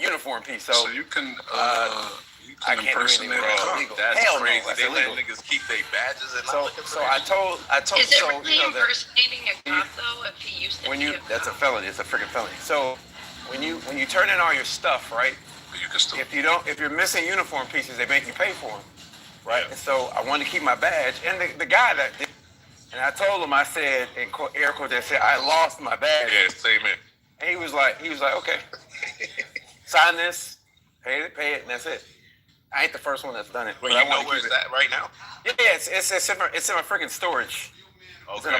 uniform piece. So you can I can't impersonate a cop. That's crazy. They let niggas keep their badges and so I told. Is it really impersonating a cop though? If he used to that's a felony. It's a freaking felony. So when you turn in all your stuff, right? You can still. If you're missing uniform pieces, they make you pay for them, right? And so I wanted to keep my badge, and the guy that did. And I told him, I said, in air quotes, I said, I lost my badge. Yeah, same here. And he was like, okay. Sign this, pay it, and that's it. I ain't the first one that's done it. Well, you know where it's at right now? Yeah, it's in my freaking storage. Okay,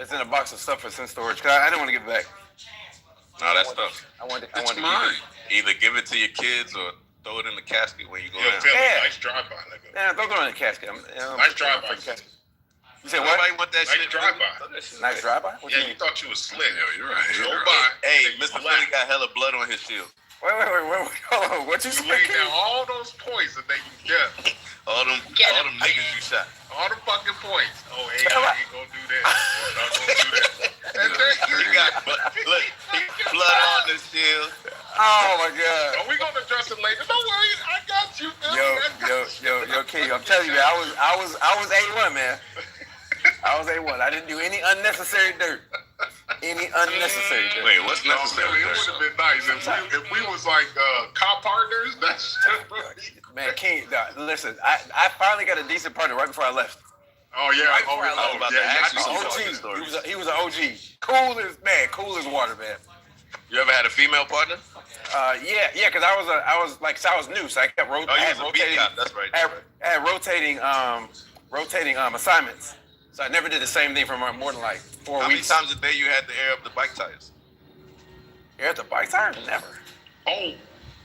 it's in a box of stuff that's in storage. Cause I didn't want to give it back. No, that's tough. I wanted to keep it. Either give it to your kids or throw it in the casket when you go down. Nice drive-by, nigga. Yeah, don't throw it in the casket. Nice drive-by. You said what? Nobody want that nice shit. Drive-by. Nice drive-by? Yeah, you thought you was slick. Yeah, you're right. Go by. Hey, Mr. Philly got hella blood on his shield. Wait. Hold on. What you laid down all those points and they can all them niggas you shot. All the fucking points. Oh, hey, I ain't gonna do that. I'm not gonna do that. And then he got blood on the shield. Oh my God. Oh, we gonna address it later. Don't worry, I got you. Yo, King. I'm telling you, I was A1, man. I was A1. I didn't do any unnecessary dirt. Wait, what's necessary? It would have been nice if we was like cop partners. That's man, King. Listen, I finally got a decent partner right before I left. Oh yeah, I was about to ask you OG. He was an OG. Cool as water, man. You ever had a female partner? Yeah, because I was new, so I kept rotating. Oh, you was a beat cop. That's right. I had rotating assignments. So I never did the same thing for more than like 4 weeks. How many times a day you had to air up the bike tires? Air up the bike tires? Never. Oh.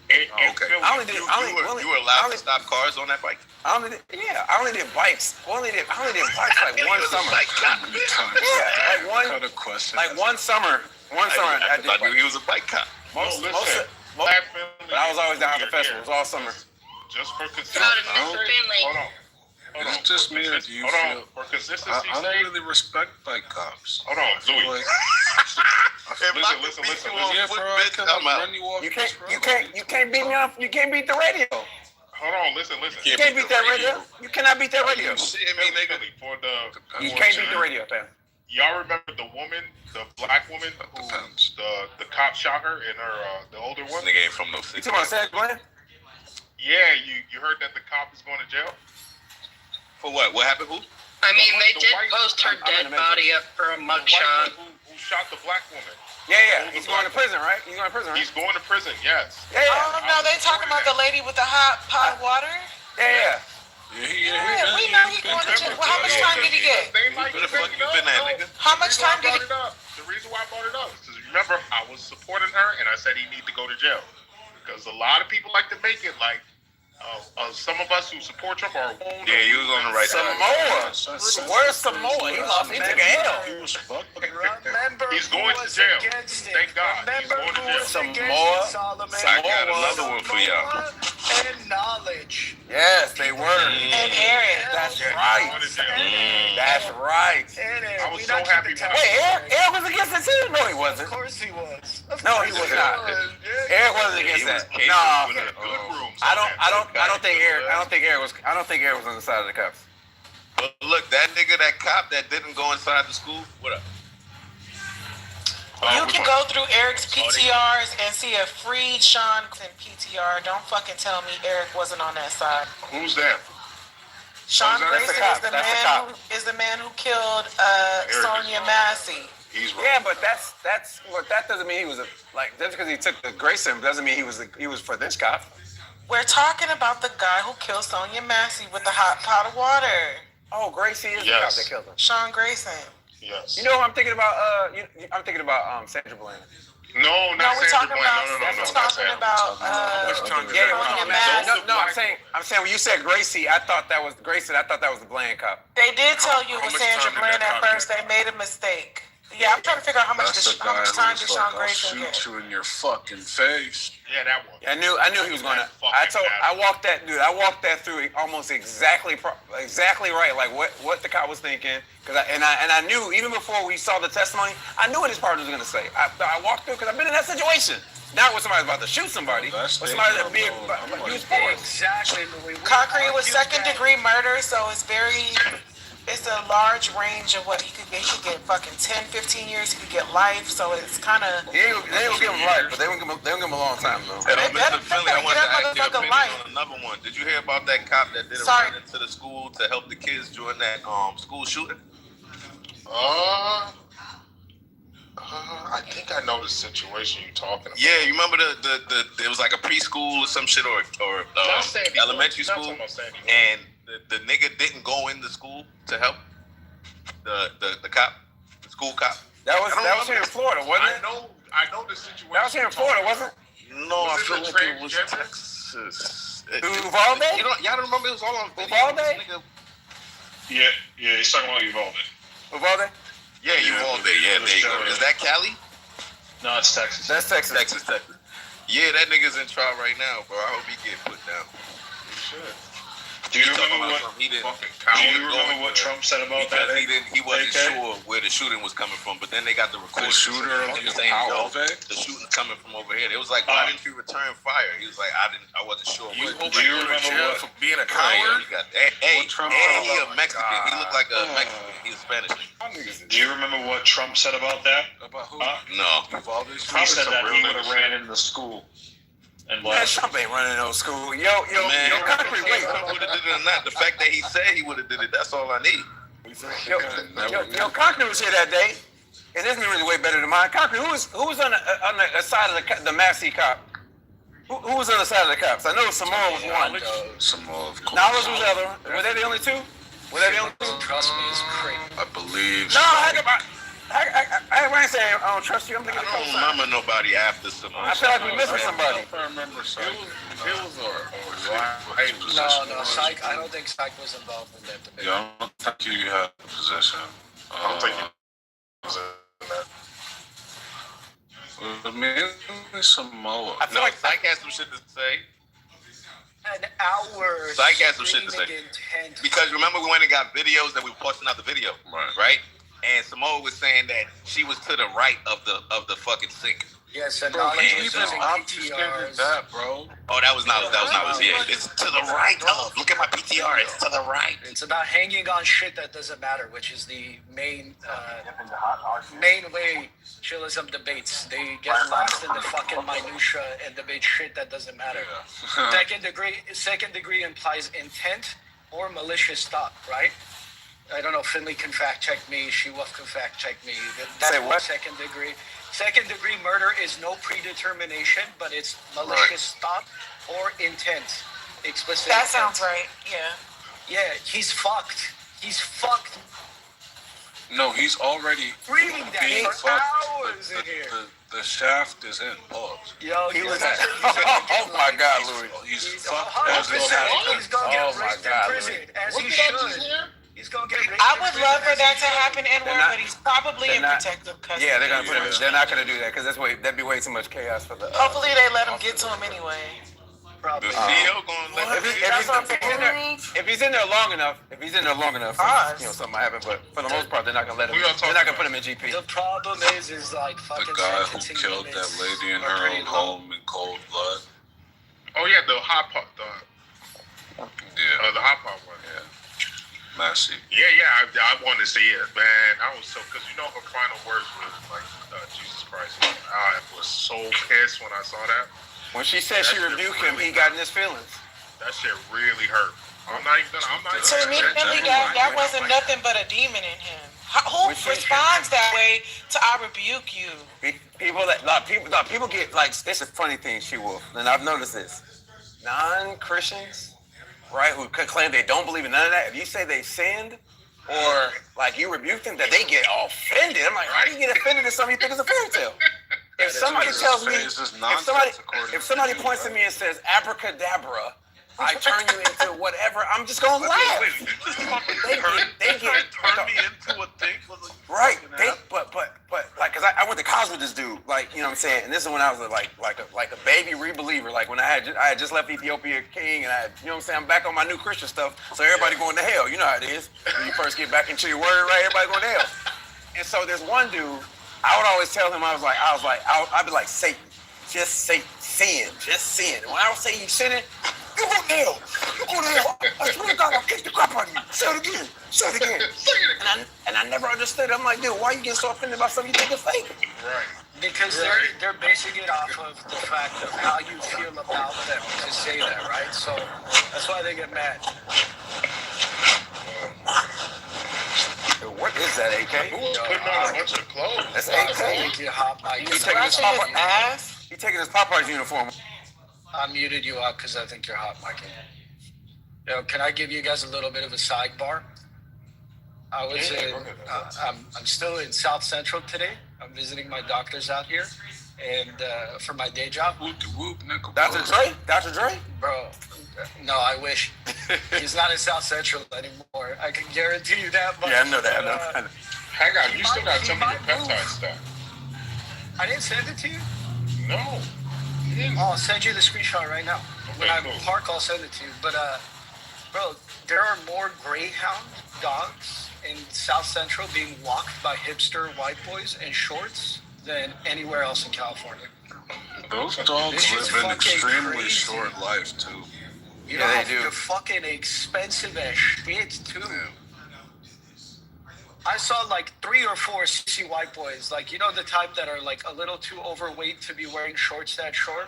Okay. You were allowed to stop cars on that bike? I only did bikes. I only did bikes like one summer. One summer. I did thought he was a bike cop. But I was always down at the festivals all summer. Just for consistency. Hold on. It's just me or do you feel? For consistency, I don't really respect bike cops. Hold on, Louis. Listen. Yeah, bro, I can run you off. You can't beat me up. You can't beat the radio. Hold on, listen. You can't beat that radio. You cannot beat that radio. You can't beat the radio, fam. Y'all remember the black woman who the cop shot her and her the older one? Nigga ain't from no city. You talking about Sag Glenn? Yeah, you heard that the cop is going to jail? For what? What happened? Who? I mean, they did post her dead body up for a mugshot. Who shot the black woman? Yeah. He's going to prison, right? He's going to prison, right? He's going to prison, yes. Yeah. Oh, no, they talking about the lady with the hot pot of water? Yeah. Yeah, we know he's going to jail. Well, how much time did he get? Where the fuck you been at, nigga? How much time did he... The reason why I brought it up is because remember, I was supporting her and I said he need to go to jail. Because a lot of people like to make it like some of us who support Trump are... Yeah, you was on the right side. Where's Samoa? He took a L. He's going to jail. Thank God. He's going to jail. Samoa. I got another one for y'all. And knowledge. Yes, they were. And Aaron. That's right. That's right. I was so happy. Wait, Eric was against it too? No, he wasn't. Of course he was. No, he was not. Eric wasn't against that. No. I don't think Eric was on the side of the cops. But look, that cop that didn't go inside the school. What up? You can go through Eric's PTRs and see a freed Sean in PTR. Don't fucking tell me Eric wasn't on that side. Who's that? Sean Grayson is the man who killed Sonia Massey. Yeah, but that doesn't mean he was just because he took the Grayson doesn't mean he was for this cop. We're talking about the guy who killed Sonia Massey with the hot pot of water. Oh, Gracie is the cop that killed him. Sean Grayson. Yes. You know who I'm thinking about? I'm thinking about Sandra Bland. No, not Sandra Bland. No. We're talking about I'm saying when you said Gracie, I thought that was Grayson. I thought that was the Bland cop. They did tell you it was Sandra Bland at first. They made a mistake. Yeah, I'm trying to figure out how much time did Sean Grayson get. Shoot you in your fucking face. Yeah, that one. I knew he was going to. I walked that through almost exactly right. Like what the cop was thinking. I knew even before we saw the testimony, I knew what his partner was going to say. I walked through because I've been in that situation. Not when somebody's about to shoot somebody, but somebody that being used force. Exactly. Concrete was second-degree murder, so it's a large range of what he could get. He could get fucking 10, 15 years. He could get life. So it's kind of... They ain't gonna give him life, but they don't give him a long time, though. Hey, Mr. Philly, I want to ask your opinion on another one. Did you hear about that cop that did a run into the school to help the kids during that school shooting? I think I know the situation you're talking about. Yeah, you remember it was like a preschool or some shit or elementary school, and the nigga didn't go in the school to help the cop, the school cop. That was here in Florida, wasn't it? I know the situation. That was here in Florida, wasn't it? No, I feel like it was Texas. Uvalde? Y'all don't remember it was all on video. Uvalde? Yeah, he's talking about Uvalde. Uvalde? Yeah, Uvalde. Yeah, there you go. Is that Cali? No, it's Texas. That's Texas. Texas. Yeah, that nigga's in trial right now, bro. I hope he get put down. He should. Do you remember what Trump said about that? He wasn't sure where the shooting was coming from, but then they got the recording. The shooter saying, the shooting's coming from over here. It was like, why didn't you return fire? He was like, I wasn't sure. Do you remember for being a coward? Hey, he a Mexican. He looked like a Mexican. He was Spanish. Do you remember what Trump said about that? About who? No. He said that he would have ran into the school. And man, Trump ain't running no school. Yo, Concrete, wait. Would have did it or not? The fact that he said he would have did it, that's all I need. Yo, Concrete was here that day, and his memory is way better than mine. Concrete, who was on the side of the Massey cop? Who was on the side of the cops? I know Samoa was one. Samoa, of course. Knowledge was the other. Were they the only two? Trust me, it's crazy. I believe. No, I ain't saying I don't trust you. I'm thinking I don't remember nobody after Samoa. I feel like we're missing somebody. I remember Psych. It was No, Psych. I don't think Psych was involved in that debate. Yeah, I don't think you had a position. I don't think you was in that. Mainly Samoa. I feel like Psych has some shit to say. An hour. Psych has some shit to say. Because remember we went and got videos that we were posting out the video, right? And Samoa was saying that she was to the right of the fucking sink. Yes, and Bro, knowledge he was even using obfuscated PTRs. that, bro. Oh, that was knowledge. Yeah, it's to the right of. Look at my PTR. It's to the right. It's about hanging on shit that doesn't matter, which is the main way chillism debates. They get lost in the fucking minutia and debate shit that doesn't matter. Second degree implies intent or malicious thought, right? I don't know. Finley can fact check me. She-Wolf can fact check me. That's what second degree. Second degree murder is no predetermination, but it's malicious thought or intent. Explicit. That sounds right. Yeah. Yeah, he's fucked. He's fucked. No, he's already Reading that being for fucked. hours in here. The shaft is in. Pause. Yo, He was. Oh my God, Louis. He's fucked. 100%. He's gonna get raped in prison, as he should. He's gonna get raped. I would love for that to happen, Edward, but he's probably in protective custody. Yeah, they're gonna put him. They're not gonna do that because that'd be way too much chaos for the. Hopefully, they let him get to him anyway. The CEO gonna let if he's in there long enough, something might happen. But for the most part, they're not gonna let him. They're not gonna put him in GP. The problem is like fucking the guy who sentencing killed that limits lady in are her pretty own low. home in cold blood. Oh yeah, the hot pot. The hot pot one. Yeah. Massey. Yeah. I wanted to see it, man. I was so because her final words was like, "Jesus Christ." I was so pissed when I saw that. When she said she rebuked him, he got in his feelings. That shit really hurt. I'm not even gonna. To me, that wasn't nothing but a demon in him. Who responds that way to "I rebuke you"? People get like it's a funny thing, She-Wolf, and I've noticed this. Non-Christians, right, who claim they don't believe in none of that. If you say they sinned, or like you rebuke them, that they get offended. I'm like, how do you get offended at something you think is a fairy tale? If somebody tells me, if somebody points to me and says abracadabra, I turn you into whatever, I'm just gonna laugh. They get turn me into a thing. Right. But like, cause I went to college with this dude, like, you know what I'm saying, and this is when I was like a baby rebeliever, like when I had just left Ethiopia King, and I had, you know what I'm saying, I'm back on my new Christian stuff, so everybody going to hell. You know how it is when you first get back into your word, right? Everybody going to hell. And so there's one dude. I would always tell him, I'd be like, Satan, just Satan, sin, just sin. And when I would say you sinning, you go to hell. You go to hell. I swear to God, I'll kick the crap out of you. Say it again. Say it again. And I never understood. I'm like, dude, why are you getting so offended about something you think is fake? Right. Because they're basing it off of the fact of how you feel about them to say that, right? So that's why they get mad. What is that, AK? Who was putting on a bunch of clothes? That's AK. He's taking his Popeye's uniform. I muted you out because I think you're hot micing. Yo, can I give you guys a little bit of a sidebar? I was I'm still in South Central today. I'm visiting my doctors out here, and for my day job. Dr. Dre? Dr. Dre? Bro, no, I wish. He's not in South Central anymore. I can guarantee you that. But, yeah, I know that. Hang on, you still got to tell me your peptide stuff. I didn't send it to you? No. I'll send you the screenshot right now. When I'm in park, I'll send it to you. But, bro, there are more Greyhound dogs in South Central being walked by hipster white boys in shorts than anywhere else in California. Those dogs live an extremely short life, too. You know, they're fucking expensive as shit, too. Yeah. I saw like 3 or 4 sissy white boys, like, you know, the type that are like a little too overweight to be wearing shorts that short,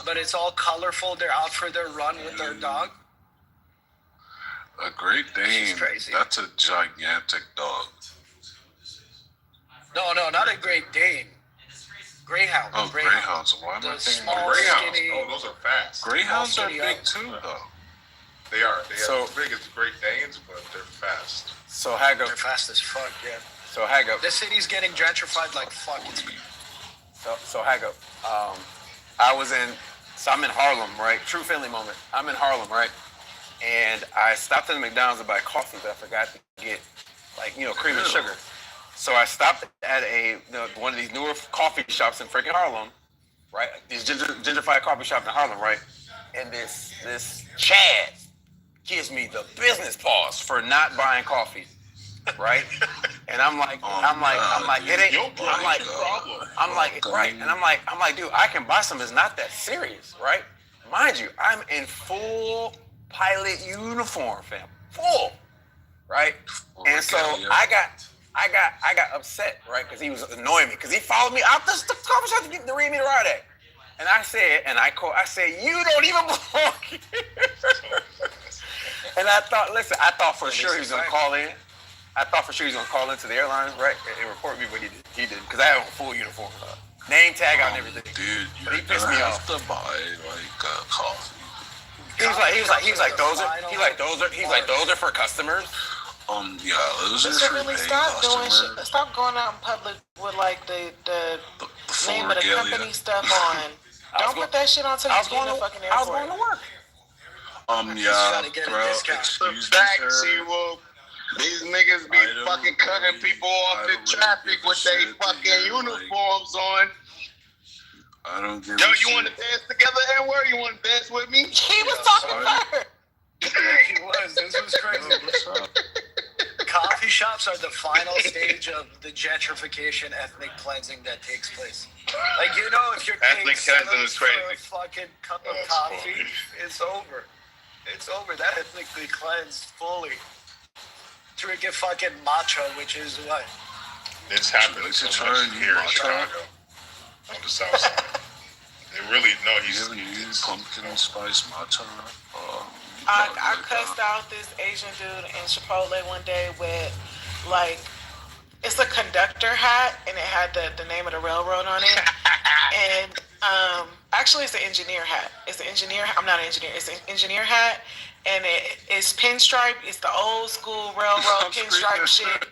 but it's all colorful. They're out for their run with their dog. A Great Dane, that's a gigantic dog. No, not a Great Dane. Greyhound. Oh, Greyhounds. Why am I thinking of Greyhounds? Oh, those are fast. Greyhounds are big too, though. They are. They are as big as Great Danes, but they're fast. So Hago. They're fast as fuck, yeah. So Hago. This city's getting gentrified like fuck. So Hago. I'm in Harlem, right? True Finley moment. I'm in Harlem, right? And I stopped at the McDonald's to buy coffee, but I forgot to get, like, you know, cream and sugar. So I stopped at one of these newer coffee shops in freaking Harlem, right? These gentrified coffee shops in Harlem, right? And this Chad gives me the business pause for not buying coffee, right? And I'm like, it ain't. Right. And I'm like, dude, I can buy some. It's not that serious, right? Mind you, I'm in full pilot uniform, fam. Full, right? And so I got upset, right? Because he was annoying me. Because he followed me out the coffee shop to read me the ride at. And I said, you don't even belong here. And I thought for sure he was gonna call in. I thought for sure he was gonna call into the airlines, right, and report me, but he didn't, because I had on full uniform, name tag out and everything. Dude, but he pissed me off. To buy coffee. He was like those are for customers. Yeah, those are So for really paying customers. stop going out in public with like the name of the company stuff on. Don't put that shit on till you get in the fucking airport. I was going to work. Yeah, bro, excuse me, sir. These niggas be fucking cutting people off in traffic with their fucking uniforms on. I don't give Yo, you want to dance together, N-word? You want to dance with me? He was talking first. He was. This was crazy. Coffee shops are the final stage of the gentrification, ethnic cleansing that takes place. Like, you know, if you're paying ethnic cleansing is crazy. for a fucking cup of coffee, it's over. It's over. That ethnically cleansed fully. Drinking fucking matcha, which is what? It's happening so much here in Chicago, on the south side. They really he's pumpkin spice matcha. I cussed out this Asian dude in Chipotle one day with, like, it's a conductor hat, and it had the name of the railroad on it. And actually, it's an engineer hat. I'm not an engineer. It's an engineer hat, and it's pinstripe. It's the old school railroad pinstripe shit.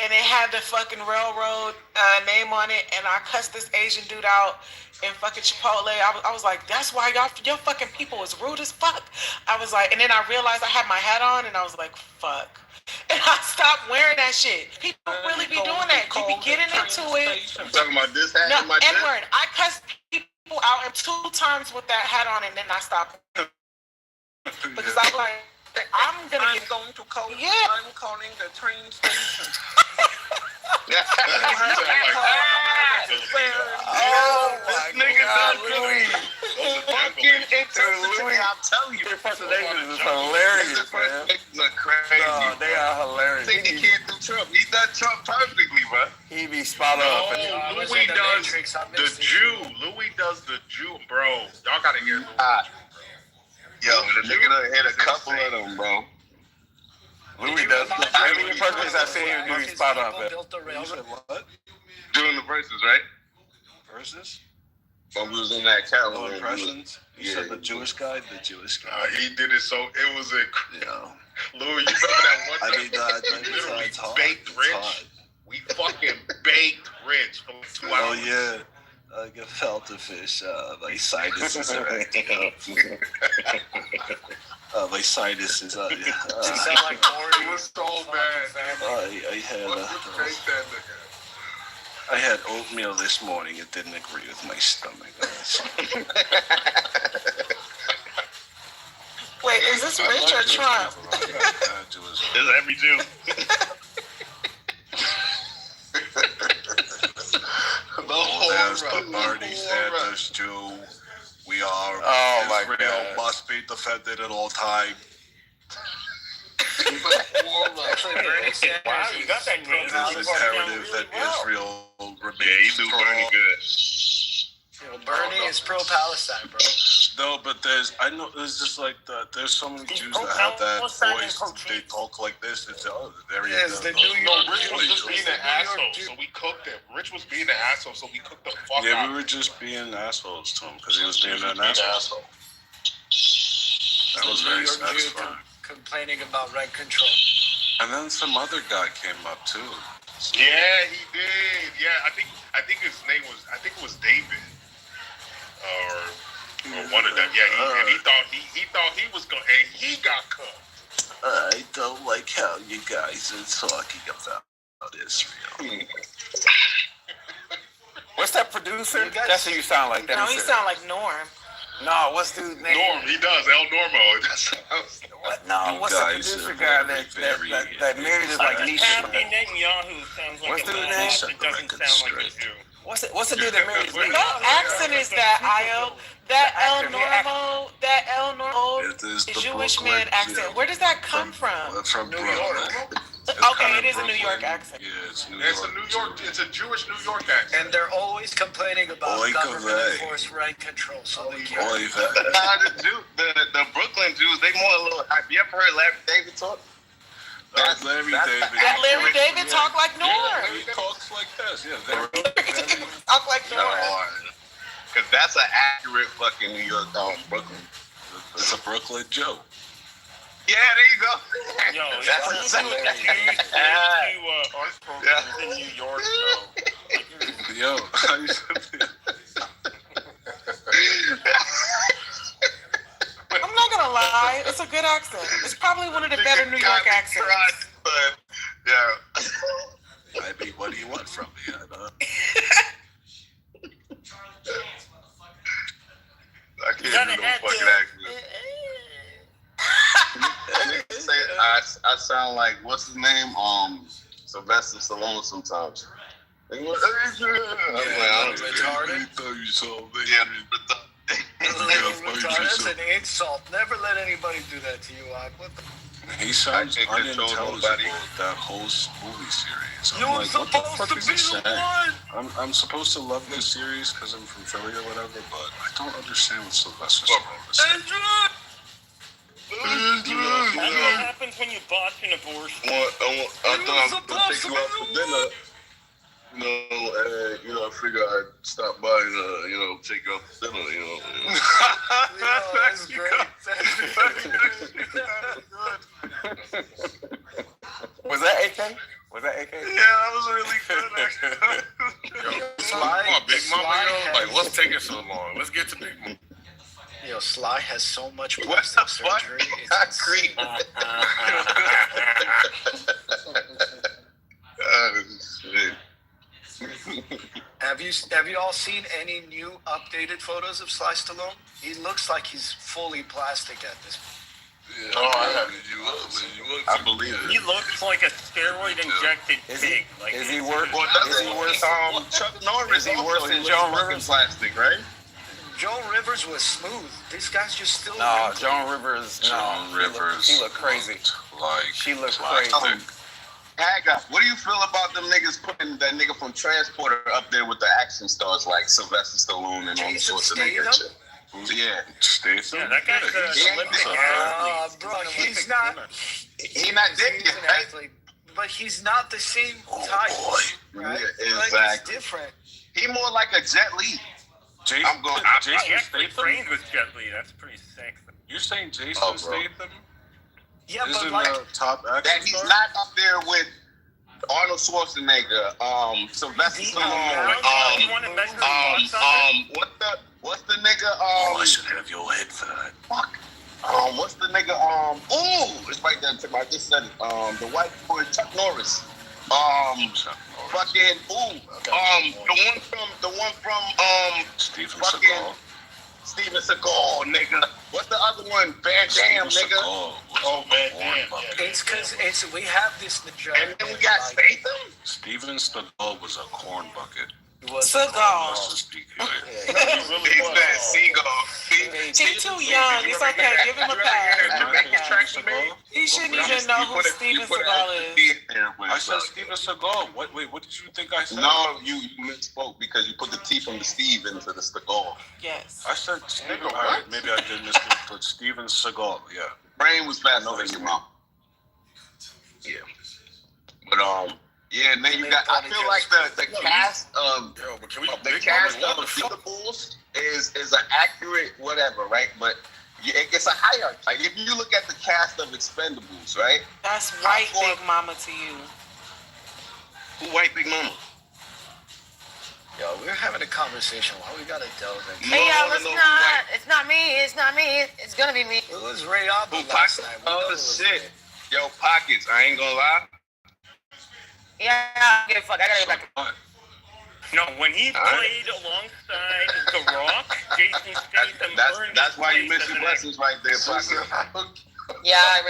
And it had the fucking railroad name on it, and I cussed this Asian dude out in fucking Chipotle. I was like, that's why your fucking people is rude as fuck. I was like, and then I realized I had my hat on, and I was like, fuck. And I stopped wearing that shit. People really be doing that. You be getting into it. I'm talking about this hat and my N-word. I cussed people out 2 times with that hat on, and then I stopped. Because I'm like, I'm going to call. Yeah. I'm calling the train station. This nigga does Louis. Fucking into Louis. I'm telling you. Your impersonations is hilarious, man. Look crazy. No, they are hilarious. Think he can't do Trump. He does Trump perfectly, bro. He be spot on. No, Louis does the Jew. Louis does the Jew, bro. Y'all gotta hear Louis. Yo, the nigga done hit a couple of them, bro. Louis does. Every impersonation I see him do, he's spot on, man. You said what? Doing the verses, right? Verses? When we was in that cat No impressions? You said the Jewish guy? The Jewish guy. He did it so, it was a... Yeah. Louis, you remember that one I time? mean, we literally baked Rich. We fucking baked Rich for like 2 hours. Oh, yeah. I gefilte fish, like sinuses and everything. Like sinuses. You sound like Maury. It was so bad. I had oatmeal this morning. It didn't agree with my stomach. Wait, is this Rich or Trump? It's every Jew. There's the Bernie Sanders Jew. We are Israel must be defended at all times. Actually, Bernie Sanders. Wow, you got that great. It is imperative that Israel remains he do Bernie good. Bernie is pro-Palestine, bro. No, but there's just like there's so many Jews that have that voice. They talk like this. It's very. Rich was just being an asshole, so we cooked him. Rich was being an asshole, so we cooked the fuck out. Yeah, we were just being assholes to him because he was being an asshole. That was very satisfying. Complaining about rent control. And then some other guy came up too. Yeah, he did. Yeah, I think his name was it was David. Or one of them. Yeah, and he thought he was going, and he got cooked. I don't like how you guys are talking about Israel. What's that producer? That's who you sound like. No, he sound like Norm. No, what's dude's name? Norm, he does. El Normo. What? No, what's the producer guy that married his like niece? Happy Netanyahu sounds like What's a the Mohawk name? that doesn't sound like a Jew. What's the dude that married his niece? What accent is that, Io? That El Normo Jewish man accent. Where does that come from? From New York. Okay, it is a New York accent. Yeah, it's New York. It's a Jewish New York accent. And they're always complaining about government enforced rent control. So they can't. The Brooklyn Jews, they more a little. Have you ever heard Larry David talk? That's Larry David. Larry David talk like Norm. He talks like this. Yeah, talk like Norm. Because that's an accurate fucking New York Brooklyn. It's a Brooklyn Joe. Yeah, there you go. Yo, that's a in New York, Yo, I'm not gonna lie, it's a good accent. It's probably one of the better New York accents. Yeah. I mean, what do you want from me? I can't do no fucking accent. I sound like, what's his name? Sylvester Stallone sometimes. That's an insult. Never let anybody do that to you, What the? He sounds unintelligible, that whole movie series. You were supposed to be the one! I'm supposed to love this series because I'm from Philly or whatever, but I don't understand what Sylvester Stallone is saying. That's what happens when you botch an abortion. I thought I was going to take you out for dinner. I figure I'd stop by and, take you out for dinner, That's great. Was that AK? Was that AK? Yeah, that was really good, actually. Come on, Big Mama, like, what's taking so long? Let's get to Big Mama. Sly has so much plastic surgery. Concrete. Have you all seen any new updated photos of Sly Stallone? He looks like he's fully plastic at this point. I believe it. He looks like a steroid injected pig. Is he worse? Chuck Norris? Is he worse than Joan Rivers? Plastic, right? Joan Rivers was smooth. This guy's just still. No, Joan Rivers. She looked crazy. She looked crazy. What do you feel about them niggas putting that nigga from Transporter up there with the action stars like Sylvester Stallone and all sorts of niggas? Yeah, Statham. Yeah, that guy's an Olympic athlete. Bro, he's not. He's not dead yet, right? But he's not the same type, right? Yeah, exactly. Like, he's different. He more like a Jet Li. Jason Statham trained with Jet Li. That's pretty sick. You're saying Jason Statham? Yeah, isn't but like a top action that he's star? not up there with Arnold Schwarzenegger, Sylvester Stallone, what's the nigga? I should have your head for that. Fuck. What's the nigga? It's right there. I just said it. The white boy Chuck Norris. Fucking the one from Steven Seagal. Steven Seagal, nigga. What's the other one? Van Damme, nigga. Van Damme. It's because we have this majority. And then we got Statham. Steven Seagal was a corn bucket. Seagal. He's too young. It's okay. Give him a pass. He shouldn't even know who Steven Seagal is. I said Steven Seagal. Wait, what did you think I said? No, you misspoke because you put the T from the Steve into the Seagal. Yes. I said Steven. Right, maybe I did misspeak, but Steven Seagal, yeah. Brain was faster than your mouth. Yeah. But yeah, and then you got. I feel like the cast of Expendables is an accurate whatever, right? But it's a hierarchy. Like if you look at the cast of Expendables, right? That's white Big Mama to you. Who white Big Mama? Yo, we're having a conversation. Why we gotta delve into? Hey, yo, it's not me. It's not me. It's gonna be me. It was Ray Abu last night. Oh shit. Yo, Pockets. I ain't gonna lie. Yeah, I don't give a fuck. I gotta get back. No, when he played alongside The Rock, Jason Statham. That's why you miss your blessings right there, Pockets. Yeah, I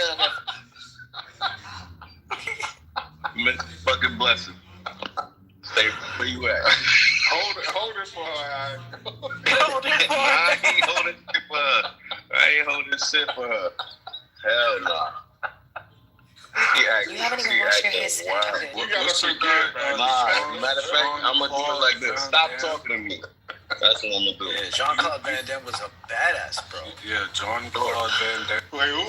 really do. Fucking bless him. Stay where you at. Hold it for her. Hold it for her. I ain't holding shit for her. I ain't holding shit for her. Hell no. You haven't even washed your hands today. What's a good? Matter of fact, I'm gonna do it like this. Stop talking to me. That's what I'm gonna do. Yeah, Jean-Claude Van Damme was a badass, bro. Yeah, Jean-Claude Van Damme. Wait, who?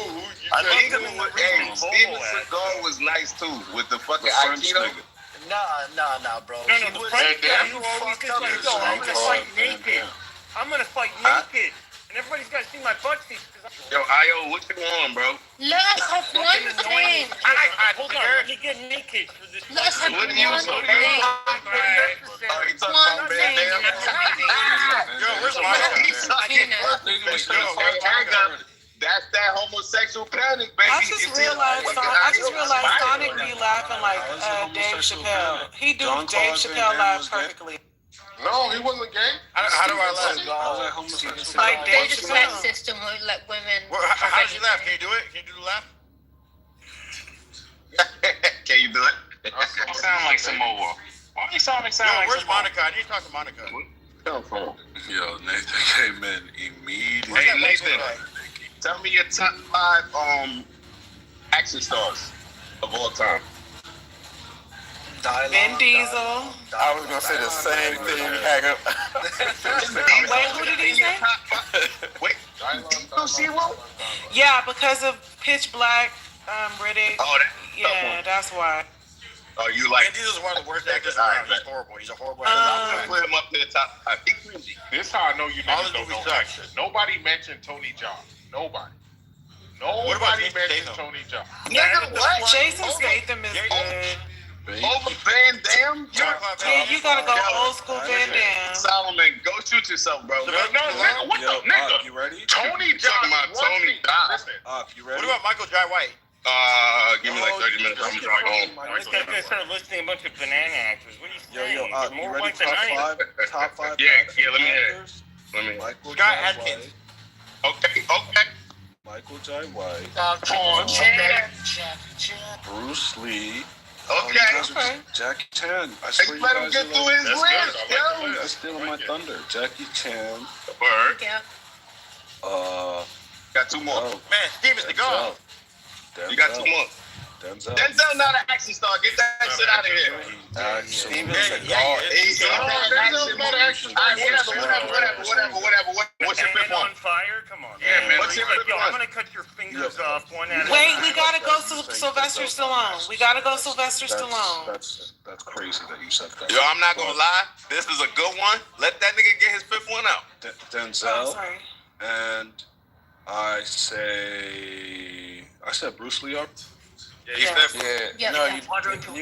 Steven Seagal was nice too with the fucking French Aikido. nigga. Nah, bro. No, the French guy who always is like, yo, I'm gonna fight naked. I'm gonna fight naked. And everybody's gotta see my butt cheeks. Yo, Io, what you on, bro? Let us have one thing. Hold on, let me get naked for this. Let us have one thing. Oh, you talking about Van Damme? Yo, where's my That's that homosexual panic, baby. I just realized Sonic be laughing like Dave Chappelle. He do Dave Chappelle laugh perfectly. No, he wasn't gay. How do I laugh? Like Dave The flat Chappelle. system won't let women. How does he laugh? Can you do it? Can you do the laugh? Can you do it? You sound like Samoa. Why do you sound like Samoa? Where's Monica? I need to talk to Monica. Come on. Yo, Nathan came in immediately. Hey, Nathan, tell me your top 5 action stars of all time. Vin Diesel. I was gonna say the same thing. Wait, who did he say? Wait, Zero? Yeah, because of Pitch Black, Riddick. Oh, Yeah, that's why. Oh, you like? Vin Diesel's one of the worst actors around. He's horrible. He's a horrible actor. I'm gonna put him up to the top. I think This is how I know you niggas don't know action. Nobody mentioned Tony Jaa. Nobody. Nobody mentioned Tony Jaa. Nigga, what? Jason Statham is good. Over Van Damme? Yeah, you gotta go old school Van Damme. Solomon, go shoot yourself, bro. No, nigga, what the nigga? You ready? Tony Jaa. Talking about Tony Jaa. Listen. You ready? What about Michael Jai White? Give me like 30 minutes. I'm driving home. This guy's gonna start listing a bunch of banana actors. What are you saying? Yo, There's you more ready? white than I am. Top five Yeah, action let me hear it. actors? Let me. Michael Scott Jai Adkins. White. Okay. Michael Jai White. Jackie. Bruce Lee. Okay. Jackie Chan. I Hey, swear you let him guys get are through like, his list, yo. that's stealing my thunder. Jackie Chan. Bird. Yeah. Got 2 more. Man, Steven Seagal. You got 2 more. Denzel. Denzel not an action star. Get that shit out of here. Steven Denzel's Seagal. not an action star. Whatever. What's your fifth one? On fire? Come on. Yeah, man. What's What's your like, fifth yo, I'm one? gonna cut your fingers off one at a Wait, time. we gotta go Sylvester Stallone. We gotta go Sylvester Stallone. That's crazy that you said that. Yo, I'm not gonna lie. This is a good one. Let that nigga get his 5th one out. Denzel. Oh, sorry. And I said Bruce Lee. Yeah, he said. Yeah. No, you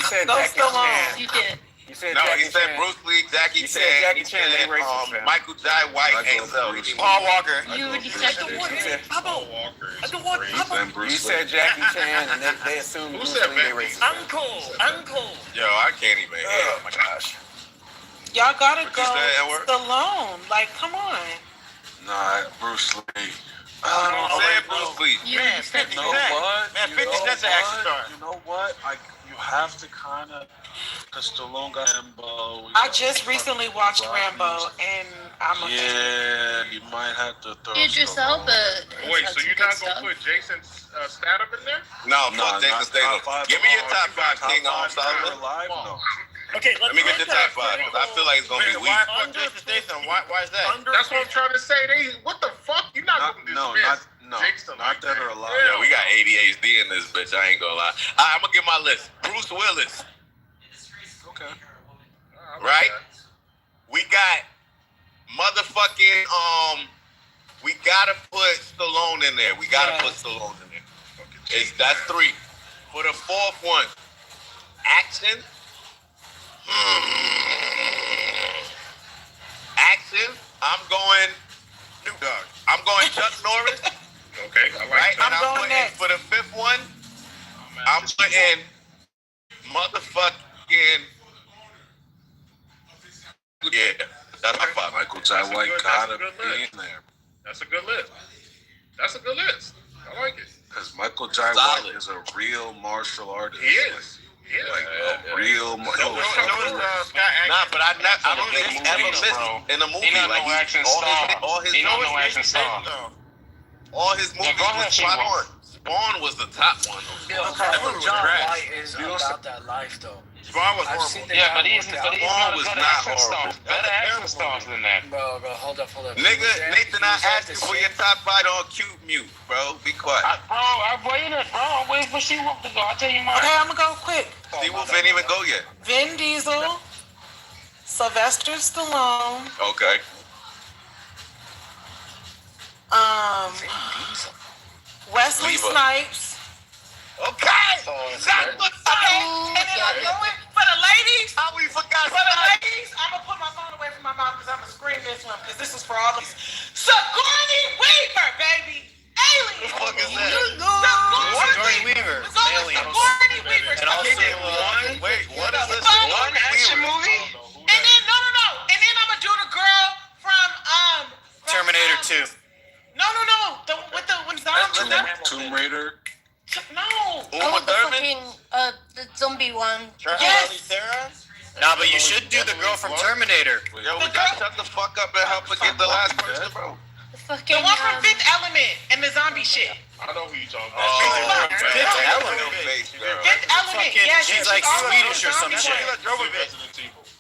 said Go Jackie Stallone. Chan. You did. You said No, Jackie he said Chan. Bruce Lee, Jackie You Chan, said Jackie Chan, they racist, fam. Michael Jai White, and Paul Walker. You already said the one. And You said Jackie Chan, and they assumed Bruce Lee, they racist. Uncle. Yo, I can't even hear. Oh my gosh. Y'all gotta What go you say, Edward? Stallone. Like, come on. Nah, Bruce Lee. Say Bruce Lee. Man, 50 You know Cent. what? Man, You 50 know Cent's an action what? star. You know what? You have to kind of, because Stallone got Rambo. I just recently watched Rambo, and I'm a fan. Yeah, you might have to throw Idris Stallone. Elba. Wait, has so some you're good not stuff. gonna put Jason Statham in there? No, Nah, fuck Jason not Statham. top five. Give me your top 5, Top King five Solomon. alive? Come on. No. Okay, Let me get the top 5, because I feel like it's gonna be weak. Why fuck Jason Statham? Why is that? That's what I'm trying to say. What the fuck? You're not gonna dismiss Jason not like that that. are alive. Yo, we got ADHD in this bitch. I ain't gonna lie. I'm gonna get my list. Bruce Willis, Okay. right? We got motherfucking we gotta put Stallone in there. We gotta put Stallone in there. That's 3. For the 4th one, action. Action. I'm going Snoop Dogg. I'm going Chuck Norris. Okay, I like Right? that. And I'm putting for the 5th one. I'm putting motherfucking. Yeah, that's my 5. Michael Jai White gotta be in there. That's a good list. I like it. Because Michael Jai White is a real martial artist. He is. Like a real. Nah, but I don't think he ever missed in a movie. Like all his movies was spot on. Spawn was the top one. Michael John White is about that life, though. Spawn was horrible. Yeah, but he's not a good action star. Better action stars than that. Bro, hold up. Nigga, Nathan, I asked you for your top 5 on Cube Mute, bro. Be quiet. I waited, bro. I'm waiting for She-Wolf to go. I'll tell you mine. Okay, I'm gonna go quick. She-Wolf ain't even go yet. Vin Diesel, Sylvester Stallone. Okay. Wesley Snipes. Okay. And then I'm going for the ladies. How we forgot? For the ladies, I'm gonna put my phone away from my mouth because I'm gonna scream this one because this is for all of Sigourney Weaver, baby. Alien. What the fuck is that? Sigourney Weaver. Sigourney Weaver. And also, wait, what is this? One action movie? And then no. And then I'm gonna do the girl from Terminator 2. No. With the Tomb Raider. No. The fucking the zombie one. Yes. Nah, but you should do the girl from Terminator. Yo, we gotta shut the fuck up and help her get the last person, bro. The one from Fifth Element and the zombie shit. I know who you talking about. Fifth Element. Fifth Element. Yes. She's like Swedish or some shit.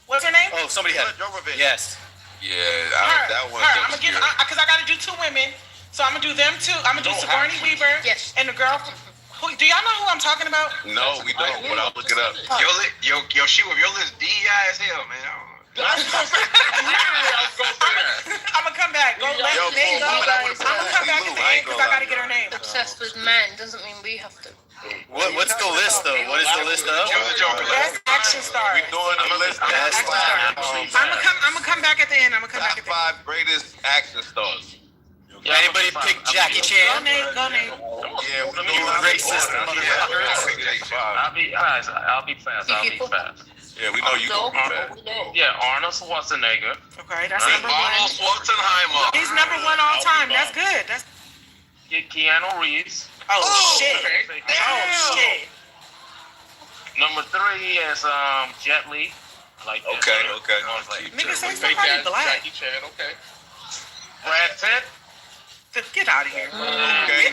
What's her name? Oh, somebody had. Yes. Yeah, that one. I'm gonna give because I gotta do 2 women, so I'm gonna do them 2. I'm gonna do Sigourney Weaver. Yes. And the girl. Do y'all know who I'm talking about? No, we don't, but I'll look it up. Yo, She-Wolf, your list DEI as hell, man. I'm gonna come back. Go let me go. I'm gonna come back at the end because I gotta get her name. Obsessed with men doesn't mean we have to. What's the list though? What is the list of? Best action star. We doing a list. I'm gonna come back at the end. Top 5 greatest action stars. Anybody pick Jackie Chan? Go name. Yeah, we're doing racist motherfuckers. I'll be fast. Yeah, we know you gonna be fast. Yeah, Arnold Schwarzenegger. Okay, that's number 1. Arnold Schwarzenegger. He's number 1 all time. That's good. That's Keanu Reeves. Oh shit. Number 3 is Jet Li. Like Okay. Nigga say somebody black. Jackie Chan, okay. Brad Pitt. Get out of here. Okay.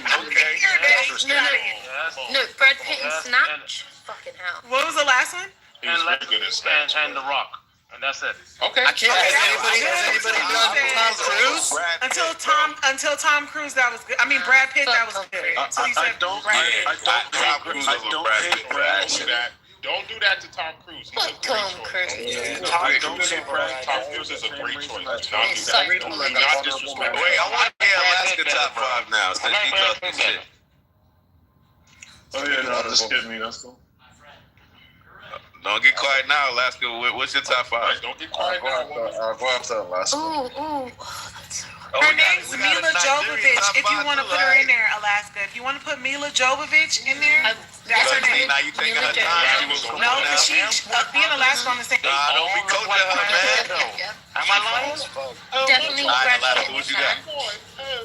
No, Brad Pitt and Snatch. Fucking hell. What was the last one? He was very good at Snatch. And The Rock. And that's it. Okay. I can't. Has anybody done Tom Cruise? Until Tom Cruise, that was good. I mean, Brad Pitt, that was good. Until he said Brad Pitt. Don't do that to Tom Cruise. Fuck Tom Cruise. Tom Cruise is a great choice. Not disrespect. Wait, I want to hear Alaska top 5 now since you talking shit. Oh yeah, no, just kidding me. That's cool. Don't get quiet now, Alaska. What's your top 5? Don't get quiet now. I'll go after Alaska. Ooh. Her name's Mila Jovovich. If you want to put her in there, Alaska. If you want to put Mila Jovovich in there, that's her name. Now you taking her time. No, because she's being Alaska on the same. Nah, don't be coaching her, man. Am I lying? Definitely Alright, Brad Alaska, Pitt. what you got?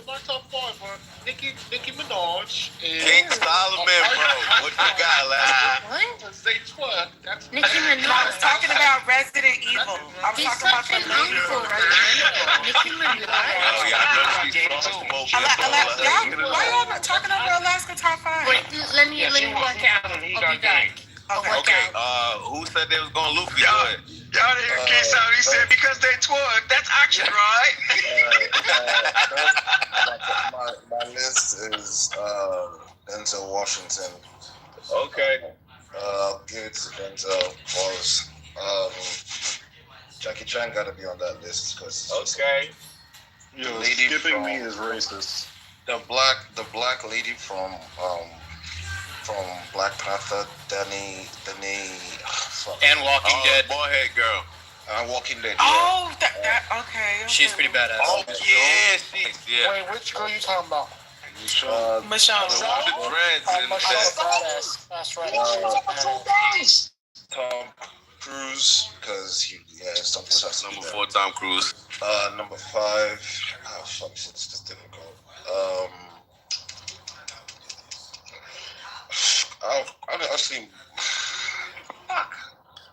My top 5, bro. Nicki Minaj. King Solomon, bro. What you got, Alaska? What? Say twerk. That's Nicki Minaj. I was talking about Resident Evil. I was He's talking about such the an uncle, right? Nicki Minaj. Oh, yeah, I know she's from Why y'all not talking over Alaska top 5? Wait, let me work it out. I'll be back. Okay, who said they was going Luffy? Go ahead. Y'all didn't hear King Sound. He said because they twerk. That's action, right? My list is Denzel Washington. Okay. I'll give it to Denzel. Was Jackie Chan got to be on that list because Okay. the lady skipping from me is racist. the black lady from Black Panther, Danny. And Walking Dead. Boyhead girl. Walking Dead. Oh, okay. She's pretty badass. Oh, yeah. Wait, which girl you talking about? Michelle. The dreads and that. That's right. Tom Cruise, because Tom Cruise has to be Number there. 4, Tom Cruise. Number 5. Fuck, it's just difficult. I've seen. Fuck.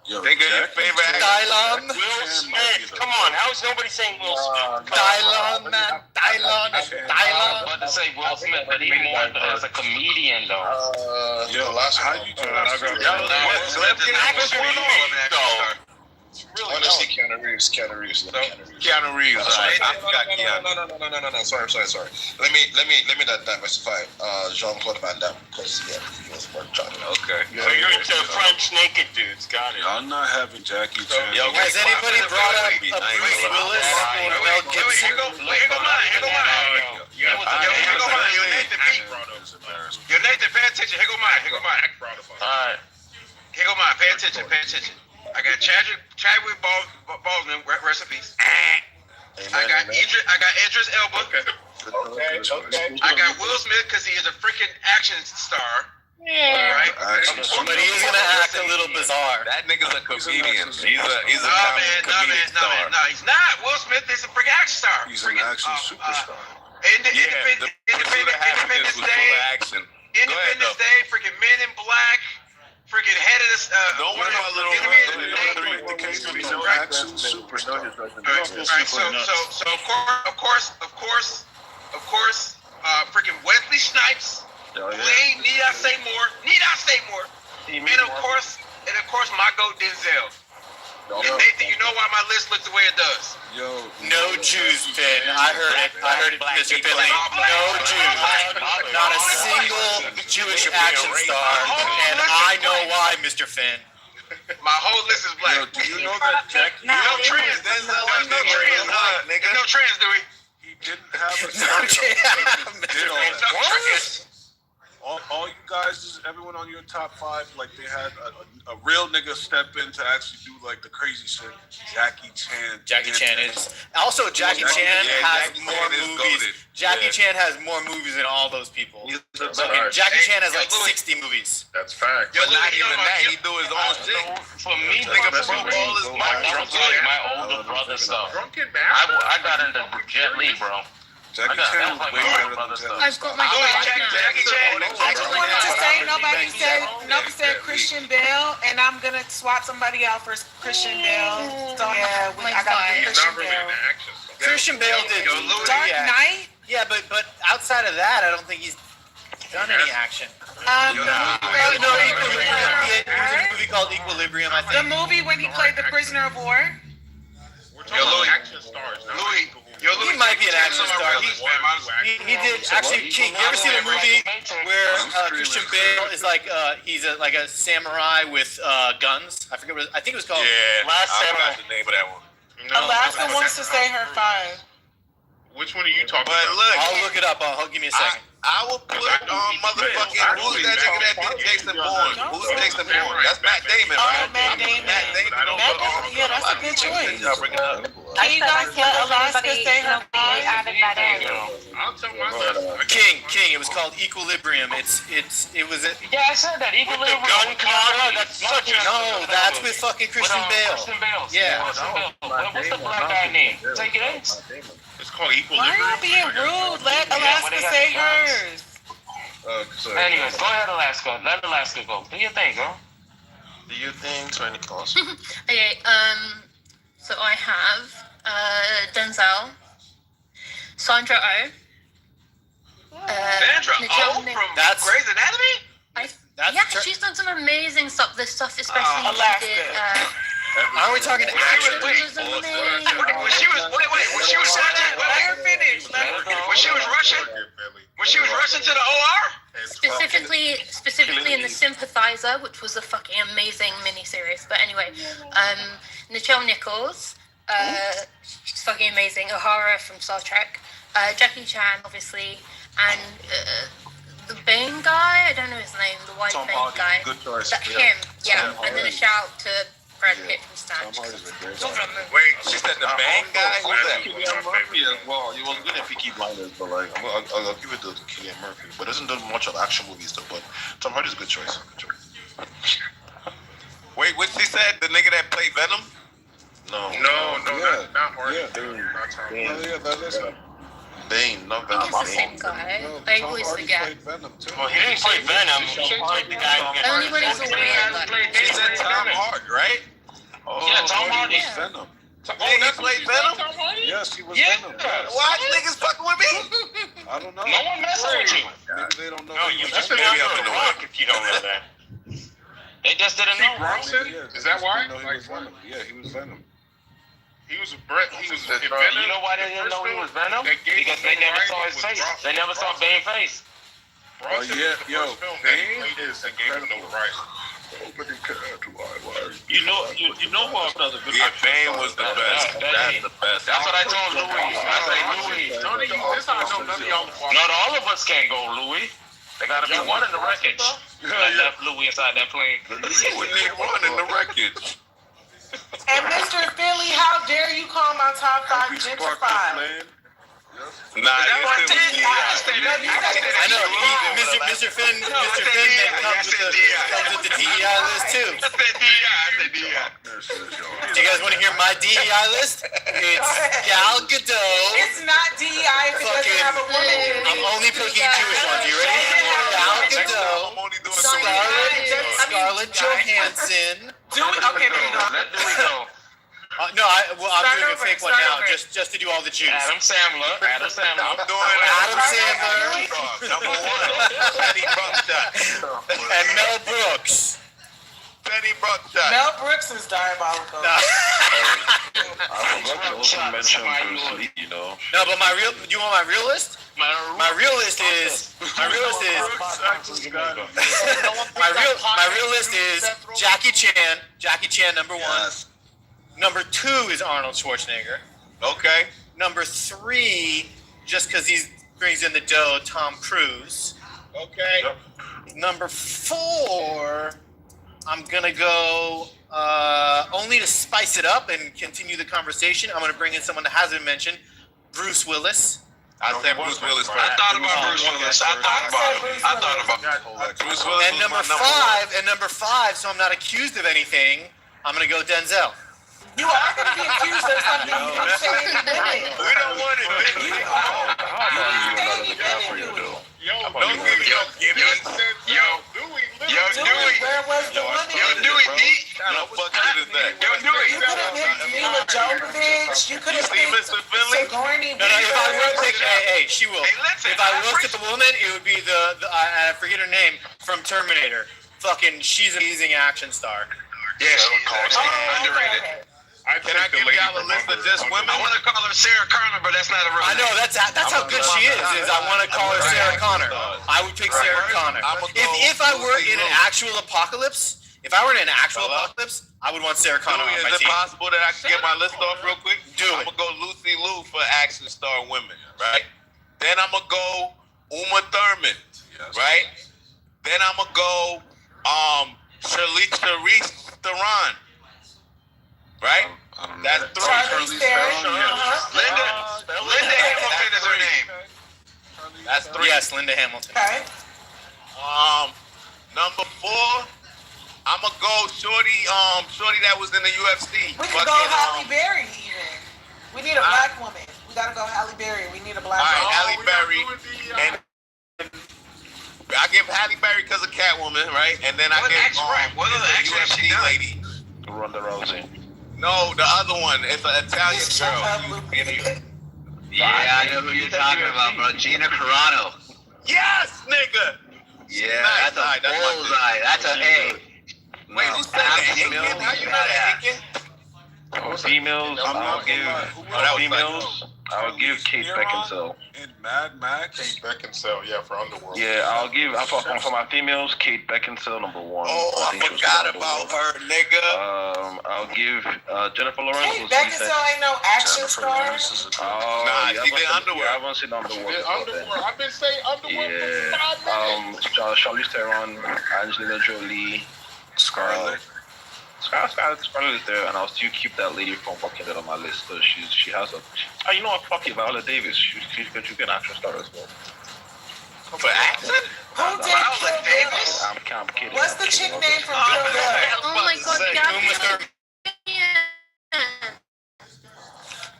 Yo, Think of your favorite actor. Dylon. Will Smith. Come on, how is nobody saying Will Smith? Dylon, man. Dylon. I was about to say Will Smith, but even more as a comedian, though. Yo, how you do that? Let's get this one on. Honestly, Keanu Reeves. Keanu Reeves. I forgot Keanu. No. Sorry. Let me not diversify. Jean-Claude Van Damme, because he was more charming. Okay. So you're into French naked dudes. Got it. I'm not having Jackie Chan. Yo, has anybody brought up Bruce Willis or Mel Gibson? Here go mine. Yo, Nathan, pay attention. Here go mine. All right. Here go mine. Pay attention. I got Chadwick Boseman, rest in peace. I got Idris Elba. Okay. I got Will Smith because he is a freaking action star. Yeah. Right? But he's gonna act a little bizarre. That nigga's a comedian. He's a comedian star. No, he's not. Will Smith is a freaking action star. He's an action superstar. Independence Day, freaking Men in Black. Freaking head of this. Don't worry about little The case of no action superstar. Right. So of course, freaking Wesley Snipes. Need I say more? And of course, my goat Denzel. And Nathan, you know why my list looks the way it does? Yo, no Jews, Finn. I heard it, Mr. Finley. No Jews. Not a single Jewish action star. And I know why, Mr. Finn. My whole list is black. Yo, do you know that Jackie? No trans. No trans, do we? He didn't have a all you guys, everyone on your top 5, like they had a real nigga step in to actually do like the crazy shit. Jackie Chan is also Jackie Chan has more movies. Jackie Chan has more movies than all those people. Jackie Chan has like 60 movies. That's fact. But not even that, he do his own shit. For me, nigga, all his my older brother stuff. I got into Jet Li, bro. Jackie Chan was way better than Jet Li. I've got my Jackie Chan. I just wanted to say nobody said Christian Bale, and I'm gonna swap somebody out for Christian Bale. So yeah, I got Christian Bale. Christian Bale did Dark Knight. Yeah, but outside of that, I don't think he's done any action. He was in a movie called Equilibrium, I think. The movie when he played the prisoner of war. Yo, Louis, action stars. Louis. He might be an action star. He did actually. King, you ever seen a movie where Christian Bale is like he's like a samurai with guns? I forget what I think it was called. Yeah, Last Samurai. I forgot the name of that one. Alaska wants to say her 5. Which one are you talking about? Look, I'll look it up. Give me a second. I will put motherfucking who's that nigga that did Jason Bourne? Who's Jason Bourne? That's Matt Damon, right? Matt Damon. Yeah, that's a good choice. Can you guys let Alaska say her 5? I'll tell myself. King. It was called Equilibrium. It was. Yeah, I said that. Equilibrium. That's such a. No, that's with fucking Christian Bale. Yeah. What's the black guy name? Take it out. It's called Equilibrium. Why are you being rude? Let Alaska say hers. Anyways, go ahead, Alaska. Let Alaska go. Do your thing, girl. Do your thing, 20 calls. Okay, so I have Denzel, Sandra Oh. Sandra Oh from Grey's Anatomy? She's done some amazing stuff. This stuff, especially Alaska. she did. Are we talking action? When she was let her finish. When she was rushing to the OR? Specifically in The Sympathizer, which was a fucking amazing miniseries. But anyway, Nichelle Nichols, she's fucking amazing. O'Hara from Star Trek. Jackie Chan, obviously, and the Bane guy. I don't know his name. The white Bane guy. Good choice. Him. Yeah. And then a shout out to Brad Pitt from Snatch. Wait, she said the Bang guy? Who's that? Cillian Murphy as well. He was good in Peaky Blinders, but like I'll give it to Cillian Murphy. But doesn't do much of action movies though. But Tom Hardy's a good choice. Wait, what she said? The nigga that played Venom? No, not Hardy. Yeah, that is him. They ain't no I think it's the same guy. I always forget. Well, he didn't play Venom. Only when he's a weird look. She said Tom Hardy, right? Yeah, Tom Hardy. Venom. He played Venom? Yes, he was Venom. Why niggas fucking with me? I don't know. No one messing with you. Maybe they don't know. No, you just maybe up in the rock if you don't know that. They just didn't know. Bronson? Is that why? No, he was Venom. Yeah, he was Venom. He was Venom. You know why they didn't know he was Venom? Because they never saw his face. They never saw Bane's face. Bronson, yo, Bane is incredible, right? You know who else does a good Yeah, Bane was the best. That's the best. That's what I told Louis. I said, Louis. This I know none of y'all watch. Not all of us can't go, Louis. They gotta be one in the wreckage. I left Louis inside that plane. You would need one in the wreckage. And Mr. Philly, how dare you call my top 5 gentrified? Nah, I know. Mr. Finn then comes with the DEI list too. Do you guys want to hear my DEI list? It's Gal Gadot. It's not DEI if it doesn't have a woman. I'm only picking Jewish ones. You ready? Gal Gadot, Scarlett Johansson. Okay, there you go. Let Dewey go. I'm doing a fake one now, just to do all the Jews. Adam Sandler. I'm doing Adam Sandler. Number 1. Penny Buckshot. And Mel Brooks. Penny Buckshot. Mel Brooks is diabolical. No. I forgot to also mention Bruce Lee, you know. No, but do you want my real list? My real list is my real list is Jackie Chan number 1. Number 2 is Arnold Schwarzenegger. Okay. Number 3, just because he brings in the dough, Tom Cruise. Okay. Number 4, I'm gonna go only to spice it up and continue the conversation. I'm gonna bring in someone that hasn't been mentioned, Bruce Willis. I said Bruce Willis first. I thought about Bruce Willis. I thought about Bruce Willis. And number 5, so I'm not accused of anything, I'm gonna go Denzel. You are going to be accused of something you didn't say you did it. We don't want it. Dewey, where was the money? Dewey, how fucked is that? You could have picked Mila Jovovich. You could have picked Sigourney Weaver. She will. If I looked at the woman, it would be I forget her name, from Terminator. Fucking, she's an amazing action star. Yeah, she's underrated. Can I give y'all a list of just women? I want to call her Sarah Connor, but that's not a real I know, that's how good she is I want to call her Sarah Connor. I would pick Sarah Connor. If I were in an actual apocalypse, I would want Sarah Connor on my team. Is it possible that I can get my list off real quick? I'm going to go Lucy Liu for action star women, right? Then I'm going to go Uma Thurman, right? Then I'm going to go Charlize Theron. Right? That's 3. Linda Hamilton is her name. That's 3. Yes, Linda Hamilton. Okay. Number 4, I'ma go Shorty that was in the UFC. We can go Halle Berry even. We need a black woman. We gotta go Halle Berry. We need a black woman. All right, Halle Berry. And I give Halle Berry because of Catwoman, right? And then I give what other the UFC lady. Ronda Rousey. No, the other one. It's an Italian girl. Yeah, I know who you're talking about, bro. Gina Carano. Yes, nigga. Yeah, that's a bullseye. That's an A. Wait, who said that? Aiken? How you know that, Aiken? Females, I'll give Kate Beckinsale. In Mad Max. Kate Beckinsale, yeah, for Underworld. Yeah, I'll give for my females, Kate Beckinsale number 1. Oh, I forgot about her, nigga. I'll give Jennifer Lawrence. Kate Beckinsale ain't no action star. Nah, she did Underworld. I haven't seen Underworld. I've been saying Underworld for 5 minutes. Charlize Theron, Angelina Jolie, Scarlett is there, and I'll still keep that lady from fucking it on my list because she has a. Oh, you know what? Fuck it, Viola Davis. She's an action star as well. For action? Who did Viola Davis? I'm kidding. What's the chick name from Kill Bill? Oh my god,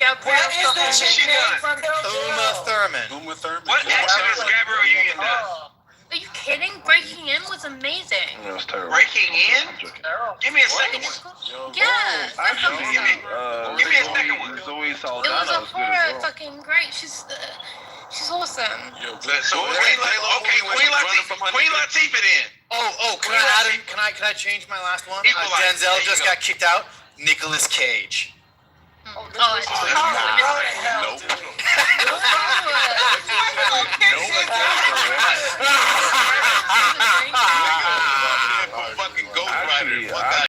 What is the chick name from Uma Thurman. What action has Gabrielle Union done? Are you kidding? Breaking In was amazing. It was terrible. Breaking In? Give me a second one. Yeah. Give me a second one. Zoe It was Saldana a was good as horror, well. fucking great. She's awesome. So Queen Latifah then. Can I change my last one? Denzel just got kicked out. Nicolas Cage. Oh,